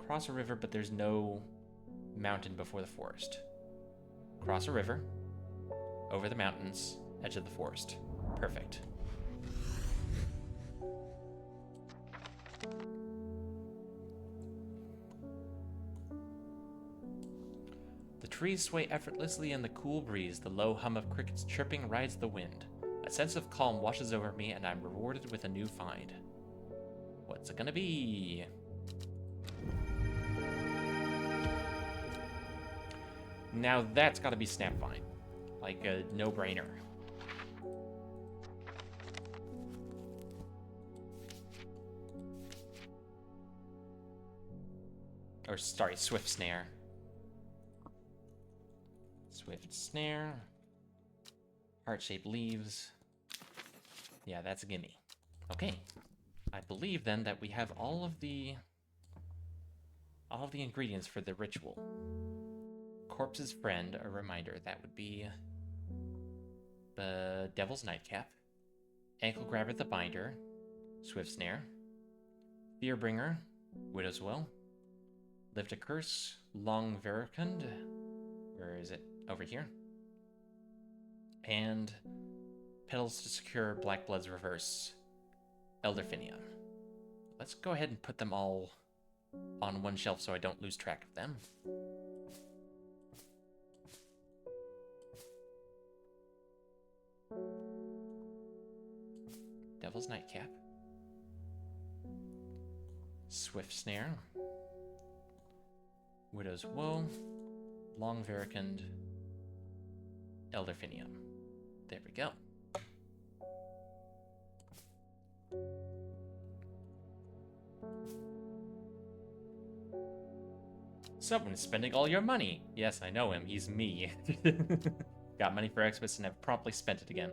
Cross a river, but there's no mountain before the forest. Cross a river, over the mountains, edge of the forest. Perfect. The trees sway effortlessly in the cool breeze. The low hum of crickets chirping rides the wind. A sense of calm washes over me, and I'm rewarded with a new find. What's it gonna be? Now that's gotta be Snapvine. Like a no-brainer. Or, sorry, Swift Snare. Swift Snare. Heart-shaped leaves. Yeah, that's a gimme. Okay. I believe then that we have all of the ingredients for the ritual. Corpse's friend, a reminder. That would be the Devil's Nightcap. Ankle Grabber the Binder. Swift Snare. Fearbringer. Widow's Well. Lift a Curse. Long Veracund. Where is it? Over here. And Petals to Secure Blackblood's Reverse. Elderfinium. Let's go ahead and put them all on one shelf so I don't lose track of them. Devil's Nightcap. Swift Snare. Widow's Woe. Long Veracund. Elderfinium. There we go. Someone's spending all your money. Yes, I know him. He's me. Got money for Xmas and have promptly spent it again.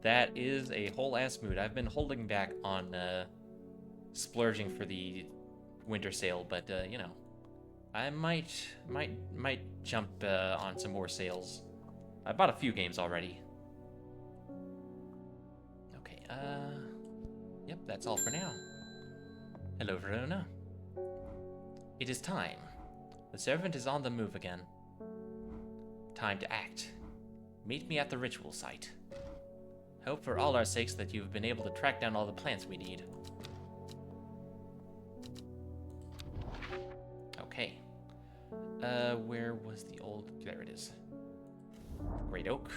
That is a whole ass mood. I've been holding back on splurging for the winter sale, but you know, I might jump on some more sales. I bought a few games already. Okay, yep, that's all for now. Hello, Verona. It is time. The servant is on the move again. Time to act. Meet me at the ritual site. Hope for all our sakes that you've been able to track down all the plants we need. Okay. Where was the old... There it is. Great oak.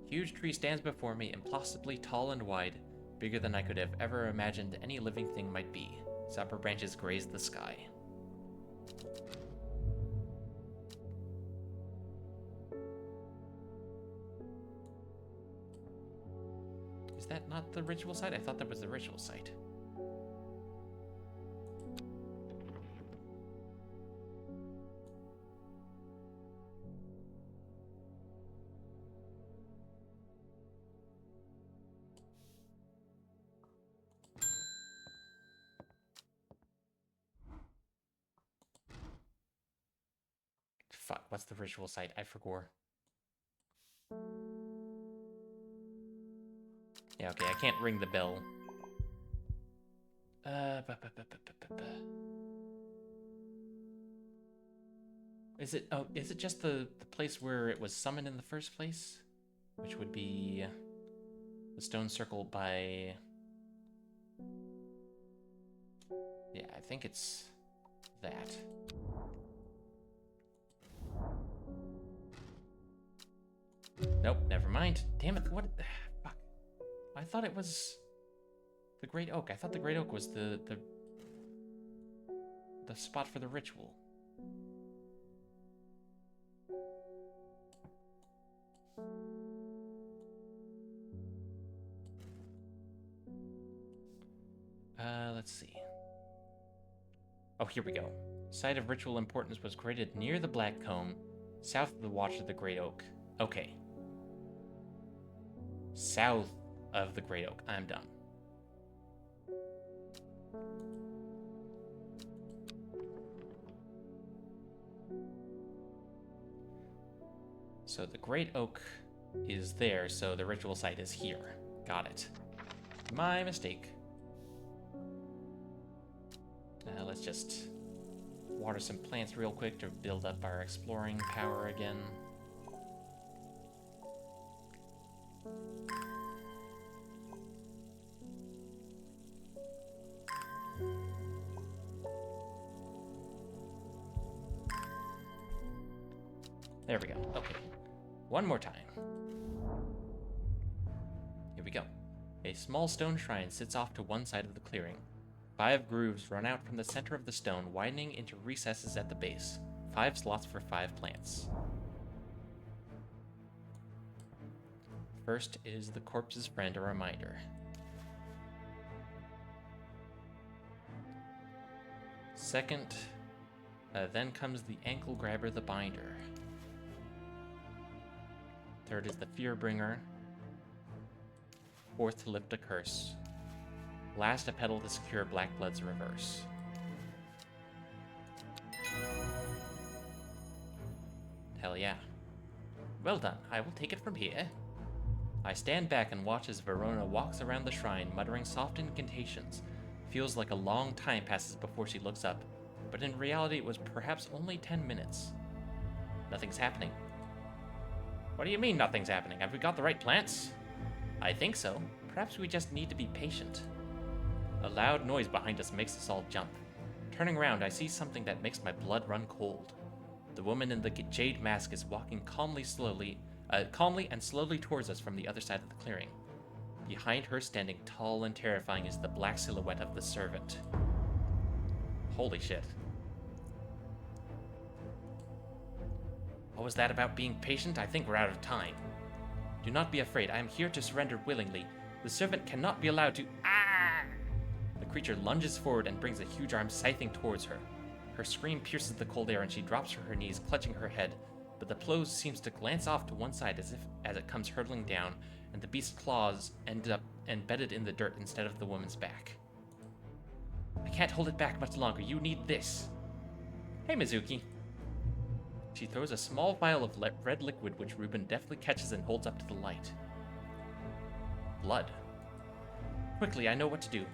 Huge tree stands before me, impossibly tall and wide, bigger than I could have ever imagined any living thing might be. Its upper branches graze the sky. Is that not the ritual site? I thought that was the ritual site. Fuck, what's the ritual site? I forgot. Yeah, okay, I can't ring the bell. Is it, oh, is it just the place where it was summoned in the first place? Which would be the stone circle by... Yeah, I think it's that. Nope, never mind. Damn it, what? Fuck. I thought it was the Great Oak. I thought the Great Oak was the spot for the ritual. Let's see. Oh, here we go. Site of ritual importance was created near the Black Comb, south of the Watch of the Great Oak. Okay. South of the Great Oak. I'm done. So the Great Oak is there, so the ritual site is here. Got it. My mistake. Let's just water some plants real quick to build up our exploring power again. There we go. Okay. One more time. Here we go. A small stone shrine sits off to one side of the clearing. 5 grooves run out from the center of the stone, widening into recesses at the base. 5 slots for 5 plants. First is the corpse's friend, a reminder. Second, then comes the ankle grabber, the binder. Third is the fear bringer. Fourth, to lift a curse. Last, a petal to secure Blackblood's reverse. Hell yeah. Well done, I will take it from here. I stand back and watch as Verona walks around the shrine, muttering soft incantations. Feels like a long time passes before she looks up, but in reality it was perhaps only 10 minutes. Nothing's happening. What do you mean nothing's happening? Have we got the right plants? I think so. Perhaps we just need to be patient. A loud noise behind us makes us all jump. Turning around, I see something that makes my blood run cold. The woman in the jade mask is walking calmly and slowly towards us from the other side of the clearing. Behind her, standing tall and terrifying, is the black silhouette of the servant. Holy shit. What was that about being patient? I think we're out of time. Do not be afraid. I am here to surrender willingly. The servant cannot be allowed to... Ah! creature lunges forward and brings a huge arm scything towards her. Her scream pierces the cold air and she drops to her knees, clutching her head, but the blow seems to glance off to one side as it comes hurtling down, and the beast's claws end up embedded in the dirt instead of the woman's back. I can't hold it back much longer. You need this. Hey, Mizuki. She throws a small vial of red liquid, which Ruben deftly catches and holds up to the light. Blood. Quickly, I know what to do.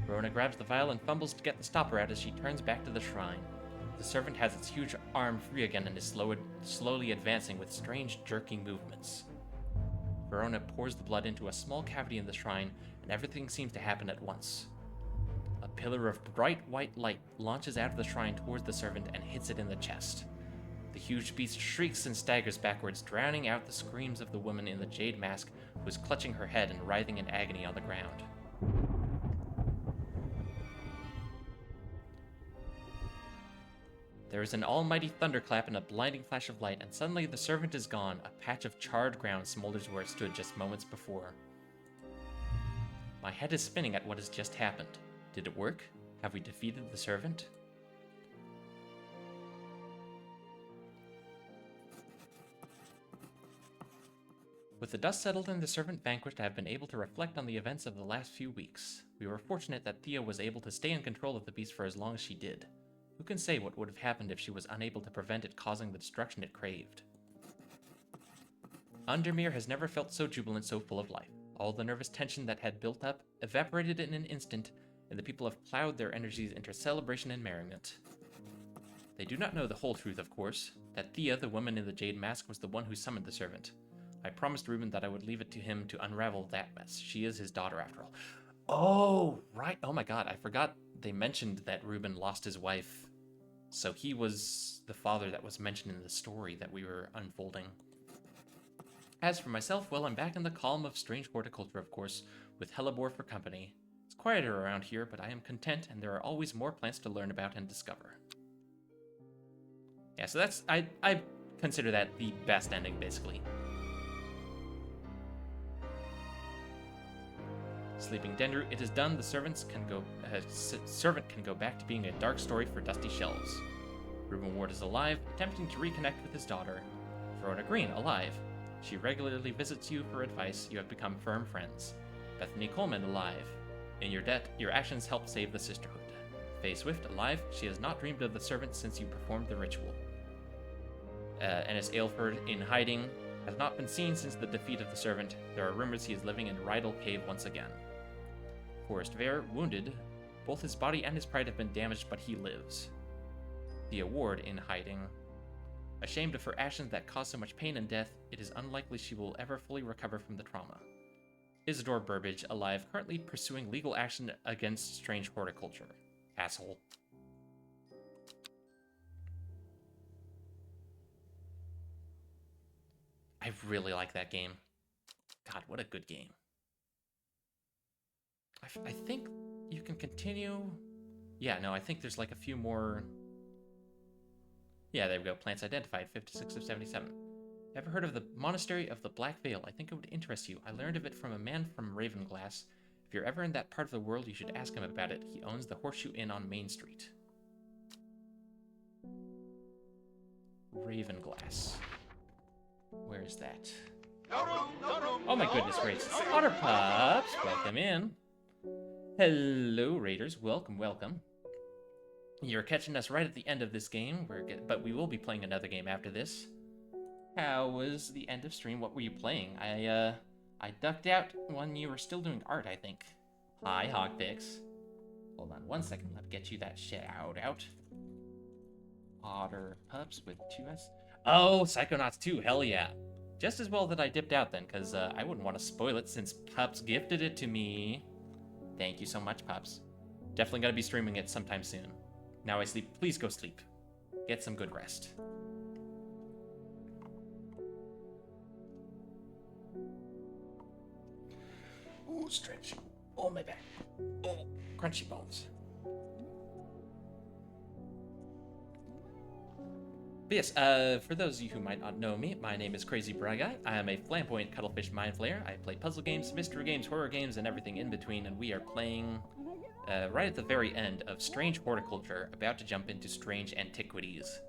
Verona grabs the vial and fumbles to get the stopper out as she turns back to the shrine. The servant has its huge arm free again and is slowly advancing with strange, jerking movements. Verona pours the blood into a small cavity in the shrine, and everything seems to happen at once. A pillar of bright white light launches out of the shrine towards the servant and hits it in the chest. The huge beast shrieks and staggers backwards, drowning out the screams of the woman in the jade mask who is clutching her head and writhing in agony on the ground. There is an almighty thunderclap and a blinding flash of light, and suddenly the servant is gone. A patch of charred ground smolders where it stood just moments before. My head is spinning at what has just happened. Did it work? Have we defeated the servant? With the dust settled and the servant vanquished, I have been able to reflect on the events of the last few weeks. We were fortunate that Thea was able to stay in control of the beast for as long as she did. Who can say what would have happened if she was unable to prevent it causing the destruction it craved? Undermere has never felt so jubilant, so full of life. All the nervous tension that had built up evaporated in an instant, and the people have plowed their energies into celebration and merriment. They do not know the whole truth, of course, that Thea, the woman in the jade mask, was the one who summoned the servant. I promised Ruben that I would leave it to him to unravel that mess. She is his daughter, after all. Oh, right. Oh my god, I forgot they mentioned that Ruben lost his wife. So he was the father that was mentioned in the story that we were unfolding. As for myself, well, I'm back in the calm of strange horticulture, of course, with Hellebore for company. It's quieter around here, but I am content, and there are always more plants to learn about and discover. Yeah, so that's... I consider that the best ending, basically. Sleeping Dendru, it is done. The servant can go back to being a dark story for dusty shelves. Reuben Ward is alive, attempting to reconnect with his daughter. Verona Green, alive. She regularly visits you for advice. You have become firm friends. Bethany Coleman, alive. In your debt, your actions help save the sisterhood. Faye Swift, alive. She has not dreamed of the servant since you performed the ritual. Ennis Aylford, in hiding, has not been seen since the defeat of the servant. There are rumors he is living in Rydal Cave once again. Forrest Vare, wounded. Both his body and his pride have been damaged, but he lives. The Award, in hiding. Ashamed of her actions that caused so much pain and death, it is unlikely she will ever fully recover from the trauma. Isidore Burbage, alive, currently pursuing legal action against strange horticulture. Asshole. I really like that game. God, what a good game. I think you can continue... Yeah, no, I think there's like a few more... Yeah, there we go. Plants identified, 56 of 77. Ever heard of the Monastery of the Black Veil? I think it would interest you. I learned of it from a man from Ravenglass. If you're ever in that part of the world, you should ask him about it. He owns the Horseshoe Inn on Main Street. Ravenglass. Where is that? Oh my goodness gracious. Otter Pups, welcome in. Hello, Raiders. Welcome, welcome. You're catching us right at the end of this game, but we will be playing another game after this. How was the end of stream? What were you playing? I ducked out when you were still doing art, I think. Hi, Hogpix. Hold on one second. Let me get you that shout out. Otter Pups with 2S. Oh, Psychonauts 2. Hell yeah. Just as well that I dipped out then, because I wouldn't want to spoil it since Pups gifted it to me. Thank you so much, Pups. Definitely going to be streaming it sometime soon. Now I sleep. Please go sleep. Get some good rest. Ooh, stretch. Oh, my back. Oh, crunchy bones. But yes, for those of you who might not know me, my name is Crazy Bragai. I am a flamboyant cuttlefish mind flayer. I play puzzle games, mystery games, horror games, and everything in between, and we are playing right at the very end of Strange Horticulture, about to jump into Strange Antiquities.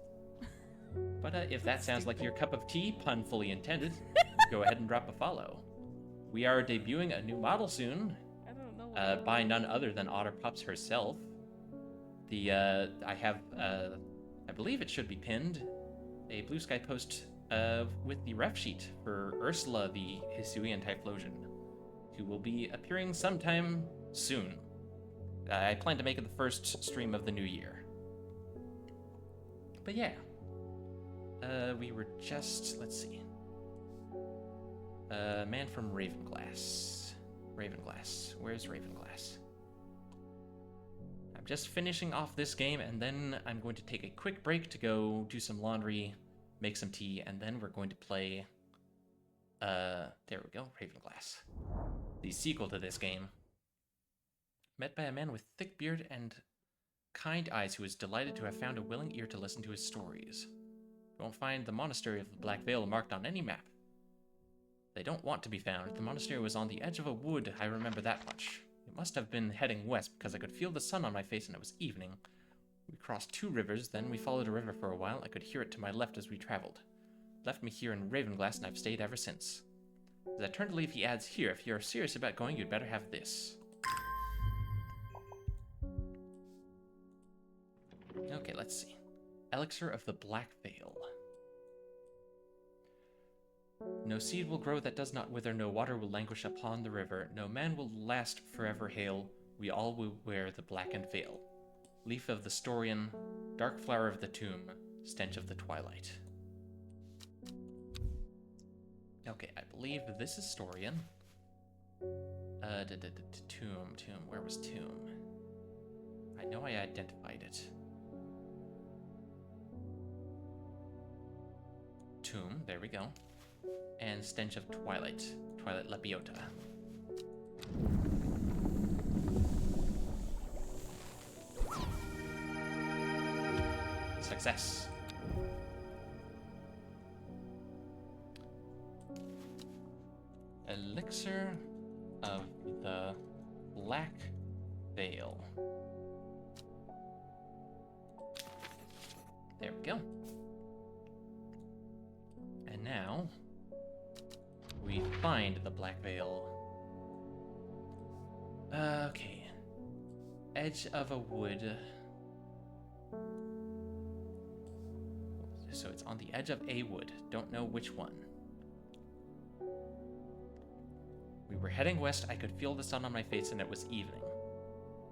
But if that sounds like your cup of tea, pun fully intended, go ahead and drop a follow. We are debuting a new model soon, I don't know. by none other than OtterPups herself. I have, I believe it should be pinned, a Blue Sky post with the ref sheet for Ursula, the Hisuian Typhlosion, who will be appearing sometime soon. I plan to make it the first stream of the new year. But yeah. We were just, let's see. Man from Ravenglass. Ravenglass. Where's Ravenglass? I'm just finishing off this game, and then I'm going to take a quick break to go do some laundry, make some tea, and then we're going to play, there we go, Ravenglass. The sequel to this game. Met by a man with thick beard and kind eyes who is delighted to have found a willing ear to listen to his stories. You won't find the Monastery of the Black Veil marked on any map. They don't want to be found. The monastery was on the edge of a wood, I remember that much. It must have been heading west because I could feel the sun on my face and it was evening. We crossed 2 rivers, then we followed a river for a while. I could hear it to my left as we traveled. Left me here in Ravenglass and I've stayed ever since. As I turn to leave, he adds, here, if you're serious about going, you'd better have this. Okay, let's see. Elixir of the Black Veil. No seed will grow that does not wither, no water will languish upon the river, no man will last forever hail, we all will wear the blackened veil. Leaf of the Storian, dark flower of the tomb, stench of the twilight. Okay, I believe this is Storian. Tomb, where was tomb? I know I identified it. Tomb, there we go. And stench of twilight. Twilight Labiota. Success. Elixir of the Black Veil. There we go. And now we find the Black Veil. Okay. Edge of a wood. So it's on the edge of a wood. Don't know which one. We were heading west. I could feel the sun on my face and it was evening.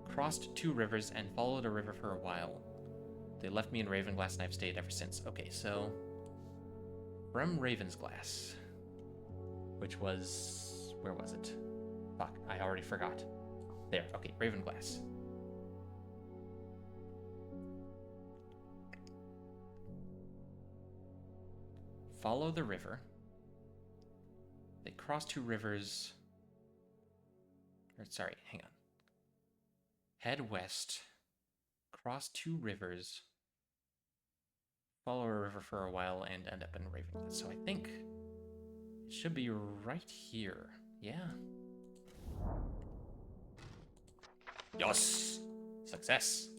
Crossed 2 rivers and followed a river for a while. They left me in Ravenglass and I've stayed ever since. Okay, so from Ravensglass, which was, where was it? Fuck, I already forgot. There, okay, Ravenglass. Follow the river. They cross 2 rivers. Or, sorry, hang on. Head west. Cross 2 rivers. Follow a river for a while and end up in Ravenglass. So I think it should be right here. Yeah. Yes! Success!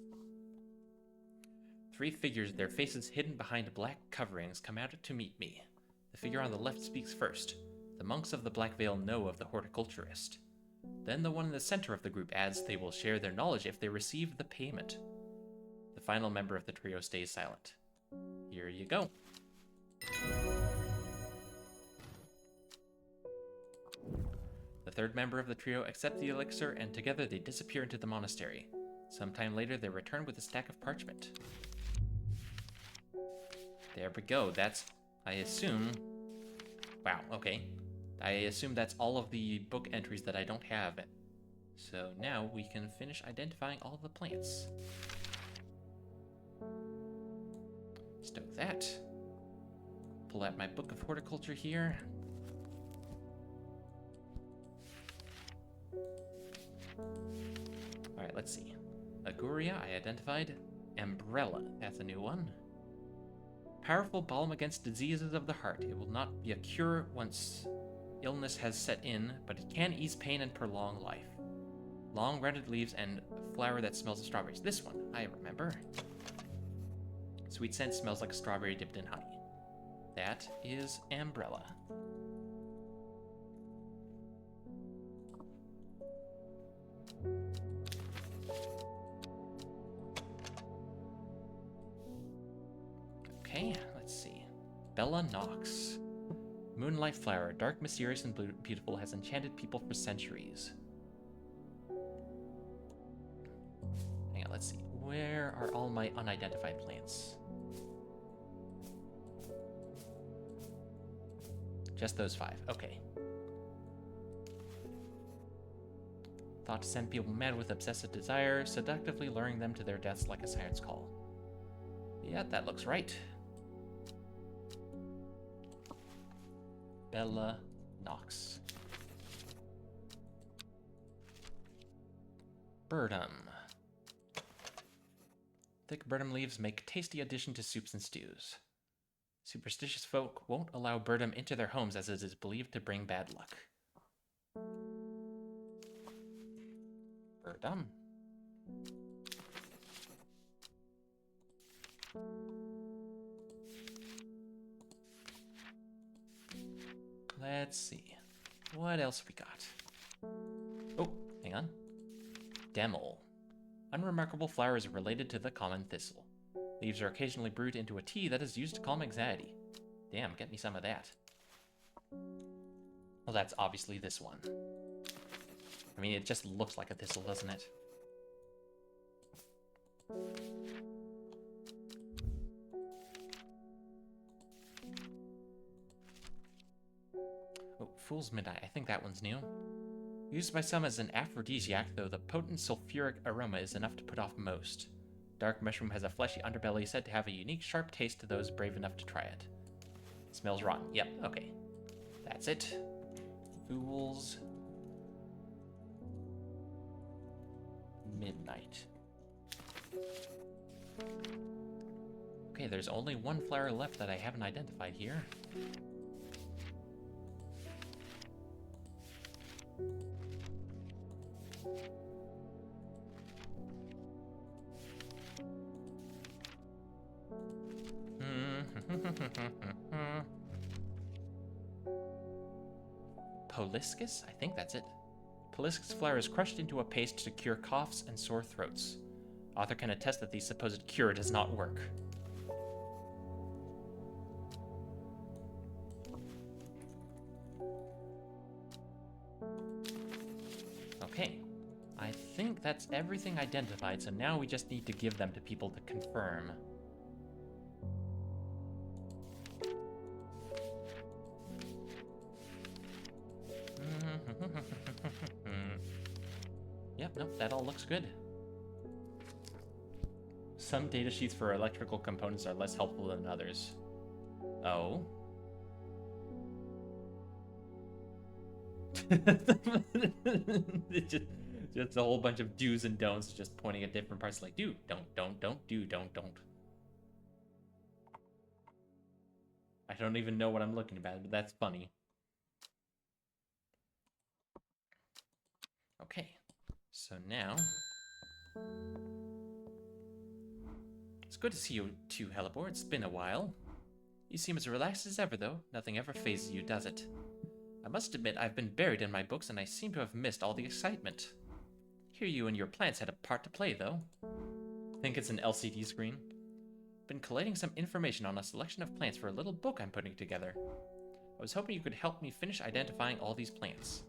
3 figures, their faces hidden behind black coverings, come out to meet me. The figure on the left speaks first. The monks of the Black Veil know of the horticulturist. Then the one in the center of the group adds they will share their knowledge if they receive the payment. The final member of the trio stays silent. Here you go. The third member of the trio accepts the elixir, and together they disappear into the monastery. Sometime later, they return with a stack of parchment. There we go. That's, I assume... Wow, okay. I assume that's all of the book entries that I don't have. So now we can finish identifying all of the plants. Stow that. Pull out my book of horticulture here. Alright, let's see. Aguria, I identified. Umbrella, that's a new one. Powerful balm against diseases of the heart. It will not be a cure once illness has set in, but it can ease pain and prolong life. Long rounded leaves and flower that smells of strawberries. This one, I remember. Sweet scent smells like a strawberry dipped in honey. That is Umbrella. Okay, let's see. Bella Knox. Moonlight flower, dark, mysterious, and beautiful, has enchanted people for centuries. Hang on, let's see. Where are all my unidentified plants? Just those 5. Okay. Thought to send people mad with obsessive desire, seductively luring them to their deaths like a siren's call. Yeah, that looks right. Bella Knox. Birdum. Thick birdum leaves make tasty addition to soups and stews. Superstitious folk won't allow birdum into their homes as it is believed to bring bad luck. Birdum. Let's see. What else we got? Oh, hang on. Demel. Unremarkable flower is related to the common thistle. Leaves are occasionally brewed into a tea that is used to calm anxiety. Damn, get me some of that. Well, that's obviously this one. I mean, it just looks like a thistle, doesn't it? Oh, Fool's Midnight. I think that one's new. Used by some as an aphrodisiac, though the potent sulfuric aroma is enough to put off most. Dark mushroom has a fleshy underbelly said to have a unique, sharp taste to those brave enough to try it. Smells rotten. Yep, okay. That's it. Fool's Midnight. Okay, there's only one flower left that I haven't identified here. Poliscus? I think that's it. Poliscus flower is crushed into a paste to cure coughs and sore throats. Author can attest that the supposed cure does not work. Okay. I think that's everything identified, so now we just need to give them to people to confirm. Yep, nope, that all looks good. Some datasheets for electrical components are less helpful than others. Oh. It's just a whole bunch of do's and don'ts just pointing at different parts like do, don't, do, don't. I don't even know what I'm looking at, but that's funny. Okay, so now... It's good to see you too, Hellebore. It's been a while. You seem as relaxed as ever, though. Nothing ever phases you, does it? I must admit, I've been buried in my books, and I seem to have missed all the excitement. Here you and your plants had a part to play, though. I think it's an LCD screen. Been collating some information on a selection of plants for a little book I'm putting together. I was hoping you could help me finish identifying all these plants.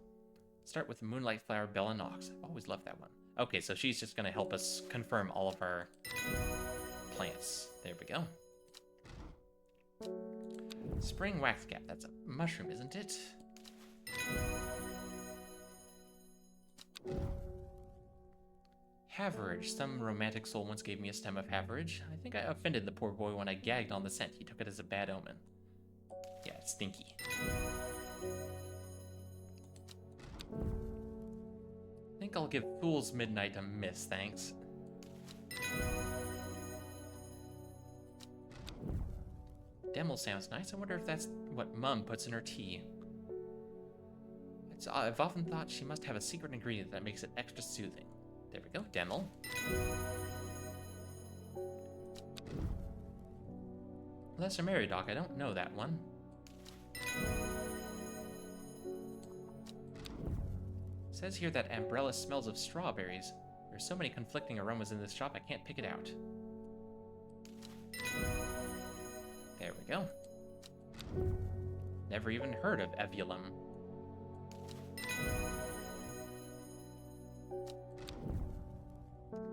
Start with Moonlight Flower Bella Knox. I've always loved that one. Okay, so she's just going to help us confirm all of our plants. There we go. Spring Waxcap. That's a mushroom, isn't it? Haverage. Some romantic soul once gave me a stem of Haverage. I think I offended the poor boy when I gagged on the scent. He took it as a bad omen. Yeah, it's stinky. I think I'll give Fool's Midnight a miss, thanks. Demel sounds nice. I wonder if that's what Mum puts in her tea. So I've often thought she must have a secret ingredient that makes it extra soothing. There we go, Demel. Lesser Meridoc, I don't know that one. It says here that Umbrella smells of strawberries. There's so many conflicting aromas in this shop, I can't pick it out. There we go. Never even heard of Evulum.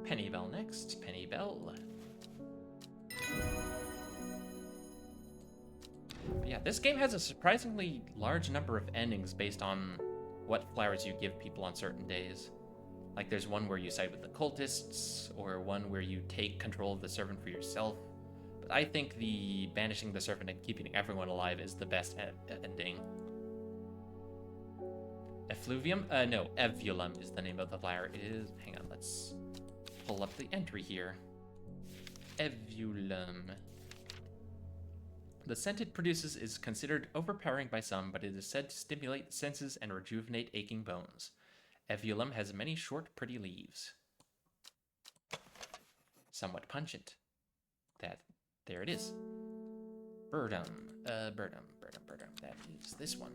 Pennybell next. Pennybell. But yeah, this game has a surprisingly large number of endings based on what flowers you give people on certain days. Like there's one where you side with the cultists, or one where you take control of the servant for yourself. But I think the banishing the servant and keeping everyone alive is the best ending. Effluvium? No, Evulum is the name of the flower. It is... Hang on, let's pull up the entry here. Evulum. The scent it produces is considered overpowering by some, but it is said to stimulate the senses and rejuvenate aching bones. Evulum has many short, pretty leaves. Somewhat pungent. There it is. Birdum. Birdum. That is this one.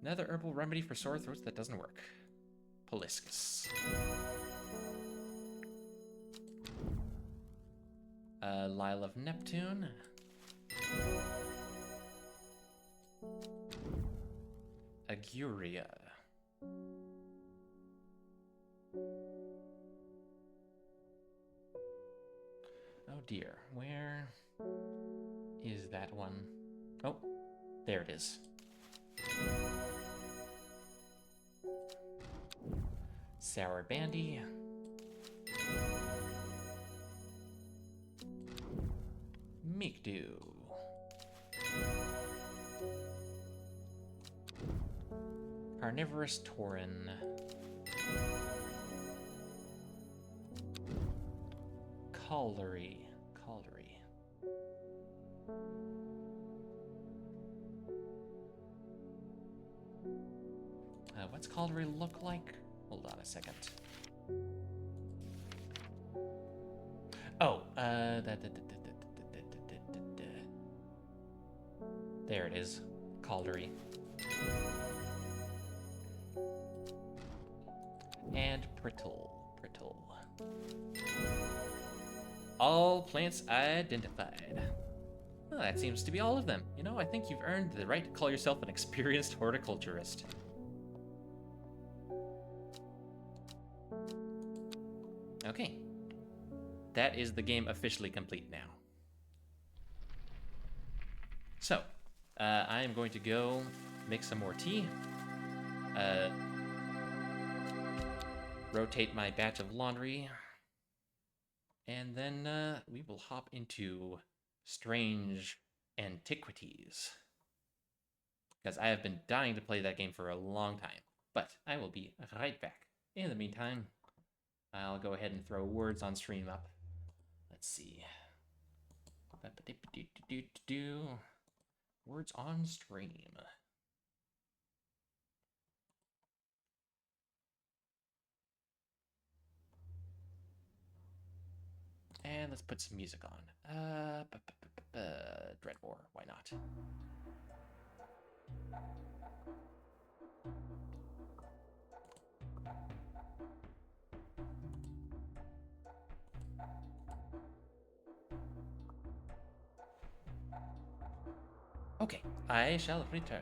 Another herbal remedy for sore throats that doesn't work. Poliscus. Lyle of Neptune. Aguria. Oh dear, where is that one? Oh, there it is. Sour Bandy. Meekdew. Carnivorous Tauren. Caldery. What's Caldery look like? Hold on a second. Oh, there it is. Caldery. And Brittle. All plants identified. Well, that seems to be all of them. You know, I think you've earned the right to call yourself an experienced horticulturist. Okay. That is the game officially complete now. So, I am going to go make some more tea. Rotate my batch of laundry. And then we will hop into Strange Antiquities. Because I have been dying to play that game for a long time. But I will be right back. In the meantime, I'll go ahead and throw words on stream up. Let's see. Words on stream. And let's put some music on. Dreadmore, why not? Okay, I shall return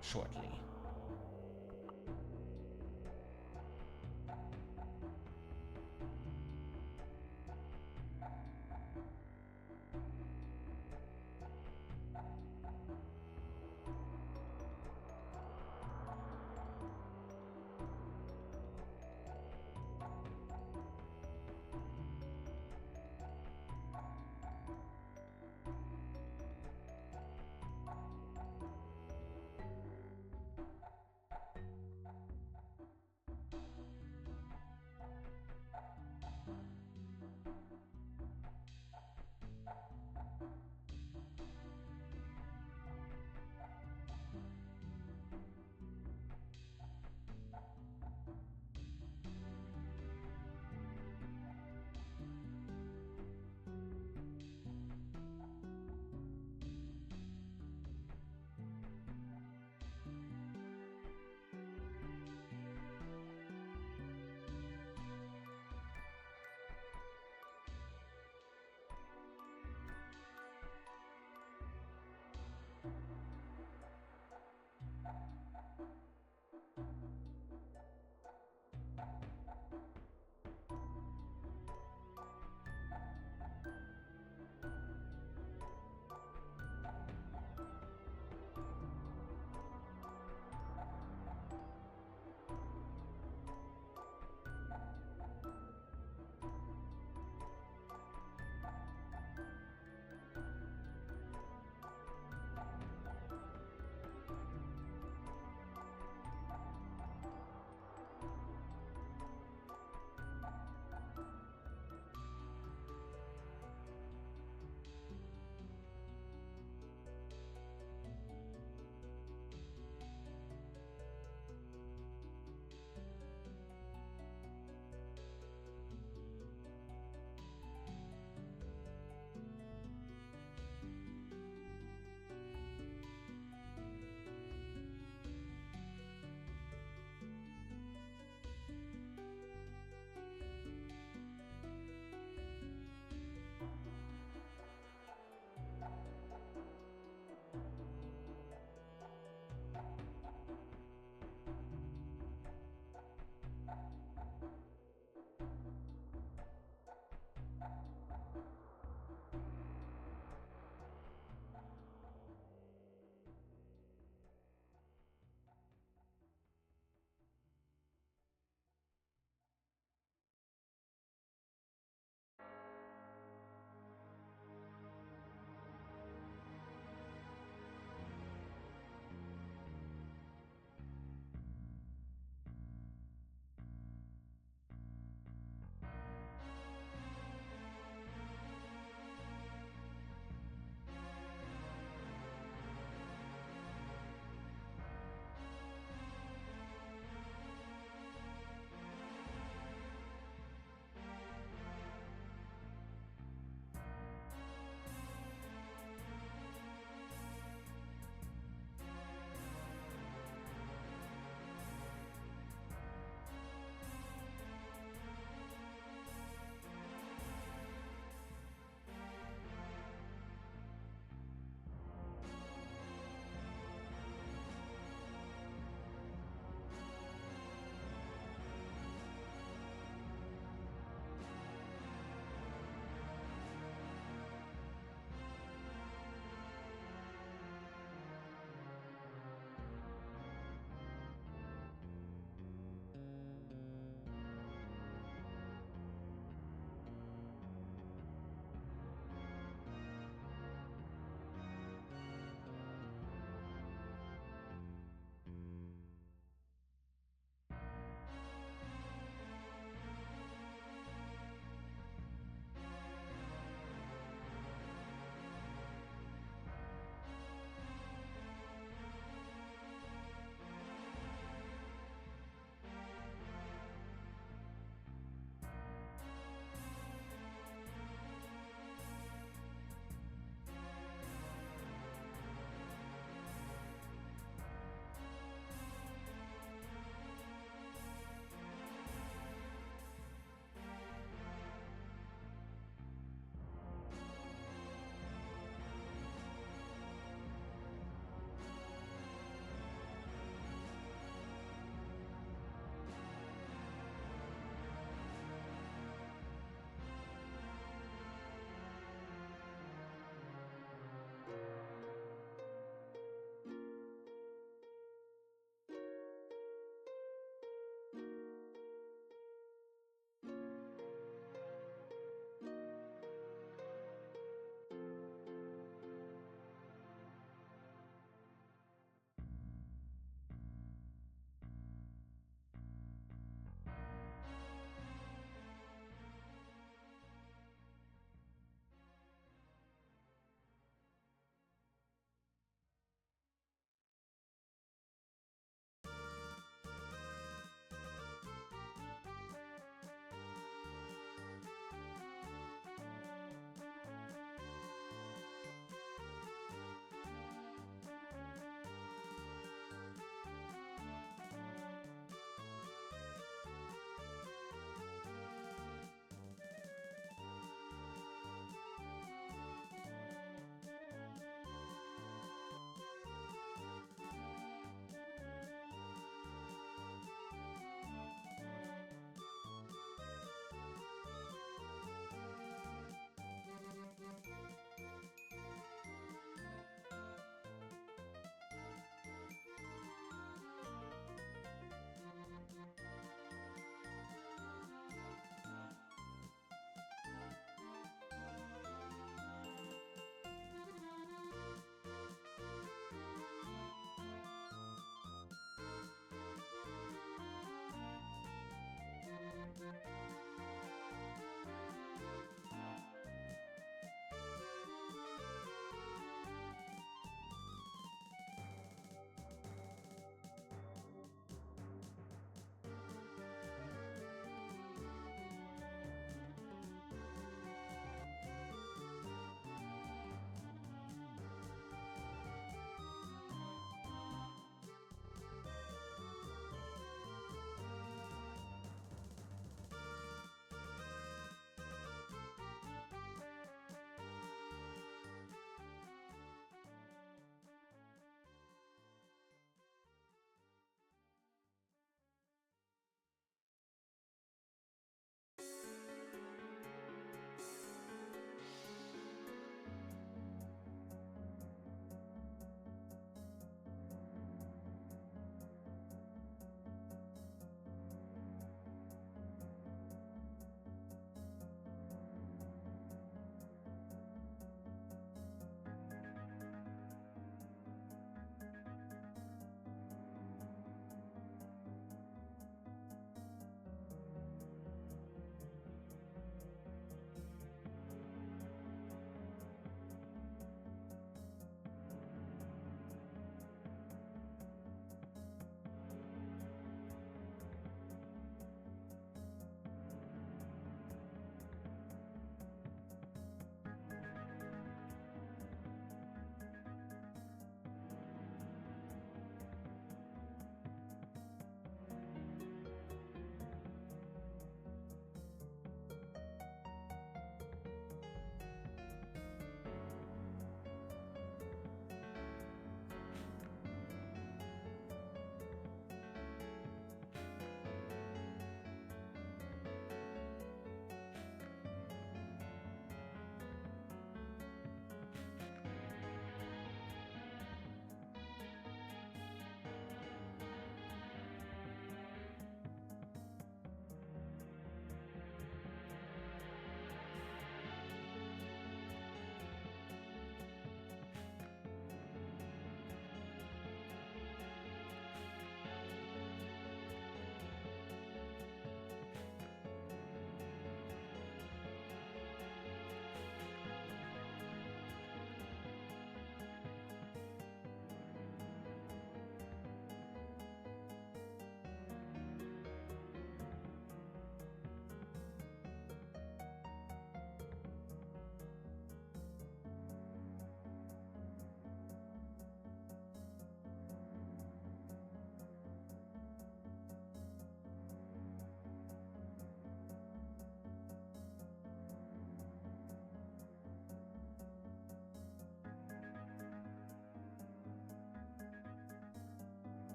shortly.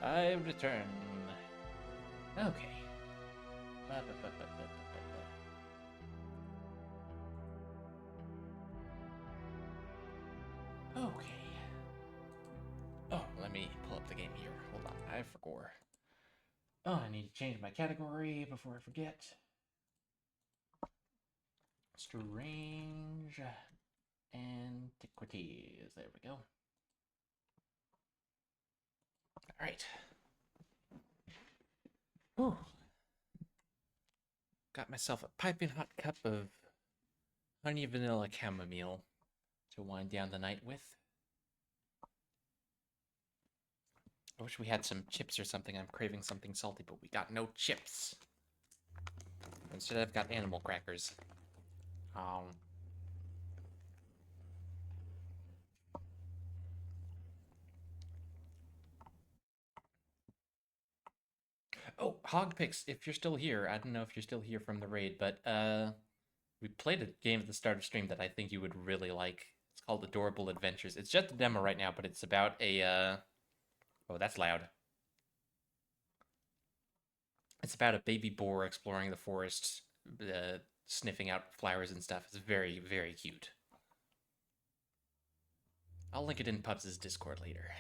I've returned. Okay. Ba-ba-ba-ba-ba-ba-ba. Okay. Oh, let me pull up the game here. Hold on, I forgot. Oh, I need to change my category before I forget. Strange Antiquities. There we go. Alright. Whew. Got myself a piping hot cup of honey vanilla chamomile to wind down the night with. I wish we had some chips or something. I'm craving something salty, but we got no chips. Instead, I've got animal crackers. Oh, Hogpix, if you're still here, I don't know if you're still here from the raid, but we played a game at the start of stream that I think you would really like. It's called Adorable Adventures. It's just a demo right now, but it's about a oh, that's loud. It's about a baby boar exploring the forest, sniffing out flowers and stuff. It's very, very cute. I'll link it in Pubs' Discord later.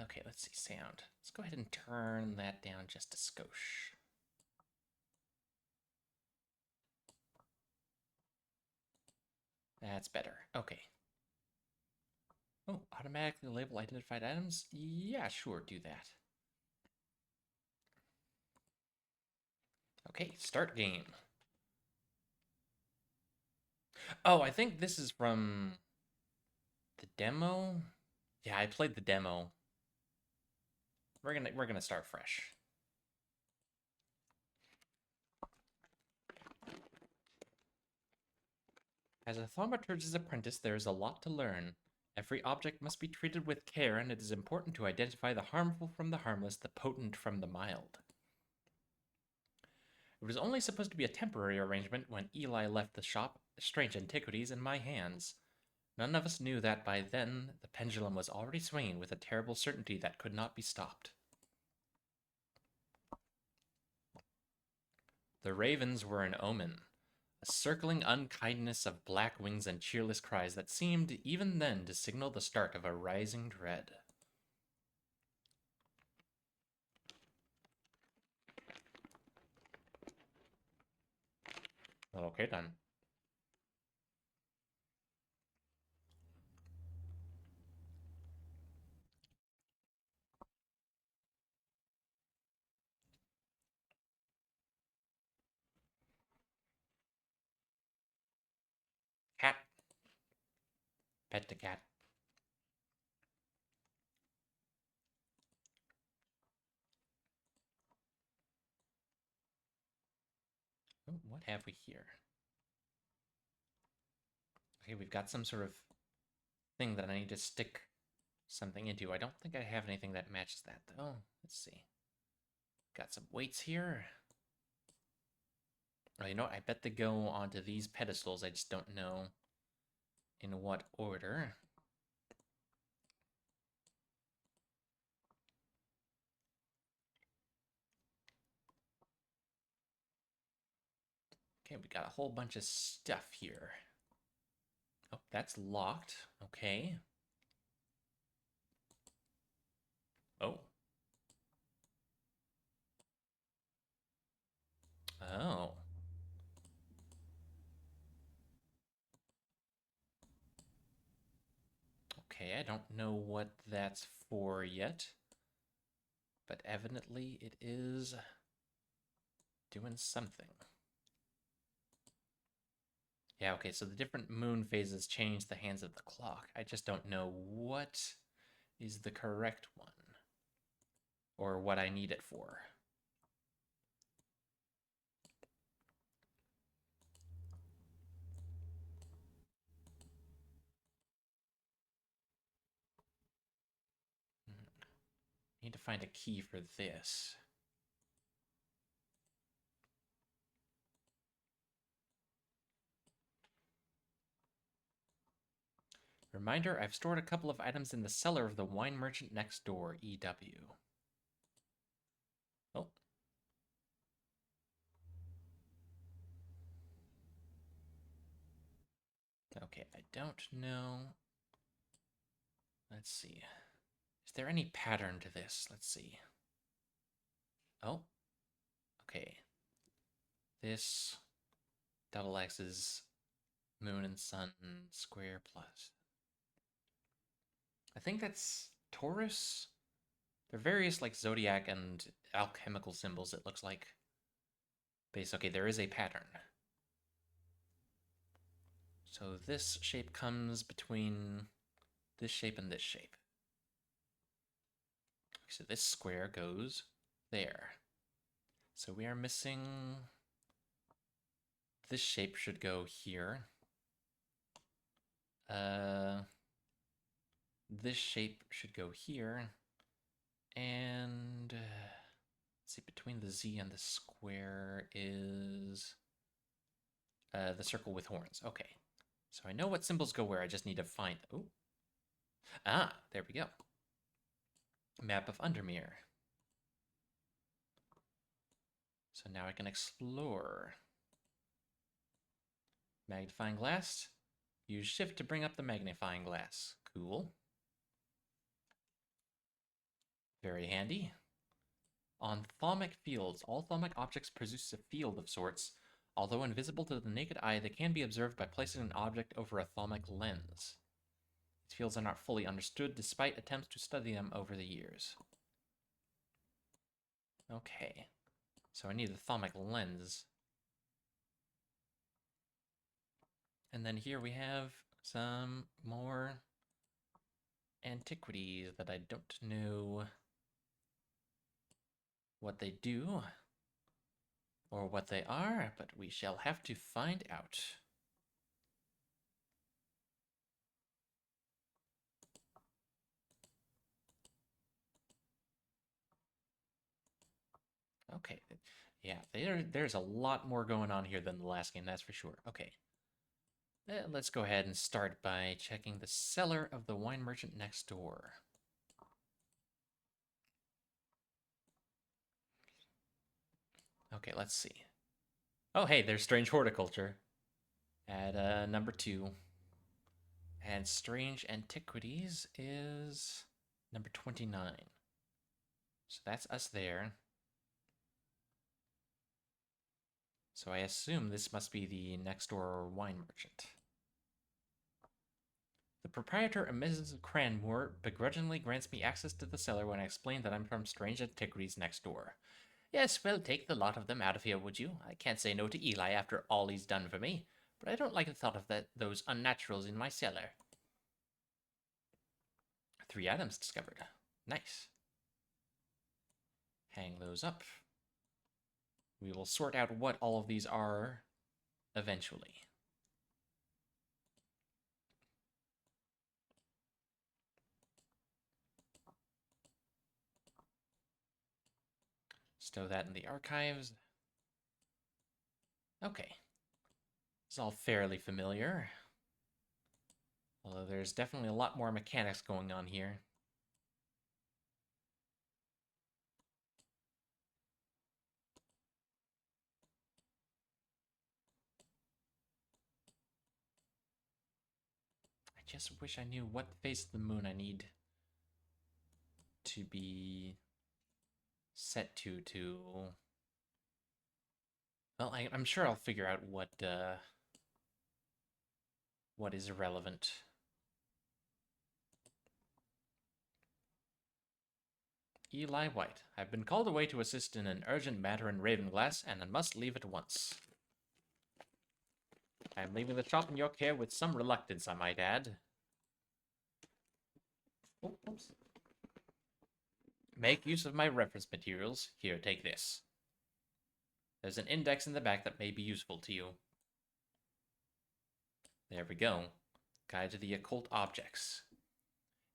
Okay, let's see sound. Let's go ahead and turn that down just a skosh. That's better. Okay. Oh, automatically label identified items? Yeah, sure, do that. Okay, start game. Oh, I think this is from the demo. Yeah, I played the demo. We're gonna start fresh. As a thaumaturge's apprentice, there is a lot to learn. Every object must be treated with care, and it is important to identify the harmful from the harmless, the potent from the mild. It was only supposed to be a temporary arrangement when Eli left the shop, Strange Antiquities, in my hands. None of us knew that by then the pendulum was already swinging with a terrible certainty that could not be stopped. The ravens were an omen, a circling unkindness of black wings and cheerless cries that seemed, even then, to signal the start of a rising dread. Okay, then. Cat. Pet the cat. Oh, what have we here? Okay, we've got some sort of thing that I need to stick something into. I don't think I have anything that matches that, though. Let's see. Got some weights here. Oh, you know what? I bet they go onto these pedestals. I just don't know in what order. Okay, we got a whole bunch of stuff here. Oh, that's locked. Okay. Oh. Oh. Okay, I don't know what that's for yet. But evidently it is doing something. Yeah, okay, so the different moon phases change the hands of the clock. I just don't know what is the correct one. Or what I need it for. Need to find a key for this. Reminder, I've stored a couple of items in the cellar of the wine merchant next door, EW. Oh. Okay, I don't know. Let's see. Is there any pattern to this? Let's see. Oh. Okay. This double X is moon and sun square plus. I think that's Taurus. There are various like zodiac and alchemical symbols, it looks like. Base. Okay, there is a pattern. So this shape comes between this shape and this shape. So this square goes there. So we are missing... This shape should go here. This shape should go here. And... let's see, between the Z and the square is... the circle with horns. Okay. So I know what symbols go where, I just need to find... Oh. Ah, there we go. Map of Undermere. So now I can explore. Magnifying glass. Use shift to bring up the magnifying glass. Cool. Very handy. On thaumic fields, all thaumic objects produce a field of sorts. Although invisible to the naked eye, they can be observed by placing an object over a thaumic lens. These fields are not fully understood, despite attempts to study them over the years. Okay. So I need a thaumic lens. And then here we have some more antiquities that I don't know what they do or what they are, but we shall have to find out. Okay, yeah, there's a lot more going on here than the last game, that's for sure. Okay. Let's go ahead and start by checking the cellar of the wine merchant next door. Okay, let's see. Oh, hey, there's Strange Horticulture at number 2. And Strange Antiquities is number 29. So that's us there. So I assume this must be the next door wine merchant. The proprietor, Mrs. Cranmore, begrudgingly grants me access to the cellar when I explain that I'm from Strange Antiquities next door. Yes, well, take the lot of them out of here, would you? I can't say no to Eli after all he's done for me, but I don't like the thought of those unnaturals in my cellar. 3 items discovered. Nice. Hang those up. We will sort out what all of these are eventually. Stow that in the archives. Okay. It's all fairly familiar. Although there's definitely a lot more mechanics going on here. I just wish I knew what phase of the moon I need to be set to... Well, I'm sure I'll figure out what is relevant. Eli White. I've been called away to assist in an urgent matter in Ravenglass, and I must leave at once. I am leaving the shop in your care with some reluctance, I might add. Oh, oops. Make use of my reference materials. Here, take this. There's an index in the back that may be useful to you. There we go. Guide to the occult objects.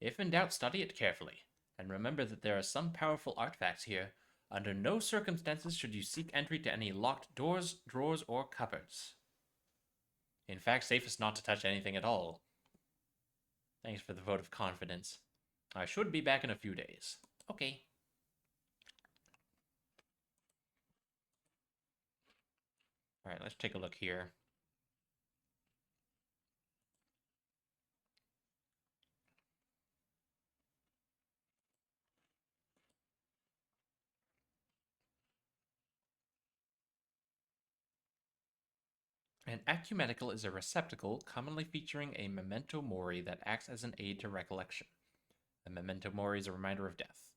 If in doubt, study it carefully. And remember that there are some powerful artifacts here. Under no circumstances should you seek entry to any locked doors, drawers, or cupboards. In fact, safest not to touch anything at all. Thanks for the vote of confidence. I should be back in a few days. Okay. Alright, let's take a look here. An ecumenical is a receptacle commonly featuring a memento mori that acts as an aid to recollection. A memento mori is a reminder of death.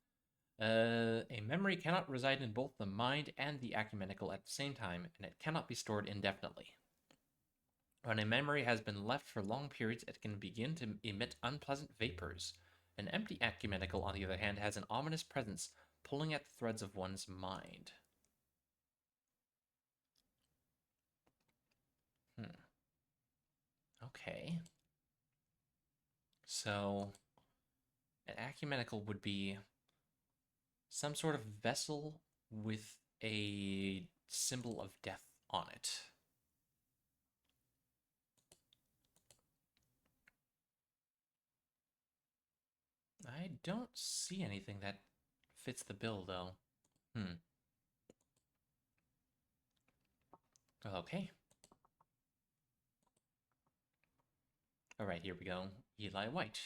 A memory cannot reside in both the mind and the ecumenical at the same time, and it cannot be stored indefinitely. When a memory has been left for long periods, it can begin to emit unpleasant vapors. An empty ecumenical, on the other hand, has an ominous presence, pulling at the threads of one's mind. Okay. So, an ecumenical would be some sort of vessel with a symbol of death on it. I don't see anything that fits the bill, though. Okay. Alright, here we go. Eli White.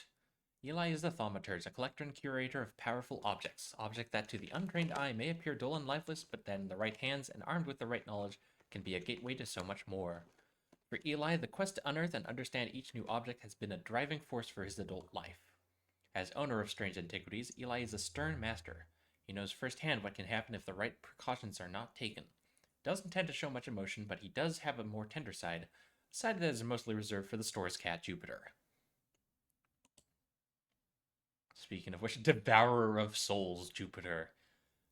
Eli is the thaumaturge, a collector and curator of powerful objects. Objects that to the untrained eye may appear dull and lifeless, but then in the right hands and armed with the right knowledge can be a gateway to so much more. For Eli, the quest to unearth and understand each new object has been a driving force for his adult life. As owner of strange antiquities, Eli is a stern master. He knows firsthand what can happen if the right precautions are not taken. Doesn't tend to show much emotion, but he does have a more tender side, a side that is mostly reserved for the store's cat, Jupiter. Speaking of which, devourer of souls, Jupiter.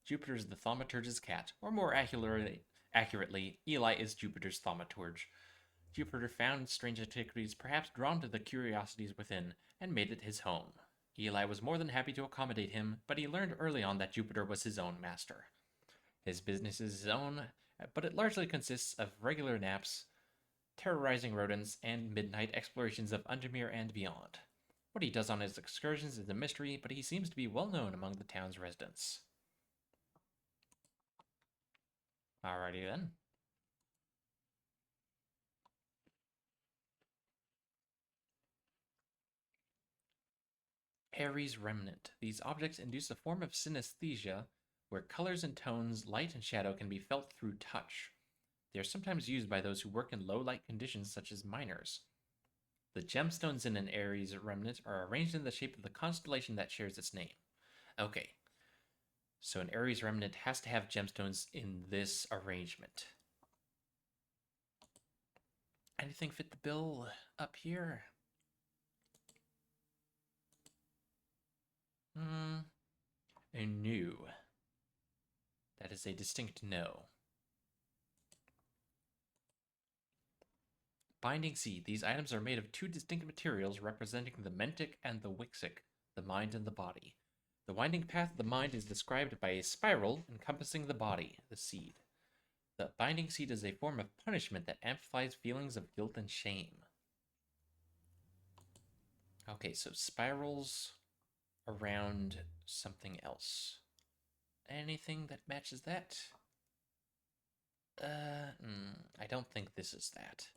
Jupiter is the thaumaturge's cat, or more accurately, Eli is Jupiter's thaumaturge. Jupiter found strange antiquities, perhaps drawn to the curiosities within, and made it his home. Eli was more than happy to accommodate him, but he learned early on that Jupiter was his own master. His business is his own, but it largely consists of regular naps, terrorizing rodents, and midnight explorations of Undermere and beyond. What he does on his excursions is a mystery, but he seems to be well known among the town's residents. Alrighty then. Ares Remnant. These objects induce a form of synesthesia, where colors and tones, light and shadow can be felt through touch. They are sometimes used by those who work in low-light conditions such as miners. The gemstones in an Ares Remnant are arranged in the shape of the constellation that shares its name. Okay, so an Ares Remnant has to have gemstones in this arrangement. Anything fit the bill up here? A no. That is a distinct no. Binding seed. These items are made of two distinct materials representing the mentic and the wixic, the mind and the body. The winding path of the mind is described by a spiral encompassing the body, the seed. The binding seed is a form of punishment that amplifies feelings of guilt and shame. Okay, so spirals around something else. Anything that matches that? I don't think this is that.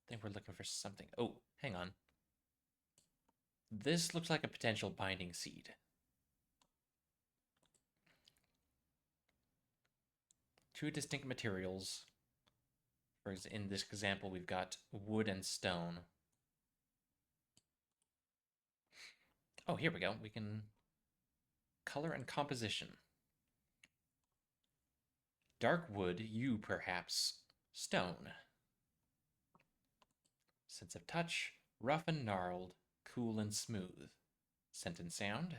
I think we're looking for something. Oh, hang on. This looks like a potential binding seed. Two distinct materials. In this example, we've got wood and stone. Oh, here we go. We can color and composition. Dark wood, you perhaps. Stone. Sense of touch, rough and gnarled, cool and smooth. Scent and sound,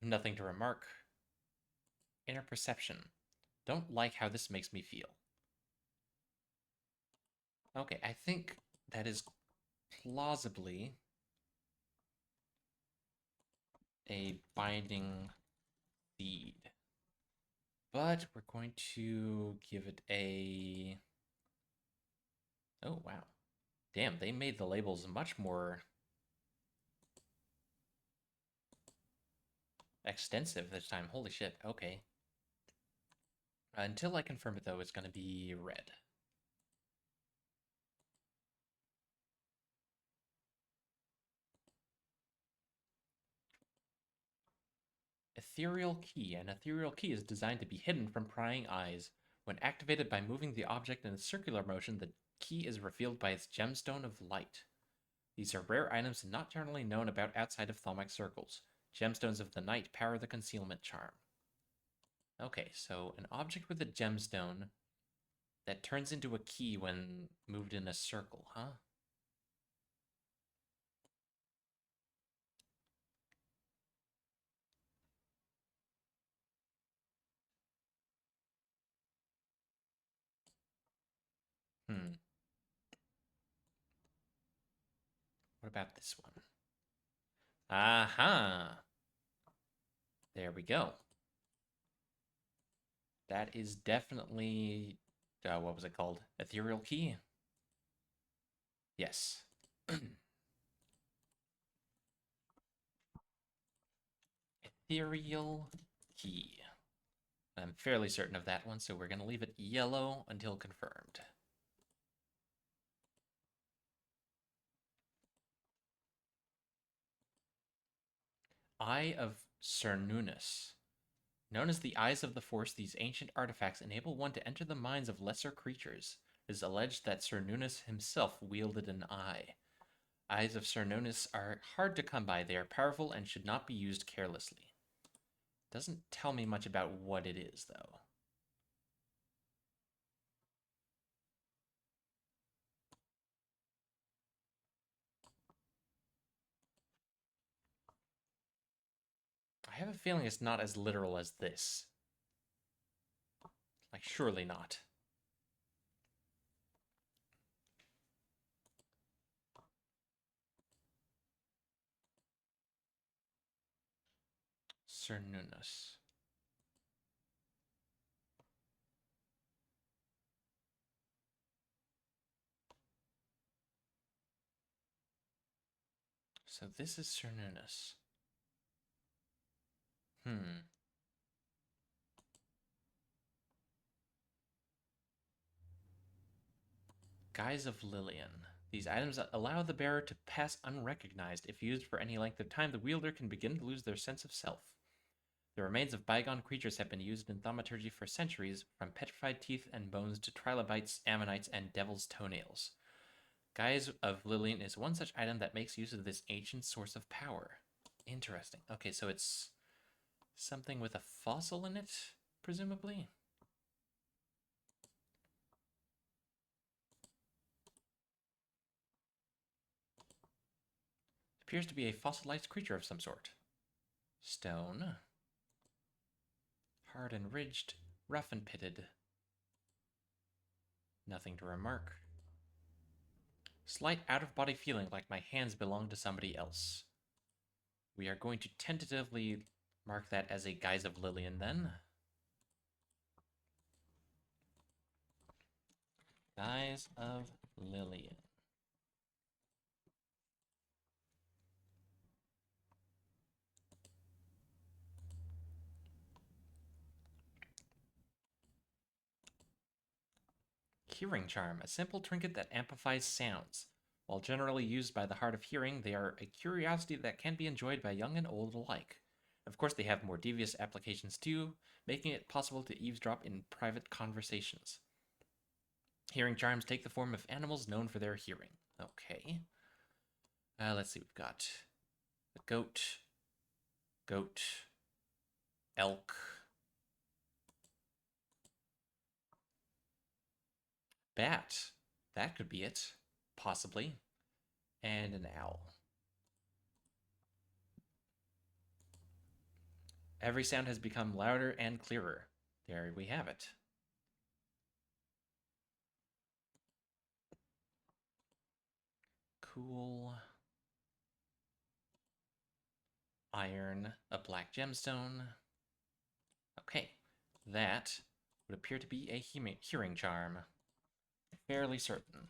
nothing to remark. Inner perception, don't like how this makes me feel. Okay, I think that is plausibly a binding seed. But we're going to give it a... Oh, wow. Damn, they made the labels much more extensive this time. Holy shit. Okay. Until I confirm it, though, it's going to be red. Ethereal Key. An ethereal key is designed to be hidden from prying eyes. When activated by moving the object in a circular motion, the key is revealed by its gemstone of light. These are rare items and not generally known about outside of Thalmec circles. Gemstones of the night power the concealment charm. Okay, so an object with a gemstone that turns into a key when moved in a circle, huh? Hmm. What about this one? Aha! There we go. That is definitely... what was it called? Ethereal Key? Yes. Ethereal Key. I'm fairly certain of that one, so we're going to leave it yellow until confirmed. Eye of Cernunnos. Known as the Eyes of the Force, these ancient artifacts enable one to enter the minds of lesser creatures. It is alleged that Cernunnos himself wielded an eye. Eyes of Cernunnos are hard to come by. They are powerful and should not be used carelessly. Doesn't tell me much about what it is, though. I have a feeling it's not as literal as this. Like, surely not. Cernunnos. So this is Cernunnos. Guise of Lillian. These items allow the bearer to pass unrecognized. If used for any length of time, the wielder can begin to lose their sense of self. The remains of bygone creatures have been used in thaumaturgy for centuries, from petrified teeth and bones to trilobites, ammonites, and devil's toenails. Guise of Lillian is one such item that makes use of this ancient source of power. Interesting. Okay, so it's something with a fossil in it, presumably? It appears to be a fossilized creature of some sort. Stone. Hard and ridged, rough and pitted. Nothing to remark. Slight out-of-body feeling like my hands belong to somebody else. We are going to tentatively mark that as a Guise of Lillian then. Guise of Lillian. Hearing Charm, a simple trinket that amplifies sounds. While generally used by the hard of hearing, they are a curiosity that can be enjoyed by young and old alike. Of course, they have more devious applications too, making it possible to eavesdrop in private conversations. Hearing charms take the form of animals known for their hearing. Okay. Let's see, we've got the goat, elk, bat. That could be it, possibly. And an owl. Every sound has become louder and clearer. There we have it. Cool. Iron, a black gemstone. Okay, that would appear to be a hearing charm. Fairly certain.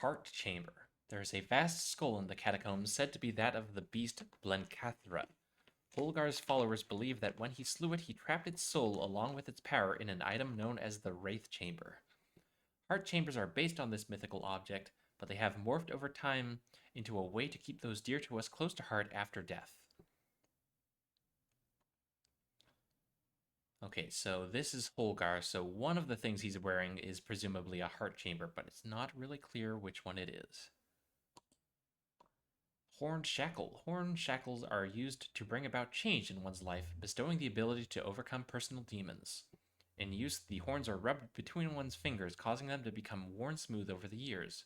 Heart Chamber. There is a vast skull in the catacombs said to be that of the beast Blencathra. Holgar's followers believe that when he slew it, he trapped its soul along with its power in an item known as the Wraith Chamber. Heart chambers are based on this mythical object, but they have morphed over time into a way to keep those dear to us close to heart after death. Okay, so this is Holgar, so one of the things he's wearing is presumably a heart chamber, but it's not really clear which one it is. Horned Shackle. Horned shackles are used to bring about change in one's life, bestowing the ability to overcome personal demons. In use, the horns are rubbed between one's fingers, causing them to become worn smooth over the years.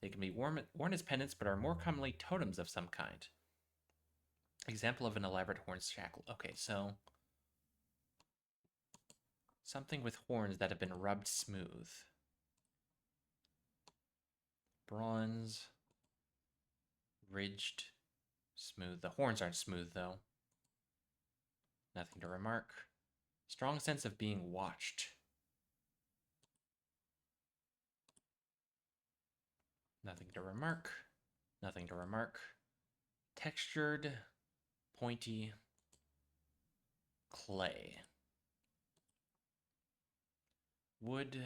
They can be worn as pendants, but are more commonly totems of some kind. Example of an elaborate horned shackle. Okay, so something with horns that have been rubbed smooth. Bronze. Ridged. Smooth. The horns aren't smooth, though. Nothing to remark. Strong sense of being watched. Nothing to remark. Nothing to remark. Textured. Pointy. Clay. Wood.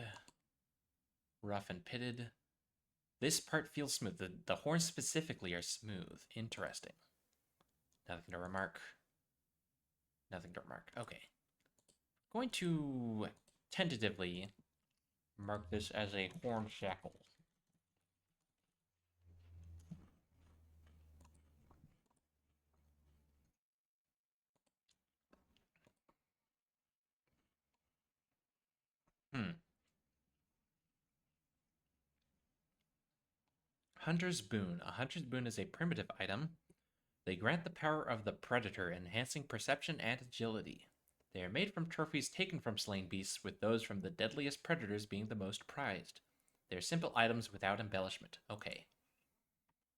Rough and pitted. This part feels smooth. The horns specifically are smooth. Interesting. Nothing to remark. Nothing to remark. Okay. Going to tentatively mark this as a horn shackle. Hunter's Boon. A Hunter's Boon is a primitive item. They grant the power of the predator, enhancing perception and agility. They are made from trophies taken from slain beasts, with those from the deadliest predators being the most prized. They are simple items without embellishment. Okay.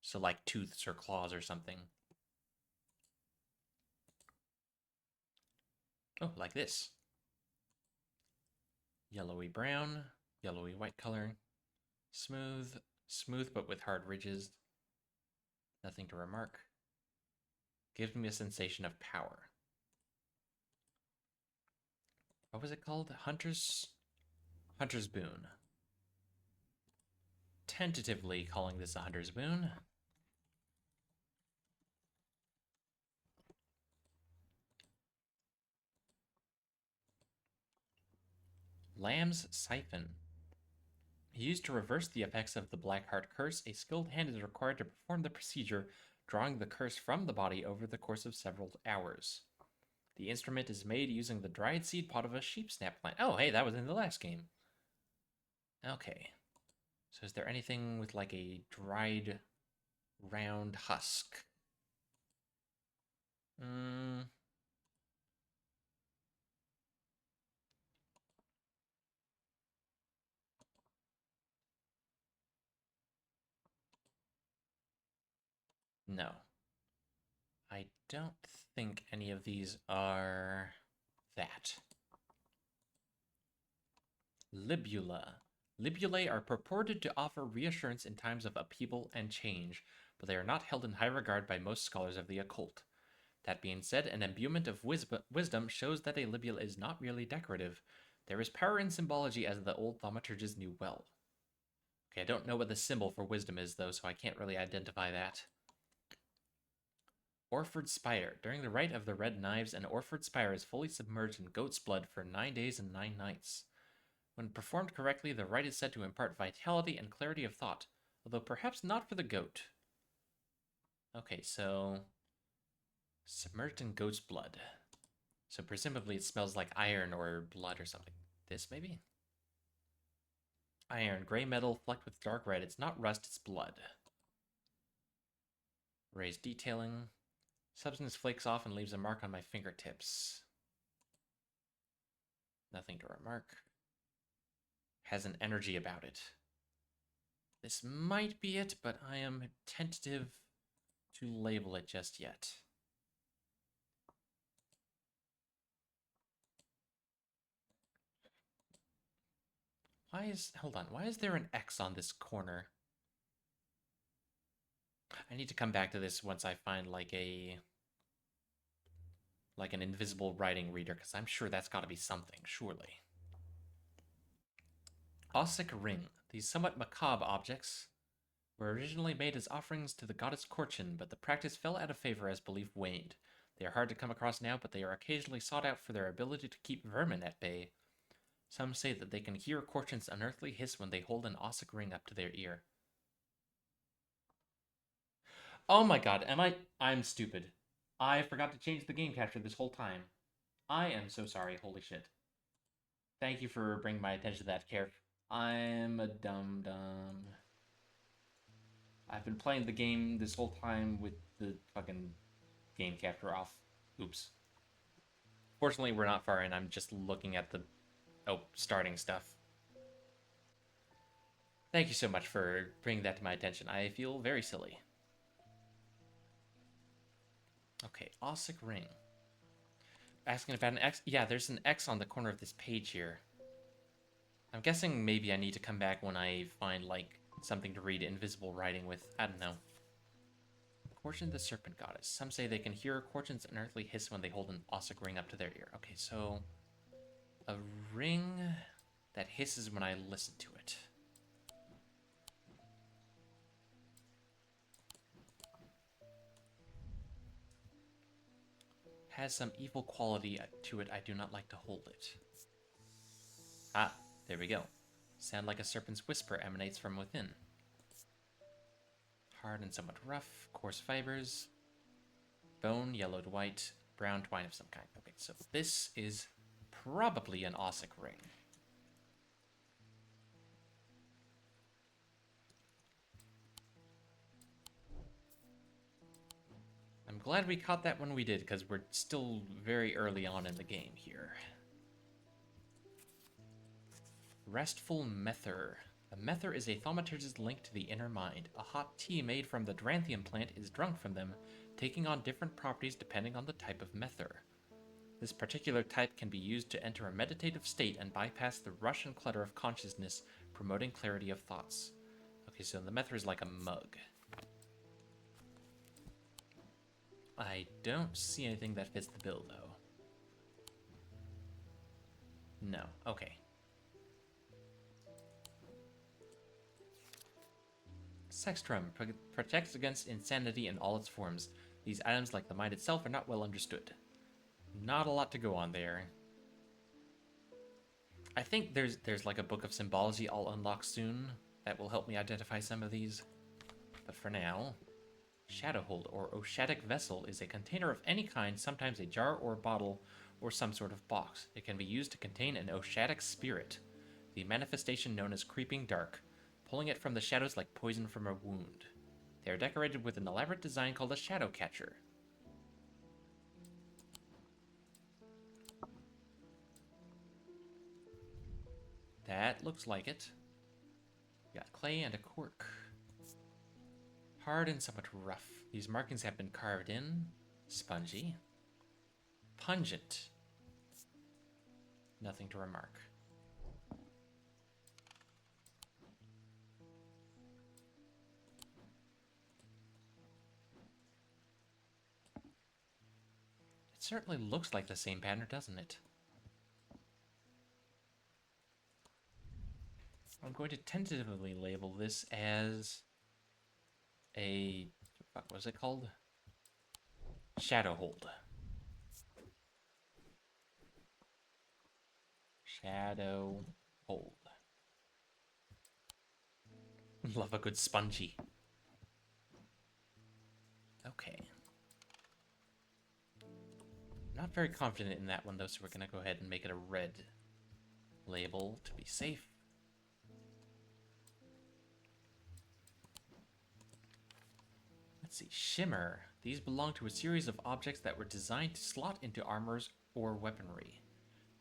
So like tooths or claws or something. Oh, like this. Yellowy brown, yellowy white color. Smooth but with hard ridges. Nothing to remark. Gives me a sensation of power. What was it called? Hunter's Boon. Tentatively calling this a Hunter's Boon. Lamb's Siphon. Used to reverse the effects of the Black Heart Curse, a skilled hand is required to perform the procedure, drawing the curse from the body over the course of several hours. The instrument is made using the dried seed pod of a sheep snap plant. Oh, hey, that was in the last game. Okay. So is there anything with like a dried round husk? No. I don't think any of these are that. Libula. Libulae are purported to offer reassurance in times of upheaval and change, but they are not held in high regard by most scholars of the occult. That being said, an imbuement of wisdom shows that a libula is not merely decorative. There is power in symbology, as the old thaumaturges knew well. Okay, I don't know what the symbol for wisdom is, though, so I can't really identify that. Orford Spire. During the Rite of the Red Knives, an Orford Spire is fully submerged in goat's blood for 9 days and 9 nights. When performed correctly, the rite is said to impart vitality and clarity of thought, although perhaps not for the goat. Okay, so submerged in goat's blood. So presumably it smells like iron or blood or something. This, maybe? Iron, gray metal, flecked with dark red. It's not rust, it's blood. Raised detailing. Substance flakes off and leaves a mark on my fingertips. Nothing to remark. Has an energy about it. This might be it, but I am tentative to label it just yet. Why is there an X on this corner? I need to come back to this once I find like an invisible writing reader, because I'm sure that's got to be something, surely. Ossic Ring. These somewhat macabre objects were originally made as offerings to the goddess Korchin, but the practice fell out of favor as belief waned. They are hard to come across now, but they are occasionally sought out for their ability to keep vermin at bay. Some say that they can hear Korchin's unearthly hiss when they hold an Ossic Ring up to their ear. Oh my god, I'm stupid. I forgot to change the game capture this whole time. I am so sorry, holy shit. Thank you for bringing my attention to that, Care. I'm a dum-dum. I've been playing the game this whole time with the fucking game capture off. Oops. Fortunately, we're not far in. I'm just looking at the... Oh, starting stuff. Thank you so much for bringing that to my attention. I feel very silly. Okay, Ossic Ring. Asking about an X? Yeah, there's an X on the corner of this page here. I'm guessing maybe I need to come back when I find, like, something to read invisible writing with. I don't know. Korchin the Serpent Goddess. Some say they can hear Korchin's unearthly hiss when they hold an Ossic Ring up to their ear. Okay, so... a ring that hisses when I listen to it. Has some evil quality to it. I do not like to hold it. Ah, there we go. Sound like a serpent's whisper emanates from within. Hard and somewhat rough, coarse fibers, bone, yellowed white, brown twine of some kind. Okay, so this is probably an Ossic Ring. I'm glad we caught that when we did, because we're still very early on in the game here. Restful Mether. A mether is a thaumaturge's link to the inner mind. A hot tea made from the Dranthium plant is drunk from them, taking on different properties depending on the type of mether. This particular type can be used to enter a meditative state and bypass the rush and clutter of consciousness, promoting clarity of thoughts. Okay, so the mether is like a mug. I don't see anything that fits the bill, though. No. Okay. Sextrum protects against insanity in all its forms. These items, like the mind itself, are not well understood. Not a lot to go on there. I think there's like a book of symbology I'll unlock soon that will help me identify some of these. But for now... Shadowhold, or Oshadic Vessel, is a container of any kind, sometimes a jar or bottle, or some sort of box. It can be used to contain an Oshadic spirit, the manifestation known as Creeping Dark, pulling it from the shadows like poison from a wound. They are decorated with an elaborate design called a Shadow Catcher. That looks like it. We got clay and a cork. Hard and somewhat rough. These markings have been carved in. Spongy. Pungent. Nothing to remark. It certainly looks like the same pattern, doesn't it? I'm going to tentatively label this as a... what was it called? Shadowhold. Shadowhold. Love a good spongy. Okay. Not very confident in that one, though, so we're going to go ahead and make it a red label to be safe. Let's see, Shimmer. These belong to a series of objects that were designed to slot into armors or weaponry.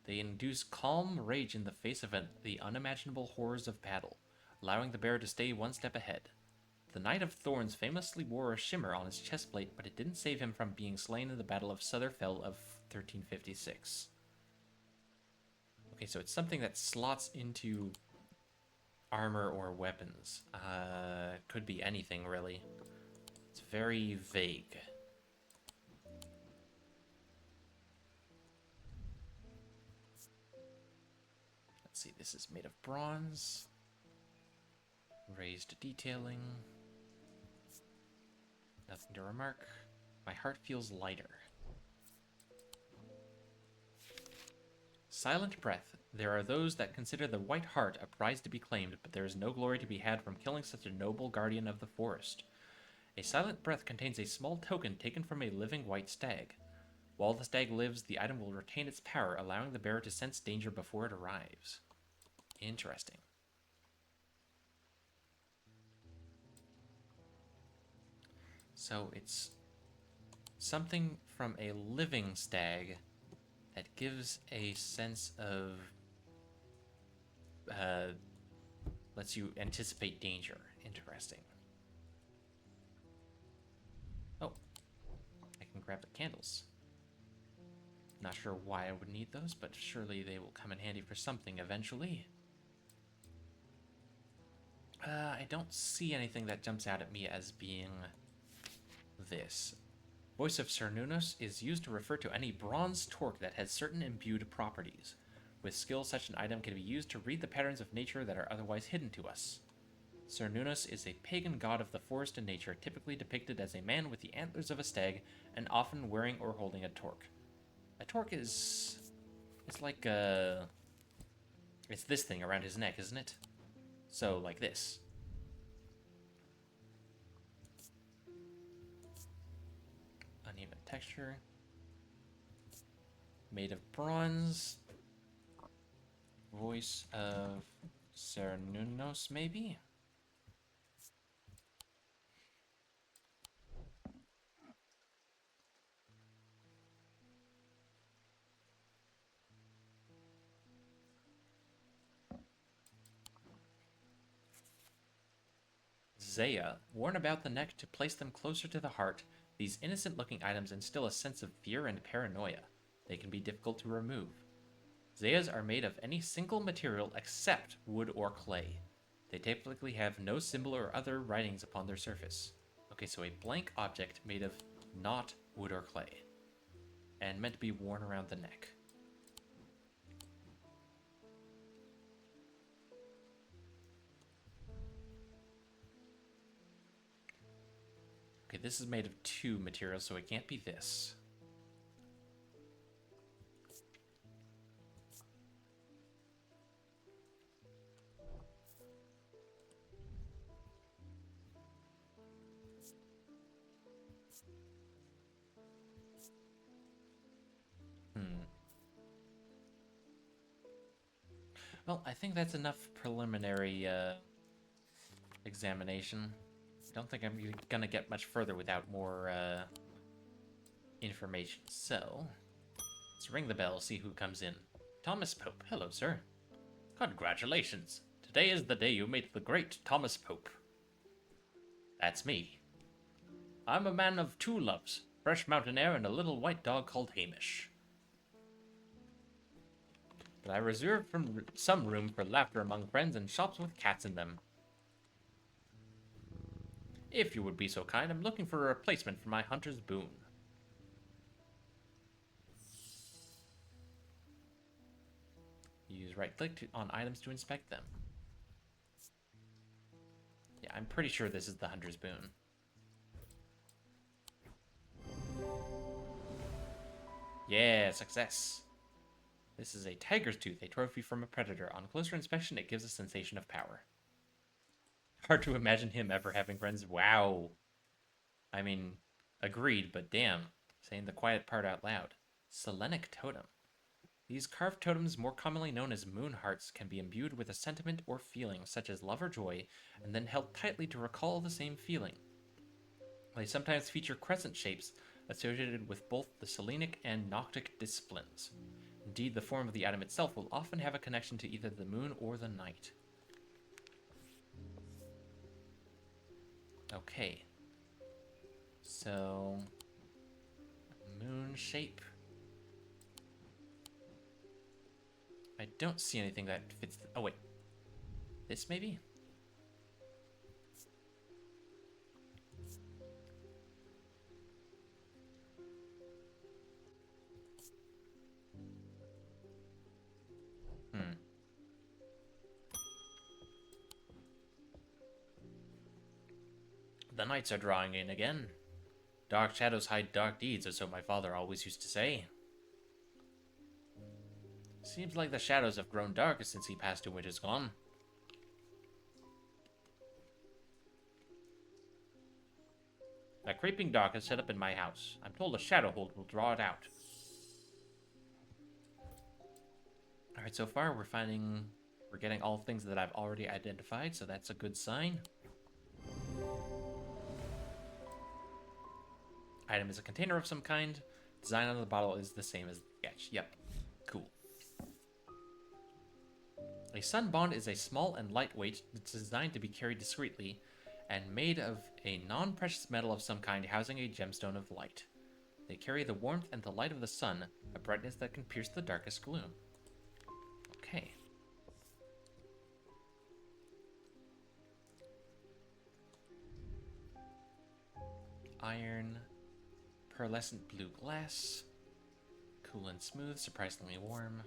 They induce calm rage in the face of the unimaginable horrors of battle, allowing the bearer to stay one step ahead. The Knight of Thorns famously wore a shimmer on his chestplate, but it didn't save him from being slain in the Battle of Sutherfell of 1356. Okay, so it's something that slots into armor or weapons. Could be anything, really. It's very vague. Let's see, this is made of bronze. Raised detailing. Nothing to remark. My heart feels lighter. Silent breath. There are those that consider the white hart a prize to be claimed, but there is no glory to be had from killing such a noble guardian of the forest. A silent breath contains a small token taken from a living white stag. While the stag lives, the item will retain its power, allowing the bearer to sense danger before it arrives. Interesting. So it's something from a living stag that gives a sense of lets you anticipate danger. Interesting. Oh, I can grab the candles. Not sure why I would need those, but surely they will come in handy for something eventually. I don't see anything that jumps out at me as being this. Voice of Cernunnos is used to refer to any bronze torque that has certain imbued properties. With skill, such an item can be used to read the patterns of nature that are otherwise hidden to us. Cernunnos is a pagan god of the forest and nature, typically depicted as a man with the antlers of a stag and often wearing or holding a torque. A torque is... it's like a... it's this thing around his neck, isn't it? So, like this. Uneven texture. Made of bronze. Voice of Cernunnos, maybe? Zaya, worn about the neck to place them closer to the heart, these innocent-looking items instill a sense of fear and paranoia. They can be difficult to remove. Zayas are made of any single material except wood or clay. They typically have no symbol or other writings upon their surface. Okay, so a blank object made of not wood or clay. And meant to be worn around the neck. Okay, this is made of two materials, so it can't be this. Well, I think that's enough preliminary examination. Don't think I'm gonna get much further without more information. So, let's ring the bell, see who comes in. Thomas Pope. Hello, sir. Congratulations. Today is the day you meet the great Thomas Pope. That's me. I'm a man of two loves, fresh mountain air and a little white dog called Hamish. But I reserve some room for laughter among friends and shops with cats in them. If you would be so kind, I'm looking for a replacement for my hunter's boon. Use right-click on items to inspect them. Yeah, I'm pretty sure this is the hunter's boon. Yeah, success. This is a tiger's tooth, a trophy from a predator. On closer inspection, it gives a sensation of power. Hard to imagine him ever having friends. Wow. I mean, agreed, but damn. Saying the quiet part out loud. Selenic totem. These carved totems, more commonly known as moon hearts, can be imbued with a sentiment or feeling, such as love or joy, and then held tightly to recall the same feeling. They sometimes feature crescent shapes associated with both the Selenic and Noctic disciplines. Indeed, the form of the item itself will often have a connection to either the moon or the night. Okay. So, moon shape. I don't see anything that fits. Oh, wait. This maybe? The nights are drawing in again. Dark shadows hide dark deeds, or so my father always used to say. Seems like the shadows have grown darker since he passed to winter's gone. A creeping dark is set up in my house. I'm told a shadow hold will draw it out. Alright, so far we're getting all things that I've already identified, so that's a good sign. Item is a container of some kind. Design on the bottle is the same as the sketch. Yep. Cool. A sun bond is a small and lightweight. It's designed to be carried discreetly and made of a non-precious metal of some kind housing a gemstone of light. They carry the warmth and the light of the sun, a brightness that can pierce the darkest gloom. Okay. Iron, pearlescent blue glass, cool and smooth, surprisingly warm.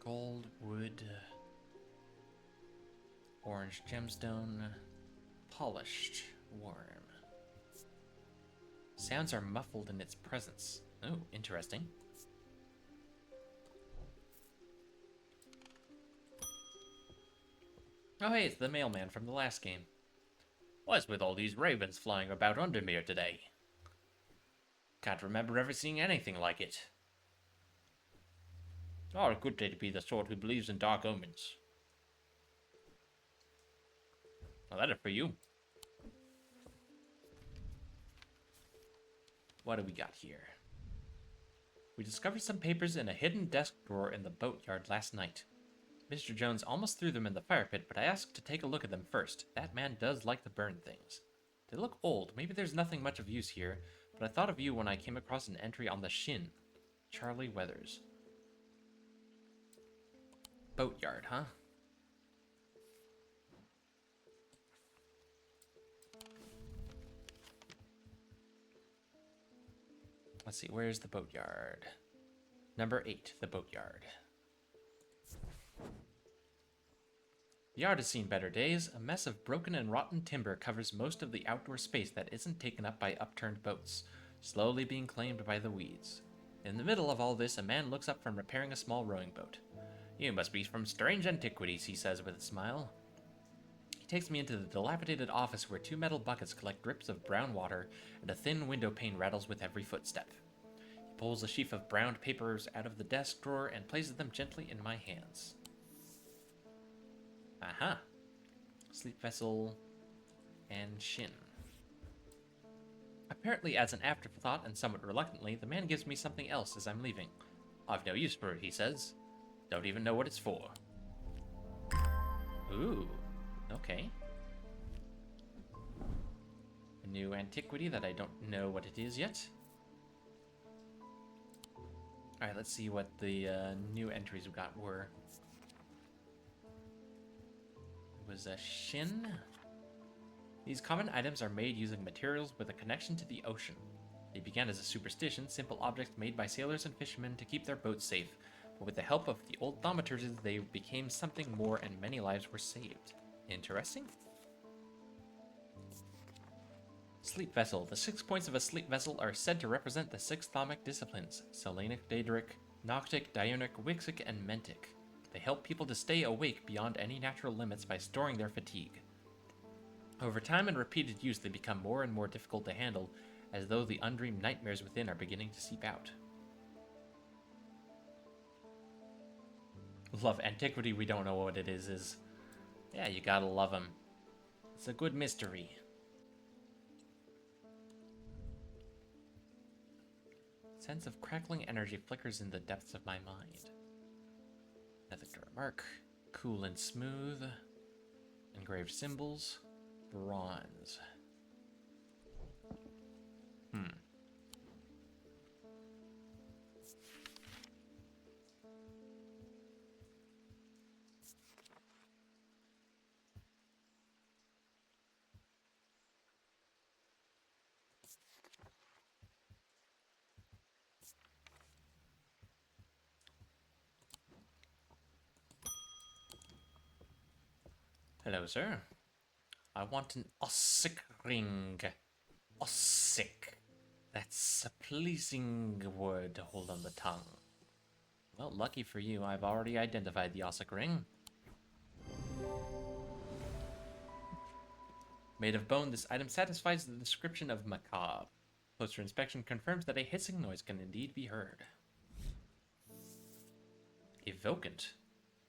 Gold, wood, orange gemstone, polished, warm. Sounds are muffled in its presence. Oh, interesting. Oh hey, it's the mailman from the last game. What's with all these ravens flying about Undermere today? Can't remember ever seeing anything like it. Oh, a good day to be the sort who believes in dark omens. Well, that is for you. What do we got here? We discovered some papers in a hidden desk drawer in the boatyard last night. Mr. Jones almost threw them in the fire pit, but I asked to take a look at them first. That man does like to burn things. They look old. Maybe there's nothing much of use here, but I thought of you when I came across an entry on the Shin. Charlie Weathers. Boatyard, huh? Let's see, where's the boatyard? Number 8, the boatyard. The yard has seen better days. A mess of broken and rotten timber covers most of the outdoor space that isn't taken up by upturned boats, slowly being claimed by the weeds. In the middle of all this, a man looks up from repairing a small rowing boat. You must be from strange Antiquities, he says with a smile. He takes me into the dilapidated office where 2 metal buckets collect drips of brown water and a thin window pane rattles with every footstep. He pulls a sheaf of brown papers out of the desk drawer and places them gently in my hands. Aha. Sleep vessel and Shin. Apparently as an afterthought and somewhat reluctantly, the man gives me something else as I'm leaving. I've no use for it, he says. Don't even know what it's for. Ooh, okay. A new antiquity that I don't know what it is yet. Alright, let's see what the new entries we got were. It was a Shin. These common items are made using materials with a connection to the ocean. They began as a superstition, simple objects made by sailors and fishermen to keep their boats safe. But with the help of the old thaumaturges, they became something more and many lives were saved. Interesting. Sleep vessel. The 6 points of a sleep vessel are said to represent the 6 thaumic disciplines: Selenic, Daedric, Noctic, Diurnic, Wixic, and Mentic. They help people to stay awake beyond any natural limits by storing their fatigue. Over time and repeated use, they become more and more difficult to handle, as though the undreamed nightmares within are beginning to seep out. Love antiquity, we don't know what it is. Yeah, you gotta love them. It's a good mystery. Sense of crackling energy flickers in the depths of my mind. Nothing to remark. Cool and smooth. Engraved symbols. Bronze. Hello, sir. I want an ossic ring. Ossic. That's a pleasing word to hold on the tongue. Well, lucky for you, I've already identified the ossic ring. Made of bone, this item satisfies the description of macabre. Closer inspection confirms that a hissing noise can indeed be heard. Evocant.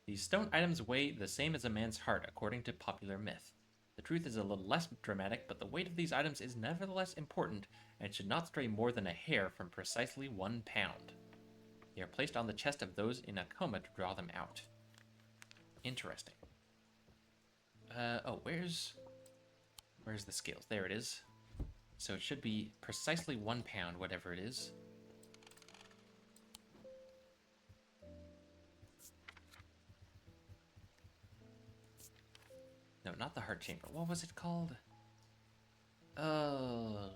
These stone items weigh the same as a man's heart, according to popular myth. The truth is a little less dramatic, but the weight of these items is nevertheless important, and should not stray more than a hair from precisely 1 pound. They are placed on the chest of those in a coma to draw them out. Interesting. Where's the scales? There it is. So it should be precisely 1 pound, whatever it is. No, not the heart chamber. What was it called? Oh.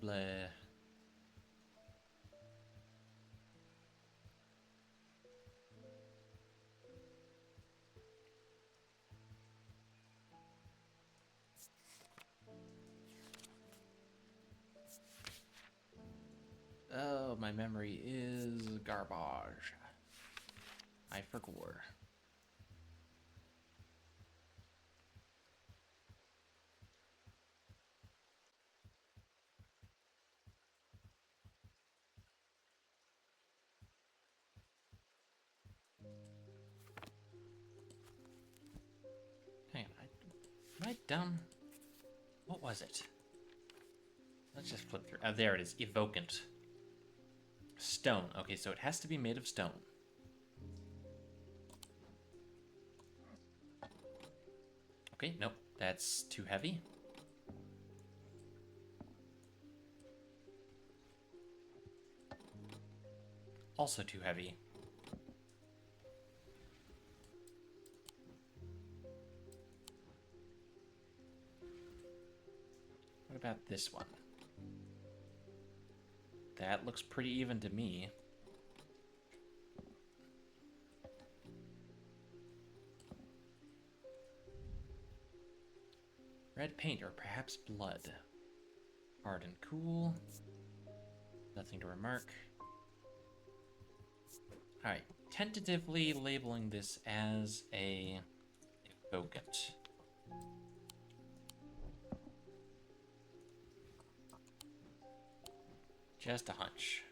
Bleh. Oh, my memory is garbage. I forgot. Hang on, am I dumb? What was it? Let's just flip through. Oh, there it is. Evocant. Stone. Okay, so it has to be made of stone. Okay, nope. That's too heavy. Also too heavy. What about this one? That looks pretty even to me. Red paint, or perhaps blood. Hard and cool. Nothing to remark. Alright, tentatively labeling this as a evocant. Just a hunch.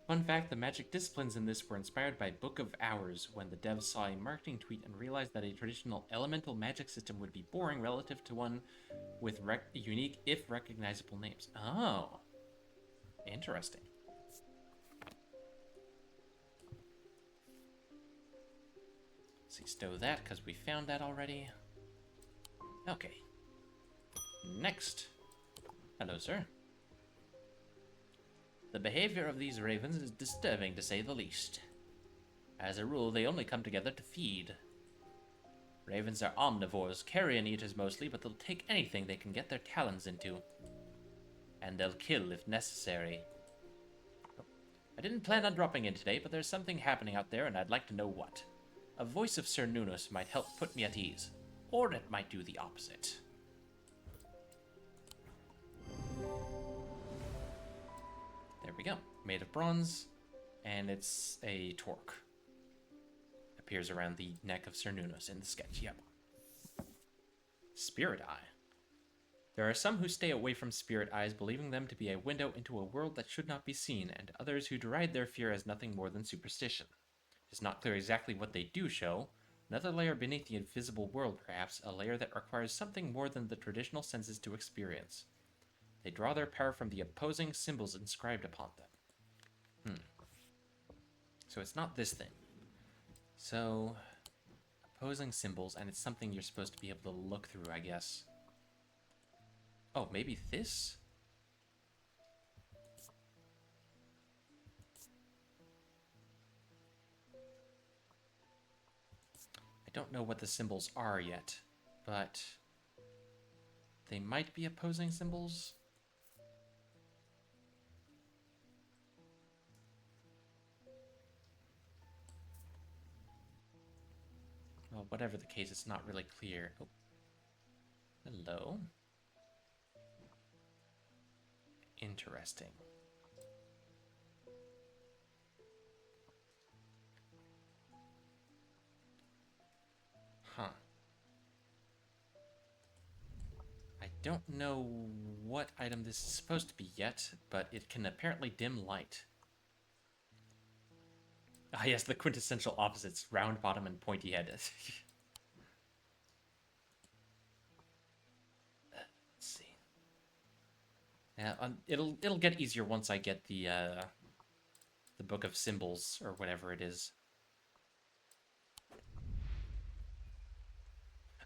Fun fact, the magic disciplines in this were inspired by Book of Hours, when the devs saw a marketing tweet and realized that a traditional elemental magic system would be boring relative to one with unique, if recognizable names. Oh. Interesting. Let's see, stow that, because we found that already. Okay. Next. Hello, sir. The behavior of these ravens is disturbing, to say the least. As a rule, they only come together to feed. Ravens are omnivores, carrion eaters mostly, but they'll take anything they can get their talons into. And they'll kill if necessary. I didn't plan on dropping in today, but there's something happening out there, and I'd like to know what. A voice of Sir Nunus might help put me at ease. Or it might do the opposite. There we go. Made of bronze, and it's a torque. Appears around the neck of Sir Nunus in the sketch, yep. Spirit Eye. There are some who stay away from spirit eyes, believing them to be a window into a world that should not be seen, and others who deride their fear as nothing more than superstition. It is not clear exactly what they do show. Another layer beneath the invisible world, perhaps, a layer that requires something more than the traditional senses to experience. They draw their power from the opposing symbols inscribed upon them. So it's not this thing. So, opposing symbols, and it's something you're supposed to be able to look through, I guess. Oh, maybe this? I don't know what the symbols are yet, but they might be opposing symbols. whatever the case, it's not really clear. Oh. Hello. Interesting. Huh. I don't know what item this is supposed to be yet, but it can apparently dim light. Ah, yes, the quintessential opposites, round bottom and pointy head. Let's see. Yeah, it'll get easier once I get the book of symbols or whatever it is.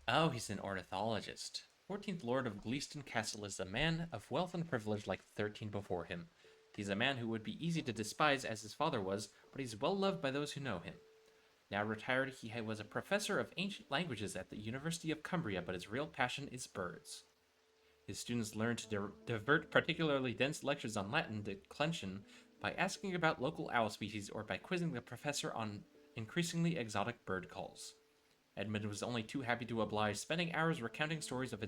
Oh, he's an ornithologist. 14th Lord of Gleaston Castle is a man of wealth and privilege like the 13 before him. He's a man who would be easy to despise as his father was, but he's well loved by those who know him. Now retired, he was a professor of ancient languages at the University of Cumbria, but his real passion is birds. His students learn to divert particularly dense lectures on Latin declension by asking about local owl species or by quizzing the professor on increasingly exotic bird calls. Edmund was only too happy to oblige, spending hours recounting stories of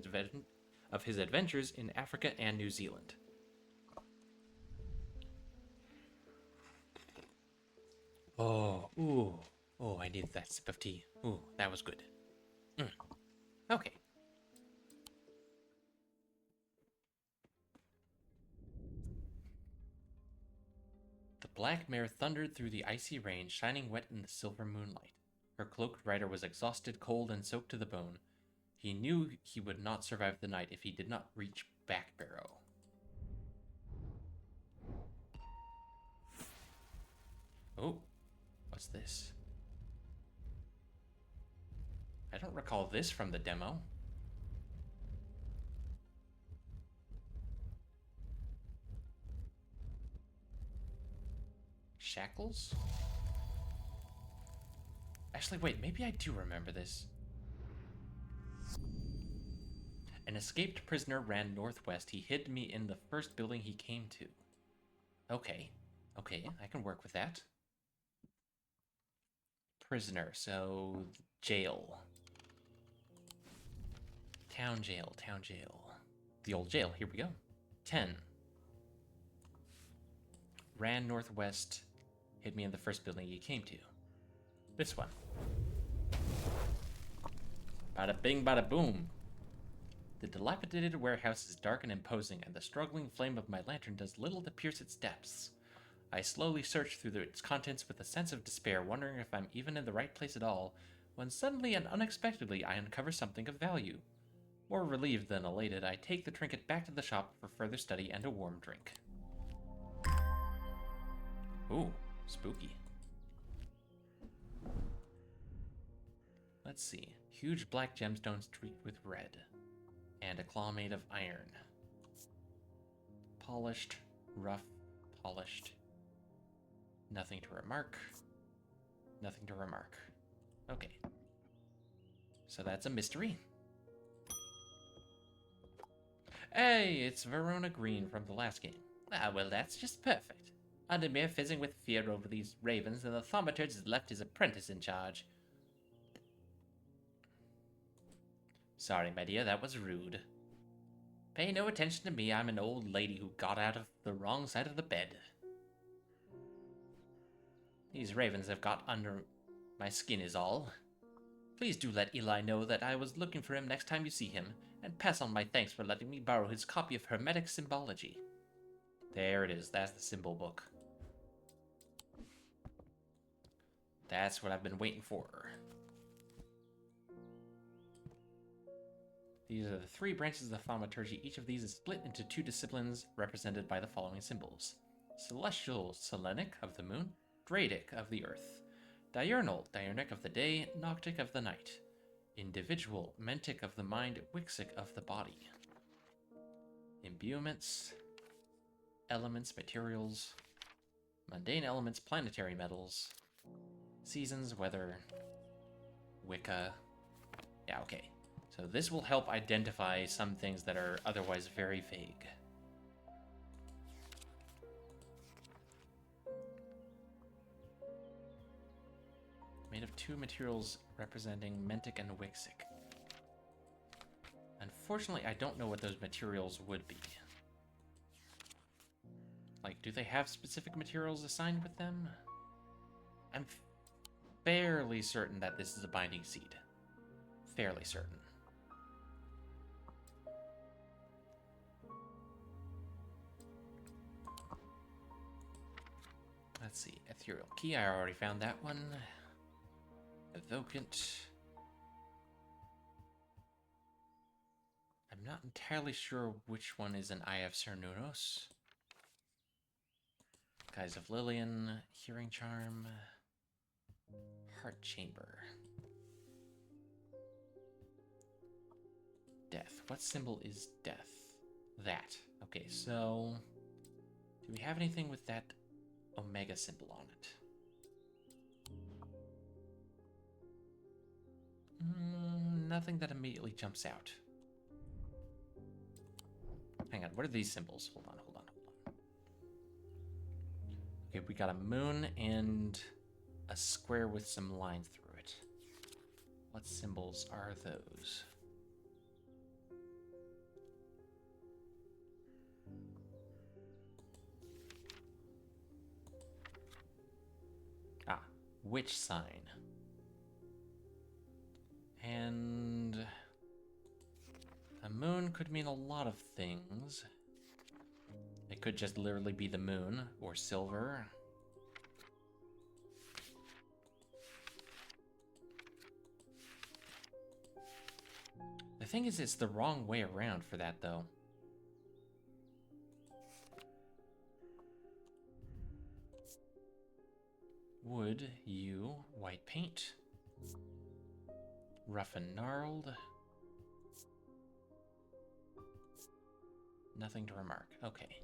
his adventures in Africa and New Zealand. Oh, ooh. Oh, I needed that sip of tea. Ooh, that was good. Okay. The black mare thundered through the icy rain, shining wet in the silver moonlight. Her cloaked rider was exhausted, cold, and soaked to the bone. He knew he would not survive the night if he did not reach Backbarrow. Oh, what's this? I don't recall this from the demo. Shackles? Actually, wait, maybe I do remember this. An escaped prisoner ran northwest. He hid me in the first building he came to. Okay, I can work with that. Prisoner, so jail. Town jail. The old jail, here we go. 10. Ran northwest, hid me in the first building he came to. This one. Bada bing, bada boom. The dilapidated warehouse is dark and imposing, and the struggling flame of my lantern does little to pierce its depths. I slowly search through its contents with a sense of despair, wondering if I'm even in the right place at all, when suddenly and unexpectedly I uncover something of value. More relieved than elated, I take the trinket back to the shop for further study and a warm drink. Ooh, spooky. Let's see. Huge black gemstone streaked with red. And a claw made of iron. Polished, rough, polished. Nothing to remark. Nothing to remark. Okay. So that's a mystery. Hey, it's Verona Green from the last game. Ah, well, that's just perfect. Undermere fizzing with fear over these ravens, and the thaumaturge has left his apprentice in charge. Sorry, my dear, that was rude. Pay no attention to me, I'm an old lady who got out of the wrong side of the bed. These ravens have got under my skin is all. Please do let Eli know that I was looking for him next time you see him, and pass on my thanks for letting me borrow his copy of Hermetic Symbology. There it is, that's the symbol book. That's what I've been waiting for. These are the 3 branches of thaumaturgy. Each of these is split into 2 disciplines represented by the following symbols. Celestial, Selenic of the moon, Dradic of the earth. Diurnal, Diurnic of the day, Noctic of the night. Individual, Mentic of the mind, Wixic of the body. Imbuements, elements, materials, mundane elements, planetary metals, seasons, weather, Wicca. Yeah, okay. So this will help identify some things that are otherwise very vague. Made of 2 materials representing Mentic and Wixic. Unfortunately, I don't know what those materials would be. Like, do they have specific materials assigned with them? I'm fairly certain that this is a binding seed. Fairly certain. Let's see. Ethereal Key, I already found that one. Evocant. I'm not entirely sure which one is an Eye of Cernunnos. Guise of Lillian, Hearing Charm, Heart Chamber. Death. What symbol is death? That. Okay, so do we have anything with that Omega symbol on it? Nothing that immediately jumps out. Hang on, what are these symbols? Hold on. Okay, we got a moon and a square with some lines through it. What symbols are those? Ah, witch sign. And a moon could mean a lot of things. It could just literally be the moon, or silver. The thing is, it's the wrong way around for that, though. Wood, you, white paint. Rough and gnarled. Nothing to remark. Okay.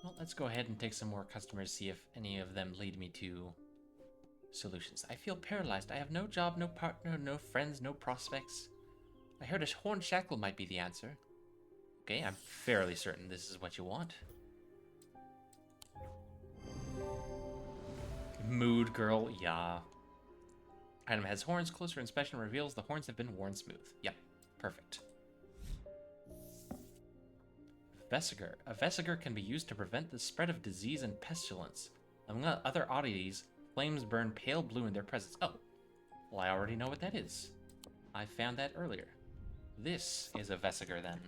Well, let's go ahead and take some more customers, see if any of them lead me to solutions. I feel paralyzed. I have no job, no partner, no friends, no prospects. I heard a horn shackle might be the answer. Okay, I'm fairly certain this is what you want. Mood girl, yeah. Item has horns. Closer inspection reveals the horns have been worn smooth. Yep, perfect. Vesiger. A vesiger can be used to prevent the spread of disease and pestilence. Among other oddities, flames burn pale blue in their presence. Oh, well, I already know what that is. I found that earlier. This is a vesiger, then.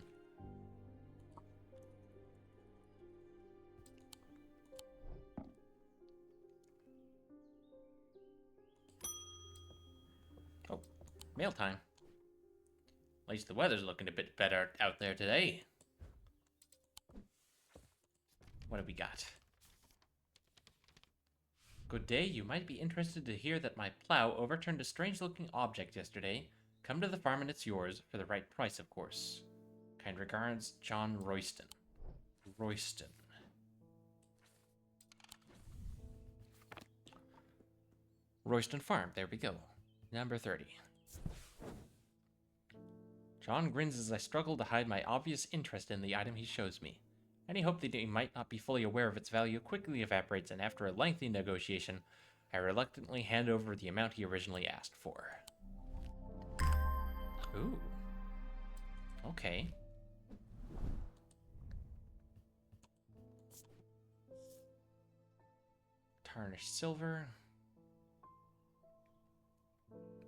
Oh, mail time. At least the weather's looking a bit better out there today. What have we got? Good day. You might be interested to hear that my plow overturned a strange-looking object yesterday. Come to the farm and it's yours, for the right price, of course. Kind regards, John Royston. Royston. Royston Farm. There we go. Number 30. John grins as I struggle to hide my obvious interest in the item he shows me. Any hope that he might not be fully aware of its value quickly evaporates, and after a lengthy negotiation, I reluctantly hand over the amount he originally asked for. Ooh. Okay. Tarnished silver.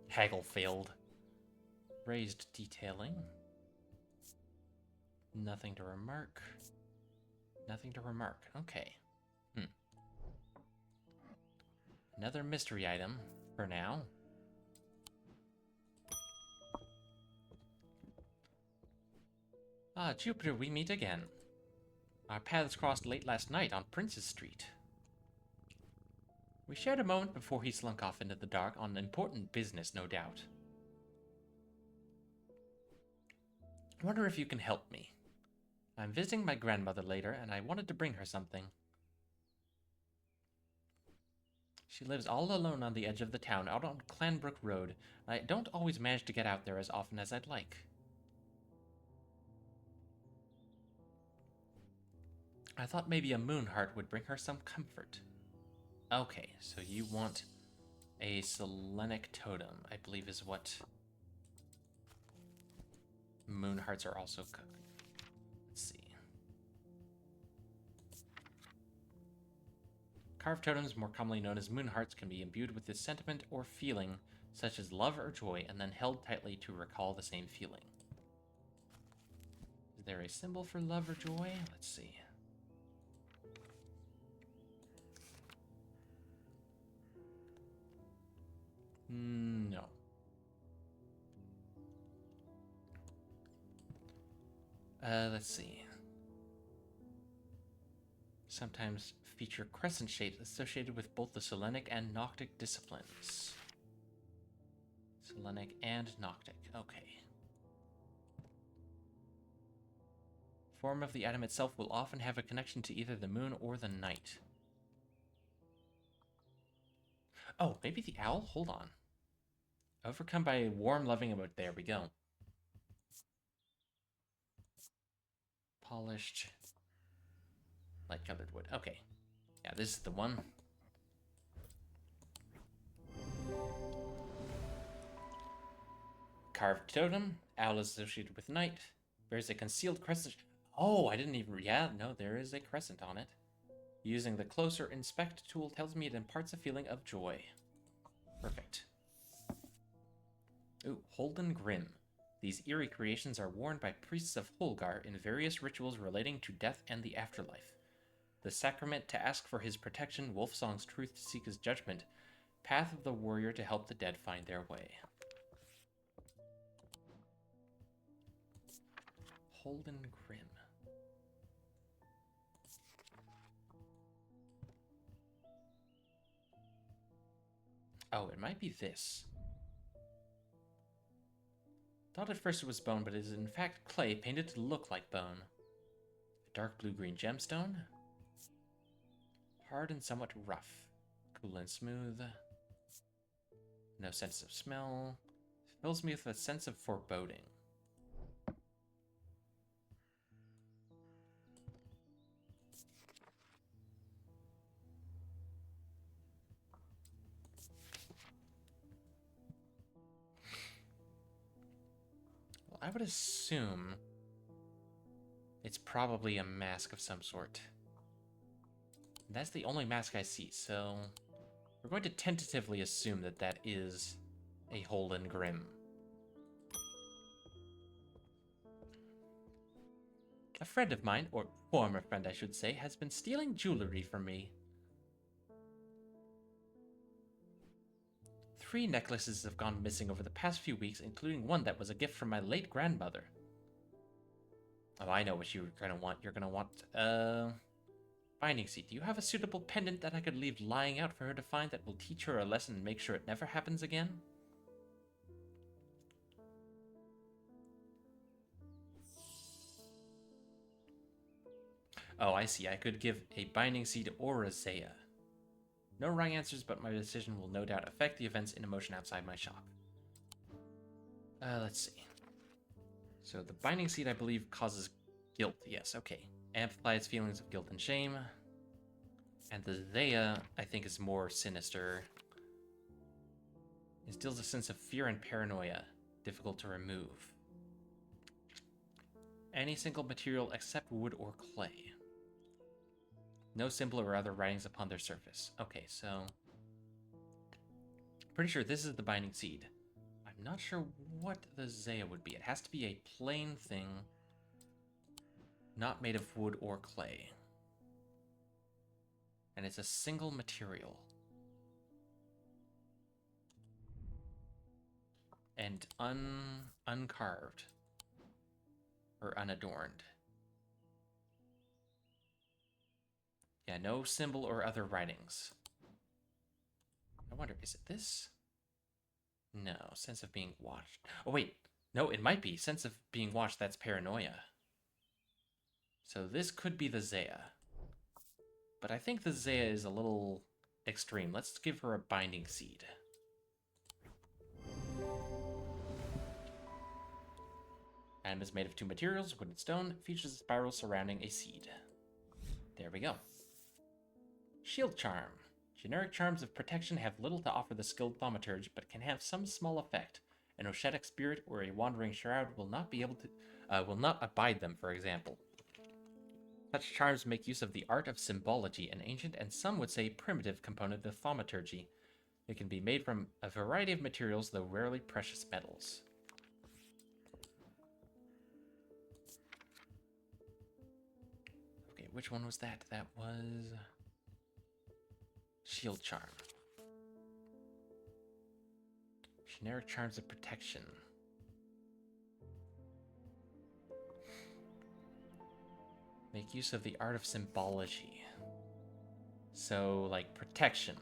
Haggle failed. Raised detailing. Nothing to remark. Nothing to remark. Okay. Another mystery item for now. Ah, Jupiter, we meet again. Our paths crossed late last night on Prince's Street. We shared a moment before he slunk off into the dark on important business, no doubt. I wonder if you can help me. I'm visiting my grandmother later, and I wanted to bring her something. She lives all alone on the edge of the town, out on Clanbrook Road, and I don't always manage to get out there as often as I'd like. I thought maybe a moon heart would bring her some comfort. Okay, so you want a Selenic totem, I believe is what moon hearts are also cooked. Let's see. Carved totems, more commonly known as moon hearts, can be imbued with this sentiment or feeling, such as love or joy, and then held tightly to recall the same feeling. Is there a symbol for love or joy? Let's see. No. Let's see. Sometimes feature crescent shapes associated with both the Selenic and Noctic disciplines. Selenic and Noctic, okay. Form of the item itself will often have a connection to either the moon or the night. Oh, maybe the owl? Hold on. Overcome by a warm, loving emotion. There we go. Polished. Light-colored wood. Okay. Yeah, this is the one. Carved totem. Owl is associated with night. Bears a concealed crescent. Oh, I didn't even... Yeah, no, there is a crescent on it. Using the closer inspect tool tells me it imparts a feeling of joy. Perfect. Ooh, Holden Grim. These eerie creations are worn by priests of Holgar in various rituals relating to death and the afterlife. The sacrament to ask for his protection, Wolfsong's truth to seek his judgment, path of the warrior to help the dead find their way. Holden Grim. Oh, it might be this. Thought at first it was bone, but it is in fact clay painted to look like bone. A dark blue-green gemstone. Hard and somewhat rough. Cool and smooth. No sense of smell. Fills me with a sense of foreboding. Well, I would assume it's probably a mask of some sort. That's the only mask I see, so we're going to tentatively assume that that is a Holden Grim. A friend of mine, or former friend I should say, has been stealing jewelry from me. 3 necklaces have gone missing over the past few weeks, including one that was a gift from my late grandmother. Oh, I know what you're gonna want. You're gonna want, binding seed. Do you have a suitable pendant that I could leave lying out for her to find that will teach her a lesson and make sure it never happens again? Oh, I see. I could give a binding seed or a Zaya. No wrong answers, but my decision will no doubt affect the events in motion outside my shop. Let's see. So the binding seed, I believe, causes guilt. Yes, okay. Amplifies feelings of guilt and shame. And the Zaya, I think, is more sinister. Instills a sense of fear and paranoia, difficult to remove. Any single material except wood or clay. No symbol or other writings upon their surface. Okay, so... pretty sure this is the binding seed. I'm not sure what the Zaya would be. It has to be a plain thing, not made of wood or clay. And it's a single material. And uncarved. Or unadorned. Yeah, no symbol or other writings. I wonder, is it this? No, sense of being watched. Oh, wait. No, it might be. Sense of being watched, that's paranoia. So this could be the Zaya. But I think the Zaya is a little extreme. Let's give her a binding seed. Item is made of 2 materials, wood and stone. Features a spiral surrounding a seed. There we go. Shield Charm. Generic charms of protection have little to offer the skilled thaumaturge, but can have some small effect. An Oshetic spirit or a wandering shroud will not abide them, for example. Such charms make use of the art of symbology, an ancient and some would say primitive component of thaumaturgy. They can be made from a variety of materials, though rarely precious metals. Okay, which one was that? That was Shield Charm. Generic charms of protection. Make use of the art of symbology. So, like, protection.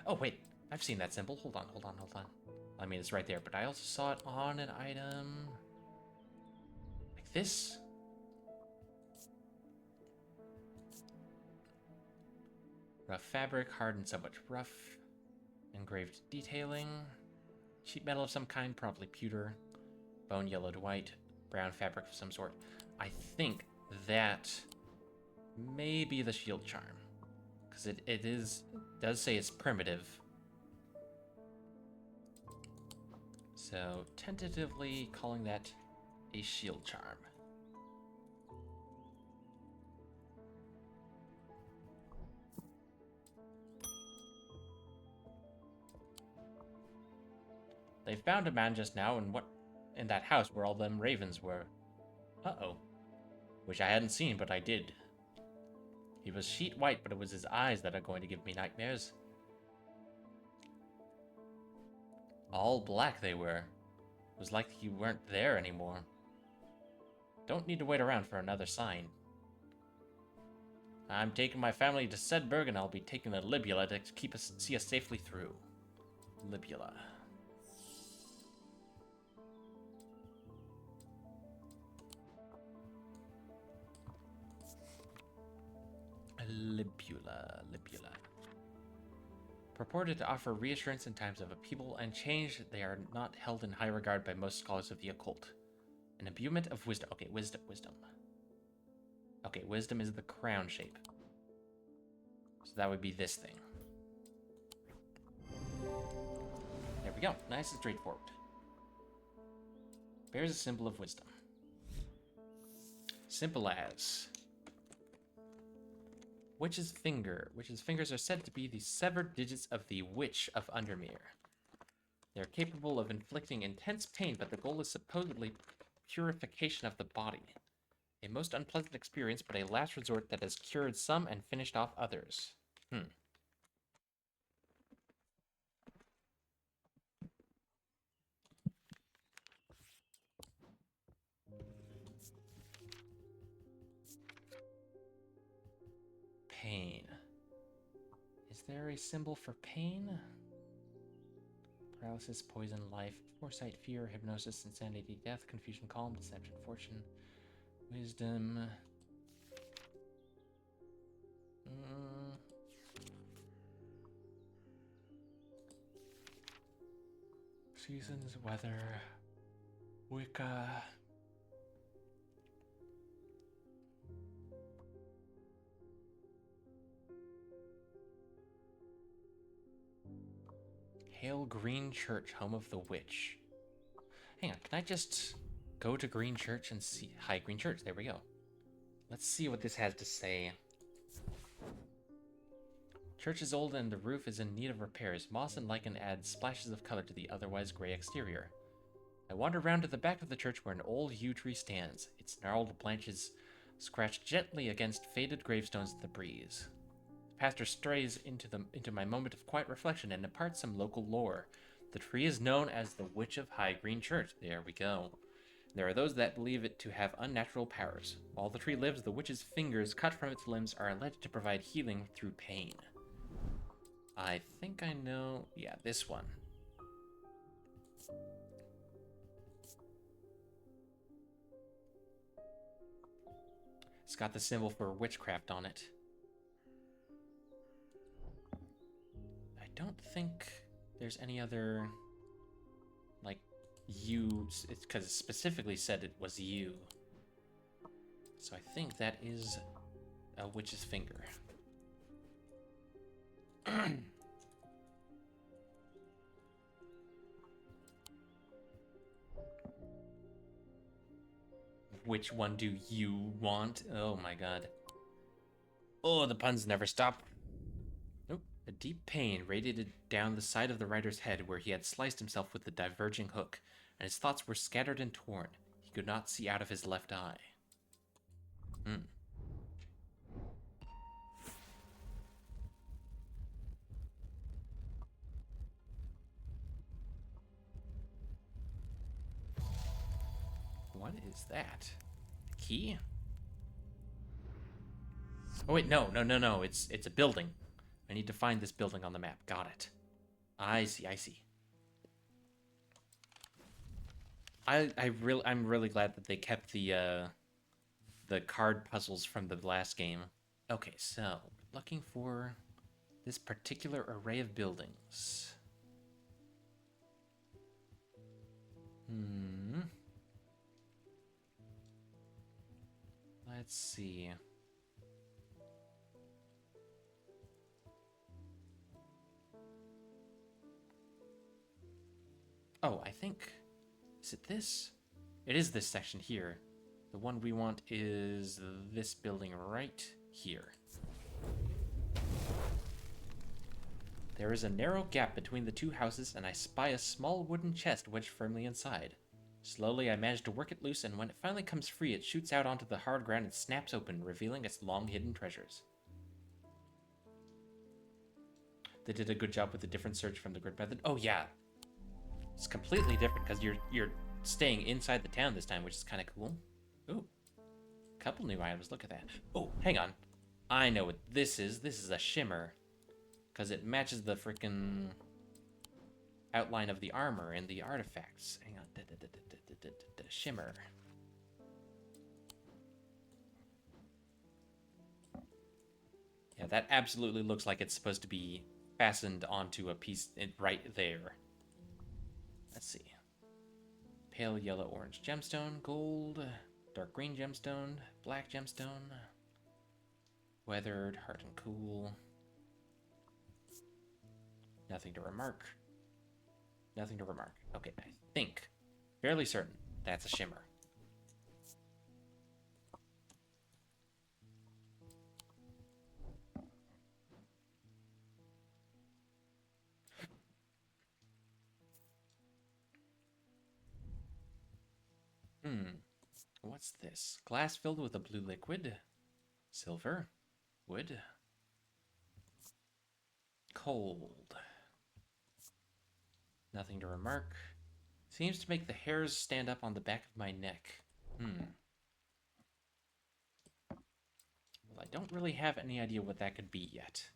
Oh, wait. I've seen that symbol. Hold on. I mean, it's right there, but I also saw it on an item. Like this. Rough fabric, hard and somewhat rough. Engraved detailing. Sheet metal of some kind, probably pewter. Bone yellowed white. Brown fabric of some sort. I think that may be the shield charm. Because it does say it's primitive. So, tentatively calling that a shield charm. They found a man just now in that house where all them ravens were. Uh-oh. Which I hadn't seen, but I did. He was sheet white, but it was his eyes that are going to give me nightmares. All black they were. It was like you weren't there anymore. Don't need to wait around for another sign. I'm taking my family to Sedberg, and I'll be taking the Libula to see us safely through. Libula. Libula. Purported to offer reassurance in times of upheaval and change, they are not held in high regard by most scholars of the occult. An imbuement of wisdom. Okay, wisdom. Okay, wisdom is the crown shape. So that would be this thing. There we go. Nice and straightforward. Bears a symbol of wisdom. Simple as... Witch's finger. Witch's fingers are said to be the severed digits of the Witch of Undermere. They are capable of inflicting intense pain, but the goal is supposedly purification of the body. A most unpleasant experience, but a last resort that has cured some and finished off others. Pain. Is there a symbol for pain? Paralysis, poison, life, foresight, fear, hypnosis, insanity, death, confusion, calm, deception, fortune, wisdom. Seasons, weather, Wicca. Hail Green Church, home of the witch. Hang on, can I just go to Green Church and see? Hi, Green Church, there we go. Let's see what this has to say. Church is old and the roof is in need of repairs. Moss and lichen add splashes of color to the otherwise gray exterior. I wander around to the back of the church where an old yew tree stands. Its gnarled branches scratch gently against faded gravestones in the breeze. The pastor strays into my moment of quiet reflection and imparts some local lore. The tree is known as the Witch of High Green Church. There we go. There are those that believe it to have unnatural powers. While the tree lives, the witch's fingers cut from its limbs are alleged to provide healing through pain. I think I know... Yeah, this one. It's got the symbol for witchcraft on it. I don't think there's any other... like, you... It's because it specifically said it was you. So I think that is A witch's finger. Which one do you want? Oh my god. Oh, the puns never stop. Nope. A deep pain radiated down the side of the rider's head where he had sliced himself with the diverging hook, and his thoughts were scattered and torn. He could not see out of his left eye. What is that? A key? Oh wait, no. It's a building. I need to find this building on the map. Got it. I see. I'm really glad that they kept the card puzzles from the last game. Okay, so looking for this particular array of buildings. Let's see. Oh, I think... Is it this? It is this section here. The one we want is this building right here. There is a narrow gap between the two houses, and I spy a small wooden chest wedged firmly inside. Slowly, I manage to work it loose, and when it finally comes free, it shoots out onto the hard ground and snaps open, revealing its long-hidden treasures. They did a good job with the different search from the grid method. Oh yeah, it's completely different because you're staying inside the town this time, which is kind of cool. Ooh, a couple new items. Look at that. Oh, hang on. I know what this is. This is a shimmer because it matches the freaking outline of the armor and the artifacts. Hang on. Shimmer. Yeah, that absolutely looks like it's supposed to be fastened onto a piece right there. Let's see. Pale yellow orange gemstone, gold, dark green gemstone, black gemstone, weathered, hard and cool. Nothing to remark. Nothing to remark. Okay, I think, fairly certain, that's a shimmer. What's this? Glass filled with a blue liquid. Silver. Wood. Cold. Nothing to remark. Seems to make the hairs stand up on the back of my neck. Well, I don't really have any idea what that could be yet.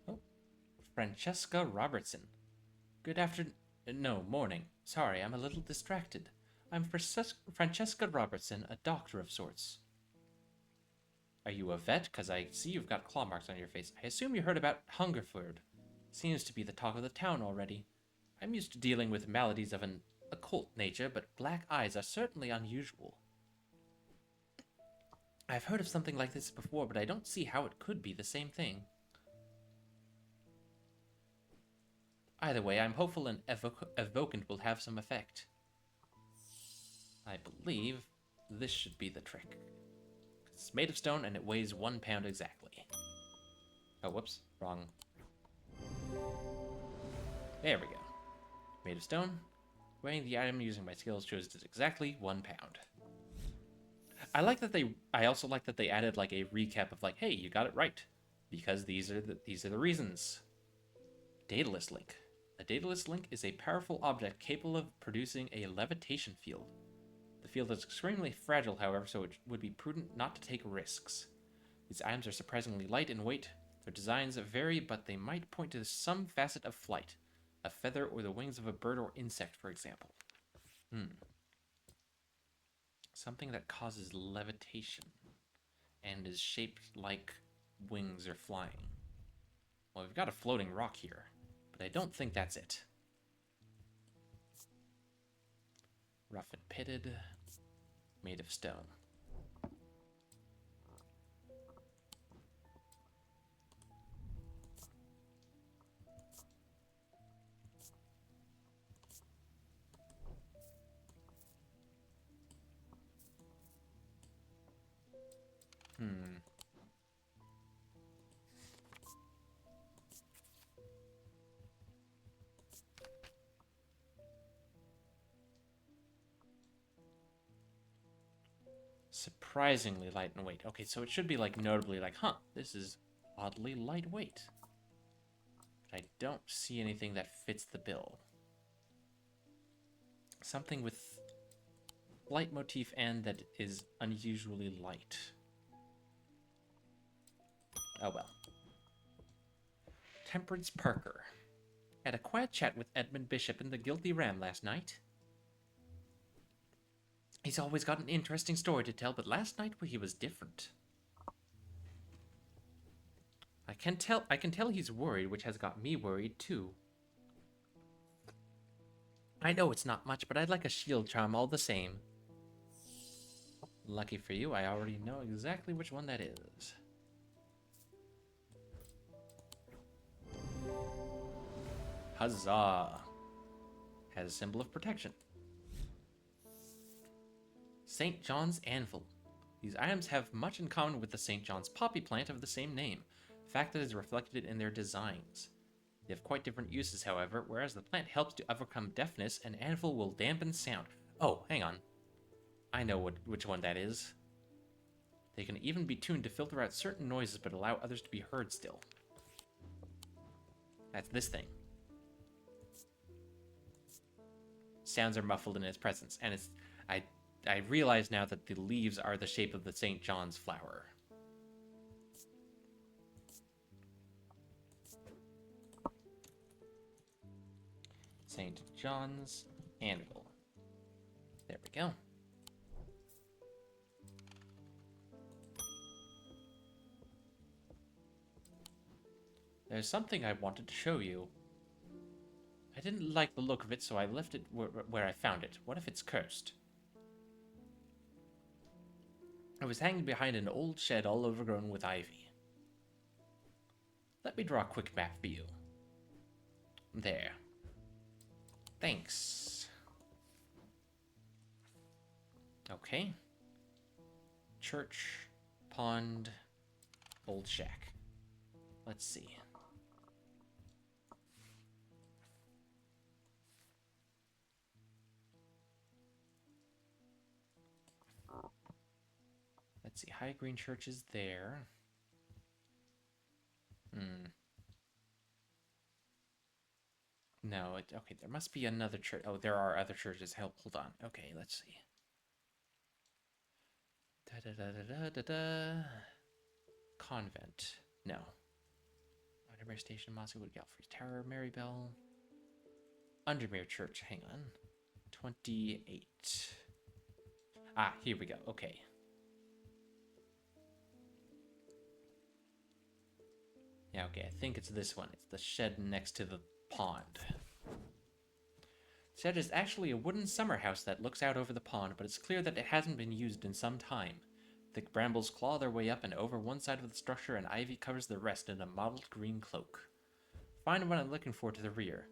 Oh. Francesca Robertson. Good afternoon. No, morning. Sorry, I'm a little distracted. I'm Francesca Robertson, a doctor of sorts. Are you a vet? Because I see you've got claw marks on your face. I assume you heard about Hungerford. Seems to be the talk of the town already. I'm used to dealing with maladies of an occult nature, but black eyes are certainly unusual. I've heard of something like this before, but I don't see how it could be the same thing. Either way, I'm hopeful an evocant will have some effect. I believe this should be the trick. It's made of stone and it weighs 1 pound exactly. Oh, whoops. Wrong. There we go. Made of stone. Weighing the item using my skills shows it's exactly 1 pound. I also like that they added like a recap of like, hey, you got it right. Because these are the reasons. Daedalus Link. A Daedalus Link is a powerful object capable of producing a levitation field. The field is extremely fragile, however, so it would be prudent not to take risks. These items are surprisingly light in weight. Their designs vary, but they might point to some facet of flight. A feather or the wings of a bird or insect, for example. Something that causes levitation and is shaped like wings or flying. Well, we've got a floating rock here, but I don't think that's it. Rough and pitted. made of stone. Surprisingly light in weight. Okay, so it should be like notably like, huh, this is oddly lightweight. I don't see anything that fits the bill. Something with light motif and that is unusually light. Oh well. Temperance Parker. Had a quiet chat with Edmund Bishop and the Guilty Ram last night. He's always got an interesting story to tell, but last night he was different. I can tell he's worried, which has got me worried too. I know it's not much, but I'd like a shield charm all the same. Lucky for you, I already know exactly which one that is. Huzzah! Has a symbol of protection. St. John's Anvil. These items have much in common with the St. John's poppy plant of the same name, a fact that is reflected in their designs. They have quite different uses, however, whereas the plant helps to overcome deafness, an anvil will dampen sound. Oh, hang on. I know which one that is. They can even be tuned to filter out certain noises but allow others to be heard still. That's this thing. Sounds are muffled in its presence, and I realize now that the leaves are the shape of the St. John's flower. St. John's Anvil. There we go. There's something I wanted to show you. I didn't like the look of it, so I left it where I found it. What if it's cursed? It was hanging behind an old shed all overgrown with ivy. Let me draw a quick map for you. There. Thanks. Okay. Church, pond, old shack. Let's see. Let's see, High Green Church is there. No, okay, there must be another church. Oh, there are other churches. Hold on. Okay, let's see. Da-da-da-da-da-da-da. Convent. No. Undermere Station, Mossywood, Galfrey Tower, Marybell. Undermere Church, hang on. 28. Ah, here we go. Okay. Yeah, okay, I think it's this one. It's the shed next to the pond. The shed is actually a wooden summer house that looks out over the pond, but it's clear that it hasn't been used in some time. Thick brambles claw their way up and over one side of the structure, and ivy covers the rest in a mottled green cloak. Find what I'm looking for to the rear.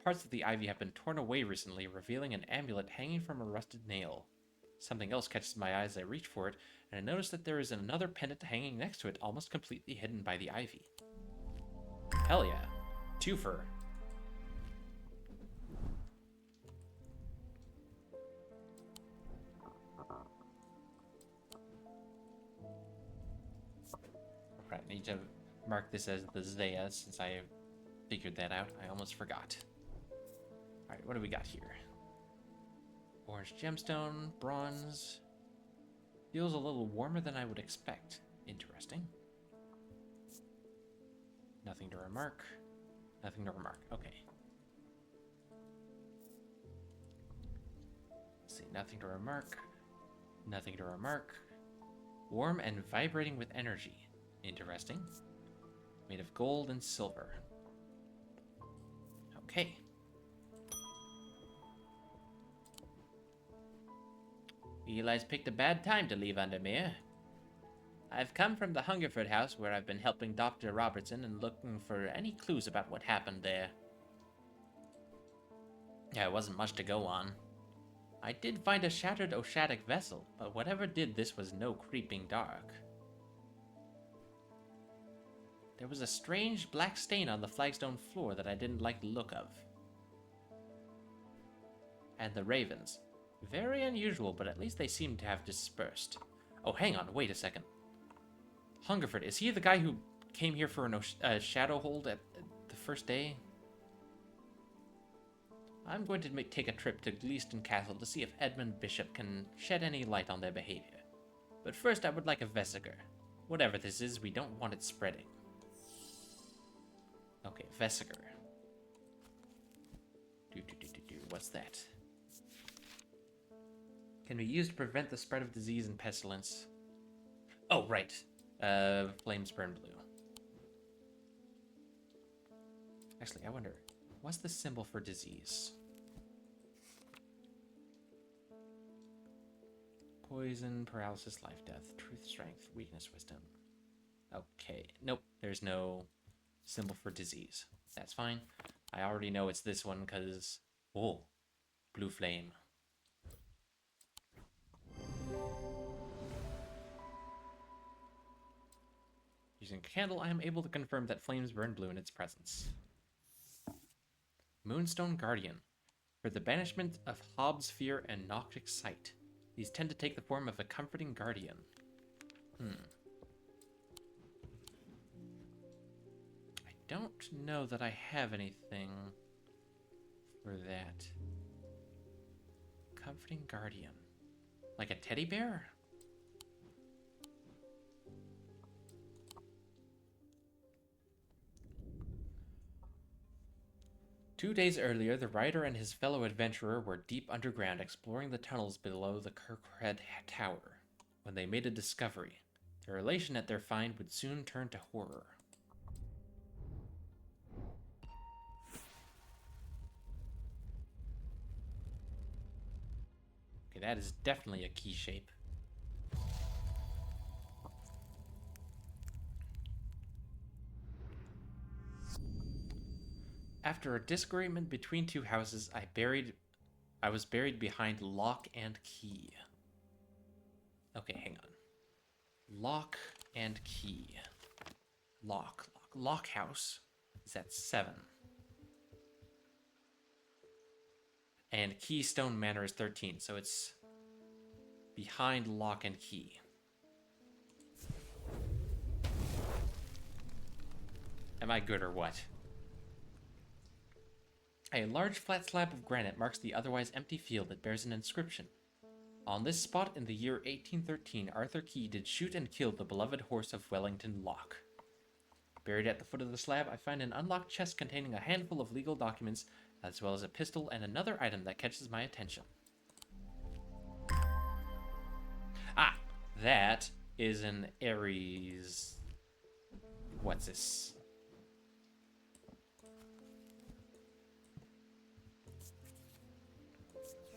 Parts of the ivy have been torn away recently, revealing an amulet hanging from a rusted nail. Something else catches my eye as I reach for it, and I notice that there is another pendant hanging next to it, almost completely hidden by the ivy. Hell yeah. Twofer. Right, I need to mark this as the Zaya since I figured that out. I almost forgot. Alright, what do we got here? Orange gemstone, bronze. Feels a little warmer than I would expect. Interesting. Nothing to remark. Nothing to remark. Okay. Let's see. Nothing to remark. Nothing to remark. Warm and vibrating with energy. Interesting. Made of gold and silver. Okay. Eli's picked a bad time to leave Undermere. I've come from the Hungerford house where I've been helping Dr. Robertson and looking for any clues about what happened there. Yeah, it wasn't much to go on. I did find a shattered Oshatic vessel, but whatever did this was no creeping dark. There was a strange black stain on the flagstone floor that I didn't like the look of. And the ravens. Very unusual, but at least they seem to have dispersed. Oh, hang on, wait a second. Hungerford, is he the guy who came here for a shadow hold at the first day? I'm going to take a trip to Gleaston Castle to see if Edmund Bishop can shed any light on their behavior. But first I would like a vesiger. Whatever this is, we don't want it spreading. Okay, vesiger. What's that? Can be used to prevent the spread of disease and pestilence. Oh, right. Flames burn blue. Actually, I wonder, what's the symbol for disease? Poison, paralysis, life, death, truth, strength, weakness, wisdom. Okay, nope, there's no symbol for disease. That's fine. I already know it's this one because... Oh, blue flame. Using a candle, I am able to confirm that flames burn blue in its presence. Moonstone Guardian. For the banishment of Hobbs' fear and Noctic sight. These tend to take the form of a comforting guardian. I don't know that I have anything for that. Comforting guardian. Like a teddy bear? 2 days earlier, the writer and his fellow adventurer were deep underground exploring the tunnels below the Kirkhead Tower when they made a discovery. Their elation at their find would soon turn to horror. Okay, that is definitely a key shape. After a disagreement between two houses, I was buried behind lock and key. Okay, hang on. Lock and key. Lock house is at 7. And Keystone Manor is 13, so it's behind lock and key. Am I good or what? A large flat slab of granite marks the otherwise empty field that bears an inscription. On this spot in the year 1813, Arthur Key did shoot and kill the beloved horse of Wellington Locke. Buried at the foot of the slab, I find an unlocked chest containing a handful of legal documents, as well as a pistol and another item that catches my attention. Ah, that is an Ares... What's this?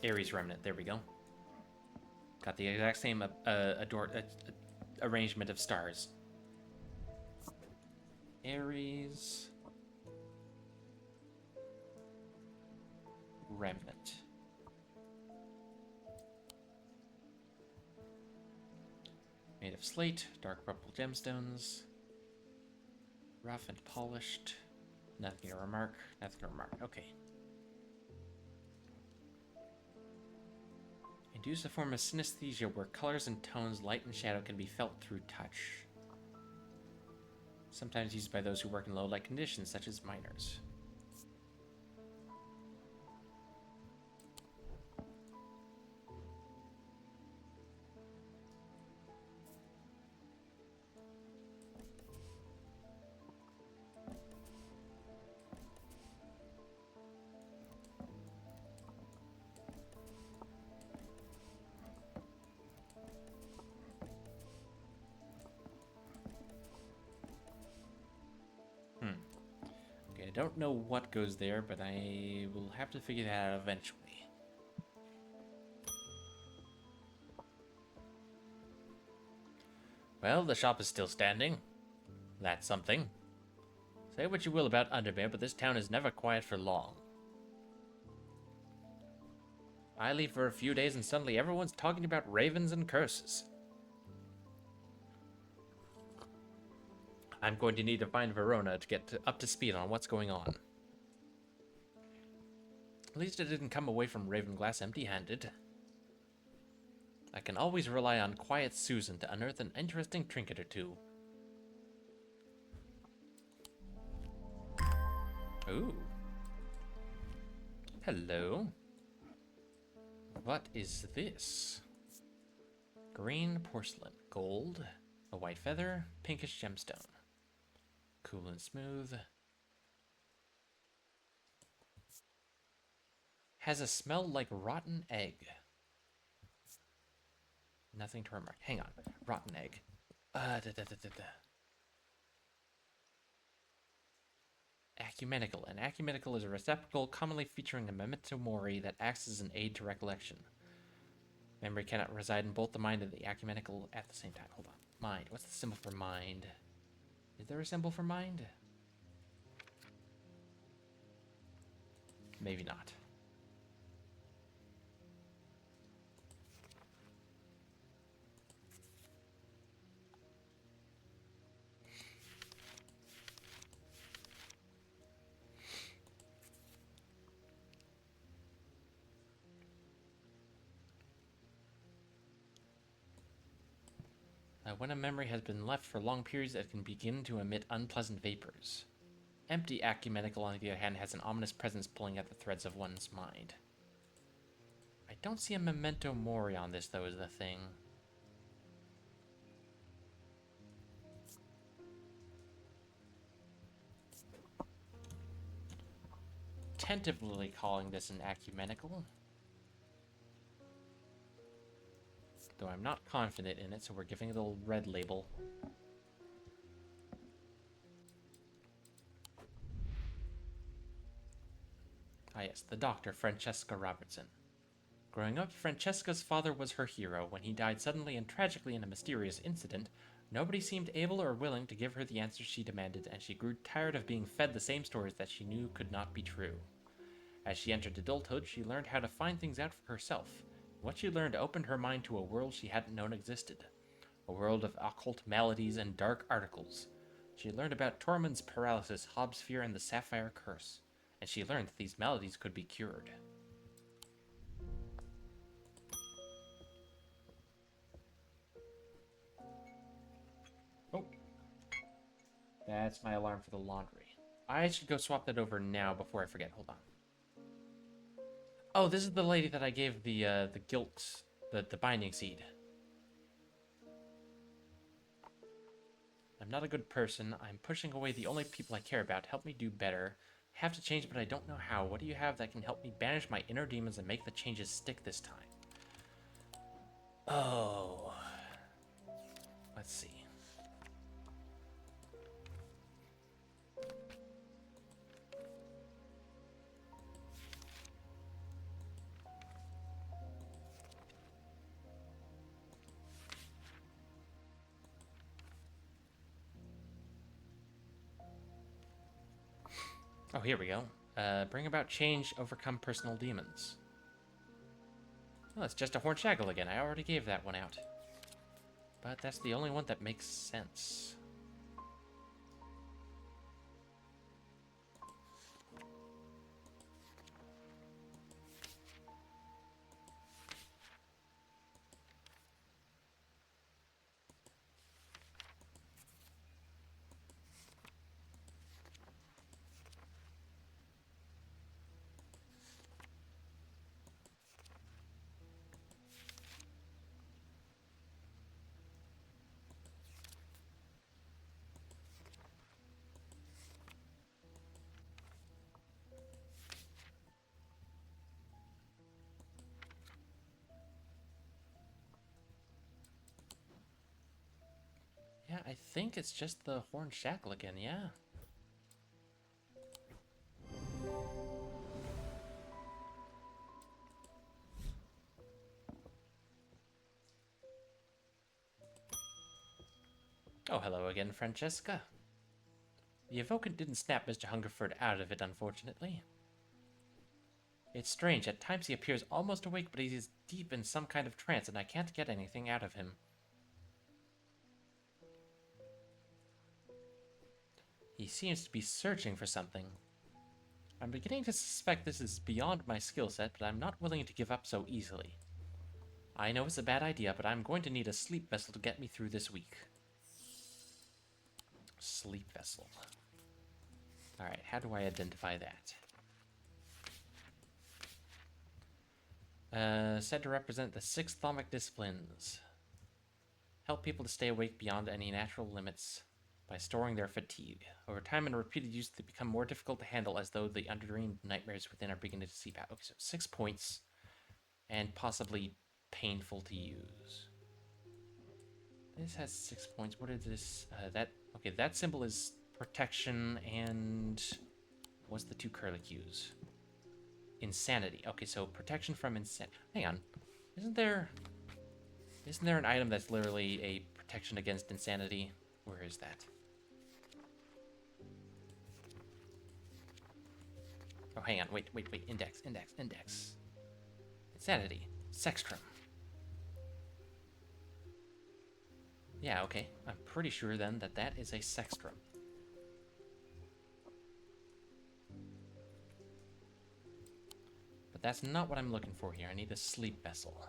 Ares Remnant, there we go. Got the exact same arrangement of stars. Ares Remnant. Made of slate, dark purple gemstones. Rough and polished. Nothing to remark, okay. Induce a form of synesthesia where colors and tones, light and shadow can be felt through touch. Sometimes used by those who work in low light conditions, such as miners. I don't know what goes there, but I will have to figure that out eventually. Well, the shop is still standing. That's something. Say what you will about Undermere, but this town is never quiet for long. I leave for a few days and suddenly everyone's talking about ravens and curses. I'm going to need to find Verona to get up to speed on what's going on. At least it didn't come away from Ravenglass empty-handed. I can always rely on quiet Susan to unearth an interesting trinket or two. Ooh. Hello. What is this? Green porcelain, gold, a white feather, pinkish gemstone. Cool and smooth. Has a smell like rotten egg. Nothing to remark. Hang on. Rotten egg. Ecumenical. An ecumenical is a receptacle commonly featuring a memento mori that acts as an aid to recollection. Memory cannot reside in both the mind and the ecumenical at the same time. Hold on. Mind. What's the symbol for mind? Is there a symbol for mind? Maybe not. When a memory has been left for long periods, it can begin to emit unpleasant vapors. Empty ecumenical, on the other hand, has an ominous presence pulling at the threads of one's mind. I don't see a memento mori on this, though, is the thing. Tentatively calling this an ecumenical. Though I'm not confident in it, so we're giving it a little red label. Ah yes, the doctor, Francesca Robertson. Growing up, Francesca's father was her hero. When he died suddenly and tragically in a mysterious incident, nobody seemed able or willing to give her the answers she demanded, and she grew tired of being fed the same stories that she knew could not be true. As she entered adulthood, she learned how to find things out for herself. What she learned opened her mind to a world she hadn't known existed. A world of occult maladies and dark articles. She learned about Tormund's paralysis, Hobbs' fear, and the Sapphire Curse. And she learned that these maladies could be cured. Oh. That's my alarm for the laundry. I should go swap that over now before I forget. Hold on. Oh, this is the lady that I gave the guilt, the binding seed. I'm not a good person. I'm pushing away the only people I care about. Help me do better. I have to change, but I don't know how. What do you have that can help me banish my inner demons and make the changes stick this time? Oh. Let's see. Oh, here we go. Bring about change, overcome personal demons. Oh, it's just a horn shackle again. I already gave that one out. But that's the only one that makes sense. Yeah, I think it's just the horn shackle again, yeah. Oh, hello again, Francesca. The evocant didn't snap Mr. Hungerford out of it, unfortunately. It's strange. At times he appears almost awake, but he is deep in some kind of trance, and I can't get anything out of him. He seems to be searching for something. I'm beginning to suspect this is beyond my skill set, but I'm not willing to give up so easily. I know it's a bad idea, but I'm going to need a sleep vessel to get me through this week. Sleep vessel. Alright, how do I identify that? Said to represent the 6 thaumic disciplines. Help people to stay awake beyond any natural limits by storing their fatigue. Over time and repeated use, they become more difficult to handle as though the underdreamed nightmares within are beginning to seep out. Okay, so 6 points, and possibly painful to use. This has 6 points. What is this? Okay, that symbol is protection, and what's the 2 curlicues? Insanity. Okay, so protection from insanity. Hang on. Isn't there an item that's literally a protection against insanity? Where is that? Oh, hang on. Wait. Index. Insanity. Sextrum. Yeah, okay. I'm pretty sure then that is a sextrum. But that's not what I'm looking for here. I need a sleep vessel.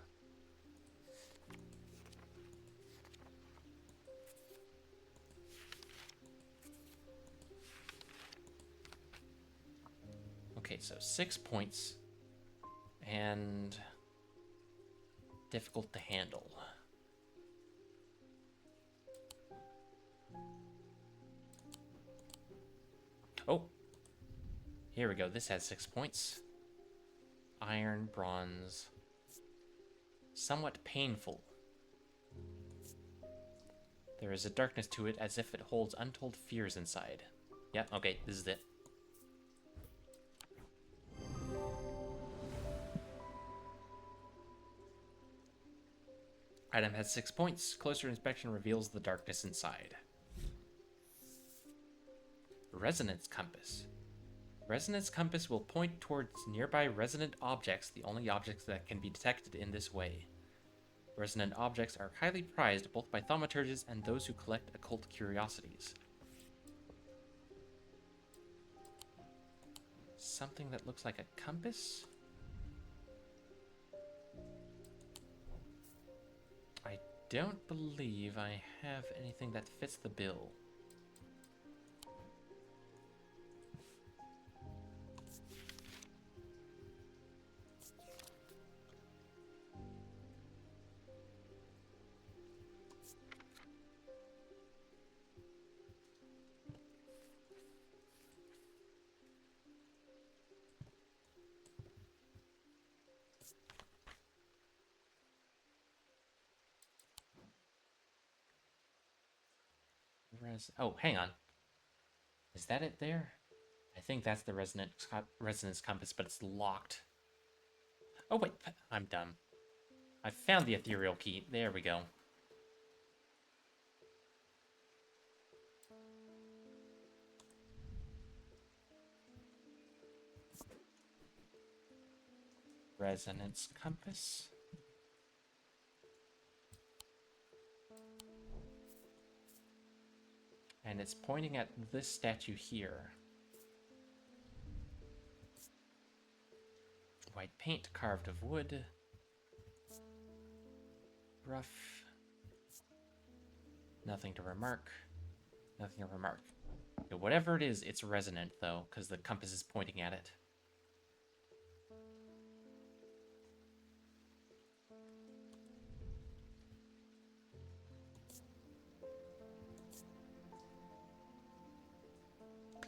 Okay, so 6 points. And difficult to handle. Oh, here we go. This has 6 points. Iron, bronze. Somewhat painful. There is a darkness to it as if it holds untold fears inside. Yeah, okay, this is it. Item has 6 points. Closer inspection reveals the darkness inside. Resonance compass. Resonance compass will point towards nearby resonant objects, the only objects that can be detected in this way. Resonant objects are highly prized both by thaumaturges and those who collect occult curiosities. Something that looks like a compass? I don't believe I have anything that fits the bill. Oh, hang on. Is that it there? I think that's the resonance compass, but it's locked. Oh, wait. I'm dumb. I found the ethereal key. There we go. Resonance compass. And it's pointing at this statue here. White paint carved of wood. Rough. Nothing to remark. Nothing to remark. Okay, whatever it is, it's resonant though, because the compass is pointing at it.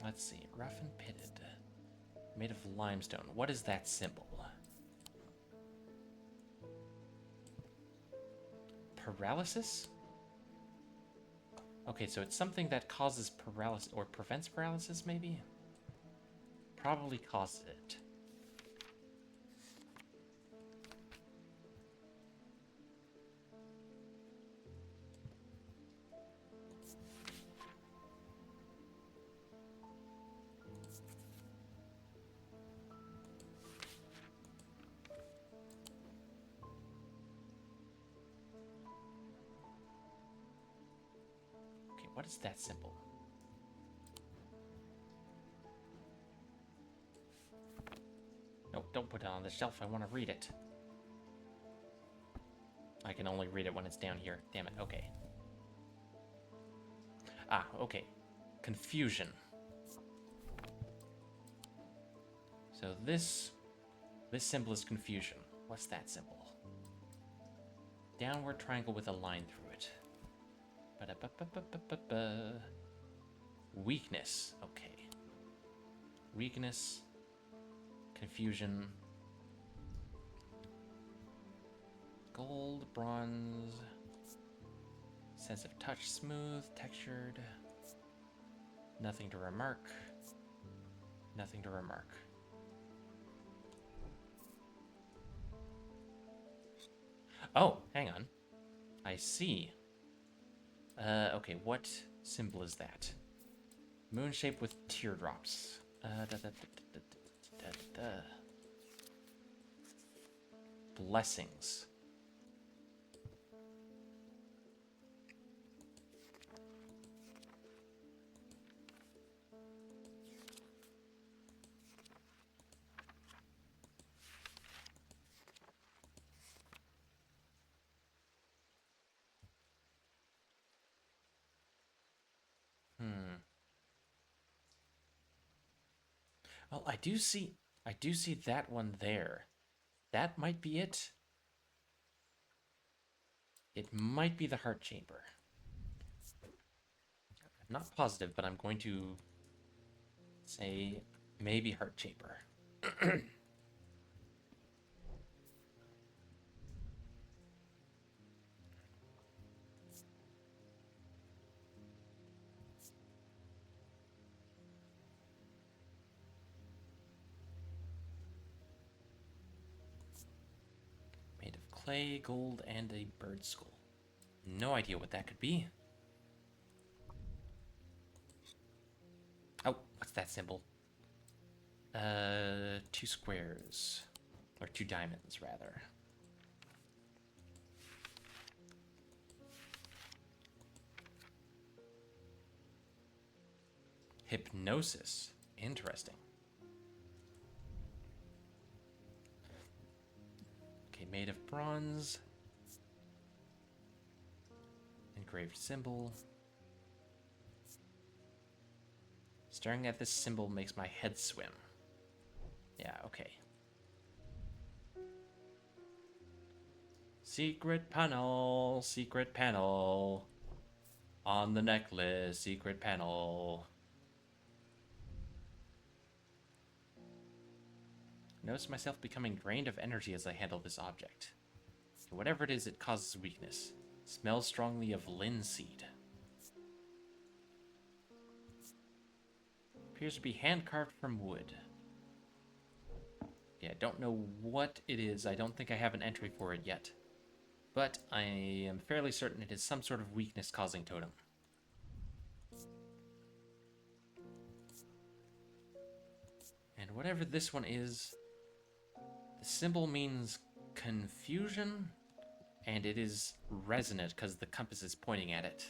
Let's see. Rough and pitted. Made of limestone. What is that symbol? Paralysis? Okay, so it's something that causes paralysis, or prevents paralysis, maybe? Probably causes it. What is that symbol? Nope, don't put it on the shelf. I want to read it. I can only read it when it's down here. Damn it. Okay. Ah, okay. Confusion. So this symbol is confusion. What's that symbol? Downward triangle with a line through it. Ba-da-ba-ba-ba-ba-ba. Weakness. Okay. Weakness. Confusion. Gold, bronze. Sense of touch, smooth, textured. Nothing to remark. Nothing to remark. Oh, hang on. I see. Okay, what symbol is that? Moon shape with teardrops. Blessings. Well, I do see that one there. That might be it. It might be the heart chamber. I'm not positive, but I'm going to say maybe heart chamber. Made of clay, gold, and a bird skull. No idea what that could be. Oh, what's that symbol? 2 squares. Or 2 diamonds, rather. Hypnosis. Interesting. Okay, made of bronze. Engraved symbol. Staring at this symbol makes my head swim. Yeah, okay. Secret panel, secret panel. On the necklace, secret panel. Notice myself becoming drained of energy as I handle this object. Whatever it is, it causes weakness. Smells strongly of linseed. Appears to be hand-carved from wood. Yeah, I don't know what it is. I don't think I have an entry for it yet. But I am fairly certain it is some sort of weakness-causing totem. And whatever this one is, the symbol means confusion, and it is resonant because the compass is pointing at it.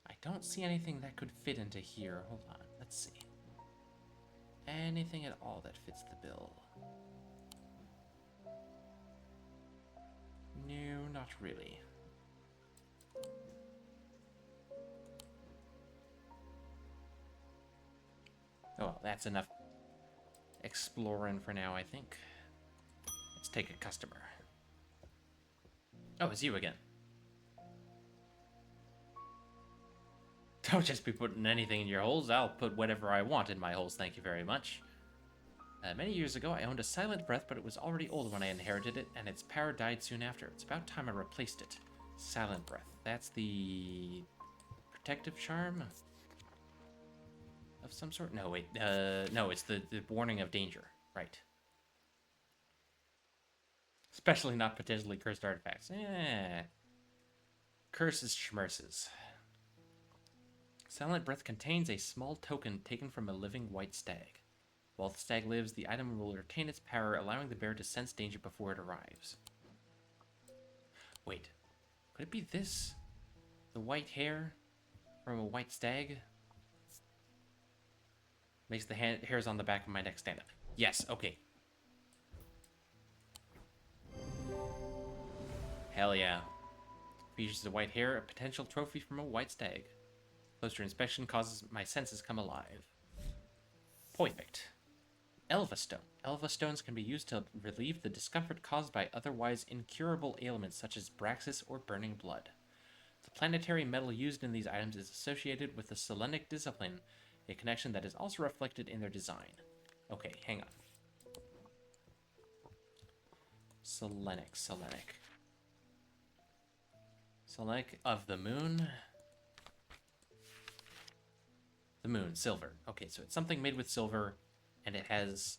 I don't see anything that could fit into here. Hold on, let's see. Anything at all that fits the bill? No, not really. Oh, well, that's enough exploring for now, I think. Let's take a customer. Oh, it's you again. Don't just be putting anything in your holes. I'll put whatever I want in my holes, thank you very much. Many years ago, I owned a silent breath, but it was already old when I inherited it, and its power died soon after. It's about time I replaced it. Silent breath. That's the protective charm of some sort? No, wait. No, it's the warning of danger. Right. Especially not potentially cursed artifacts. Curses schmerses. Silent Breath contains a small token taken from a living white stag. While the stag lives, the item will retain its power, allowing the bear to sense danger before it arrives. Wait, could it be this? The white hair from a white stag? Makes the hairs on the back of my neck stand up. Yes, okay. Hell yeah. Features the white hair, a potential trophy from a white stag. Closer inspection causes my senses come alive. Perfect. Elva Stone. Elva Stones can be used to relieve the discomfort caused by otherwise incurable ailments such as Braxis or burning blood. The planetary metal used in these items is associated with the Selenic discipline, a connection that is also reflected in their design. Okay, hang on. Selenic. Selenic of the moon. The moon, silver. Okay, so it's something made with silver, and it has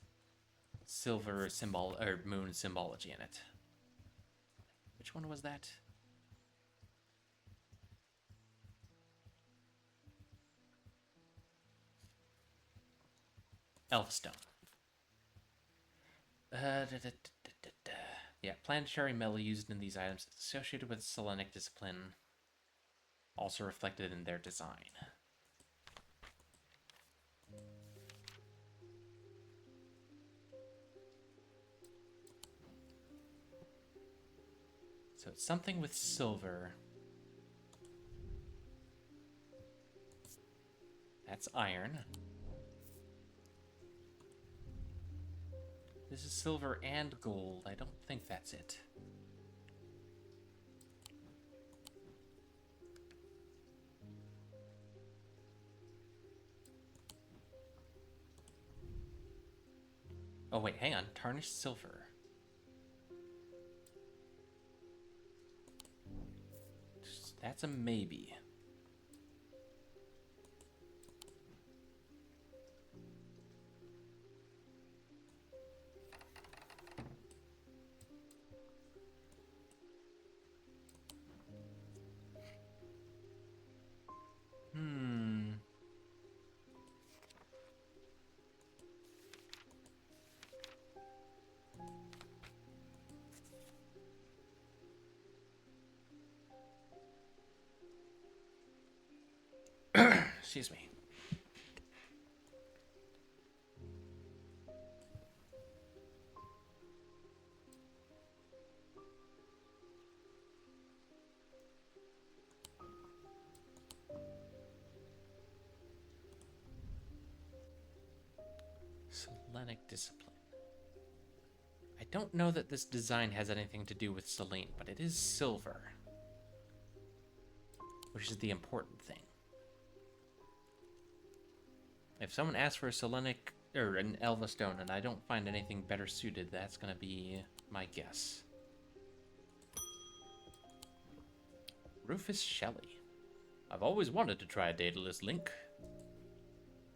silver symbol or moon symbology in it. Which one was that? Elfstone. Yeah, planetary metal used in these items is associated with Selenic discipline, also reflected in their design. So it's something with silver. That's iron. This is silver and gold. I don't think that's it. Oh wait, hang on. Tarnished silver. That's a maybe. Excuse me. Selenic discipline. I don't know that this design has anything to do with Selene, but it is silver, which is the important thing. If someone asks for a Selenic or an Elva Stone and I don't find anything better suited, that's gonna be my guess. Rufus Shelley. I've always wanted to try a Daedalus Link.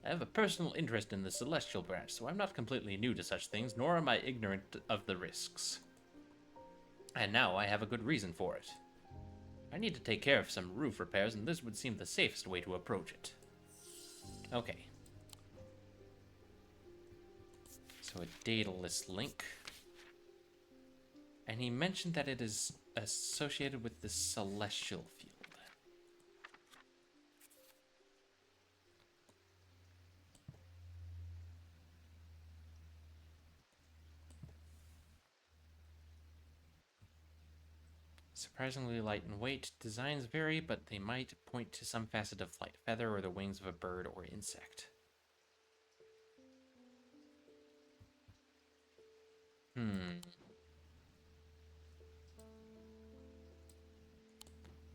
I have a personal interest in the celestial branch, so I'm not completely new to such things, nor am I ignorant of the risks. And now I have a good reason for it. I need to take care of some roof repairs, and this would seem the safest way to approach it. Okay. So a Daedalus Link. And he mentioned that it is associated with the celestial field. Surprisingly light in weight. Designs vary, but they might point to some facet of flight, feather, or the wings of a bird or insect. We're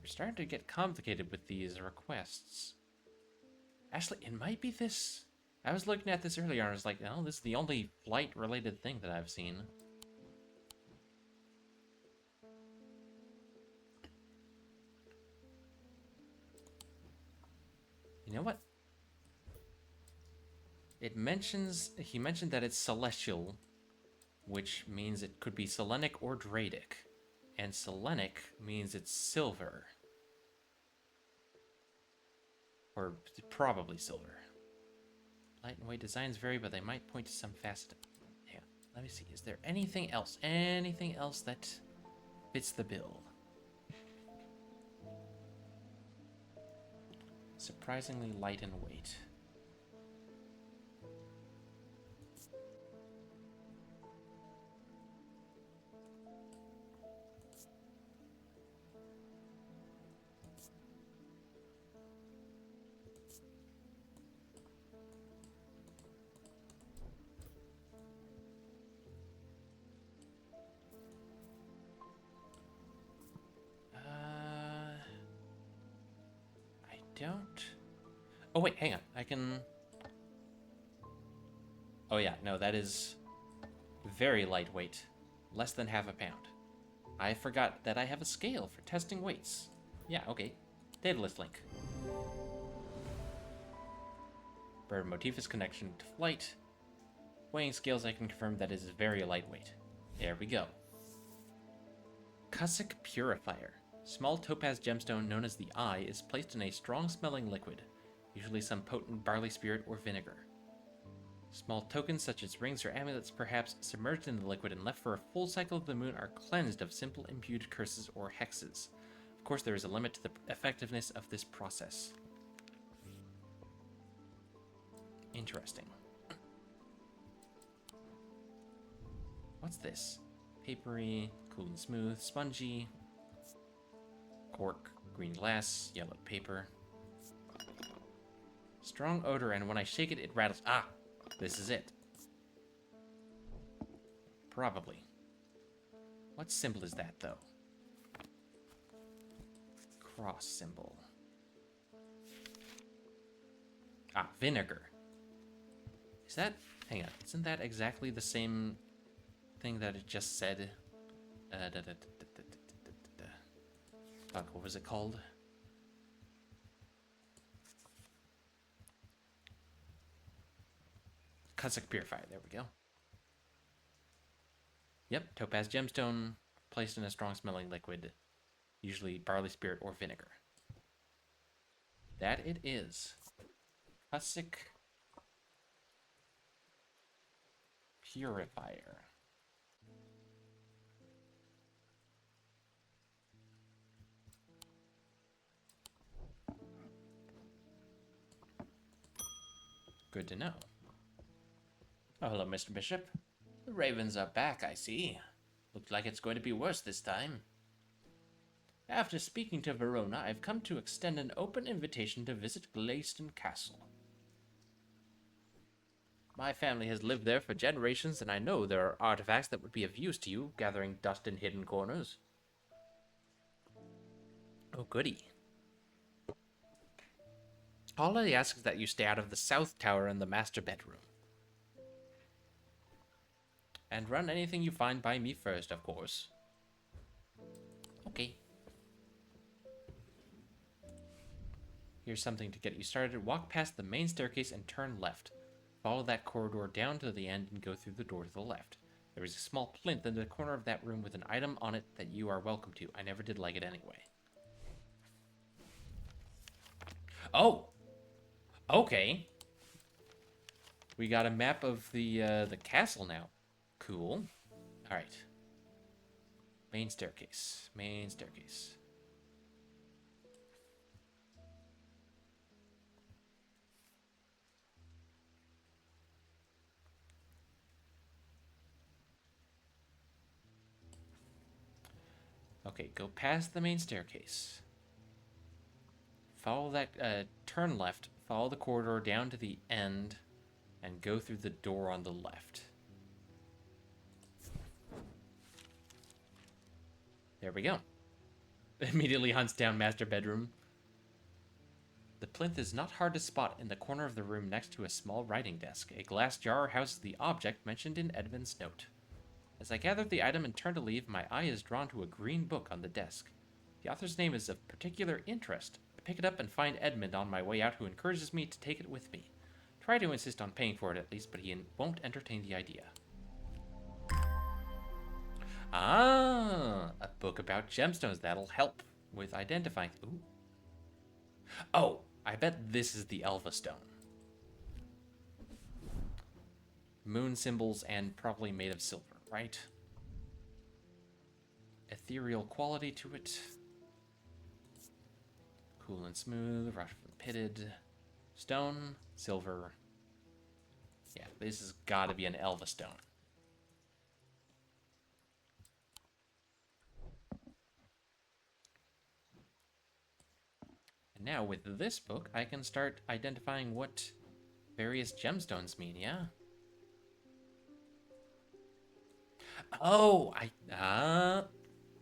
starting to get complicated with these requests. Actually, it might be this. I was looking at this earlier and I was like, oh, this is the only flight-related thing that I've seen. You know what? He mentioned that it's celestial, which means it could be Selenic or Dradic. And Selenic means it's silver. Or probably silver. Light and weight designs vary, but they might point to some facet. Yeah, let me see. Is there anything else? Anything else that fits the bill? Surprisingly light in weight. I don't. Oh wait, hang on. I can. Oh yeah, no, that is very lightweight, less than half a pound. I forgot that I have a scale for testing weights. Yeah, okay. Data list link. Bird motifus connection to flight. Weighing scales, I can confirm that is very lightweight. There we go. Cussick Purifier. Small topaz gemstone known as the Eye is placed in a strong-smelling liquid, usually some potent barley spirit or vinegar. Small tokens such as rings or amulets perhaps submerged in the liquid and left for a full cycle of the moon are cleansed of simple imbued curses or hexes. Of course, there is a limit to the effectiveness of this process. Interesting. What's this? Papery, cool and smooth, spongy, cork, green glass, yellow paper. Strong odor, and when I shake it, it rattles. Ah, this is it. Probably. What symbol is that, though? Cross symbol. Ah, vinegar. Is that... Hang on. Isn't that exactly the same thing that it just said? Fuck, what was it called? Cussick Purifier. There we go. Yep, topaz gemstone placed in a strong-smelling liquid, usually barley spirit or vinegar. That it is. Cussick Purifier. Good to know. Oh, hello, Mr. Bishop. The ravens are back, I see. Looks like it's going to be worse this time. After speaking to Verona, I've come to extend an open invitation to visit Glayston Castle. My family has lived there for generations, and I know there are artifacts that would be of use to you, gathering dust in hidden corners. Oh, goody. All I ask is that you stay out of the south tower and the master bedroom. And run anything you find by me first, of course. Okay. Here's something to get you started. Walk past the main staircase and turn left. Follow that corridor down to the end and go through the door to the left. There is a small plinth in the corner of that room with an item on it that you are welcome to. I never did like it anyway. Oh! Okay. We got a map of the castle now. Cool. Alright. Main staircase. Main staircase. Okay, go past the main staircase. Follow that, turn left, follow the corridor down to the end, and go through the door on the left. There we go. Immediately hunts down master bedroom. The plinth is not hard to spot in the corner of the room next to a small writing desk. A glass jar houses the object mentioned in Edmund's note. As I gather the item and turn to leave, my eye is drawn to a green book on the desk. The author's name is of particular interest. I pick it up and find Edmund on my way out, who encourages me to take it with me. Try to insist on paying for it at least, but he won't entertain the idea. Ah, a book about gemstones. That'll help with identifying. Ooh. Oh, I bet this is the Elva Stone. Moon symbols and probably made of silver, right? Ethereal quality to it. Cool and smooth, rough and pitted. Stone, silver. Yeah, this has got to be an Elva Stone. And now with this book, I can start identifying what various gemstones mean, yeah? Oh,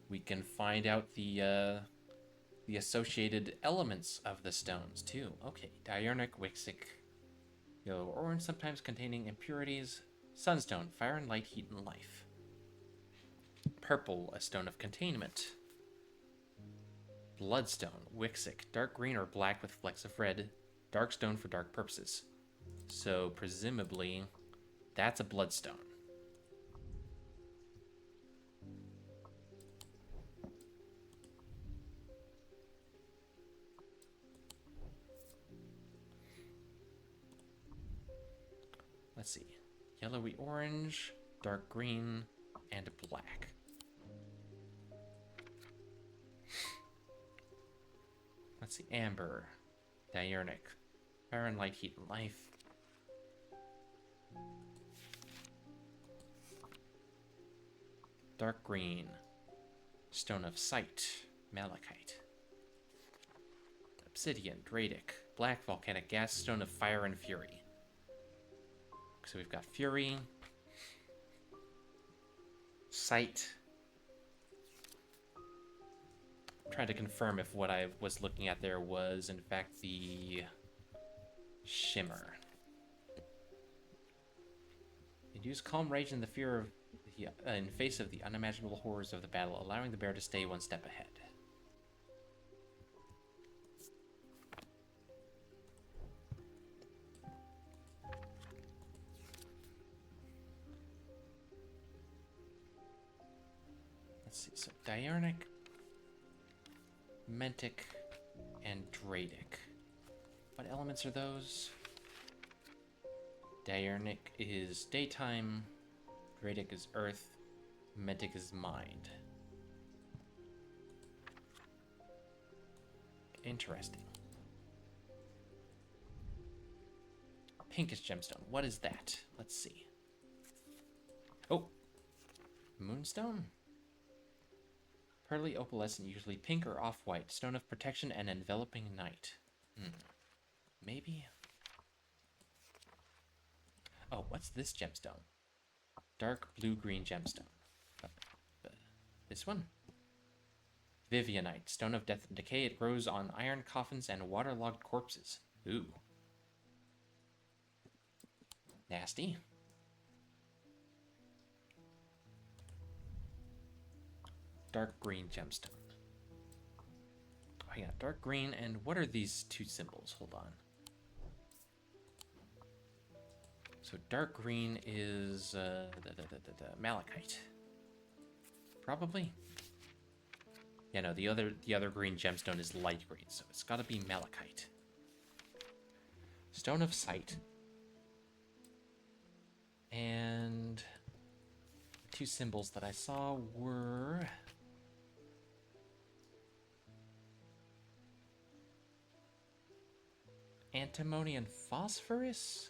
we can find out the associated elements of the stones too. Okay, diurnic, wixic, yellow or orange, sometimes containing impurities. Sunstone, fire and light, heat and life. Purple, a stone of containment. Bloodstone, wixic, dark green or black with flecks of red. Dark stone for dark purposes. So presumably, that's a bloodstone. Let's see. Yellowy orange, dark green, and black. Let's see. Amber, diurnic, fire and light, heat and life. Dark green, stone of sight, malachite. Obsidian, dradic, black volcanic gas, stone of fire and fury. So we've got fury, sight. Try to confirm if what I was looking at there was in fact the shimmer. Induce calm rage in the fear of in face of the unimaginable horrors of the battle, allowing the bear to stay one step ahead. Let's see, so diurnic, mentic, and dradic. What elements are those? Diurnic is daytime, dradic is earth, mentic is mind. Interesting. Pinkish gemstone, what is that? Let's see. Oh, moonstone? Pearly opalescent, usually pink or off-white. Stone of protection and enveloping night. Maybe? Oh, what's this gemstone? Dark blue-green gemstone. This one? Vivianite, stone of death and decay. It grows on iron coffins and waterlogged corpses. Ooh. Nasty. Dark green gemstone. Oh yeah, dark green, and what are these two symbols? Hold on. So dark green is malachite. Probably. Yeah, no, the other green gemstone is light green, so it's got to be malachite. Stone of sight. And the two symbols that I saw were antimony and phosphorus?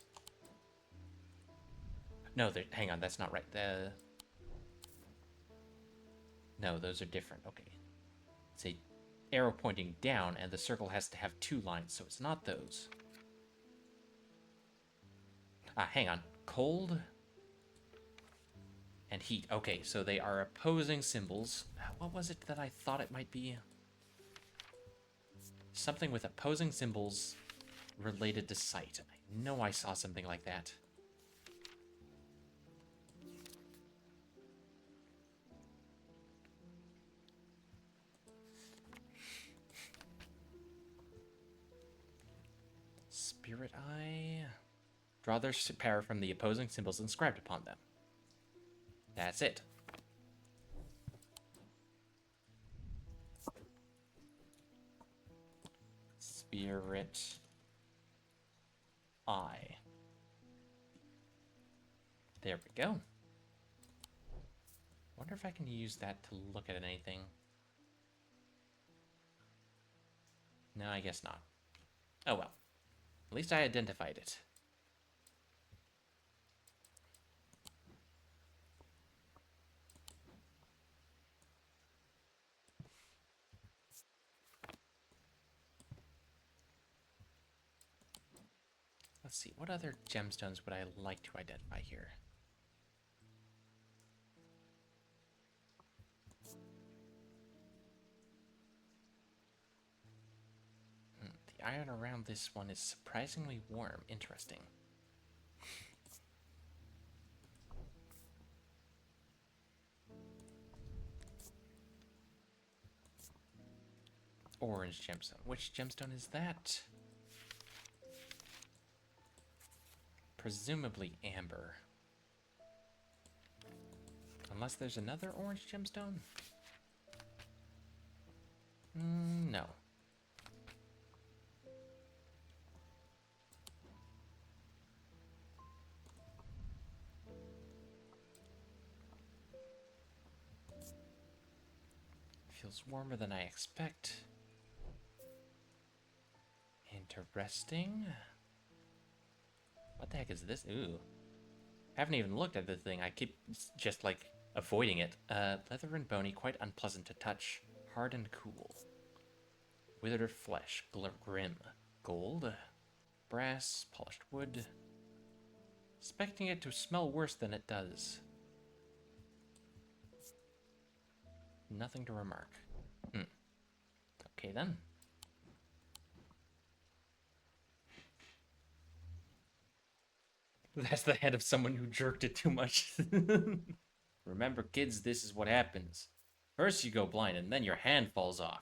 No, hang on, that's not right. No, those are different. Okay. It's a arrow pointing down, and the circle has to have two lines, so it's not those. Hang on. Cold and heat. Okay, so they are opposing symbols. What was it that I thought it might be? Something with opposing symbols related to sight. I know I saw something like that. Spirit Eye. Draw their power from the opposing symbols inscribed upon them. That's it. Spirit eye. There we go. Wonder if I can use that to look at anything. No, I guess not. Oh well. At least I identified it. Let's see, what other gemstones would I like to identify here? The iron around this one is surprisingly warm. Interesting. Orange gemstone. Which gemstone is that? Presumably amber. Unless there's another orange gemstone? No. Feels warmer than I expect. Interesting. What the heck is this? Ooh. Haven't even looked at the thing. I keep just like avoiding it. Leather and bony, quite unpleasant to touch. Hard and cool. Withered flesh, grim. Gold. Brass, polished wood. Expecting it to smell worse than it does. Nothing to remark. Okay then. That's the head of someone who jerked it too much. Remember, kids, this is what happens. First you go blind, and then your hand falls off.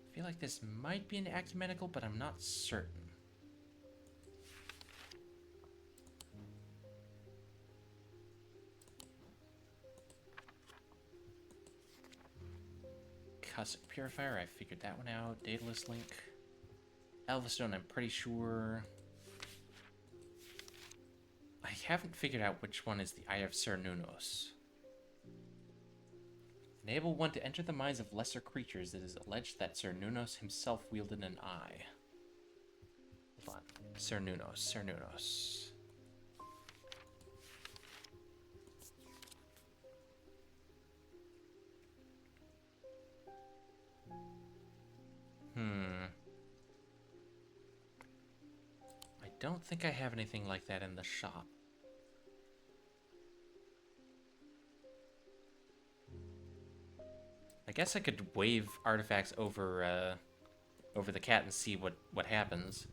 I feel like this might be an ecumenical, but I'm not certain. Cosmic Purifier, I figured that one out. Daedalus Link. Elvastone, I'm pretty sure. I haven't figured out which one is the Eye of Cernunnos. Enable one to enter the minds of lesser creatures. It is alleged that Cernunnos himself wielded an eye. Hold on. Cernunnos. I don't think I have anything like that in the shop. I guess I could wave artifacts over the cat and see what happens.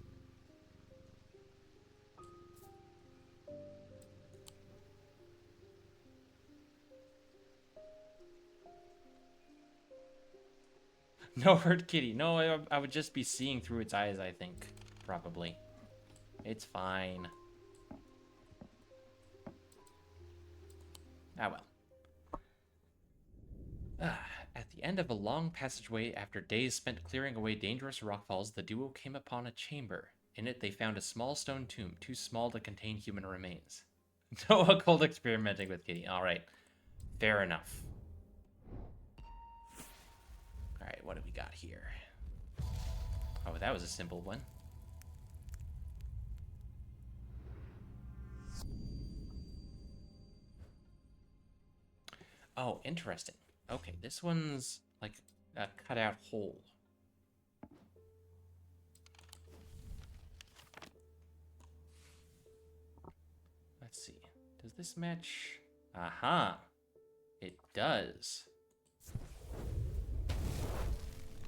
No hurt kitty. No, I would just be seeing through its eyes, I think. Probably. It's fine. Ah well. At the end of a long passageway, after days spent clearing away dangerous rockfalls, the duo came upon a chamber. In it, they found a small stone tomb, too small to contain human remains. No occult experimenting with kitty. Alright. Fair enough. Alright, what do we got here? Oh, that was a simple one. Oh, interesting. Okay, this one's like a cutout hole. Let's see. Does this match? Aha! It does.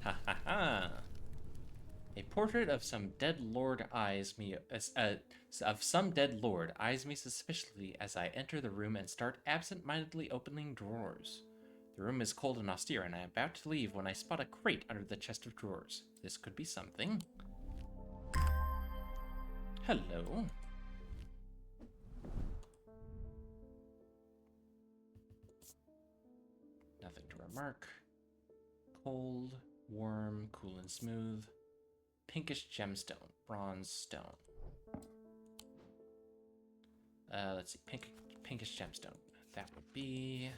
Ha ha ha! A portrait of some dead lord eyes me suspiciously as I enter the room and start absent-mindedly opening drawers. The room is cold and austere, and I am about to leave when I spot a crate under the chest of drawers. This could be something. Hello. Nothing to remark. Cold, warm, cool and smooth. Pinkish gemstone, bronze stone. Let's see, pinkish gemstone. That would be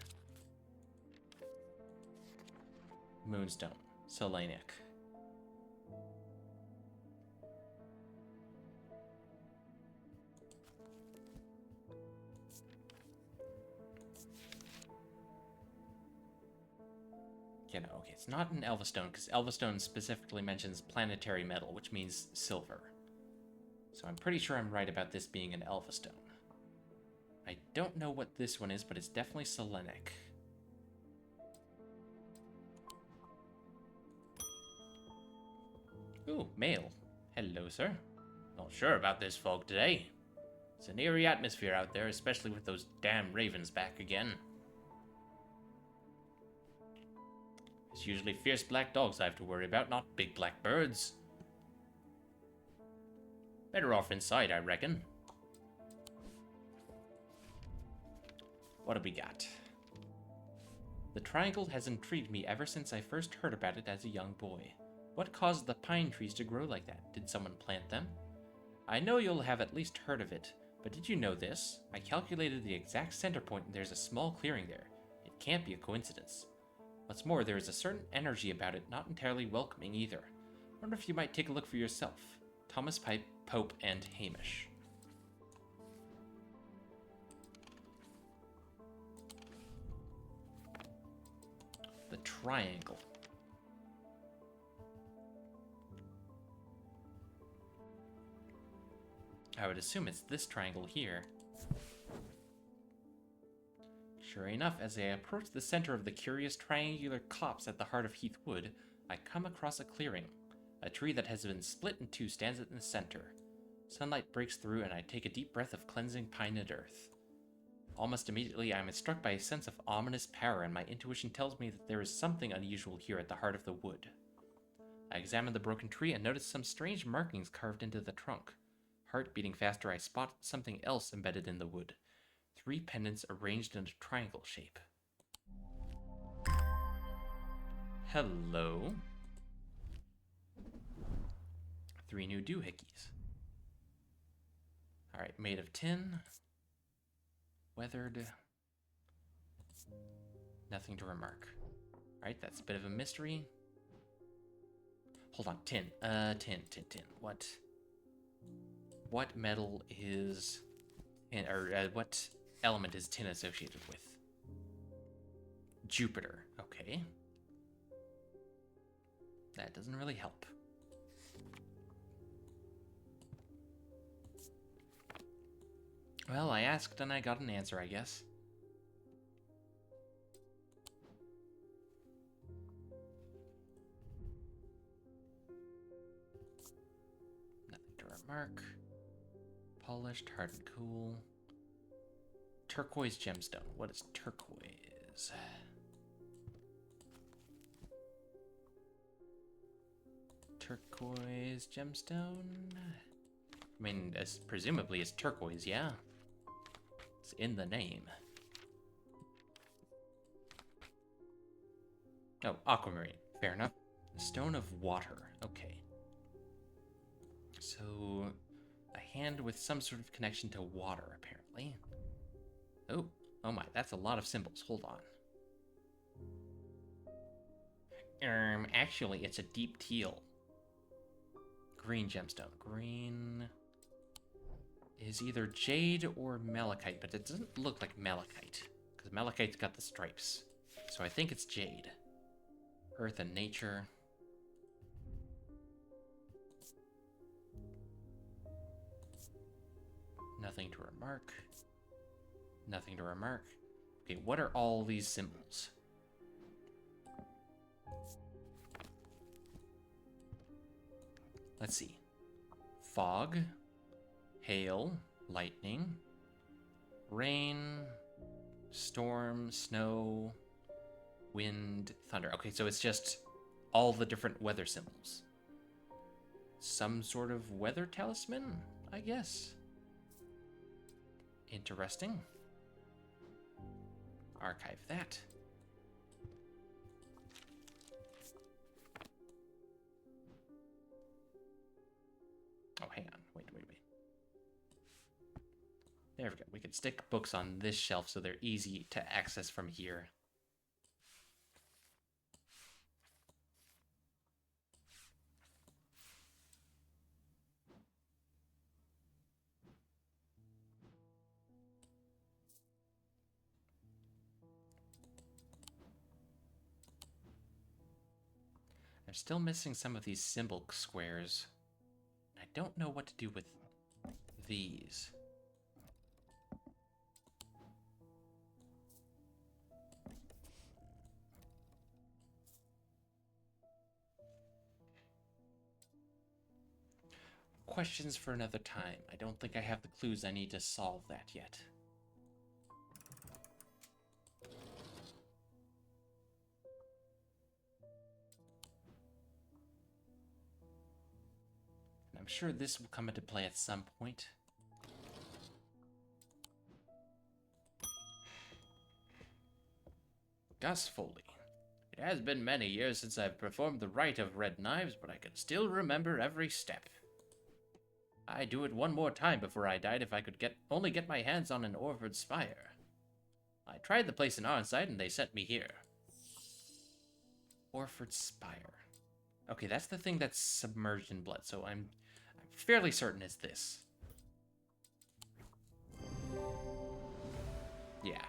moonstone, selenic. You know, okay, it's not an Elvastone, because Elvastone specifically mentions planetary metal, which means silver. So I'm pretty sure I'm right about this being an Elvastone. I don't know what this one is, but it's definitely selenic. Ooh, mail. Hello, sir. Not sure about this fog today. It's an eerie atmosphere out there, especially with those damn ravens back again. It's usually fierce black dogs I have to worry about, not big black birds. Better off inside, I reckon. What do we got? The triangle has intrigued me ever since I first heard about it as a young boy. What caused the pine trees to grow like that? Did someone plant them? I know you'll have at least heard of it, but did you know this? I calculated the exact center point and there's a small clearing there. It can't be a coincidence. What's more, there is a certain energy about it, not entirely welcoming either. Wonder if you might take a look for yourself. Thomas Pope and Hamish. The triangle. I would assume it's this triangle here. Sure enough, as I approach the center of the curious triangular copse at the heart of Heath Wood, I come across a clearing. A tree that has been split in two stands in the center. Sunlight breaks through and I take a deep breath of cleansing pine and earth. Almost immediately, I am struck by a sense of ominous power, and my intuition tells me that there is something unusual here at the heart of the wood. I examine the broken tree and notice some strange markings carved into the trunk. Heart beating faster, I spot something else embedded in the wood. 3 pendants arranged in a triangle shape. Hello. 3 new doohickeys. Alright, made of tin. Weathered. Nothing to remark. Alright, that's a bit of a mystery. Hold on, tin. Tin. What metal is... what element is tin associated with? Jupiter. Okay. That doesn't really help. Well, I asked and I got an answer, I guess. Nothing to remark. Polished, hard and cool. Turquoise gemstone. What is turquoise? Turquoise gemstone? I mean, presumably it's turquoise, yeah? It's in the name. Oh, aquamarine. Fair enough. Stone of water. Okay. So, a hand with some sort of connection to water, apparently. Oh my, that's a lot of symbols. Hold on. Actually, it's a deep teal. Green gemstone. Green is either jade or malachite, but it doesn't look like malachite, because malachite's got the stripes. So I think it's jade. Earth and nature. Nothing to remark. Nothing to remark. Okay, what are all these symbols? Let's see. Fog, hail, lightning, rain, storm, snow, Wind, thunder. Okay, so it's just all the different weather symbols. Some sort of weather talisman, I guess. Interesting. Archive that. Oh, hang on. Wait. There we go. We can stick books on this shelf so they're easy to access from here. I'm still missing some of these symbol squares. I don't know what to do with these. Questions for another time. I don't think I have the clues I need to solve that yet. And I'm sure this will come into play at some point. Gus Foley. It has been many years since I've performed the rite of red knives, but I can still remember every step. I'd do it one more time before I died if I could only get my hands on an Orford spire. I tried the place in Arnside and they sent me here. Orford spire. Okay, that's the thing that's submerged in blood, so I'm fairly certain it's this. Yeah.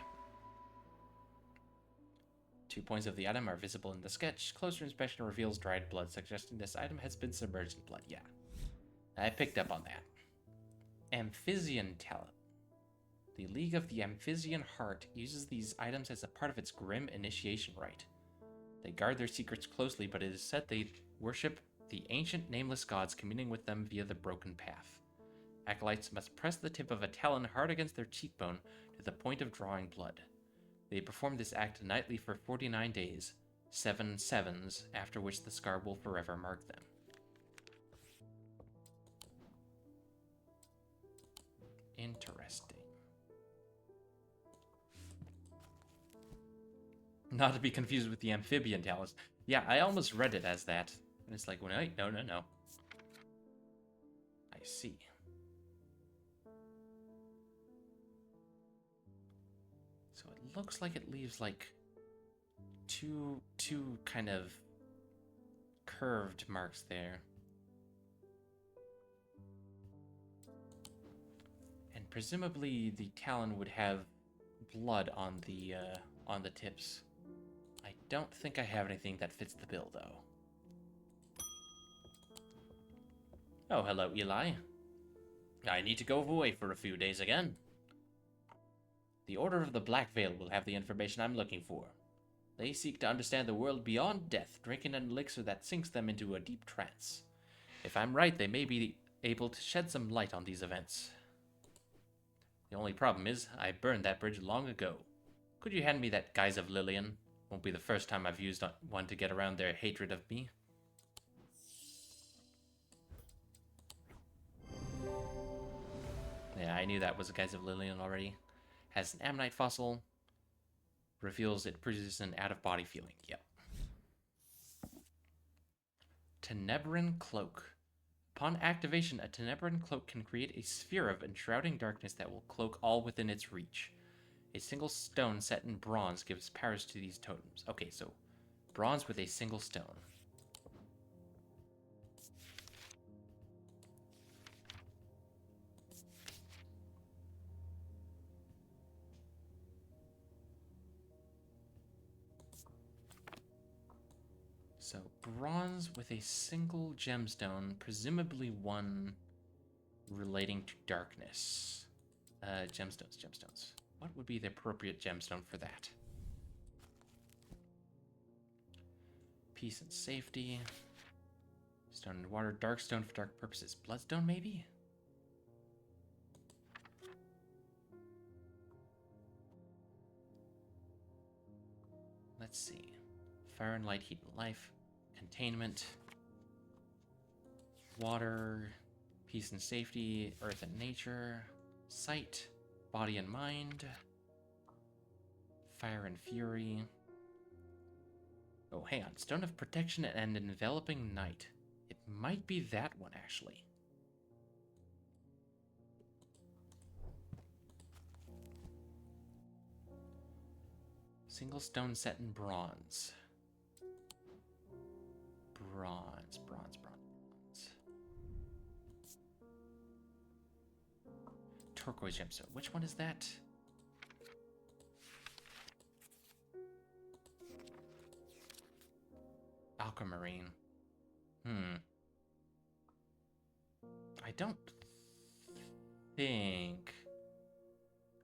2 points of the item are visible in the sketch. Closer inspection reveals dried blood, suggesting this item has been submerged in blood. Yeah. I picked up on that. Amphisian talent. The League of the Amphisian Heart uses these items as a part of its grim initiation rite. They guard their secrets closely, but it is said they worship the ancient nameless gods, communing with them via the broken path. Acolytes must press the tip of a talon hard against their cheekbone to the point of drawing blood. They perform this act nightly for 49 days, 7 sevens, after which the scar will forever mark them. Interesting. Not to be confused with the amphibian talus. Yeah, I almost read it as that. And it's like, wait, no. I see. So it looks like it leaves like two kind of curved marks there. And presumably the talon would have blood on the tips. I don't think I have anything that fits the bill, though. Oh, hello, Eli. I need to go away for a few days again. The Order of the Black Veil will have the information I'm looking for. They seek to understand the world beyond death, drinking an elixir that sinks them into a deep trance. If I'm right, they may be able to shed some light on these events. The only problem is, I burned that bridge long ago. Could you hand me that Guise of Lillian? Won't be the first time I've used one to get around their hatred of me. Yeah, I knew that was a Guise of Lillian already. Has an ammonite fossil. Reveals it produces an out-of-body feeling. Yep. Tenebran Cloak. Upon activation, a Tenebran Cloak can create a sphere of enshrouding darkness that will cloak all within its reach. A single stone set in bronze gives powers to these totems. Okay, so bronze with a single stone. So bronze with a single gemstone, presumably one relating to darkness. Gemstones. What would be the appropriate gemstone for that? Peace and safety. Stone and water. Dark stone for dark purposes. Bloodstone, maybe? Let's Let's see. Fire and light, heat and life. Containment. Water. Peace and safety. Earth and nature. Sight. Body and mind. Fire and fury. Oh, hang on. Stone of protection and enveloping night. It might be that one, actually. Single stone set in bronze. Bronze. Turquoise gemstone. Which one is that? Aquamarine. I don't think...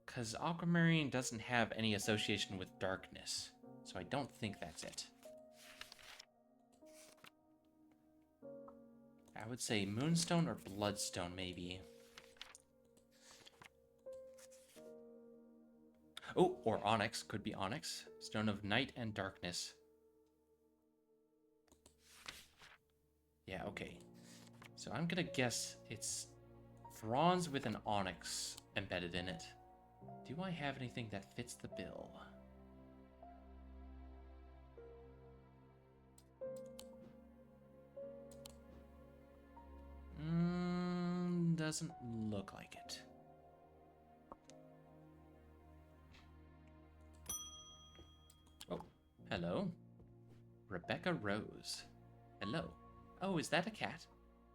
Because aquamarine doesn't have any association with darkness. So I don't think that's it. I would say moonstone or bloodstone, maybe. Oh, or onyx. Could be onyx. Stone of night and darkness. Yeah, okay. So I'm gonna guess it's bronze with an onyx embedded in it. Do I have anything that fits the bill? Doesn't look like it. Oh, hello. Rebecca Rose. Hello. Oh, is that a cat?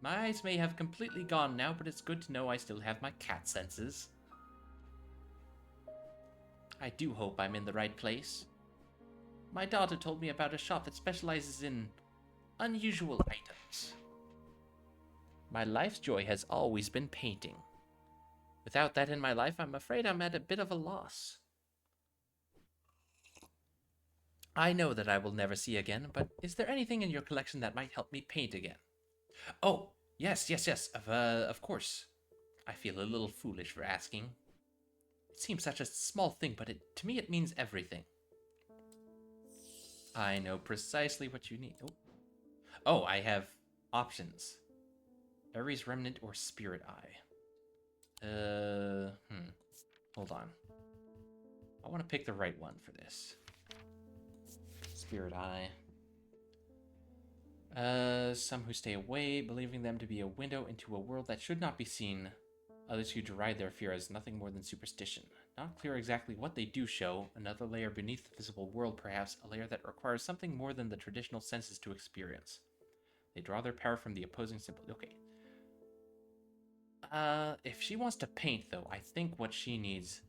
My eyes may have completely gone now, but it's good to know I still have my cat senses. I do hope I'm in the right place. My daughter told me about a shop that specializes in unusual items. My life's joy has always been painting. Without that in my life, I'm afraid I'm at a bit of a loss. I know that I will never see again, but is there anything in your collection that might help me paint again? Oh, yes, of course. I feel a little foolish for asking. It seems such a small thing, but to me it means everything. I know precisely what you need. Oh, I have options. Ares Remnant or Spirit Eye. Hold on. I want to pick the right one for this. Spirit Eye. Some who stay away, believing them to be a window into a world that should not be seen. Others who deride their fear as nothing more than superstition. Not clear exactly what they do show. Another layer beneath the visible world, perhaps. A layer that requires something more than the traditional senses to experience. They draw their power from the opposing symbol. Okay. If she wants to paint, though, I think what she needs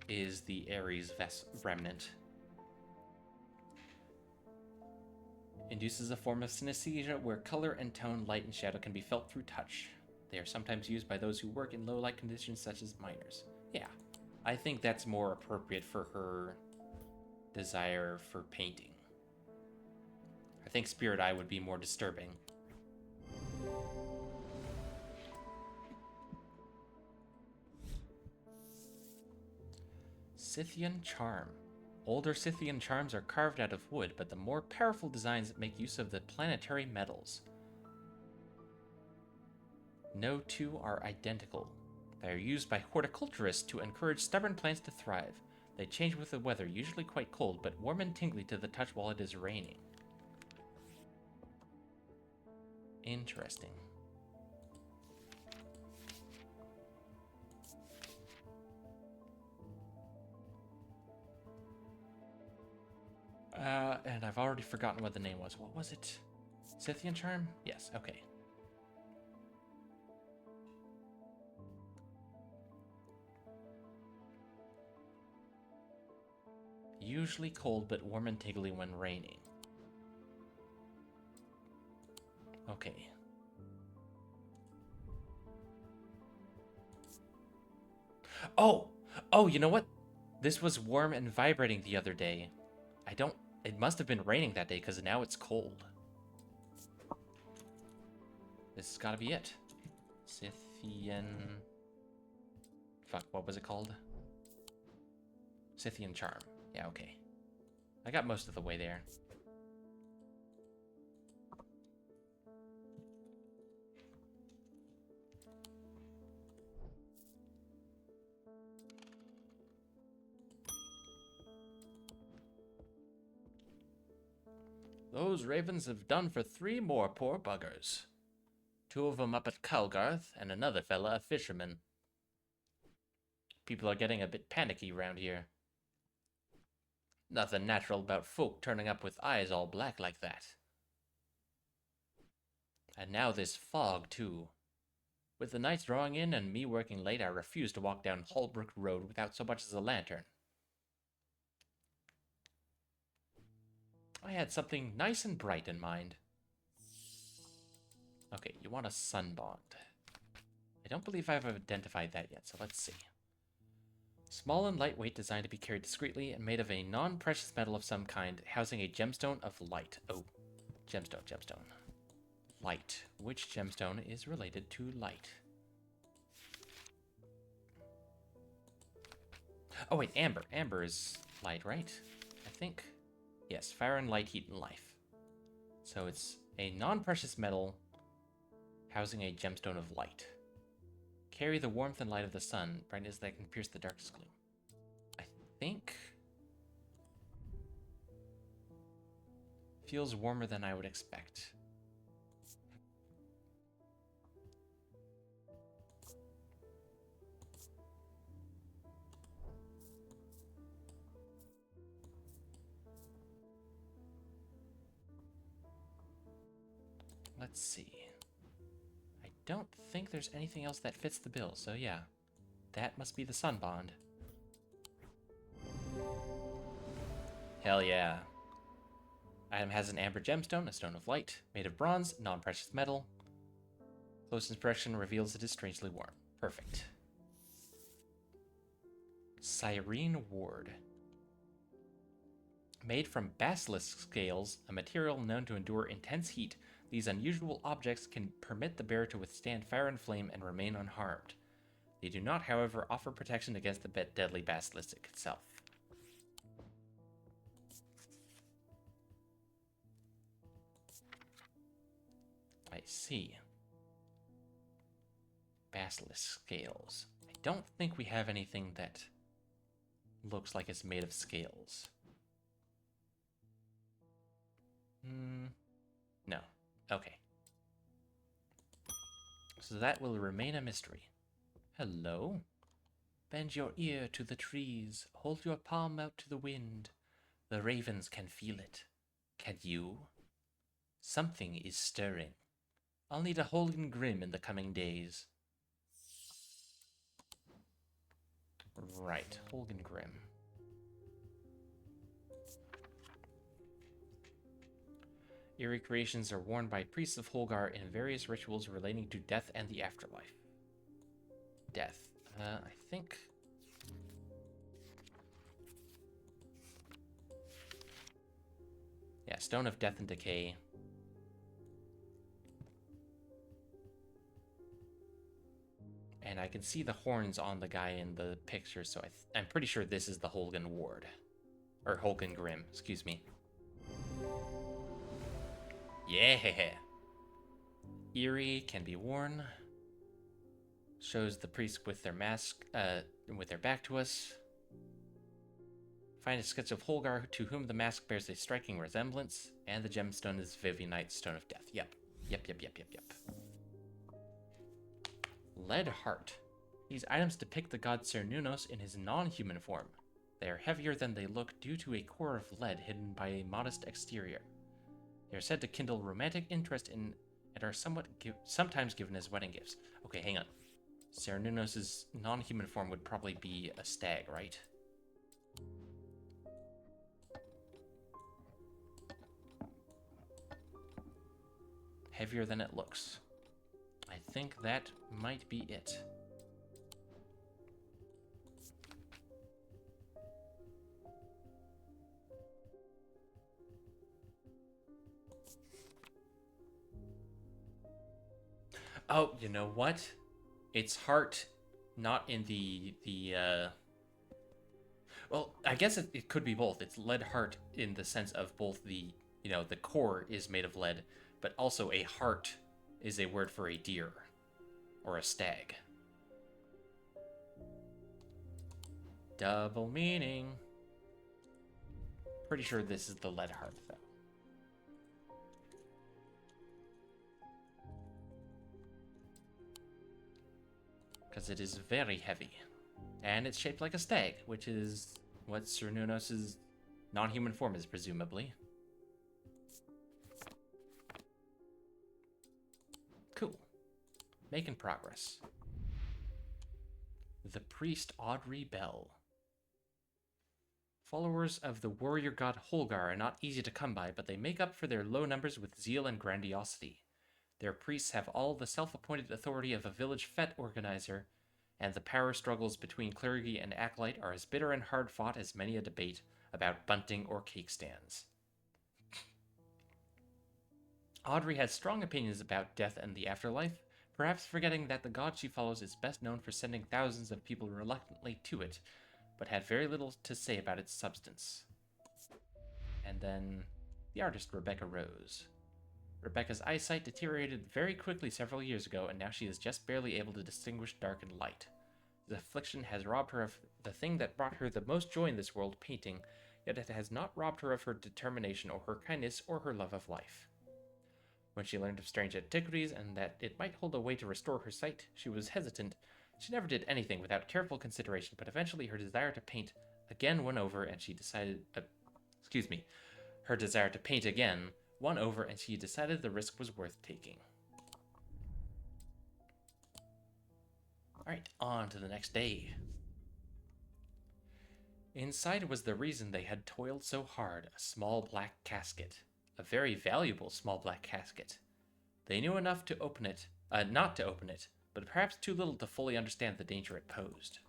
is the Ares Remnant. Induces a form of synesthesia where color and tone, light and shadow can be felt through touch. They are sometimes used by those who work in low light conditions such as miners. Yeah, I think that's more appropriate for her desire for painting. I think Spirit Eye would be more disturbing. Scythian Charm. Older Scythian charms are carved out of wood, but the more powerful designs make use of the planetary metals. No two are identical. They are used by horticulturists to encourage stubborn plants to thrive. They change with the weather, usually quite cold, but warm and tingly to the touch while it is raining. Interesting. And I've already forgotten what the name was. What was it? Scythian Charm? Yes, okay. Usually cold, but warm and tingly when raining. Okay. Oh! Oh, you know what? This was warm and vibrating the other day. It must have been raining that day, because now it's cold. This has got to be it. Scythian... Fuck, what was it called? Scythian Charm. Yeah, okay. I got most of the way there. Those ravens have done for 3 more poor buggers. 2 of them up at Calgarth, and another fella a fisherman. People are getting a bit panicky round here. Nothing natural about folk turning up with eyes all black like that. And now this fog, too. With the night drawing in and me working late, I refuse to walk down Holbrook Road without so much as a lantern. I had something nice and bright in mind. Okay, you want a sunbond. I don't believe I've identified that yet, so let's see. Small and lightweight, designed to be carried discreetly, and made of a non-precious metal of some kind, housing a gemstone of light. Oh, gemstone. Light. Which gemstone is related to light? Oh wait, amber. Amber is light, right? I think. Yes, fire and light, heat and life. So it's a non-precious metal housing a gemstone of light. Carry the warmth and light of the sun, brightness that can pierce the darkest gloom. I think... feels warmer than I would expect. Let's see. I don't think there's anything else that fits the bill, so yeah. That must be the sun bond. Hell yeah. Item has an amber gemstone, a stone of light, made of bronze, non-precious metal. Close inspection reveals it is strangely warm. Perfect. Cyrene Ward. Made from basilisk scales, a material known to endure intense heat, these unusual objects can permit the bearer to withstand fire and flame and remain unharmed. They do not, however, offer protection against the deadly basilisk itself. I see. Basilisk scales. I don't think we have anything that looks like it's made of scales. No. Okay. So that will remain a mystery. Hello? Bend your ear to the trees. Hold your palm out to the wind. The ravens can feel it. Can you? Something is stirring. I'll need a Holgen Grim in the coming days. Right, Holgen Grim. Eerie creations are worn by priests of Holgar in various rituals relating to death and the afterlife. Death. I think... yeah, Stone of Death and Decay. And I can see the horns on the guy in the picture, so I'm pretty sure this is the Holgen Ward. Or Holgen Grim, excuse me. Yeah! Eerie can be worn. Shows the priest with their mask, with their back to us. Find a sketch of Holgar to whom the mask bears a striking resemblance. And the gemstone is Vivianite's Stone of Death. Yep. Lead Heart. These items depict the god Cernunnos in his non-human form. They are heavier than they look due to a core of lead hidden by a modest exterior. They are said to kindle romantic interest in and are sometimes given as wedding gifts. Okay, hang on. Cernunnos' non-human form would probably be a stag, right? Heavier than it looks. I think that might be it. Oh, you know what? It's heart, not in the well, I guess it could be both. It's lead heart in the sense of both the, the core is made of lead, but also a heart is a word for a deer or a stag. Double meaning. Pretty sure this is the lead heart, though. Because it is very heavy. And it's shaped like a stag, which is what Cernunnos' non-human form is, presumably. Cool. Making progress. The priest Audrey Bell. Followers of the warrior god Holgar are not easy to come by, but they make up for their low numbers with zeal and grandiosity. Their priests have all the self-appointed authority of a village fete organizer, and the power struggles between clergy and acolyte are as bitter and hard-fought as many a debate about bunting or cake stands. Audrey has strong opinions about death and the afterlife, perhaps forgetting that the god she follows is best known for sending thousands of people reluctantly to it, but had very little to say about its substance. And then the artist Rebecca Rose. Rebecca's eyesight deteriorated very quickly several years ago, and now she is just barely able to distinguish dark and light. The affliction has robbed her of the thing that brought her the most joy in this world, painting, yet it has not robbed her of her determination or her kindness or her love of life. When she learned of strange antiquities and that it might hold a way to restore her sight, she was hesitant. She never did anything without careful consideration, but eventually her desire to paint again won over, and she decided... Her desire to paint again won over, and she decided the risk was worth taking. Alright, on to the next day. Inside was the reason they had toiled so hard, a small black casket. A very valuable small black casket. They knew enough to open it, not to open it, but perhaps too little to fully understand the danger it posed.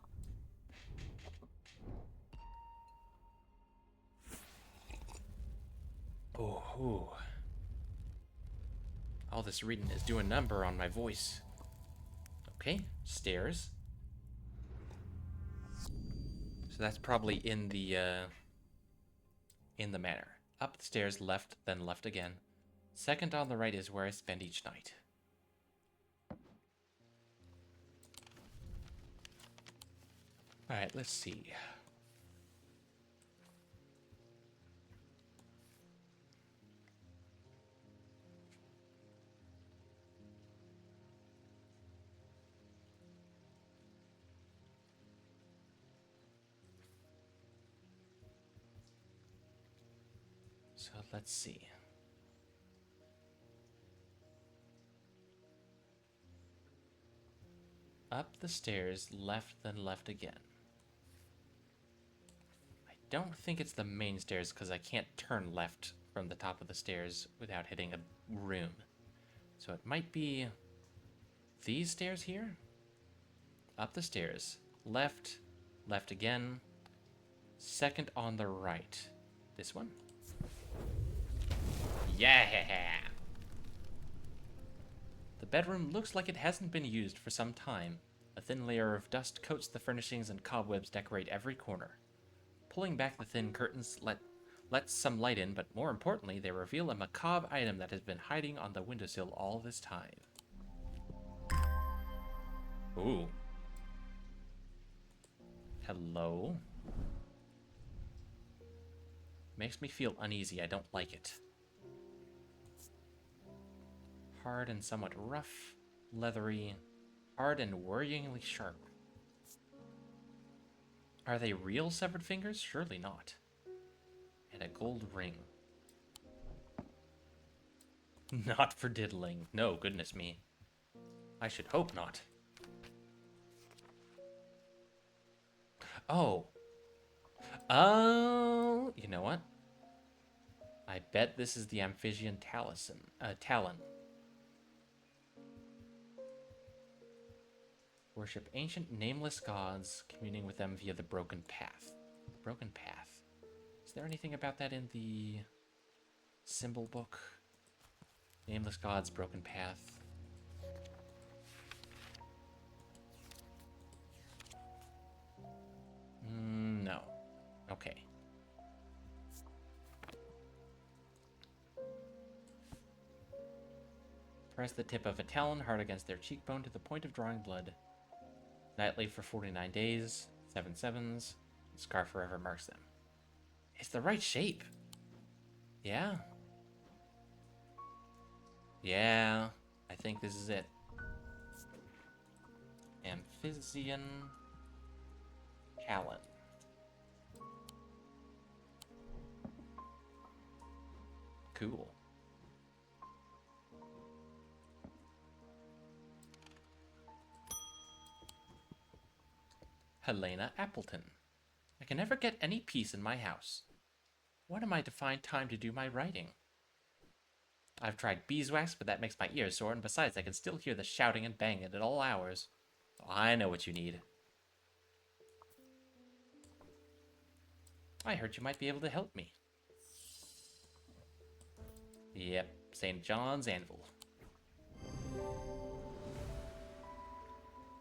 Oh, all this reading is doing a number on my voice. Okay, stairs. So that's probably in the manor. Up the stairs, left, then left again. Second on the right is where I spend each night. Alright, let's see. So let's see. Up the stairs, left, then left again. I don't think it's the main stairs because I can't turn left from the top of the stairs without hitting a room. So it might be these stairs here? Up the stairs, left, left again, second on the right. This one? Yeah! The bedroom looks like it hasn't been used for some time. A thin layer of dust coats the furnishings and cobwebs decorate every corner. Pulling back the thin curtains lets some light in, but more importantly, they reveal a macabre item that has been hiding on the windowsill all this time. Ooh. Hello? Makes me feel uneasy. I don't like it. Hard and somewhat rough, leathery, hard and worryingly sharp. Are they real severed fingers? Surely not. And a gold ring. Not for diddling. No, goodness me. I should hope not. Oh. Oh, you know what? I bet this is the Amphibian Talon. Worship ancient nameless gods, communing with them via the broken path. Broken path. Is there anything about that in the symbol book? Nameless gods, broken path. No. Okay. Press the tip of a talon hard against their cheekbone to the point of drawing blood. Nightly for 49 days. 7 sevens. Scar forever marks them. It's the right shape. Yeah. Yeah. I think this is it. Amphibian Callan. Cool. Helena Appleton. I can never get any peace in my house. When am I to find time to do my writing? I've tried beeswax, but that makes my ears sore, and besides, I can still hear the shouting and banging at all hours. Oh, I know what you need. I heard you might be able to help me. Yep, St. John's Anvil.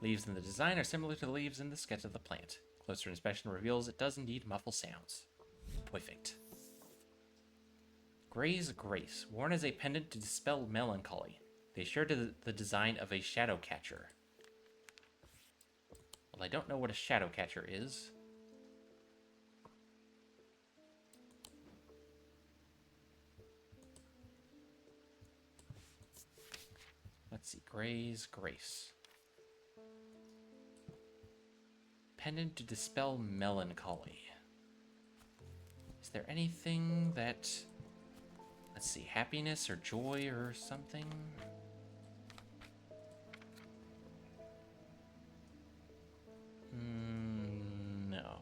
Leaves in the design are similar to the leaves in the sketch of the plant. Closer inspection reveals it does indeed muffle sounds. Perfect. Gray's Grace, worn as a pendant to dispel melancholy. They share the design of a shadow catcher. Well, I don't know what a shadow catcher is. Let's see, Gray's Grace. Pendant to dispel melancholy. Is there anything that... Let's see, happiness or joy or something? No.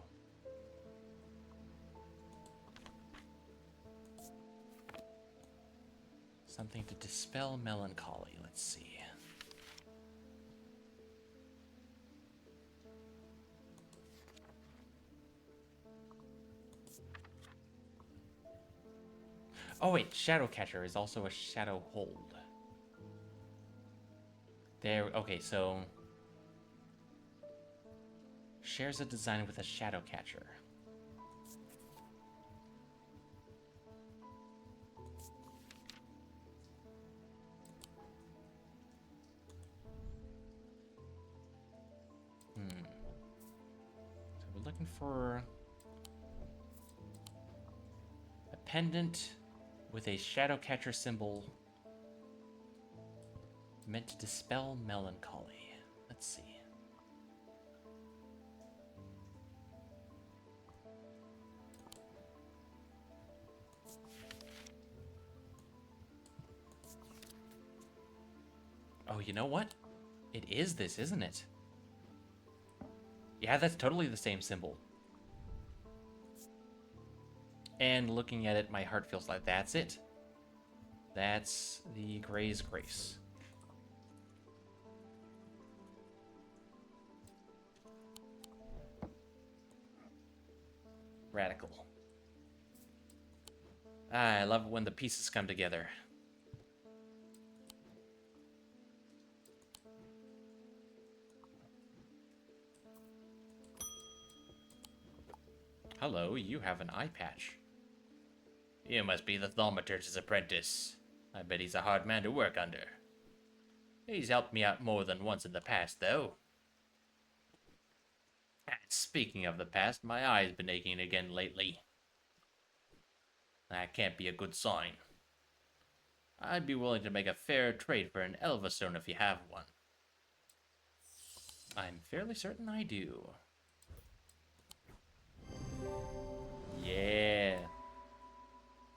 Something to dispel melancholy. Let's see. Oh wait, Shadowcatcher is also a shadow hold. There, okay, so... Shares a design with a Shadowcatcher. So we're looking for... a pendant with a Shadowcatcher symbol meant to dispel melancholy. Let's see. Oh, you know what? It is this, isn't it? Yeah, that's totally the same symbol. And looking at it, my heart feels like that's it. That's the Gray's Grace. Radical. I love it when the pieces come together. Hello, you have an eye patch. You must be the Thaumaturge's apprentice. I bet he's a hard man to work under. He's helped me out more than once in the past, though. And speaking of the past, my eye's been aching again lately. That can't be a good sign. I'd be willing to make a fair trade for an Elvastone if you have one. I'm fairly certain I do. Yeah.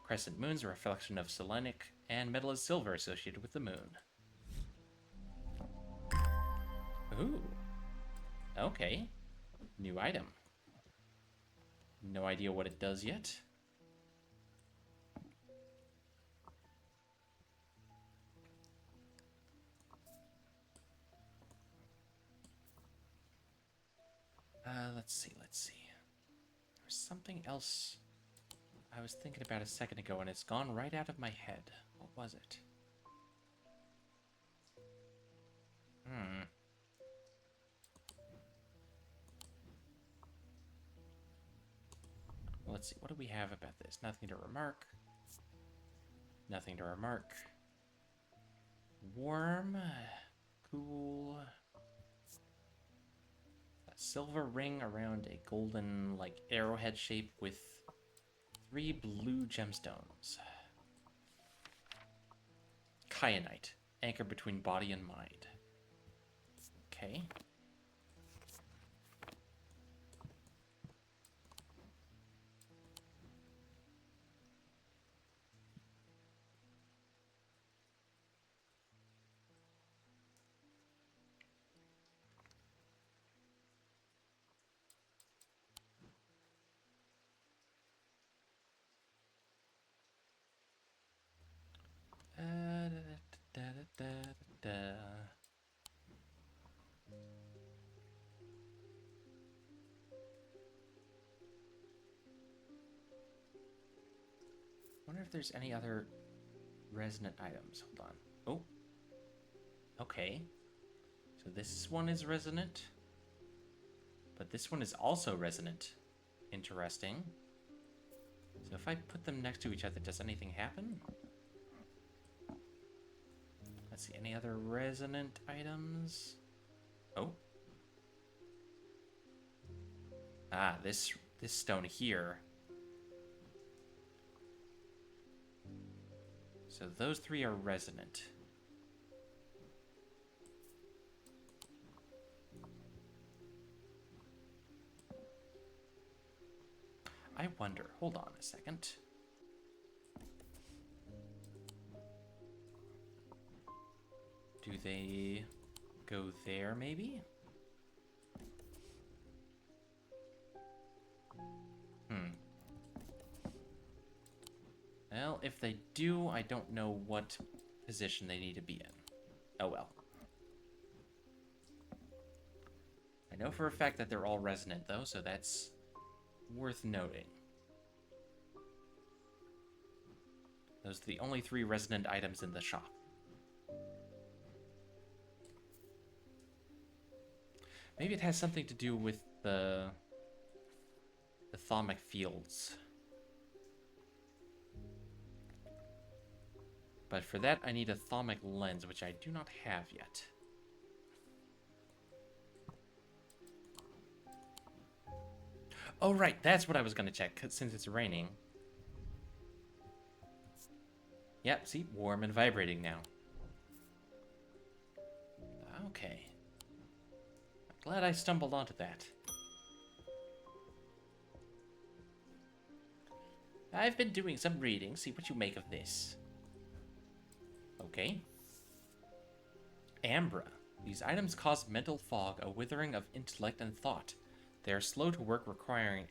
Crescent moon's a reflection of selenic, and metal is silver associated with the moon. Ooh. Okay. New item. No idea what it does yet. Let's see. There's something else I was thinking about a second ago, and it's gone right out of my head. What was it? let's see. What do we have about this? Nothing to remark. Nothing to remark. Warm. Cool. A silver ring around a golden, like, arrowhead shape with 3 blue gemstones. Kyanite. Anchor between body and mind. Okay. Wonder if there's any other resonant items. Hold on. Oh. Okay. So this one is resonant. But this one is also resonant. Interesting. So if I put them next to each other, does anything happen? Let's see, any other resonant items? Oh. Ah, this stone here. So those 3 are resonant. I wonder, hold on a second. Do they go there, maybe? Well, if they do, I don't know what position they need to be in. Oh well. I know for a fact that they're all resonant, though, so that's worth noting. Those are the only 3 resonant items in the shop. Maybe it has something to do with the thermic fields. But for that, I need a thermic lens, which I do not have yet. Oh, right, that's what I was going to check, since it's raining. Yep, see, warm and vibrating now. Okay. I'm glad I stumbled onto that. I've been doing some reading, see what you make of this. Okay. Ambra. These items cause mental fog, a withering of intellect and thought. They are slow to work, requiring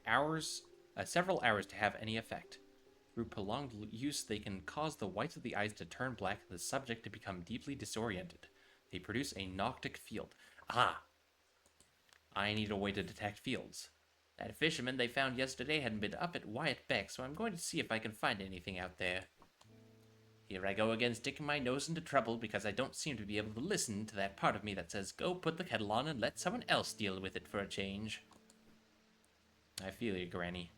several hours to have any effect. Through prolonged use, they can cause the whites of the eyes to turn black and the subject to become deeply disoriented. They produce a noctic field. Ah! I need a way to detect fields. That fisherman they found yesterday hadn't been up at Wyatt Beck, so I'm going to see if I can find anything out there. Here I go again, sticking my nose into trouble because I don't seem to be able to listen to that part of me that says, go put the kettle on and let someone else deal with it for a change. I feel you, Granny.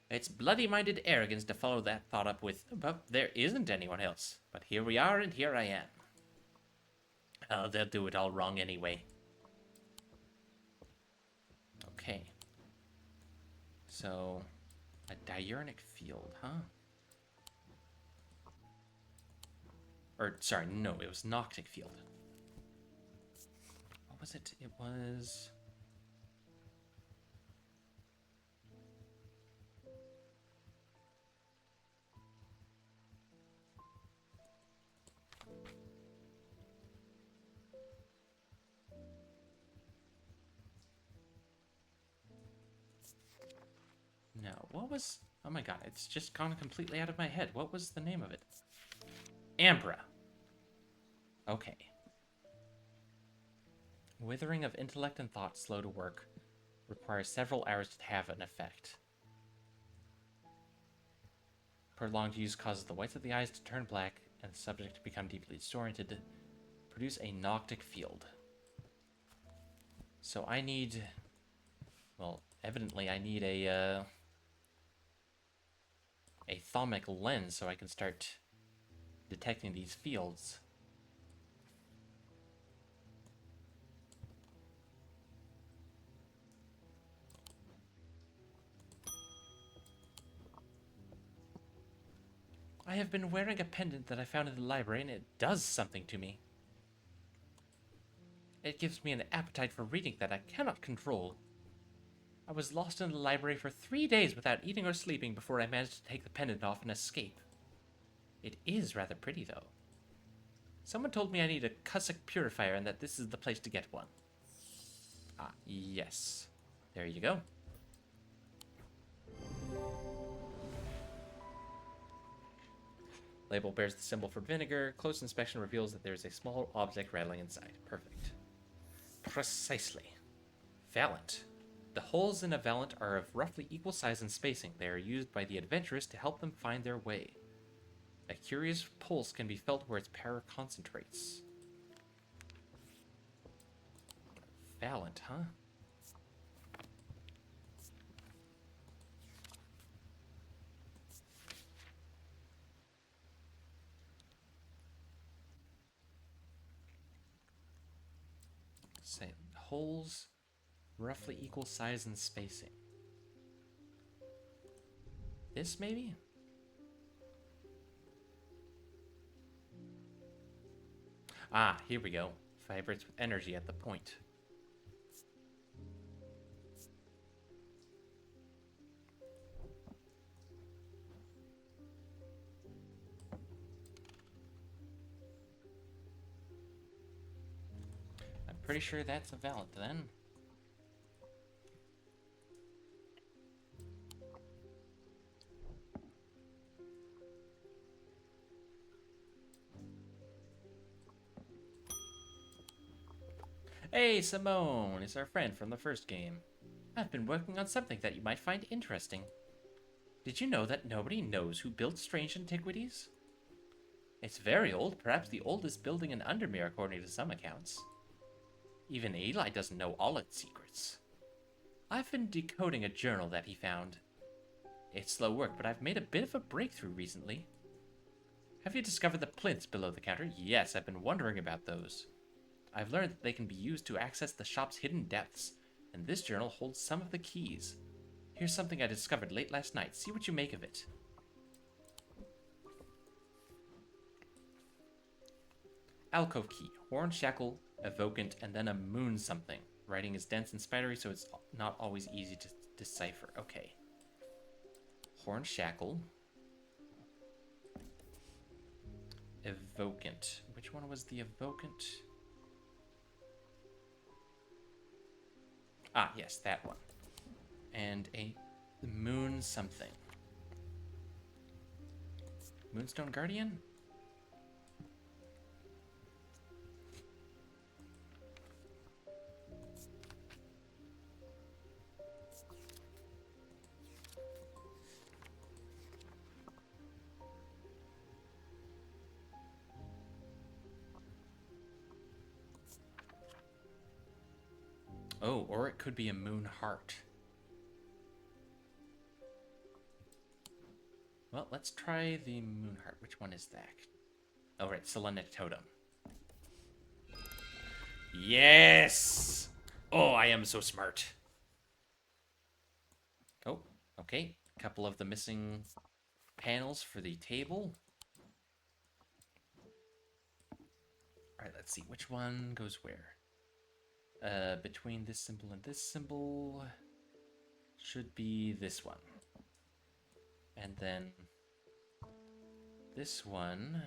It's bloody-minded arrogance to follow that thought up with, but there isn't anyone else. But here we are, and here I am. Oh, they'll do it all wrong anyway. Okay. So, a diurnic field, huh? Or, sorry, no, it was noctic field. What was it? It was... No, what was... Oh my god, it's just gone completely out of my head. What was the name of it? Ambra. Okay. Withering of intellect and thought, slow to work. Requires several hours to have an effect. Prolonged use causes the whites of the eyes to turn black and the subject to become deeply disoriented. Produce a noctic field. So I need... Well, evidently I need a a thalmic lens so I can start detecting these fields. I have been wearing a pendant that I found in the library, and it does something to me. It gives me an appetite for reading that I cannot control. I was lost in the library for 3 days without eating or sleeping before I managed to take the pendant off and escape. It is rather pretty, though. Someone told me I need a Cussack purifier and that this is the place to get one. Ah, yes. There you go. Label bears the symbol for vinegar. Close inspection reveals that there is a small object rattling inside. Perfect. Precisely. Valant. The holes in a valant are of roughly equal size and spacing. They are used by the adventurous to help them find their way. A curious pulse can be felt where its power concentrates. Valant, huh? Say holes roughly equal size and spacing. This maybe? Ah, here we go. Vibrates with energy at the point. I'm pretty sure that's a Valant then. Hey, Simone! It's our friend from the first game. I've been working on something that you might find interesting. Did you know that nobody knows who built Strange Antiquities? It's very old, perhaps the oldest building in Undermere according to some accounts. Even Eli doesn't know all its secrets. I've been decoding a journal that he found. It's slow work, but I've made a bit of a breakthrough recently. Have you discovered the plinths below the counter? Yes, I've been wondering about those. I've learned that they can be used to access the shop's hidden depths, and this journal holds some of the keys. Here's something I discovered late last night. See what you make of it. Alcove key, horn shackle, evocant, and then a moon something. Writing is dense and spidery, so it's not always easy to decipher. Okay. Horn shackle. Evocant. Which one was the evocant? Ah, yes, that one. And a moon something. Moonstone Guardian? Oh, or it could be a moon heart. Well, let's try the moon heart. Which one is that? Oh, right, Selenic Totem. Yes! Oh, I am so smart. Oh, okay. A couple of the missing panels for the table. Alright, let's see. Which one goes where? Between this symbol and this symbol should be this one. And then this one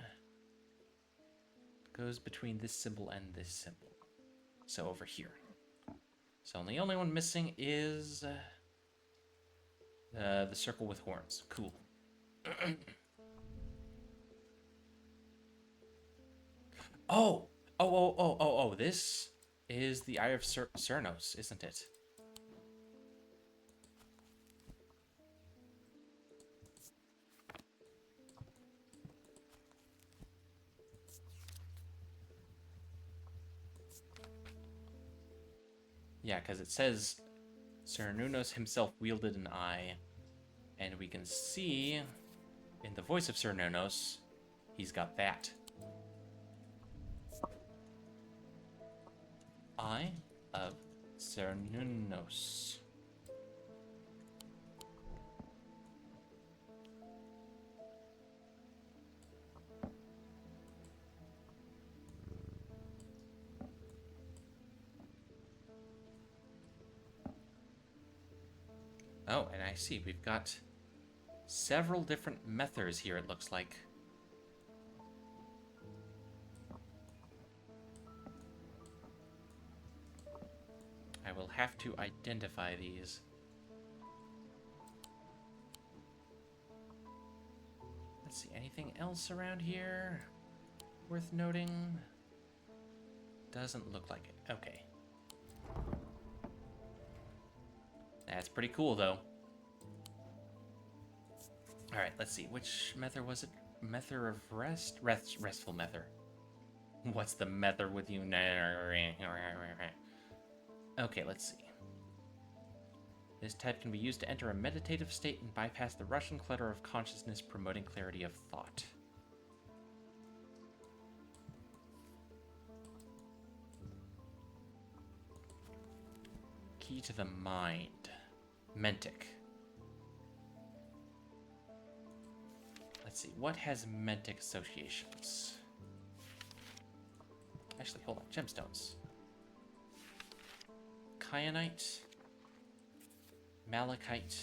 goes between this symbol and this symbol. So over here. So the only one missing is the circle with horns. Cool. Oh, this is the Eye of Cernos, isn't it? Yeah, because it says Cernunnos himself wielded an eye, and we can see In the voice of Sir Nonos, he's got that. Eye of Sir Nonos. Oh, and I see we've got several different methods here, it looks like. I will have to identify these. Let's see, anything else around here worth noting? Doesn't look like it. Okay. That's pretty cool, though. Alright, let's see. Which method was it? Method of rest? Restful method. What's the method with you? Okay, let's see. This type can be used to enter a meditative state and bypass the rush and clutter of consciousness, promoting clarity of thought. Key to the mind. Mentic. Let's see, what has Mentic associations? Actually, hold on, gemstones. Kyanite. Malachite.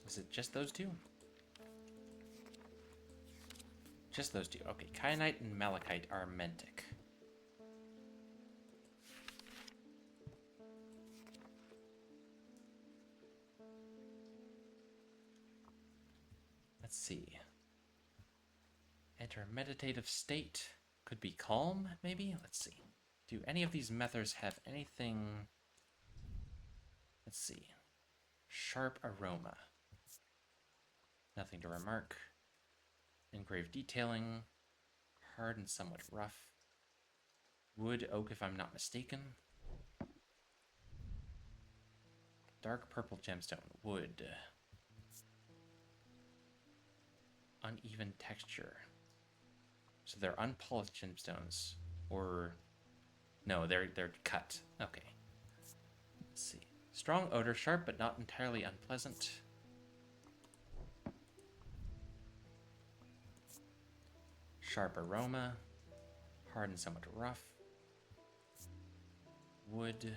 Is it just those two? Just those two. Okay, kyanite and malachite are Mentic. Let's see. Enter a meditative state. Could be calm, maybe? Let's see. Do any of these methods have anything... Let's see. Sharp aroma. Nothing to remark. Engraved detailing. Hard and somewhat rough. Wood, oak if I'm not mistaken. Dark purple gemstone. Wood. Uneven texture. So they're unpolished gemstones. Or... No, they're cut. Okay. Let's see. Strong odor, sharp but not entirely unpleasant. Sharp aroma. Hard and somewhat rough. Wood.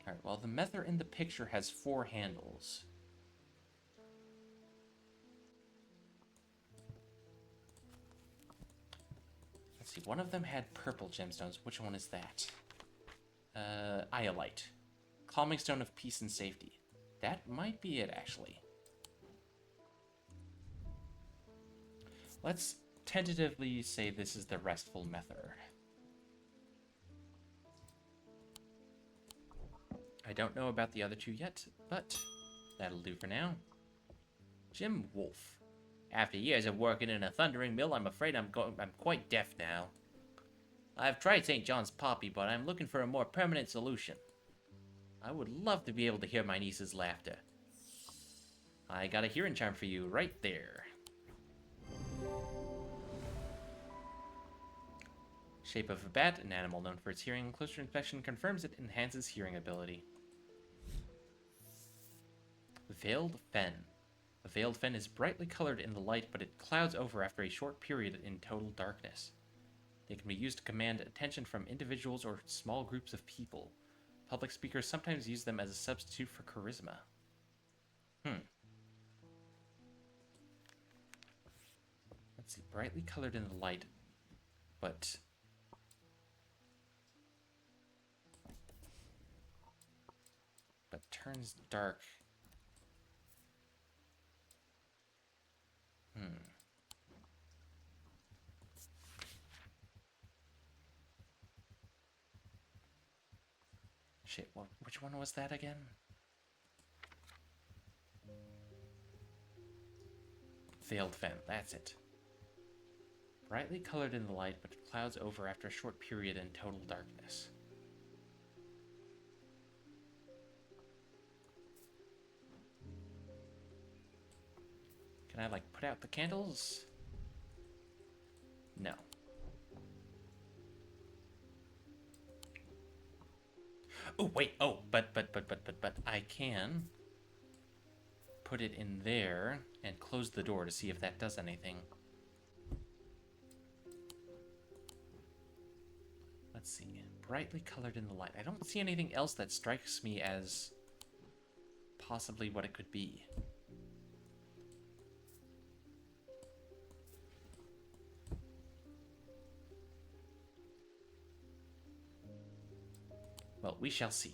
Alright, well, the method in the picture has 4 handles. Let's see, one of them had purple gemstones. Which one is that? Iolite. Calming stone of peace and safety. That might be it, actually. Let's tentatively say this is the restful method. I don't know about the other 2 yet, but that'll do for now. Jim Wolfe. After years of working in a thundering mill, I'm afraid I'm quite deaf now. I've tried St. John's Poppy, but I'm looking for a more permanent solution. I would love to be able to hear my niece's laughter. I got a hearing charm for you right there. Shape of a bat, an animal known for its hearing. Closer inspection confirms it enhances hearing ability. Veiled Fen. A veiled fen is brightly colored in the light, but it clouds over after a short period in total darkness. They can be used to command attention from individuals or small groups of people. Public speakers sometimes use them as a substitute for charisma. Let's see, brightly colored in the light, but... turns dark. Shit, which one was that again? Veiled Fen, that's it. Brightly colored in the light, but clouds over after a short period in total darkness. Can I, like, put out the candles? No. Oh, wait. Oh, but I can put it in there and close the door to see if that does anything. Let's see. Brightly colored in the light. I don't see anything else that strikes me as possibly what it could be. Well, we shall see.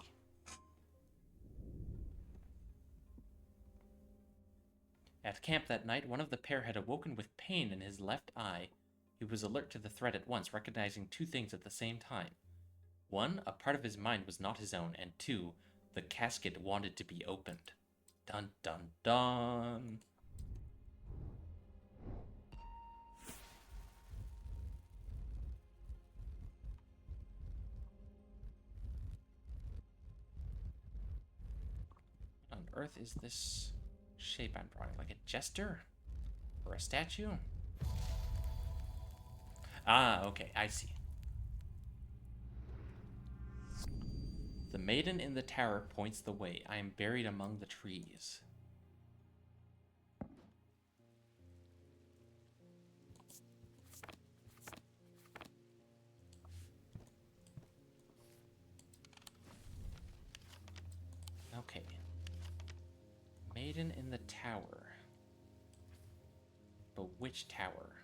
At camp that night, one of the pair had awoken with pain in his left eye. He was alert to the threat at once, recognizing two things at the same time. One, a part of his mind was not his own, and two, the casket wanted to be opened. Dun dun dun. What on earth is this shape I'm drawing? Like a jester? Or a statue? Ah, okay, I see. The maiden in the tower points the way. I am buried among the trees. Okay. Maiden in the tower. But which tower?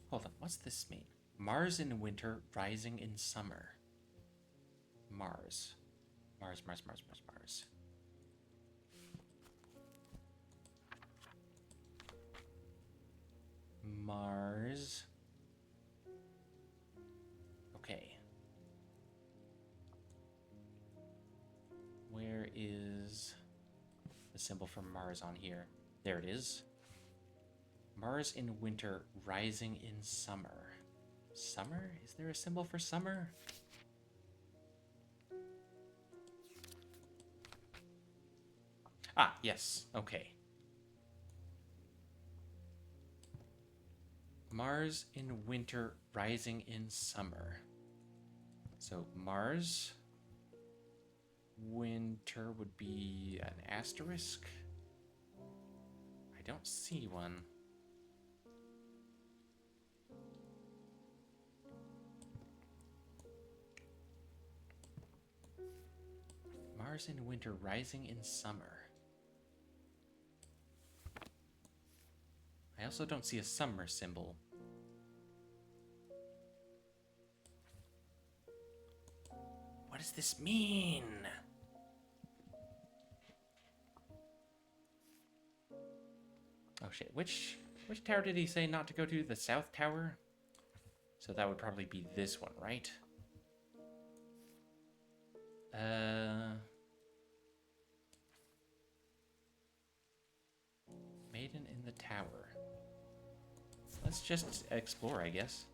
Hold on, what's this mean? Mars in winter, rising in summer. Mars. Mars. Mars. Okay. Where is the symbol for Mars on here? There it is. Mars in winter, rising in summer. Summer? Is there a symbol for summer? Ah, yes. Okay. Mars in winter, rising in summer. So Mars, winter would be an asterisk? I don't see one. Mars in winter, rising in summer. I also don't see a summer symbol. What does this mean? Oh shit, which tower did he say not to go to? The South Tower? So that would probably be this one, right? Maiden in the tower. Let's just explore, I guess.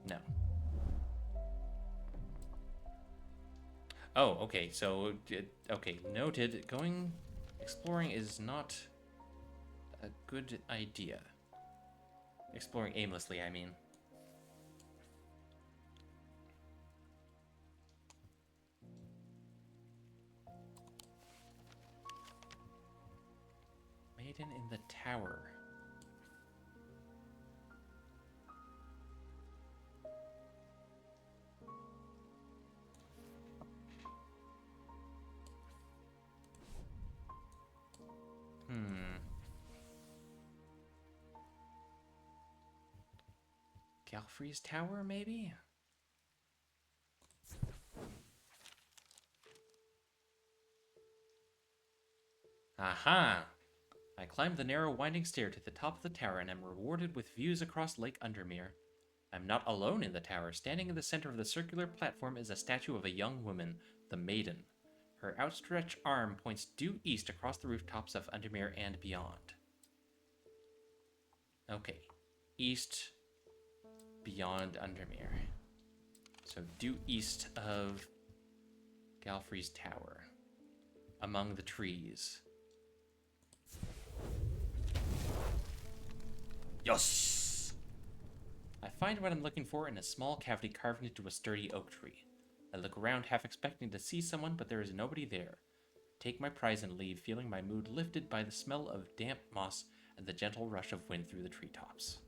No. Oh, okay, so, okay, noted. Exploring is not a good idea. Exploring aimlessly, I mean. Maiden in the tower. Galfrey's tower, maybe? Aha! I climbed the narrow winding stair to the top of the tower and am rewarded with views across Lake Undermere. I'm not alone in the tower. Standing in the center of the circular platform is a statue of a young woman, the Maiden. Her outstretched arm points due east across the rooftops of Undermere and beyond. Okay. East, beyond Undermere. So due east of Galfrey's tower. Among the trees. Yes! I find what I'm looking for in a small cavity carved into a sturdy oak tree. I look around half expecting to see someone, but there is nobody there. Take my prize and leave, feeling my mood lifted by the smell of damp moss and the gentle rush of wind through the treetops.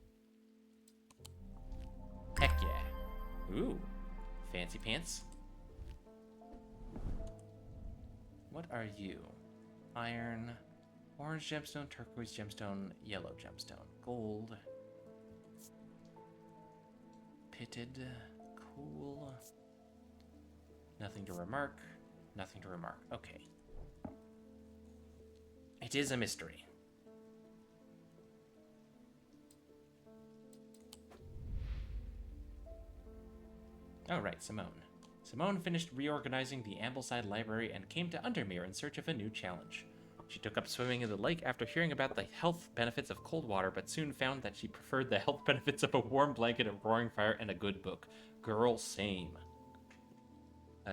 Heck yeah. Ooh. Fancy pants. What are you? Iron, orange gemstone, turquoise gemstone, yellow gemstone, gold. Pitted. Cool. Nothing to remark. Nothing to remark. Okay. It is a mystery. Alright, Simone. Simone finished reorganizing the Ambleside Library and came to Undermere in search of a new challenge. She took up swimming in the lake after hearing about the health benefits of cold water, but soon found that she preferred the health benefits of a warm blanket, a roaring fire, and a good book. Girl, same.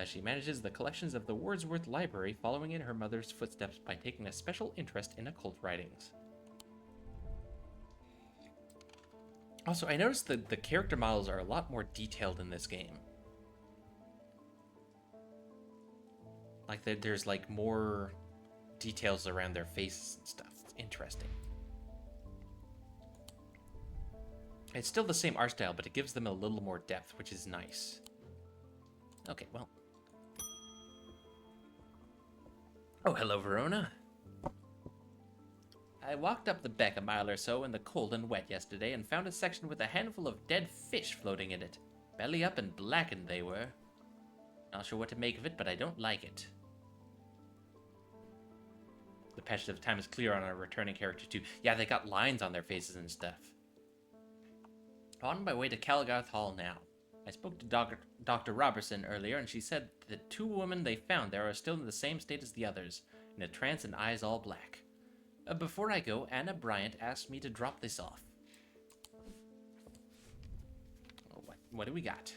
She manages the collections of the Wordsworth Library, following in her mother's footsteps by taking a special interest in occult writings. Also, I noticed that the character models are a lot more detailed in this game. Like, there's, like, more details around their faces and stuff. It's interesting. It's still the same art style, but it gives them a little more depth, which is nice. Okay, well. Oh, hello, Verona. I walked up the beck a mile or so in the cold and wet yesterday and found a section with a handful of dead fish floating in it. Belly up and blackened they were. Not sure what to make of it, but I don't like it. The passage of time is clear on our returning character too. Yeah, they got lines on their faces and stuff. On my way to Calgarth Hall now. I spoke to Dr. Robertson earlier, and she said the two women they found there are still in the same state as the others, in a trance and eyes all black. Before I go, Anna Bryant asked me to drop this off. Oh, what do we got?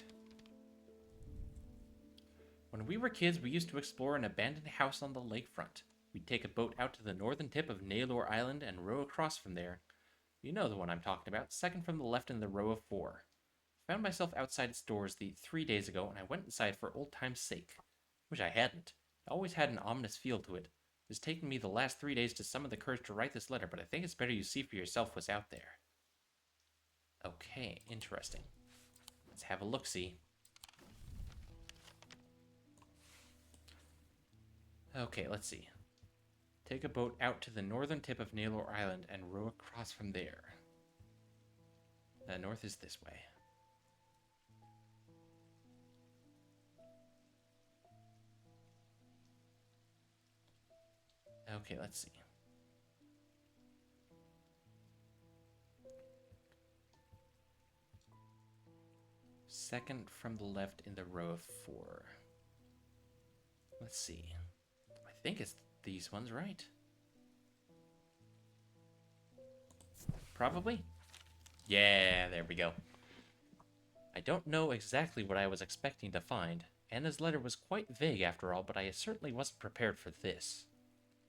When we were kids, we used to explore an abandoned house on the lakefront. We'd take a boat out to the northern tip of Naylor Island and row across from there. You know the one I'm talking about, second from the left in the row of 4. I found myself outside its doors 3 days ago, and I went inside for old time's sake. Wish I hadn't. It always had an ominous feel to it. It's taken me the last 3 days to summon the courage to write this letter, but I think it's better you see for yourself what's out there. Okay, interesting. Let's have a look-see. Okay, let's see. Take a boat out to the northern tip of Naylor Island and row across from there. The north is this way. Okay, let's see. Second from the left in the row of 4. Let's see. I think it's these ones, right? Probably? Yeah, there we go. I don't know exactly what I was expecting to find. Anna's letter was quite vague after all, but I certainly wasn't prepared for this.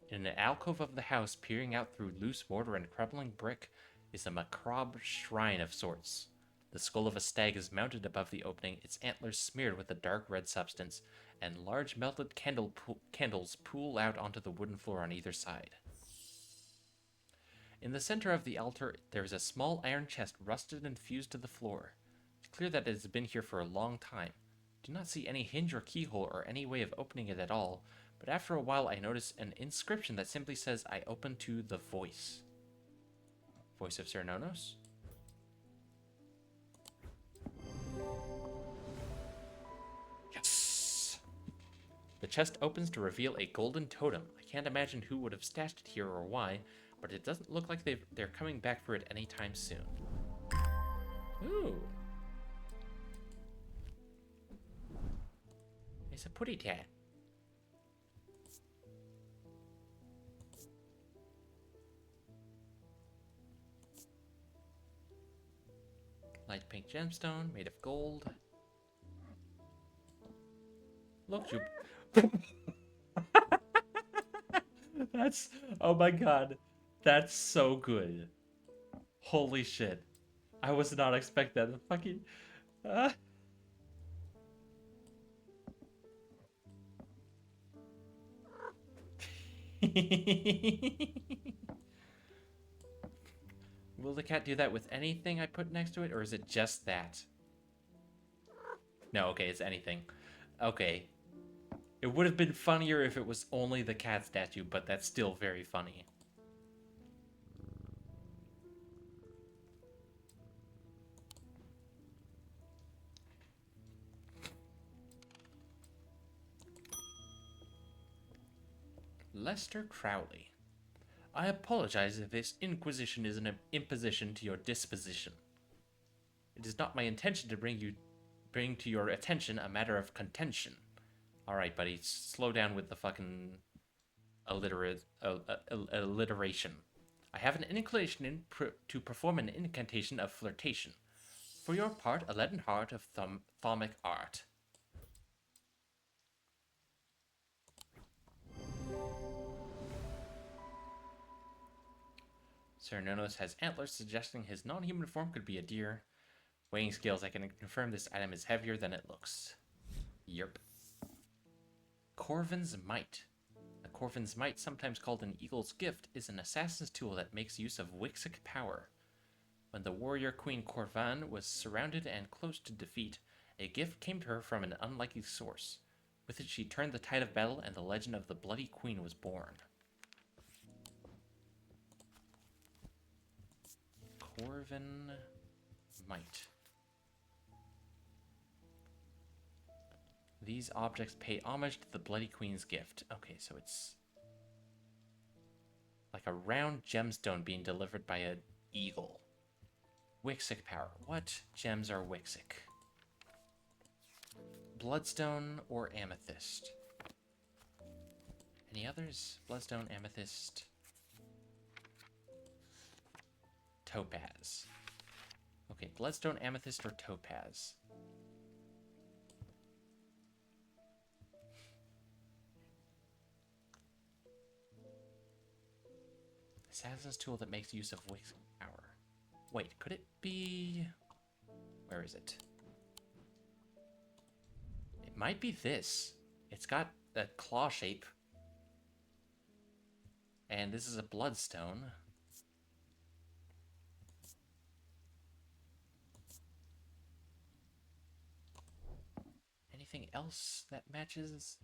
In an alcove of the house, peering out through loose mortar and crumbling brick, is a macabre shrine of sorts. The skull of a stag is mounted above the opening, its antlers smeared with a dark red substance, and large melted candles pool out onto the wooden floor on either side. In the center of the altar, there is a small iron chest rusted and fused to the floor. It's clear that it has been here for a long time. Do not see any hinge or keyhole or any way of opening it at all, but after a while I notice an inscription that simply says, "I open to the voice." Voice of Cernunnos? Yes! The chest opens to reveal a golden totem. I can't imagine who would have stashed it here or why, but it doesn't look like they're coming back for it anytime soon. Ooh, it's a putty tat. Light pink gemstone made of gold. Look, you. That's. Oh my god. That's so good. Holy shit. I was not expecting that. Fucking. Will the cat do that with anything I put next to it, or is it just that? No, okay, it's anything. Okay. It would have been funnier if it was only the cat statue, but that's still very funny. Lester Crowley. I apologize if this inquisition is an imposition to your disposition. It is not my intention to bring to your attention a matter of contention. Alright, buddy, slow down with the fucking alliteration. I have an inclination to perform an incantation of flirtation. For your part, a leaden heart of thaumic art. Cernunnos has antlers, suggesting his non-human form could be a deer. Weighing scales, I can confirm this item is heavier than it looks. Yerp. Corvin's Might. A Corvin's Might, sometimes called an Eagle's Gift, is an assassin's tool that makes use of Wixic power. When the warrior queen Corvan was surrounded and close to defeat, a gift came to her from an unlikely source. With it, she turned the tide of battle, and the legend of the Bloody Queen was born. Corvin Might. These objects pay homage to the Bloody Queen's gift. Okay, so it's like a round gemstone being delivered by an eagle. Wixic power. What gems are Wixic? Bloodstone or amethyst? Any others? Bloodstone, amethyst, topaz. Okay, bloodstone, amethyst, or topaz. Assassin's tool that makes use of Wixic power. Wait, could it be... Where is it? It might be this. It's got that claw shape. And this is a bloodstone. Anything else that matches?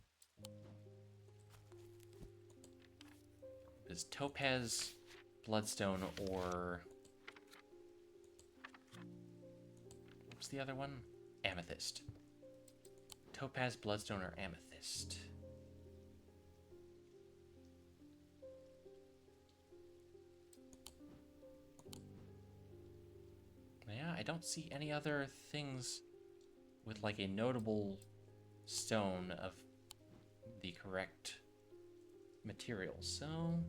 Is topaz, bloodstone, or... What's the other one? Amethyst. Topaz, bloodstone, or amethyst? Yeah, I don't see any other things with like a notable stone of the correct materials. So I'm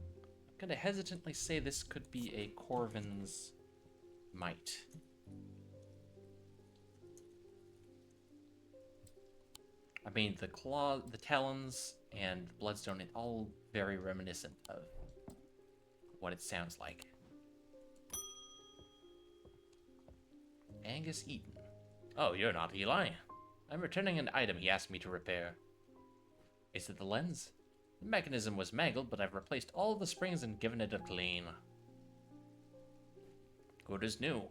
gonna hesitantly say this could be a Corvin's Might. I mean, the claw, the talons, and the bloodstone, it's all very reminiscent of what it sounds like. Angus Eaton. Oh, you're not Eli. I'm returning an item he asked me to repair. Is it the lens? The mechanism was mangled, but I've replaced all the springs and given it a clean. Good as new.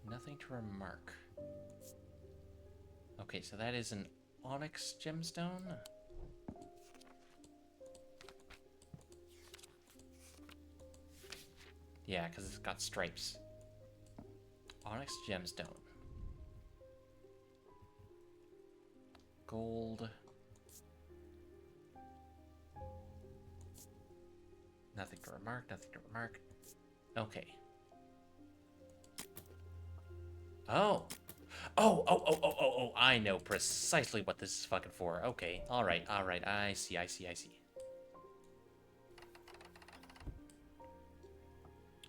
Nothing to remark. Okay, so that is an onyx gemstone. Yeah, because it's got stripes. Onyx gemstone. Gold. Nothing to remark, nothing to remark. Okay. Oh! Oh, I know precisely what this is fucking for. Okay, alright, I see.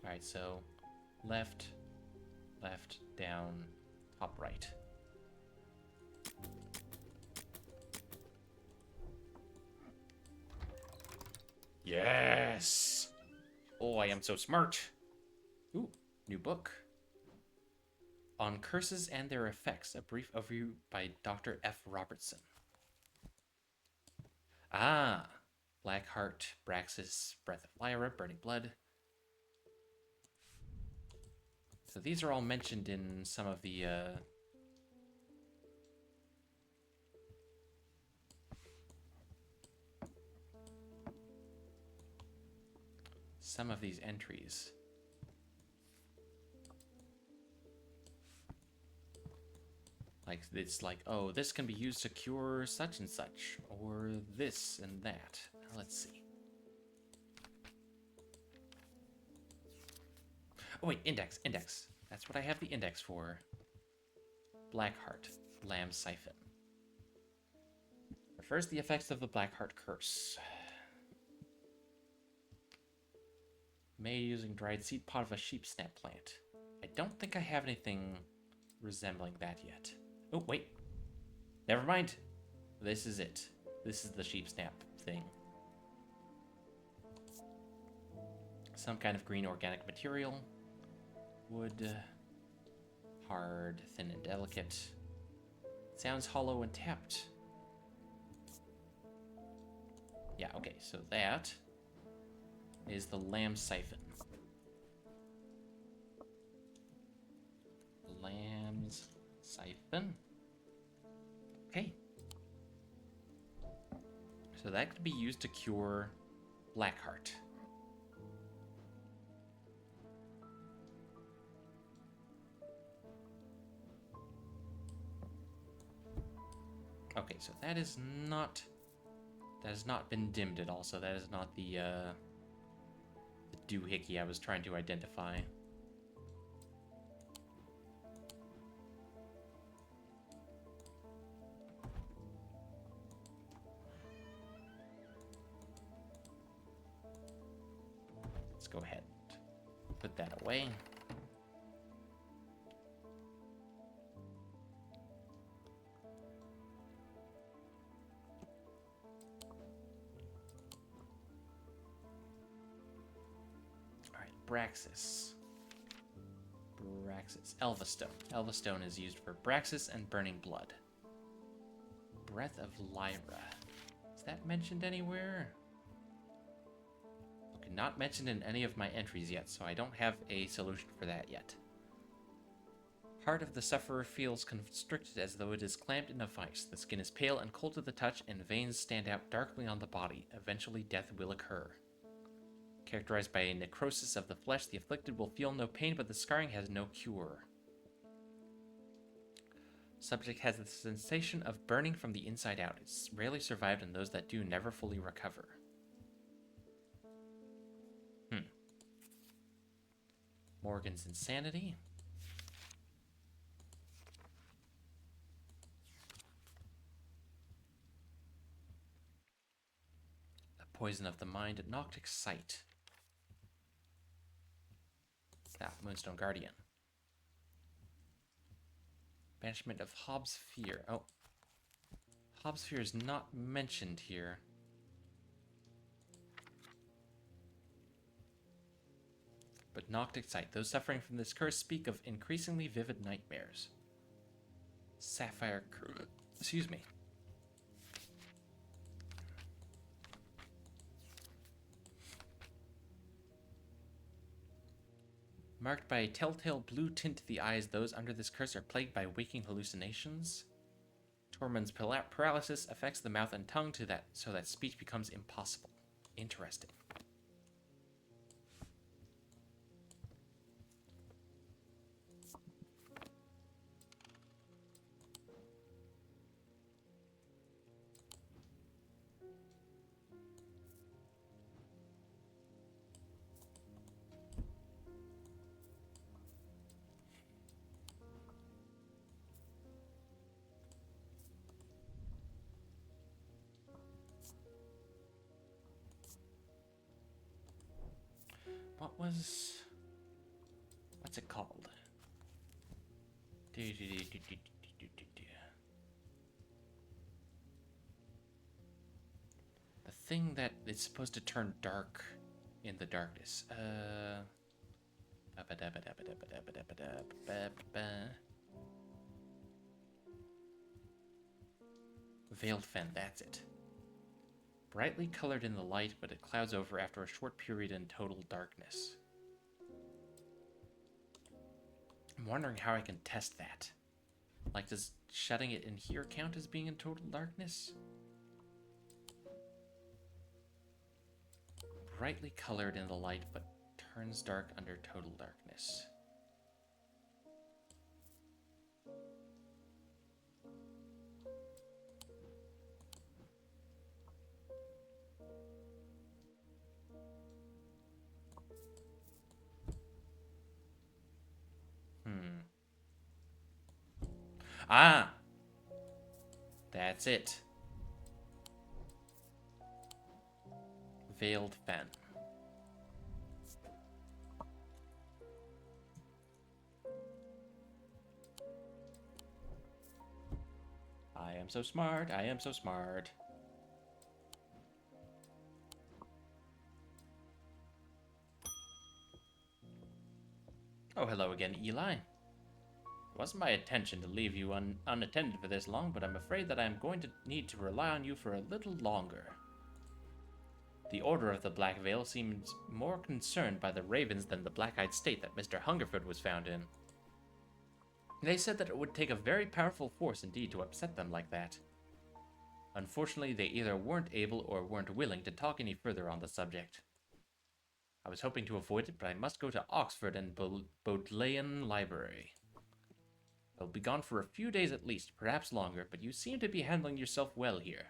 Alright, so left, down, top right. Yes! Oh, I am so smart. Ooh, new book. On Curses and Their Effects, a brief overview by Dr. F. Robertson. Ah, Blackheart, Braxis, Breath of Lyra, Burning Blood. So these are all mentioned in some of the, some of these entries. Like, it's like, oh, this can be used to cure such and such, or this and that. Let's see. Oh wait, index. That's what I have the index for. Blackheart, Lamb Siphon. Refers the effects of the Blackheart curse. Made using dried seed pod of a sheep snap plant. I don't think I have anything resembling that yet. Oh, wait. Never mind. This is it. This is the sheep snap thing. Some kind of green organic material. Wood. Hard, thin, and delicate. Sounds hollow and tapped. Yeah, okay, so that is the Lamb Siphon. Lamb's Siphon. Okay. So that could be used to cure Blackheart. Okay, so that is not... That has not been dimmed at all, so that is not the doohickey I was trying to identify. Let's go ahead and put that away. Braxis. Elvastone. Elvastone is used for Braxis and Burning Blood. Breath of Lyra. Is that mentioned anywhere? Okay, not mentioned in any of my entries yet, so I don't have a solution for that yet. Heart of the sufferer feels constricted as though it is clamped in a vice. The skin is pale and cold to the touch, and veins stand out darkly on the body. Eventually, death will occur. Characterized by a necrosis of the flesh, the afflicted will feel no pain, but the scarring has no cure. Subject has the sensation of burning from the inside out. It's rarely survived, and those that do never fully recover. Morgan's Insanity. The Poison of the Mind, Noctic Sight. Moonstone Guardian. Banishment of Hobbs Fear. Oh. Hobbs Fear is not mentioned here. But Noctic Sight. Those suffering from this curse speak of increasingly vivid nightmares. Sapphire Curve. Excuse me. Marked by a telltale blue tint to the eyes, those under this curse are plagued by waking hallucinations. Tormund's paralysis affects the mouth and tongue so that speech becomes impossible. Interesting. was... What's it called? The thing that is supposed to turn dark in the darkness. Veiled Fen, that's it. Brightly colored in the light, but it clouds over after a short period in total darkness. I'm wondering how I can test that. Like, does shutting it in here count as being in total darkness? Brightly colored in the light, but turns dark under total darkness. Ah! That's it. Veiled Fen. I am so smart, I am so smart. Oh, hello again, Eli. It wasn't my intention to leave you unattended for this long, but I'm afraid that I'm going to need to rely on you for a little longer. The Order of the Black Veil seems more concerned by the ravens than the black-eyed state that Mr. Hungerford was found in. They said that it would take a very powerful force indeed to upset them like that. Unfortunately, they either weren't able or weren't willing to talk any further on the subject. I was hoping to avoid it, but I must go to Oxford and Bodleian Library. I'll be gone for a few days at least, perhaps longer, but you seem to be handling yourself well here.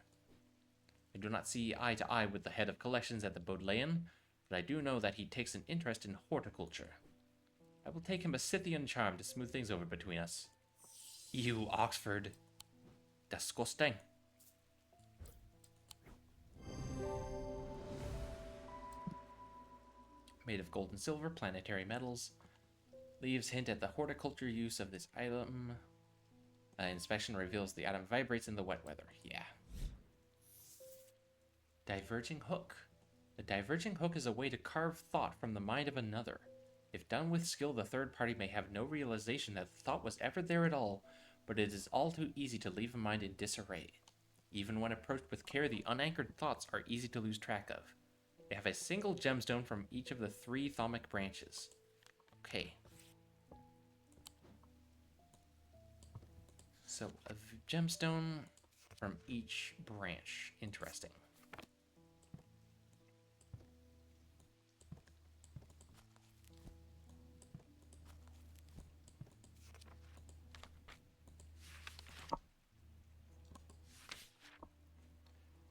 I do not see eye to eye with the head of collections at the Bodleian, but I do know that he takes an interest in horticulture. I will take him a Scythian charm to smooth things over between us. You, Oxford. Disgusting. Made of gold and silver, planetary metals. Leaves hint at the horticulture use of this item. Inspection reveals the item vibrates in the wet weather. Yeah. Diverging hook. A diverging hook is a way to carve thought from the mind of another. If done with skill, the third party may have no realization that the thought was ever there at all, but it is all too easy to leave a mind in disarray. Even when approached with care, the unanchored thoughts are easy to lose track of. They have a single gemstone from each of the 3 thaumic branches. Okay. So, a gemstone from each branch. Interesting.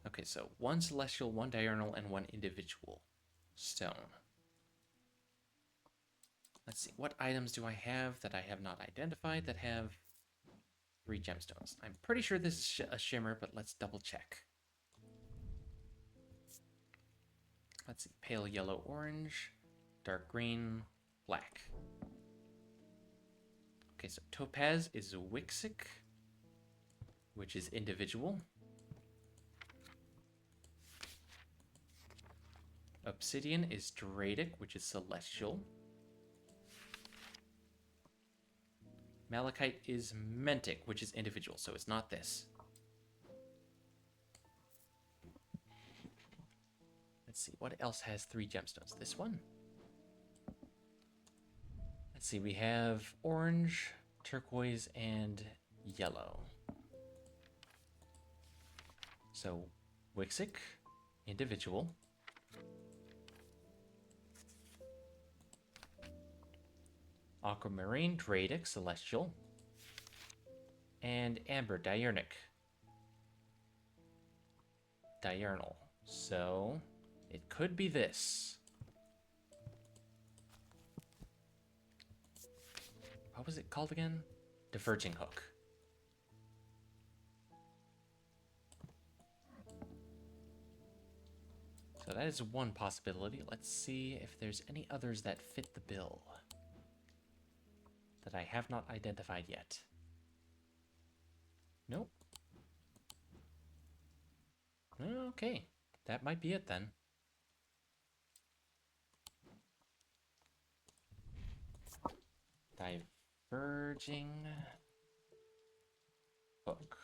Okay, so 1 celestial, 1 diurnal, and 1 individual stone. Let's see, what items do I have that I have not identified that have 3 gemstones? I'm pretty sure this is a shimmer, but let's double check. Let's see, pale yellow, orange, dark green, black. Okay, so topaz is Wixic, which is individual. Obsidian is Dradic, which is celestial. Malachite is Mentic, which is individual, so it's not this. Let's see, what else has 3 gemstones? This one? Let's see, we have orange, turquoise, and yellow. So, Wixic, individual. Aquamarine, Dradic, celestial. And amber, diurnic. Diurnal. So, it could be this. What was it called again? Diverging hook. So So that is one possibility. Let's see if there's any others that fit the bill that I have not identified yet. Nope. Okay, that might be it then. Diverging hook.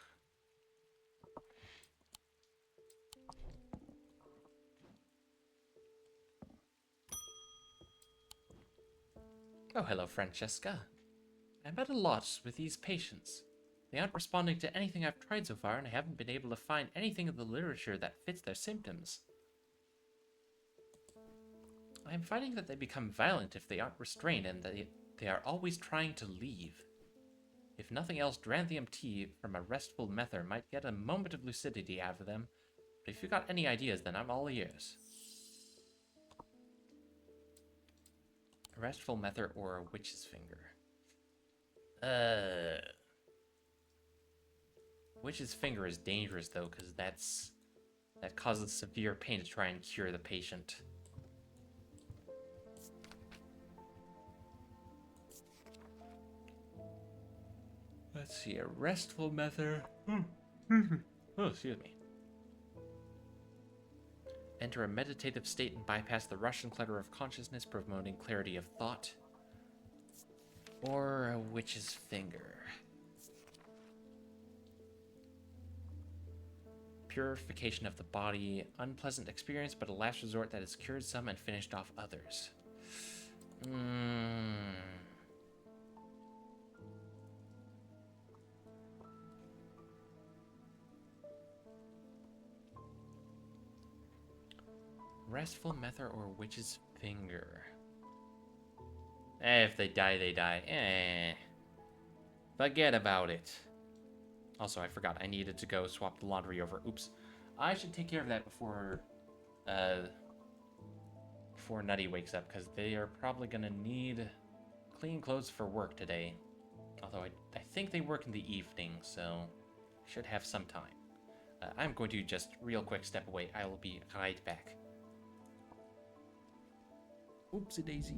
Oh, hello, Francesca. I'm at a loss with these patients. They aren't responding to anything I've tried so far, and I haven't been able to find anything in the literature that fits their symptoms. I'm finding that they become violent if they aren't restrained, and that they are always trying to leave. If nothing else, Dranthium tea from a restful mether might get a moment of lucidity out of them, but if you got any ideas, then I'm all ears. A restful mether or a witch's finger? Witch's finger is dangerous though, because that causes severe pain to try and cure the patient. Let's see, a restful mether. Oh, excuse me. Enter a meditative state and bypass the rush and clutter of consciousness, promoting clarity of thought. Or a witch's finger. Purification of the body. Unpleasant experience, but a last resort that has cured some and finished off others. Restful mether or witch's finger. If they die, they die. Forget about it. Also, I forgot I needed to go swap the laundry over. Oops. I should take care of that before Nutty wakes up, because they are probably going to need clean clothes for work today. Although I think they work in the evening, so should have some time. I'm going to just real quick step away. I will be right back. Oopsie daisy.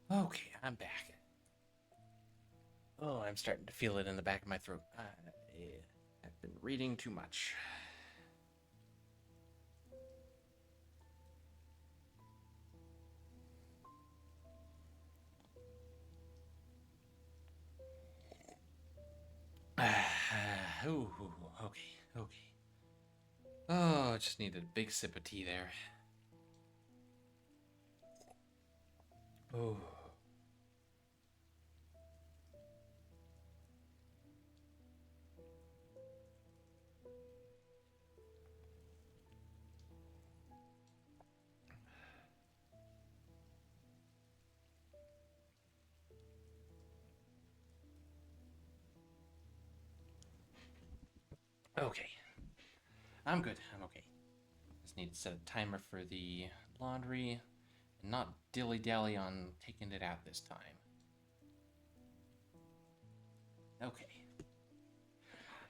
Okay, I'm back. Oh, I'm starting to feel it in the back of my throat. I've been reading too much. Ooh, okay, okay. Oh, just needed a big sip of tea there. Oh. Okay. I'm good. I'm okay. Just need to set a timer for the laundry and not dilly-dally on taking it out this time. Okay.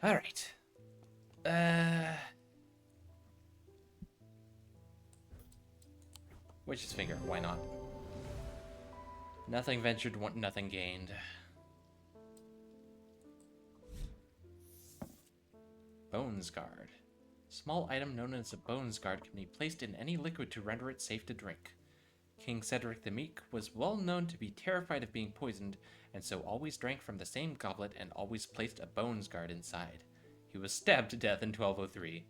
All right. Witch's finger. Why not? Nothing ventured, nothing gained. Bones Guard. Small item known as a Bones Guard can be placed in any liquid to render it safe to drink. King Cedric the Meek was well known to be terrified of being poisoned, and so always drank from the same goblet and always placed a Bones Guard inside. He was stabbed to death in 1203.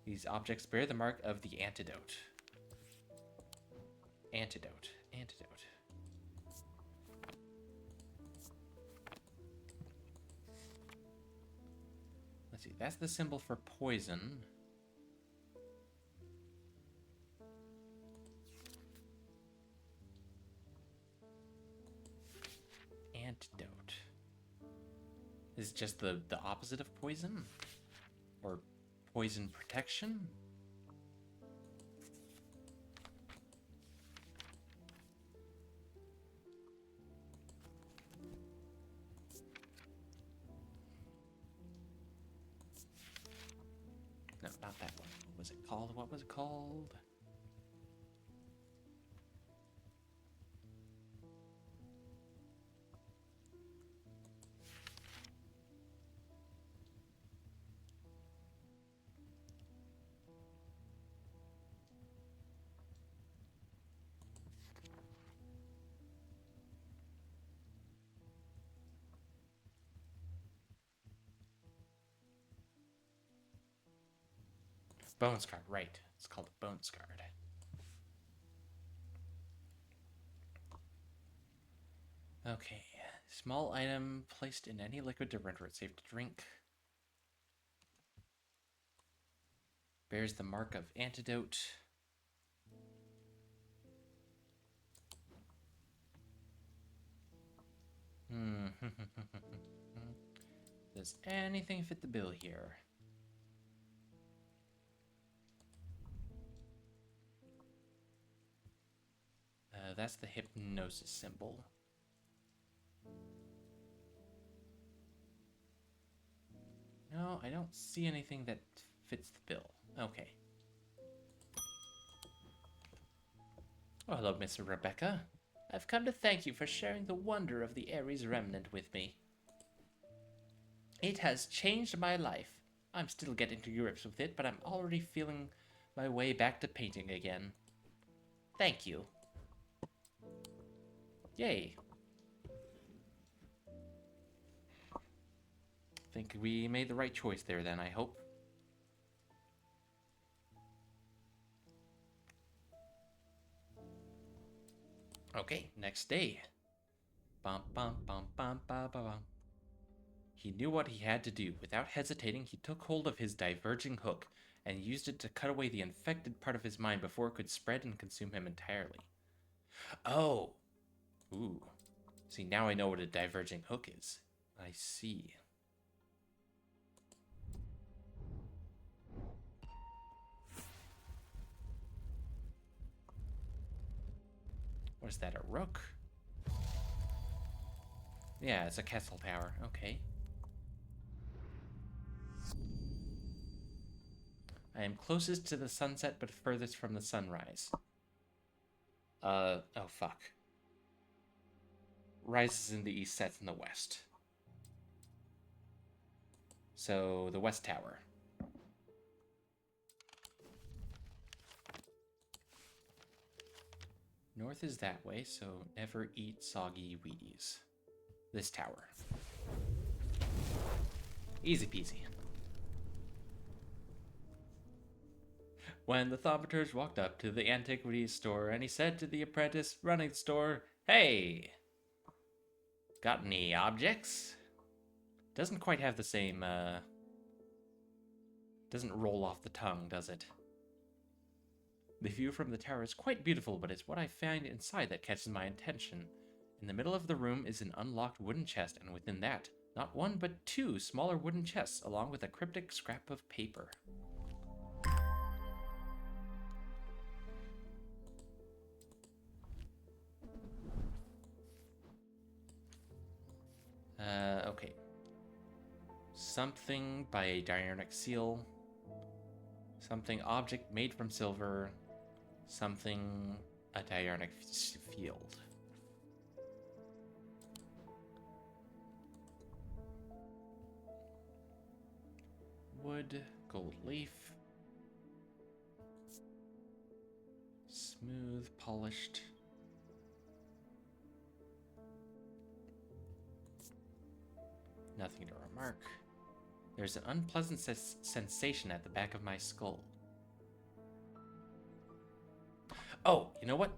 These objects bear the mark of the antidote. Antidote. Let's see, that's the symbol for poison. Antidote. Is it just the opposite of poison? Or poison protection? No, not that one. What was it called? What was it called? Bones Guard, right. It's called a Bones Guard. Okay. Small item placed in any liquid to render it safe to drink. Bears the mark of antidote. Does anything fit the bill here? That's the hypnosis symbol. No, I don't see anything that fits the bill. Okay. Oh, hello, Miss Rebecca. I've come to thank you for sharing the wonder of the Ares remnant with me. It has changed my life. I'm still getting to grips with it, but I'm already feeling my way back to painting again. Thank you. Yay. Think we made the right choice there then, I hope. Okay, next day. Bum bum bum bum bum bum bum. He knew what he had to do. Without hesitating, he took hold of his diverging hook and used it to cut away the infected part of his mind before it could spread and consume him entirely. Oh! Ooh. See, now I know what a diverging hook is. I see. What is that, a rook? Yeah, it's a castle tower. Okay. I am closest to the sunset, but furthest from the sunrise. Oh fuck. Rises in the east, sets in the west. So, the west tower. North is that way, so never eat soggy Wheaties. This tower. Easy peasy. When the Thaumaturge walked up to the Antiquities store and he said to the apprentice running the store, "Hey! Got any objects?" Doesn't quite have the same, doesn't roll off the tongue, does it? The view from the tower is quite beautiful, but it's what I find inside that catches my attention. In the middle of the room is an unlocked wooden chest, and within that, not one but two smaller wooden chests, along with a cryptic scrap of paper. Okay. Something by a diurnal seal. Something object made from silver. Something a diurnal field. Wood, gold leaf. Smooth, polished. Nothing to remark. There's an unpleasant sensation at the back of my skull. Oh, you know what?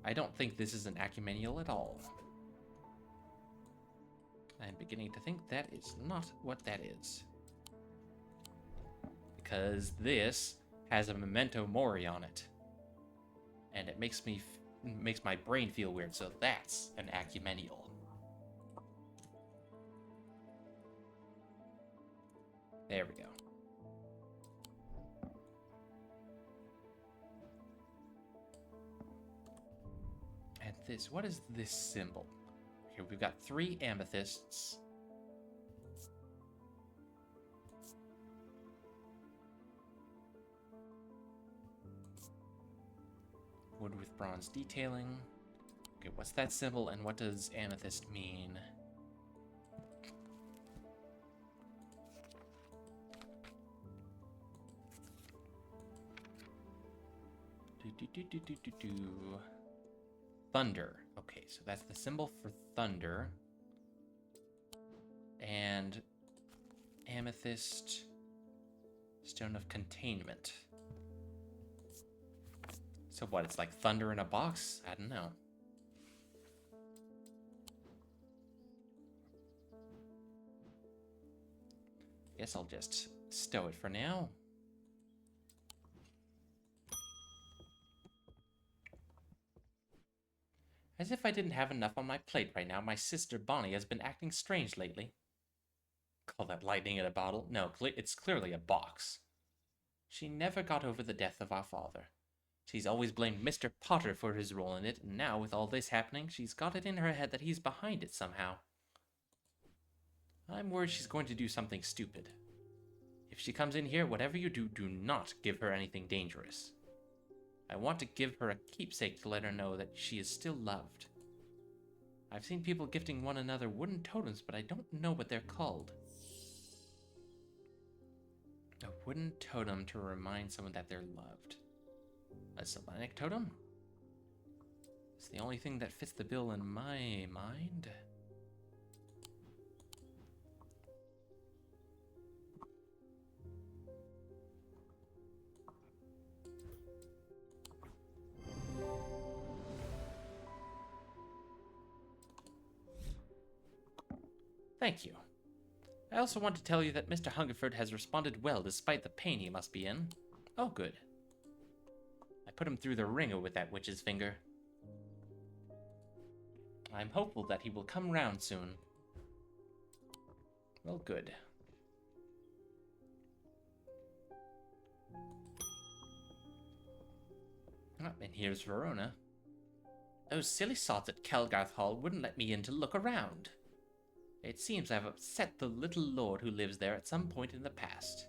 I don't think this is an acumenial at all. I'm beginning to think that is not what that is. Because this has a memento mori on it. And it makes my brain feel weird, so that's an acumenial. There we go. And this, what is this symbol? Here we've got 3 amethysts. Wood with bronze detailing. Okay, what's that symbol and what does amethyst mean? Thunder. Okay, so that's the symbol for thunder. And amethyst, stone of containment. So what, it's like thunder in a box? I don't know. Guess I'll just stow it for now. As if I didn't have enough on my plate right now, my sister Bonnie has been acting strange lately. Call that lightning in a bottle? No, it's clearly a box. She never got over the death of our father. She's always blamed Mr. Potter for his role in it, and now, with all this happening, she's got it in her head that he's behind it somehow. I'm worried she's going to do something stupid. If she comes in here, whatever you do, do not give her anything dangerous. I want to give her a keepsake to let her know that she is still loved. I've seen people gifting one another wooden totems, but I don't know what they're called. A wooden totem to remind someone that they're loved. A Selenic totem? It's the only thing that fits the bill in my mind. Thank you. I also want to tell you that Mr. Hungerford has responded well despite the pain he must be in. Oh, good. I put him through the ringer with that witch's finger. I'm hopeful that he will come round soon. Well, good. Oh, and here's Verona. Those silly sots at Kelgarth Hall wouldn't let me in to look around. It seems I've upset the little lord who lives there at some point in the past.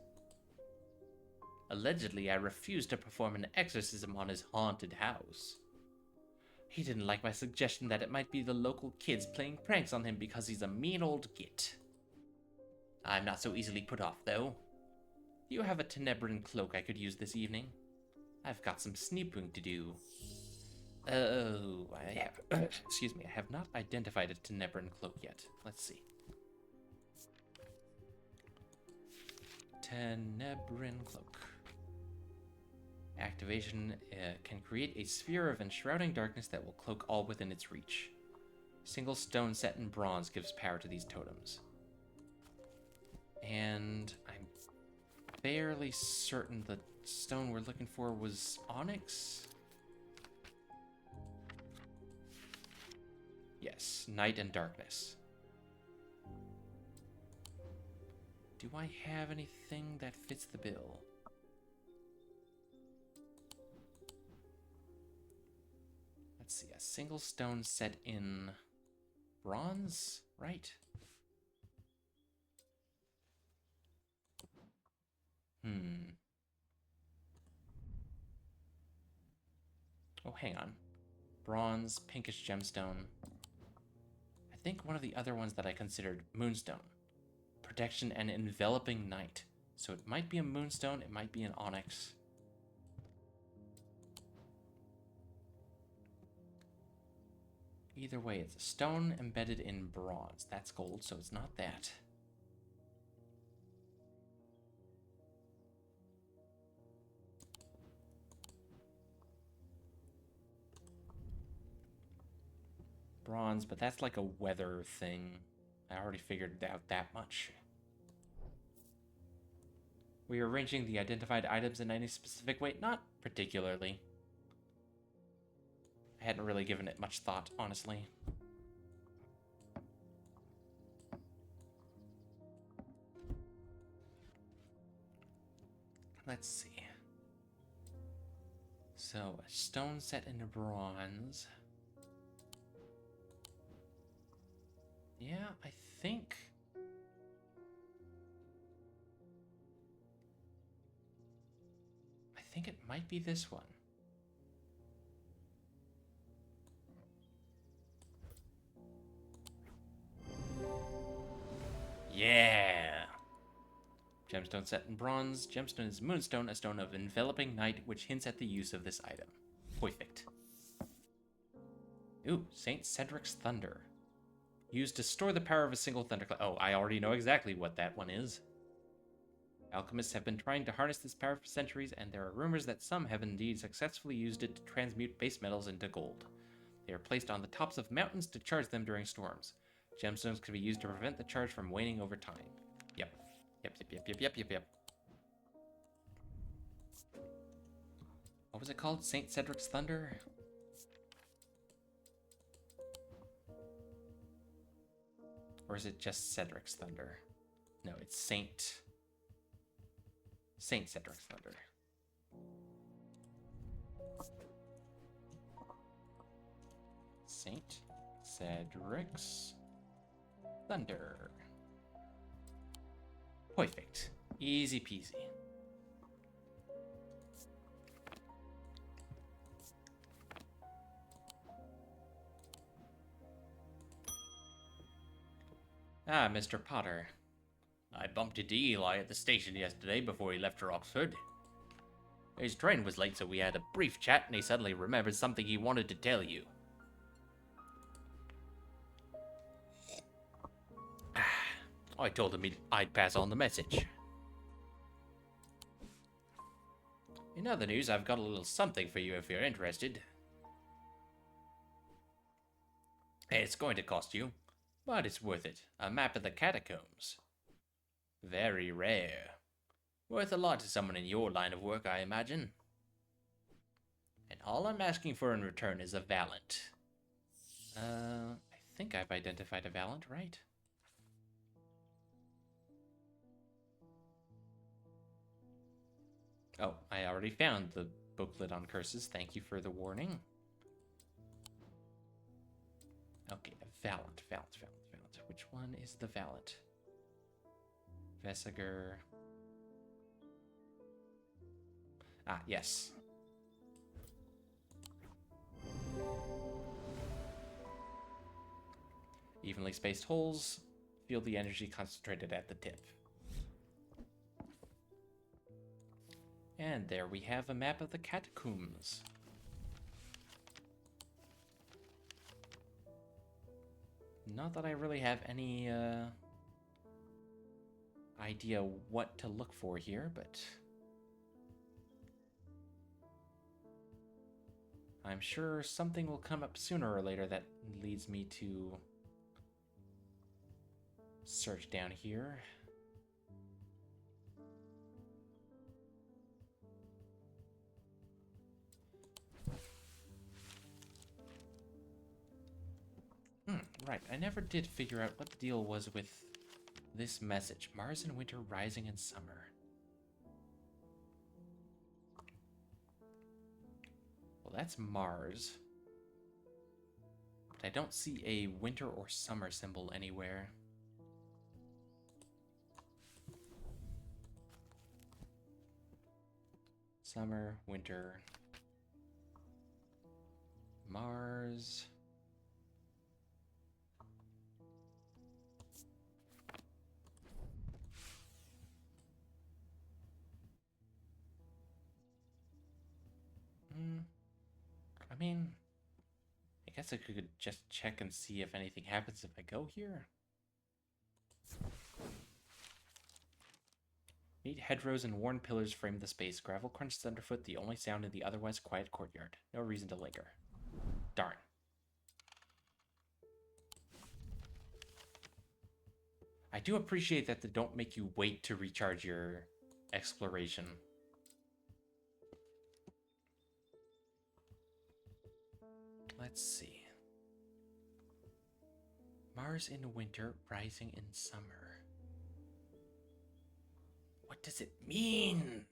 Allegedly, I refused to perform an exorcism on his haunted house. He didn't like my suggestion that it might be the local kids playing pranks on him because he's a mean old git. I'm not so easily put off, though. Do you have a Tenebran cloak I could use this evening? I've got some snooping to do. Oh, I have... excuse me, I have not identified a Tenebran cloak yet. Let's see. Tenebran cloak. Activation can create a sphere of enshrouding darkness that will cloak all within its reach. Single stone set in bronze gives power to these totems. And I'm fairly certain the stone we're looking for was onyx? Yes, night and darkness. Do I have anything that fits the bill? Let's see, a single stone set in bronze, right? Oh, hang on. Bronze, pinkish gemstone. I think one of the other ones that I considered moonstone. Protection and enveloping night. So it might be a moonstone, it might be an onyx. Either way, it's a stone embedded in bronze. That's gold, so it's not that. Bronze, but that's like a weather thing. I already figured out that much. We are arranging the identified items in any specific way? Not particularly. I hadn't really given it much thought, honestly. Let's see. So, a stone set in bronze. Yeah, I think... it might be this one. Yeah! Gemstone set in bronze. Gemstone is moonstone, a stone of enveloping night, which hints at the use of this item. Perfect. Ooh, Saint Cedric's Thunder. Used to store the power of a single thunderclap. Oh, I already know exactly what that one is. Alchemists have been trying to harness this power for centuries, and there are rumors that some have indeed successfully used it to transmute base metals into gold. They are placed on the tops of mountains to charge them during storms. Gemstones can be used to prevent the charge from waning over time. Yep. Yep. What was it called? Saint Cedric's Thunder? Or is it just Cedric's Thunder? No, it's Saint Cedric's Thunder. Saint Cedric's Thunder. Perfect. Easy peasy. Ah, Mr. Potter. I bumped into Eli at the station yesterday before he left for Oxford. His train was late, so we had a brief chat, and he suddenly remembered something he wanted to tell you. I told him I'd pass on the message. In other news, I've got a little something for you if you're interested. It's going to cost you, but it's worth it. A map of the catacombs. Very rare. Worth a lot to someone in your line of work, I imagine. And all I'm asking for in return is a Valant. I think I've identified a Valant, right? Oh, I already found the booklet on curses. Thank you for the warning. Okay, a Valant. Which one is the Valant? Vesiger. Ah, yes. Evenly spaced holes. Feel the energy concentrated at the tip. And there we have a map of the catacombs. Not that I really have any idea what to look for here, but I'm sure something will come up sooner or later that leads me to search down here. Right, I never did figure out what the deal was with this message. Mars in winter, rising in summer. Well, that's Mars. But I don't see a winter or summer symbol anywhere. Summer, winter, Mars. I mean, I guess I could just check and see if anything happens if I go here. Neat hedgerows and worn pillars frame the space. Gravel crunches underfoot, the only sound in the otherwise quiet courtyard. No reason to linger. Darn. I do appreciate that they don't make you wait to recharge your exploration. Let's see. Mars in winter, rising in summer. What does it mean?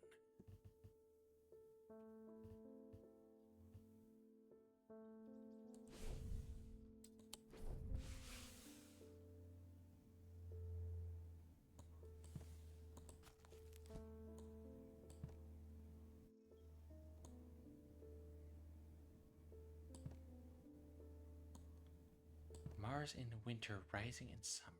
Mars in winter, rising in summer.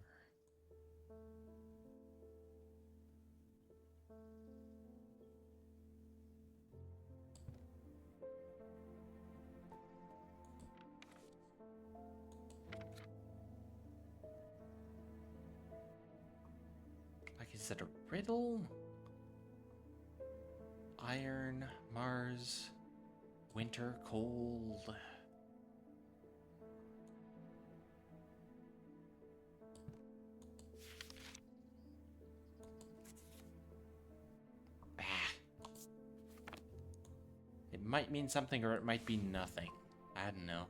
Like, is it a riddle? Iron, Mars, winter, cold. It might mean something or it might be nothing. I don't know.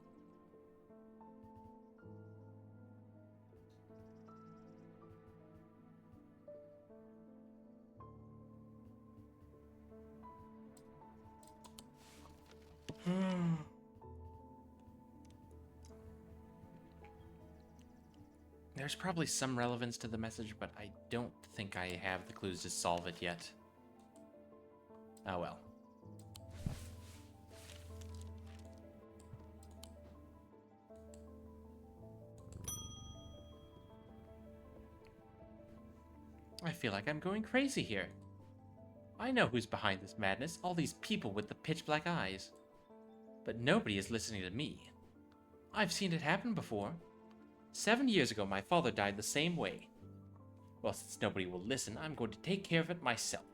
There's probably some relevance to the message, but I don't think I have the clues to solve it yet. Oh well. I feel like I'm going crazy here. I know who's behind this madness, all these people with the pitch-black eyes. But nobody is listening to me. I've seen it happen before. 7 years ago, my father died the same way. Well, since nobody will listen, I'm going to take care of it myself.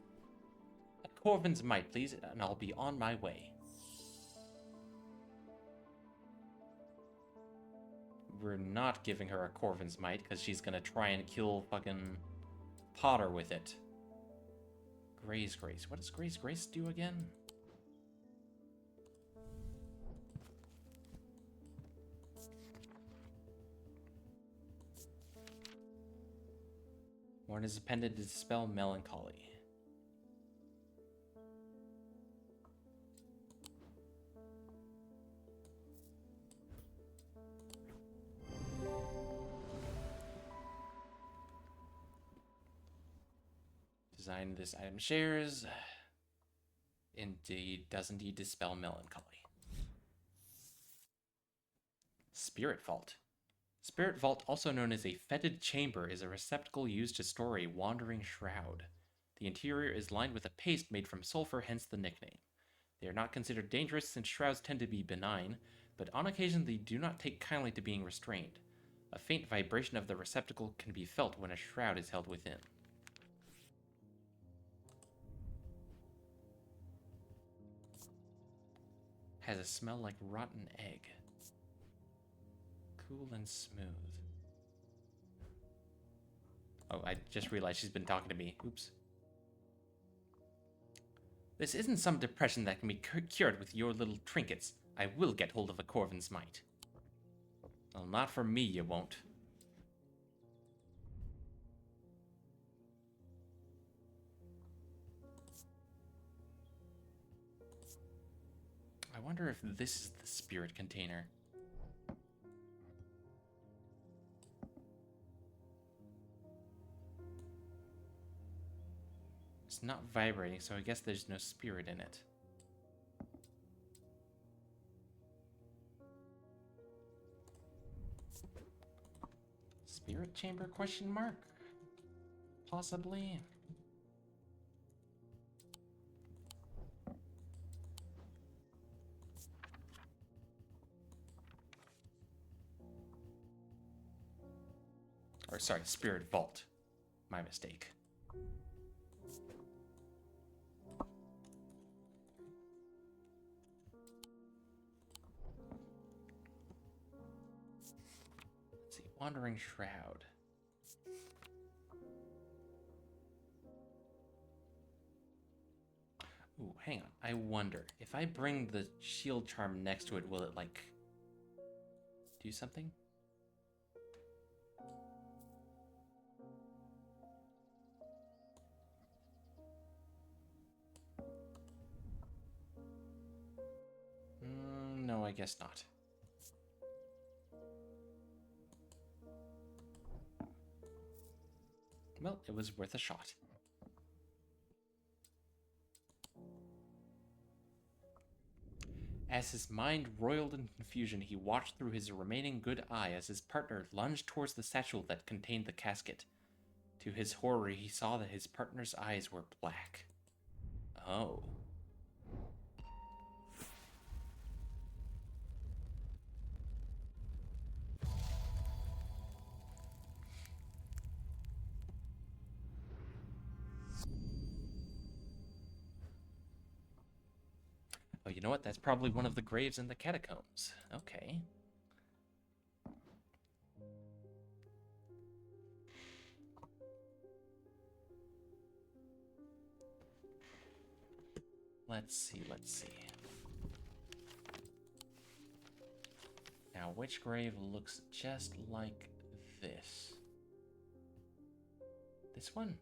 A Corvin's Might, please, and I'll be on my way. We're not giving her a Corvin's Might, because she's gonna try and kill fucking Potter with it. Gray's Grace. What does Gray's Grace do again? Worn as a pendant to dispel melancholy. Design this item shares. Indeed, does indeed dispel melancholy. Spirit Vault. Spirit Vault, also known as a fetid chamber, is a receptacle used to store a wandering shroud. The interior is lined with a paste made from sulfur, hence the nickname. They are not considered dangerous since shrouds tend to be benign, but on occasion they do not take kindly to being restrained. A faint vibration of the receptacle can be felt when a shroud is held within. Has a smell like rotten egg. Cool and smooth. Oh, I just realized she's been talking to me. Oops. This isn't some depression that can be cured with your little trinkets. I will get hold of a Corvin's Might. Well, not for me, you won't. I wonder if this is the spirit container. It's not vibrating, so I guess there's no spirit in it. Spirit chamber question mark? Possibly. Or sorry, Spirit Vault. My mistake. Let's see, Wandering Shroud. Ooh, hang on. I wonder, if I bring the shield charm next to it, will it, like, do something? No, I guess not. Well, it was worth a shot. As his mind roiled in confusion, he watched through his remaining good eye as his partner lunged towards the satchel that contained the casket. To his horror, he saw that his partner's eyes were black. Oh. Oh, you know what? That's probably one of the graves in the catacombs. Okay. Let's see. Now, which grave looks just like this? This one?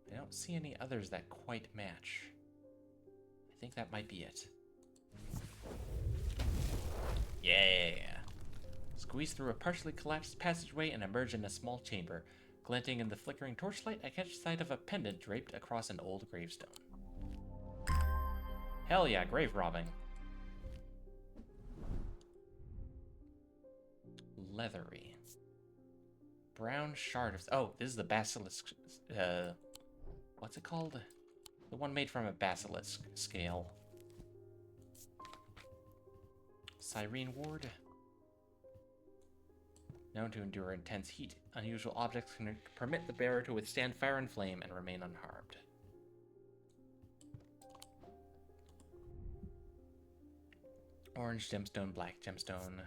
I don't see any others that quite match. I think that might be it. Yeah! Squeeze through a partially collapsed passageway and emerge in a small chamber. Glinting in the flickering torchlight, I catch sight of a pendant draped across an old gravestone. Hell yeah, grave robbing. Leathery. Brown shard of... Oh, this is the basilisk... what's it called? The one made from a basilisk scale. Cyrene ward. Known to endure intense heat, unusual objects can permit the bearer to withstand fire and flame and remain unharmed. Orange gemstone, black gemstone.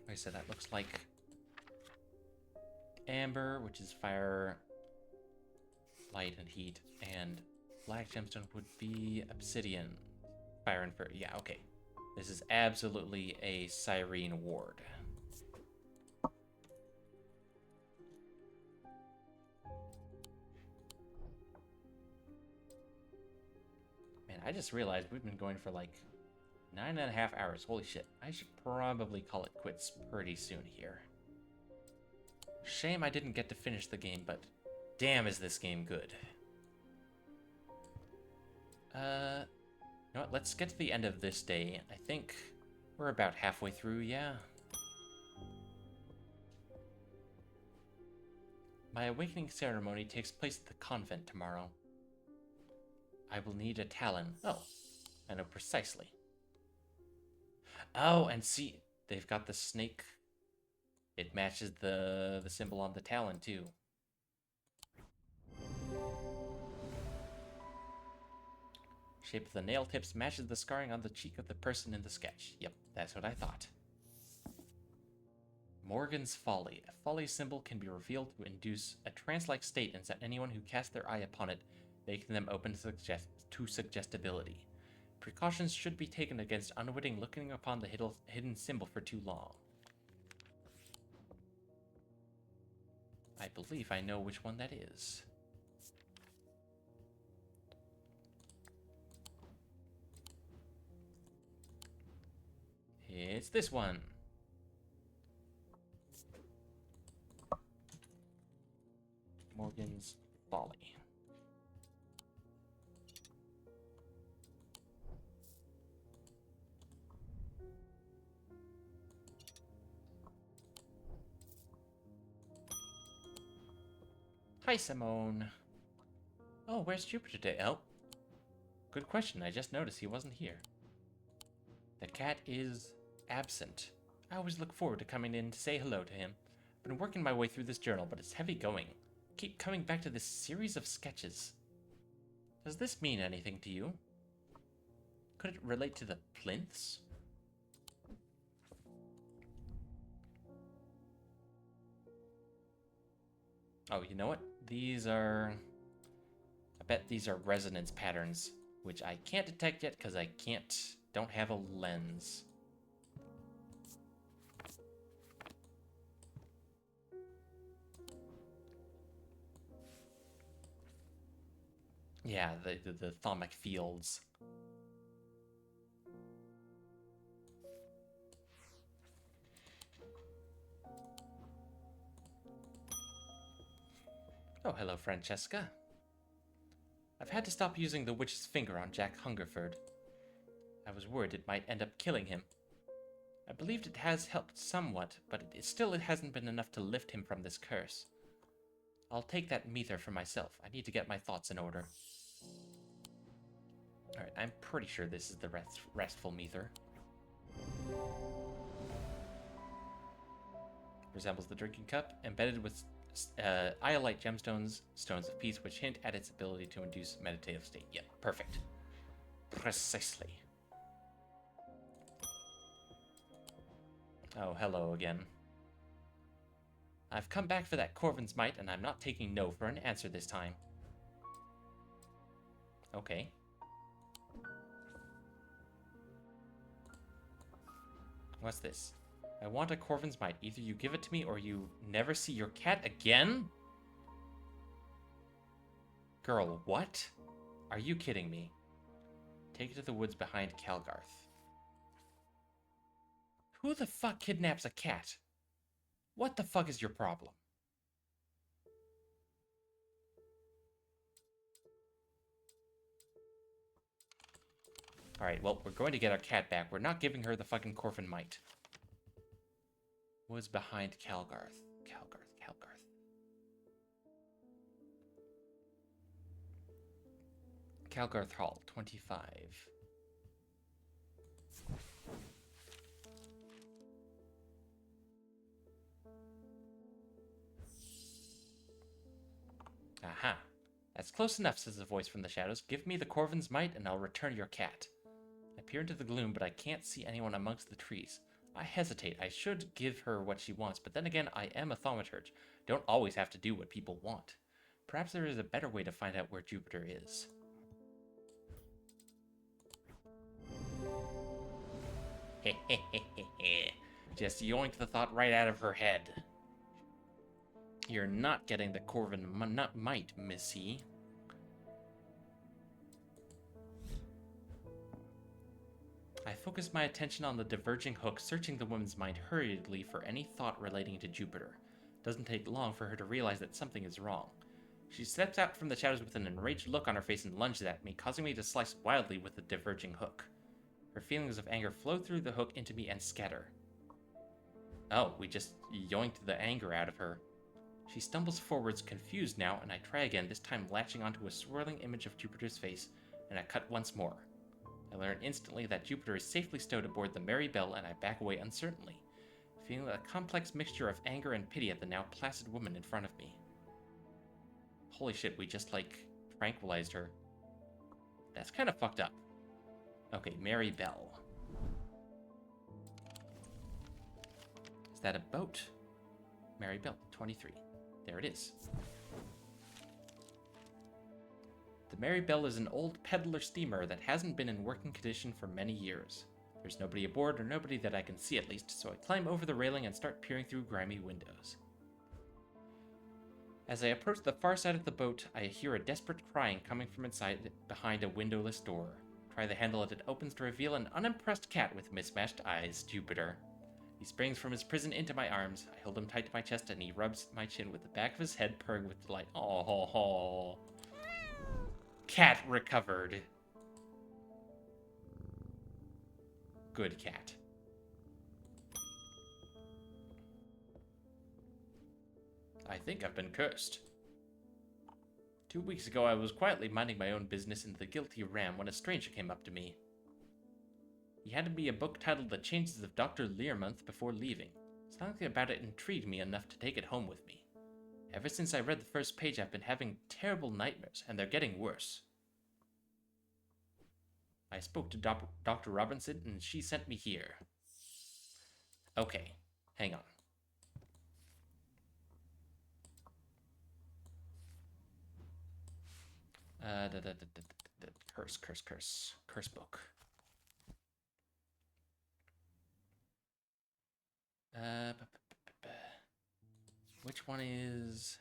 Like I said, that looks like amber, which is fire, light, and heat, and black gemstone would be obsidian, fire and fire. Yeah, okay. This is absolutely a Cyrene ward. Man, I just realized we've been going for like 9.5 hours. Holy shit. I should probably call it quits pretty soon here. Shame I didn't get to finish the game, but damn is this game good. You know what, let's get to the end of this day. I think we're about halfway through, yeah. My awakening ceremony takes place at the convent tomorrow. I will need a talon. Oh, I know precisely. Oh, and see, they've got the snake. It matches the symbol on the talon, too. Shape of the nail tips matches the scarring on the cheek of the person in the sketch. Yep, that's what I thought. Morgan's Folly. A folly symbol can be revealed to induce a trance-like state and set anyone who casts their eye upon it, making them open to suggestibility. Precautions should be taken against unwitting looking upon the hidden symbol for too long. I believe I know which one that is. It's this one. Morgan's Folly. Hi, Simone. Oh, where's Jupiter today? Oh, good question. I just noticed he wasn't here. The cat is absent. I always look forward to coming in to say hello to him. I've been working my way through this journal, but it's heavy going. Keep coming back to this series of sketches. Does this mean anything to you? Could it relate to the plinths? Oh, you know what? These are... I bet these are resonance patterns, which I can't detect yet because I don't have a lens. Yeah, the thermic fields. Oh, hello, Francesca. I've had to stop using the witch's finger on Jack Hungerford. I was worried it might end up killing him. I believed it has helped somewhat, but it hasn't been enough to lift him from this curse. I'll take that meter for myself. I need to get my thoughts in order. Alright, I'm pretty sure this is the restful meter. Resembles the drinking cup, embedded with iolite gemstones, stones of peace, which hint at its ability to induce meditative state. Yep, perfect. Precisely. Oh, hello again. I've come back for that Corvin's Might, and I'm not taking no for an answer this time. Okay. What's this? I want a Corvin's Mite. Either you give it to me or you never see your cat again? Girl, what? Are you kidding me? Take it to the woods behind Calgarth. Who the fuck kidnaps a cat? What the fuck is your problem? Alright, well, we're going to get our cat back. We're not giving her the fucking Corvin Mite. Woods behind Calgarth. Calgarth. Calgarth Hall, 25. Aha. That's close enough, says a voice from the shadows. Give me the Corvin's Mite and I'll return your cat. I peer into the gloom, but I can't see anyone amongst the trees. I hesitate. I should give her what she wants, but then again, I am a thaumaturge. Don't always have to do what people want. Perhaps there is a better way to find out where Jupiter is. Just yoinked the thought right out of her head. You're not getting the Corvin Mite, Missy. I focus my attention on the diverging hook, searching the woman's mind hurriedly for any thought relating to Jupiter. Doesn't take long for her to realize that something is wrong. She steps out from the shadows with an enraged look on her face and lunges at me, causing me to slice wildly with the diverging hook. Her feelings of anger flow through the hook into me and scatter. Oh, we just yoinked the anger out of her. She stumbles forwards, confused now, and I try again, this time latching onto a swirling image of Jupiter's face, and I cut once more. I learn instantly that Jupiter is safely stowed aboard the Merry Belle, and I back away uncertainly, feeling a complex mixture of anger and pity at the now placid woman in front of me. Holy shit, we just, tranquilized her. That's kind of fucked up. Okay, Merry Belle. Is that a boat? Merry Belle, 23. There it is. The Merry Belle is an old peddler steamer that hasn't been in working condition for many years. There's nobody aboard, or nobody that I can see at least, so I climb over the railing and start peering through grimy windows. As I approach the far side of the boat, I hear a desperate crying coming from inside behind a windowless door. Try the handle and it opens to reveal an unimpressed cat with mismatched eyes, Jupiter. He springs from his prison into my arms. I hold him tight to my chest and he rubs my chin with the back of his head, purring with delight. Oh, cat recovered. Good cat. I think I've been cursed. 2 weeks ago, I was quietly minding my own business in the Guilty Ram when a stranger came up to me. He handed me a book titled The Changes of Dr. Learmonth before leaving. Something about it intrigued me enough to take it home with me. Ever since I read the first page, I've been having terrible nightmares, and they're getting worse. I spoke to Dr. Robinson, and she sent me here. Okay, hang on. Curse book. Which one is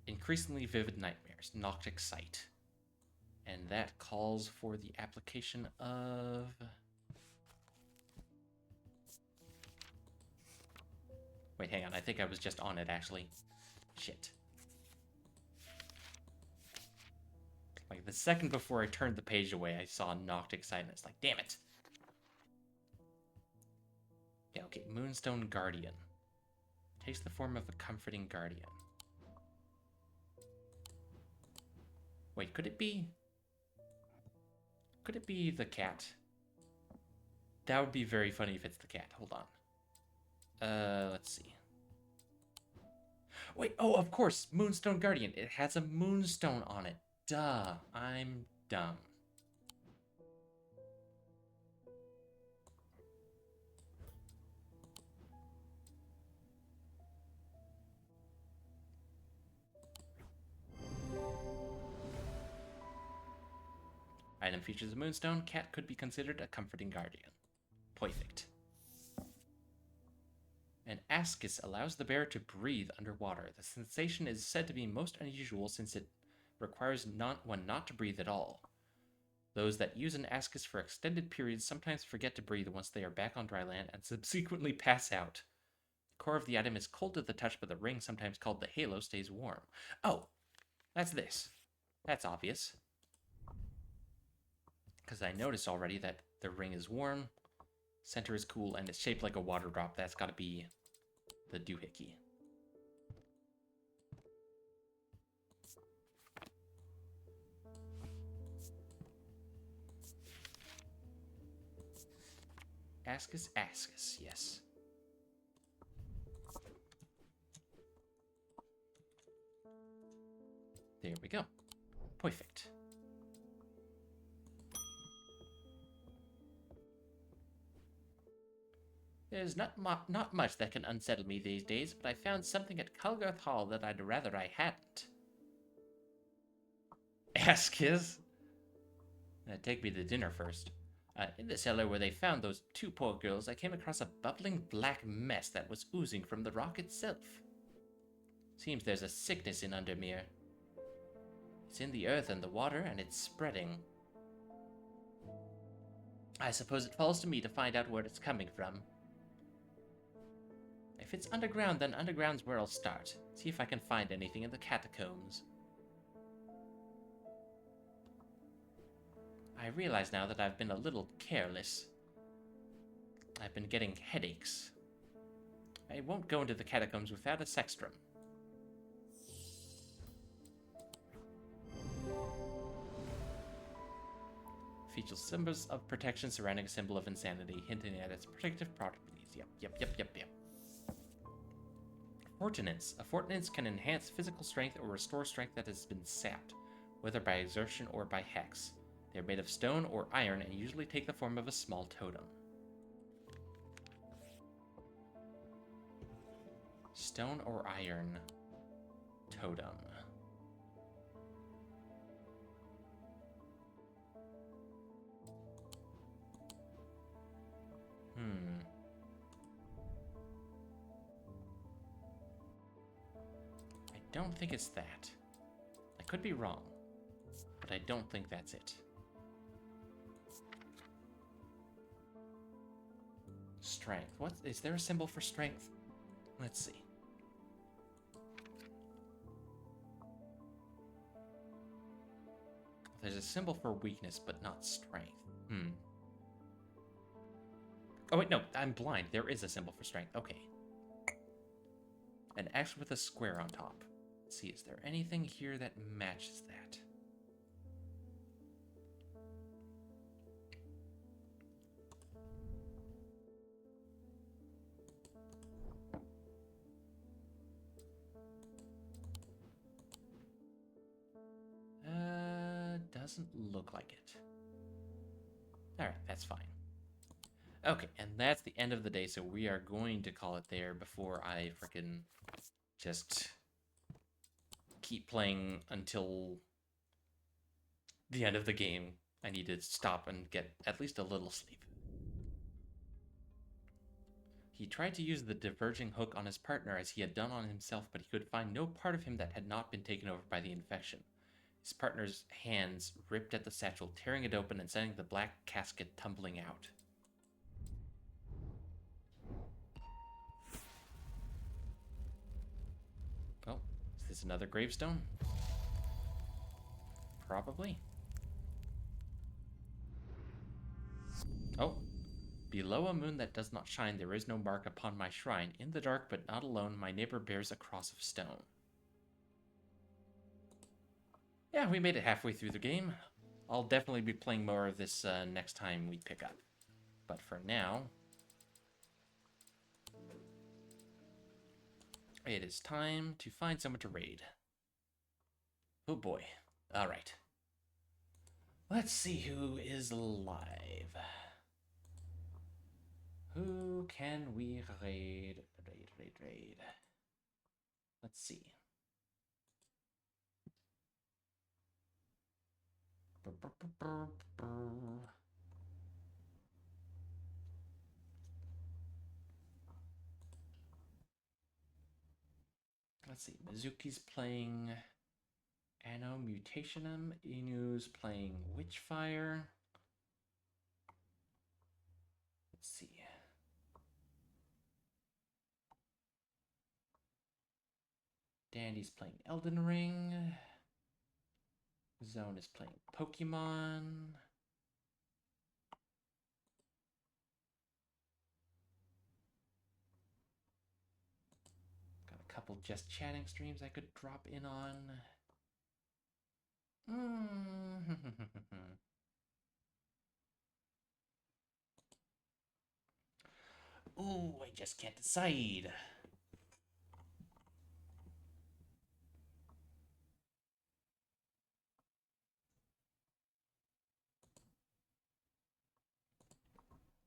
increasingly vivid nightmares, Noctic Sight? And that calls for the application of wait, hang on, I think I was just on it actually. Shit. Like the second before I turned the page away, I saw Noctic Sight and it's like, damn it. Yeah, okay, Moonstone Guardian. Takes the form of a comforting guardian. Wait, could it be the cat? That would be very funny if it's the cat. Hold on. Let's see. Wait, oh, of course, Moonstone Guardian. It has a moonstone on it. Duh, I'm dumb. Item features a moonstone. Cat could be considered a comforting guardian. Perfect. An ascus allows the bear to breathe underwater. The sensation is said to be most unusual since it requires one not to breathe at all. Those that use an ascus for extended periods sometimes forget to breathe once they are back on dry land and subsequently pass out. The core of the item is cold to the touch, but the ring, sometimes called the halo, stays warm. Oh, that's this. That's obvious. Because I noticed already that the ring is warm, center is cool, and it's shaped like a water drop. That's got to be the doohickey. Ascus, ascus, yes. There we go. Perfect. There's not much that can unsettle me these days, but I found something at Culgarth Hall that I'd rather I hadn't. Ascus? Take me to dinner first. In the cellar where they found those two poor girls, I came across a bubbling black mess that was oozing from the rock itself. Seems there's a sickness in Undermere. It's in the earth and the water, and it's spreading. I suppose it falls to me to find out where it's coming from. If it's underground, then underground's where I'll start. See if I can find anything in the catacombs. I realize now that I've been a little careless. I've been getting headaches. I won't go into the catacombs without a sextrum. Features symbols of protection surrounding a symbol of insanity, hinting at its protective properties. Yep. Fortinance. A fortinance can enhance physical strength or restore strength that has been sapped, whether by exertion or by hex. They are made of stone or iron and usually take the form of a small totem. Stone or iron totem. I don't think it's that. I could be wrong, but I don't think that's it. Strength. What? Is there a symbol for strength? Let's see. There's a symbol for weakness, but not strength. Oh, wait, no, I'm blind. There is a symbol for strength. Okay. An X with a square on top. Let's see, is there anything here that matches that? Doesn't look like it. Alright, that's fine. Okay, and that's the end of the day, so we are going to call it there before I frickin' just keep playing until the end of the game. I need to stop and get at least a little sleep. He tried to use the diverging hook on his partner as he had done on himself, but he could find no part of him that had not been taken over by the infection. His partner's hands ripped at the satchel, tearing it open and sending the black casket tumbling out. Oh, is this another gravestone? Probably. Oh, below a moon that does not shine, there is no mark upon my shrine. In the dark, but not alone, my neighbor bears a cross of stone. Yeah, we made it halfway through the game. I'll definitely be playing more of this next time we pick up. But for now, it is time to find someone to raid. Oh boy. Alright. Let's see who is alive. Who can we raid? Raid. Let's see. let's see. Mizuki's playing Anno Mutationum. Inu's playing Witchfire. Let's see. Dandy's playing Elden Ring. Zone is playing Pokemon. Got a couple just chatting streams I could drop in on. Ooh, I just can't decide.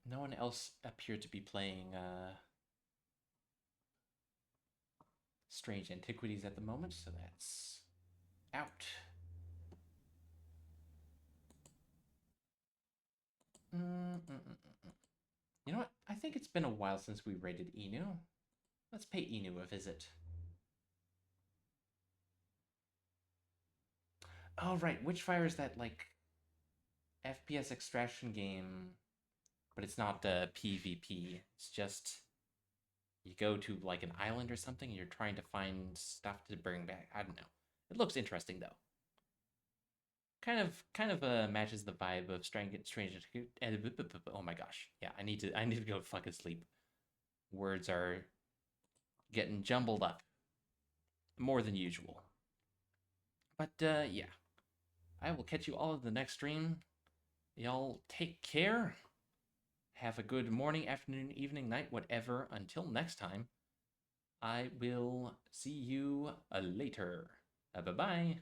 No one else appeared to be playing Strange Antiquities at the moment, so that's out. You know what? I think it's been a while since we raided Inu. Let's pay Inu a visit. Oh, right. Witchfire is that, like, FPS extraction game, but it's not PvP. It's just you go to, like, an island or something, and you're trying to find stuff to bring back. I don't know. It looks interesting, though. Kind of matches the vibe of Strange. Oh my gosh, yeah, I need to go fucking sleep. Words are getting jumbled up more than usual. But yeah, I will catch you all in the next stream. Y'all take care. Have a good morning, afternoon, evening, night, whatever. Until next time, I will see you later. Bye bye.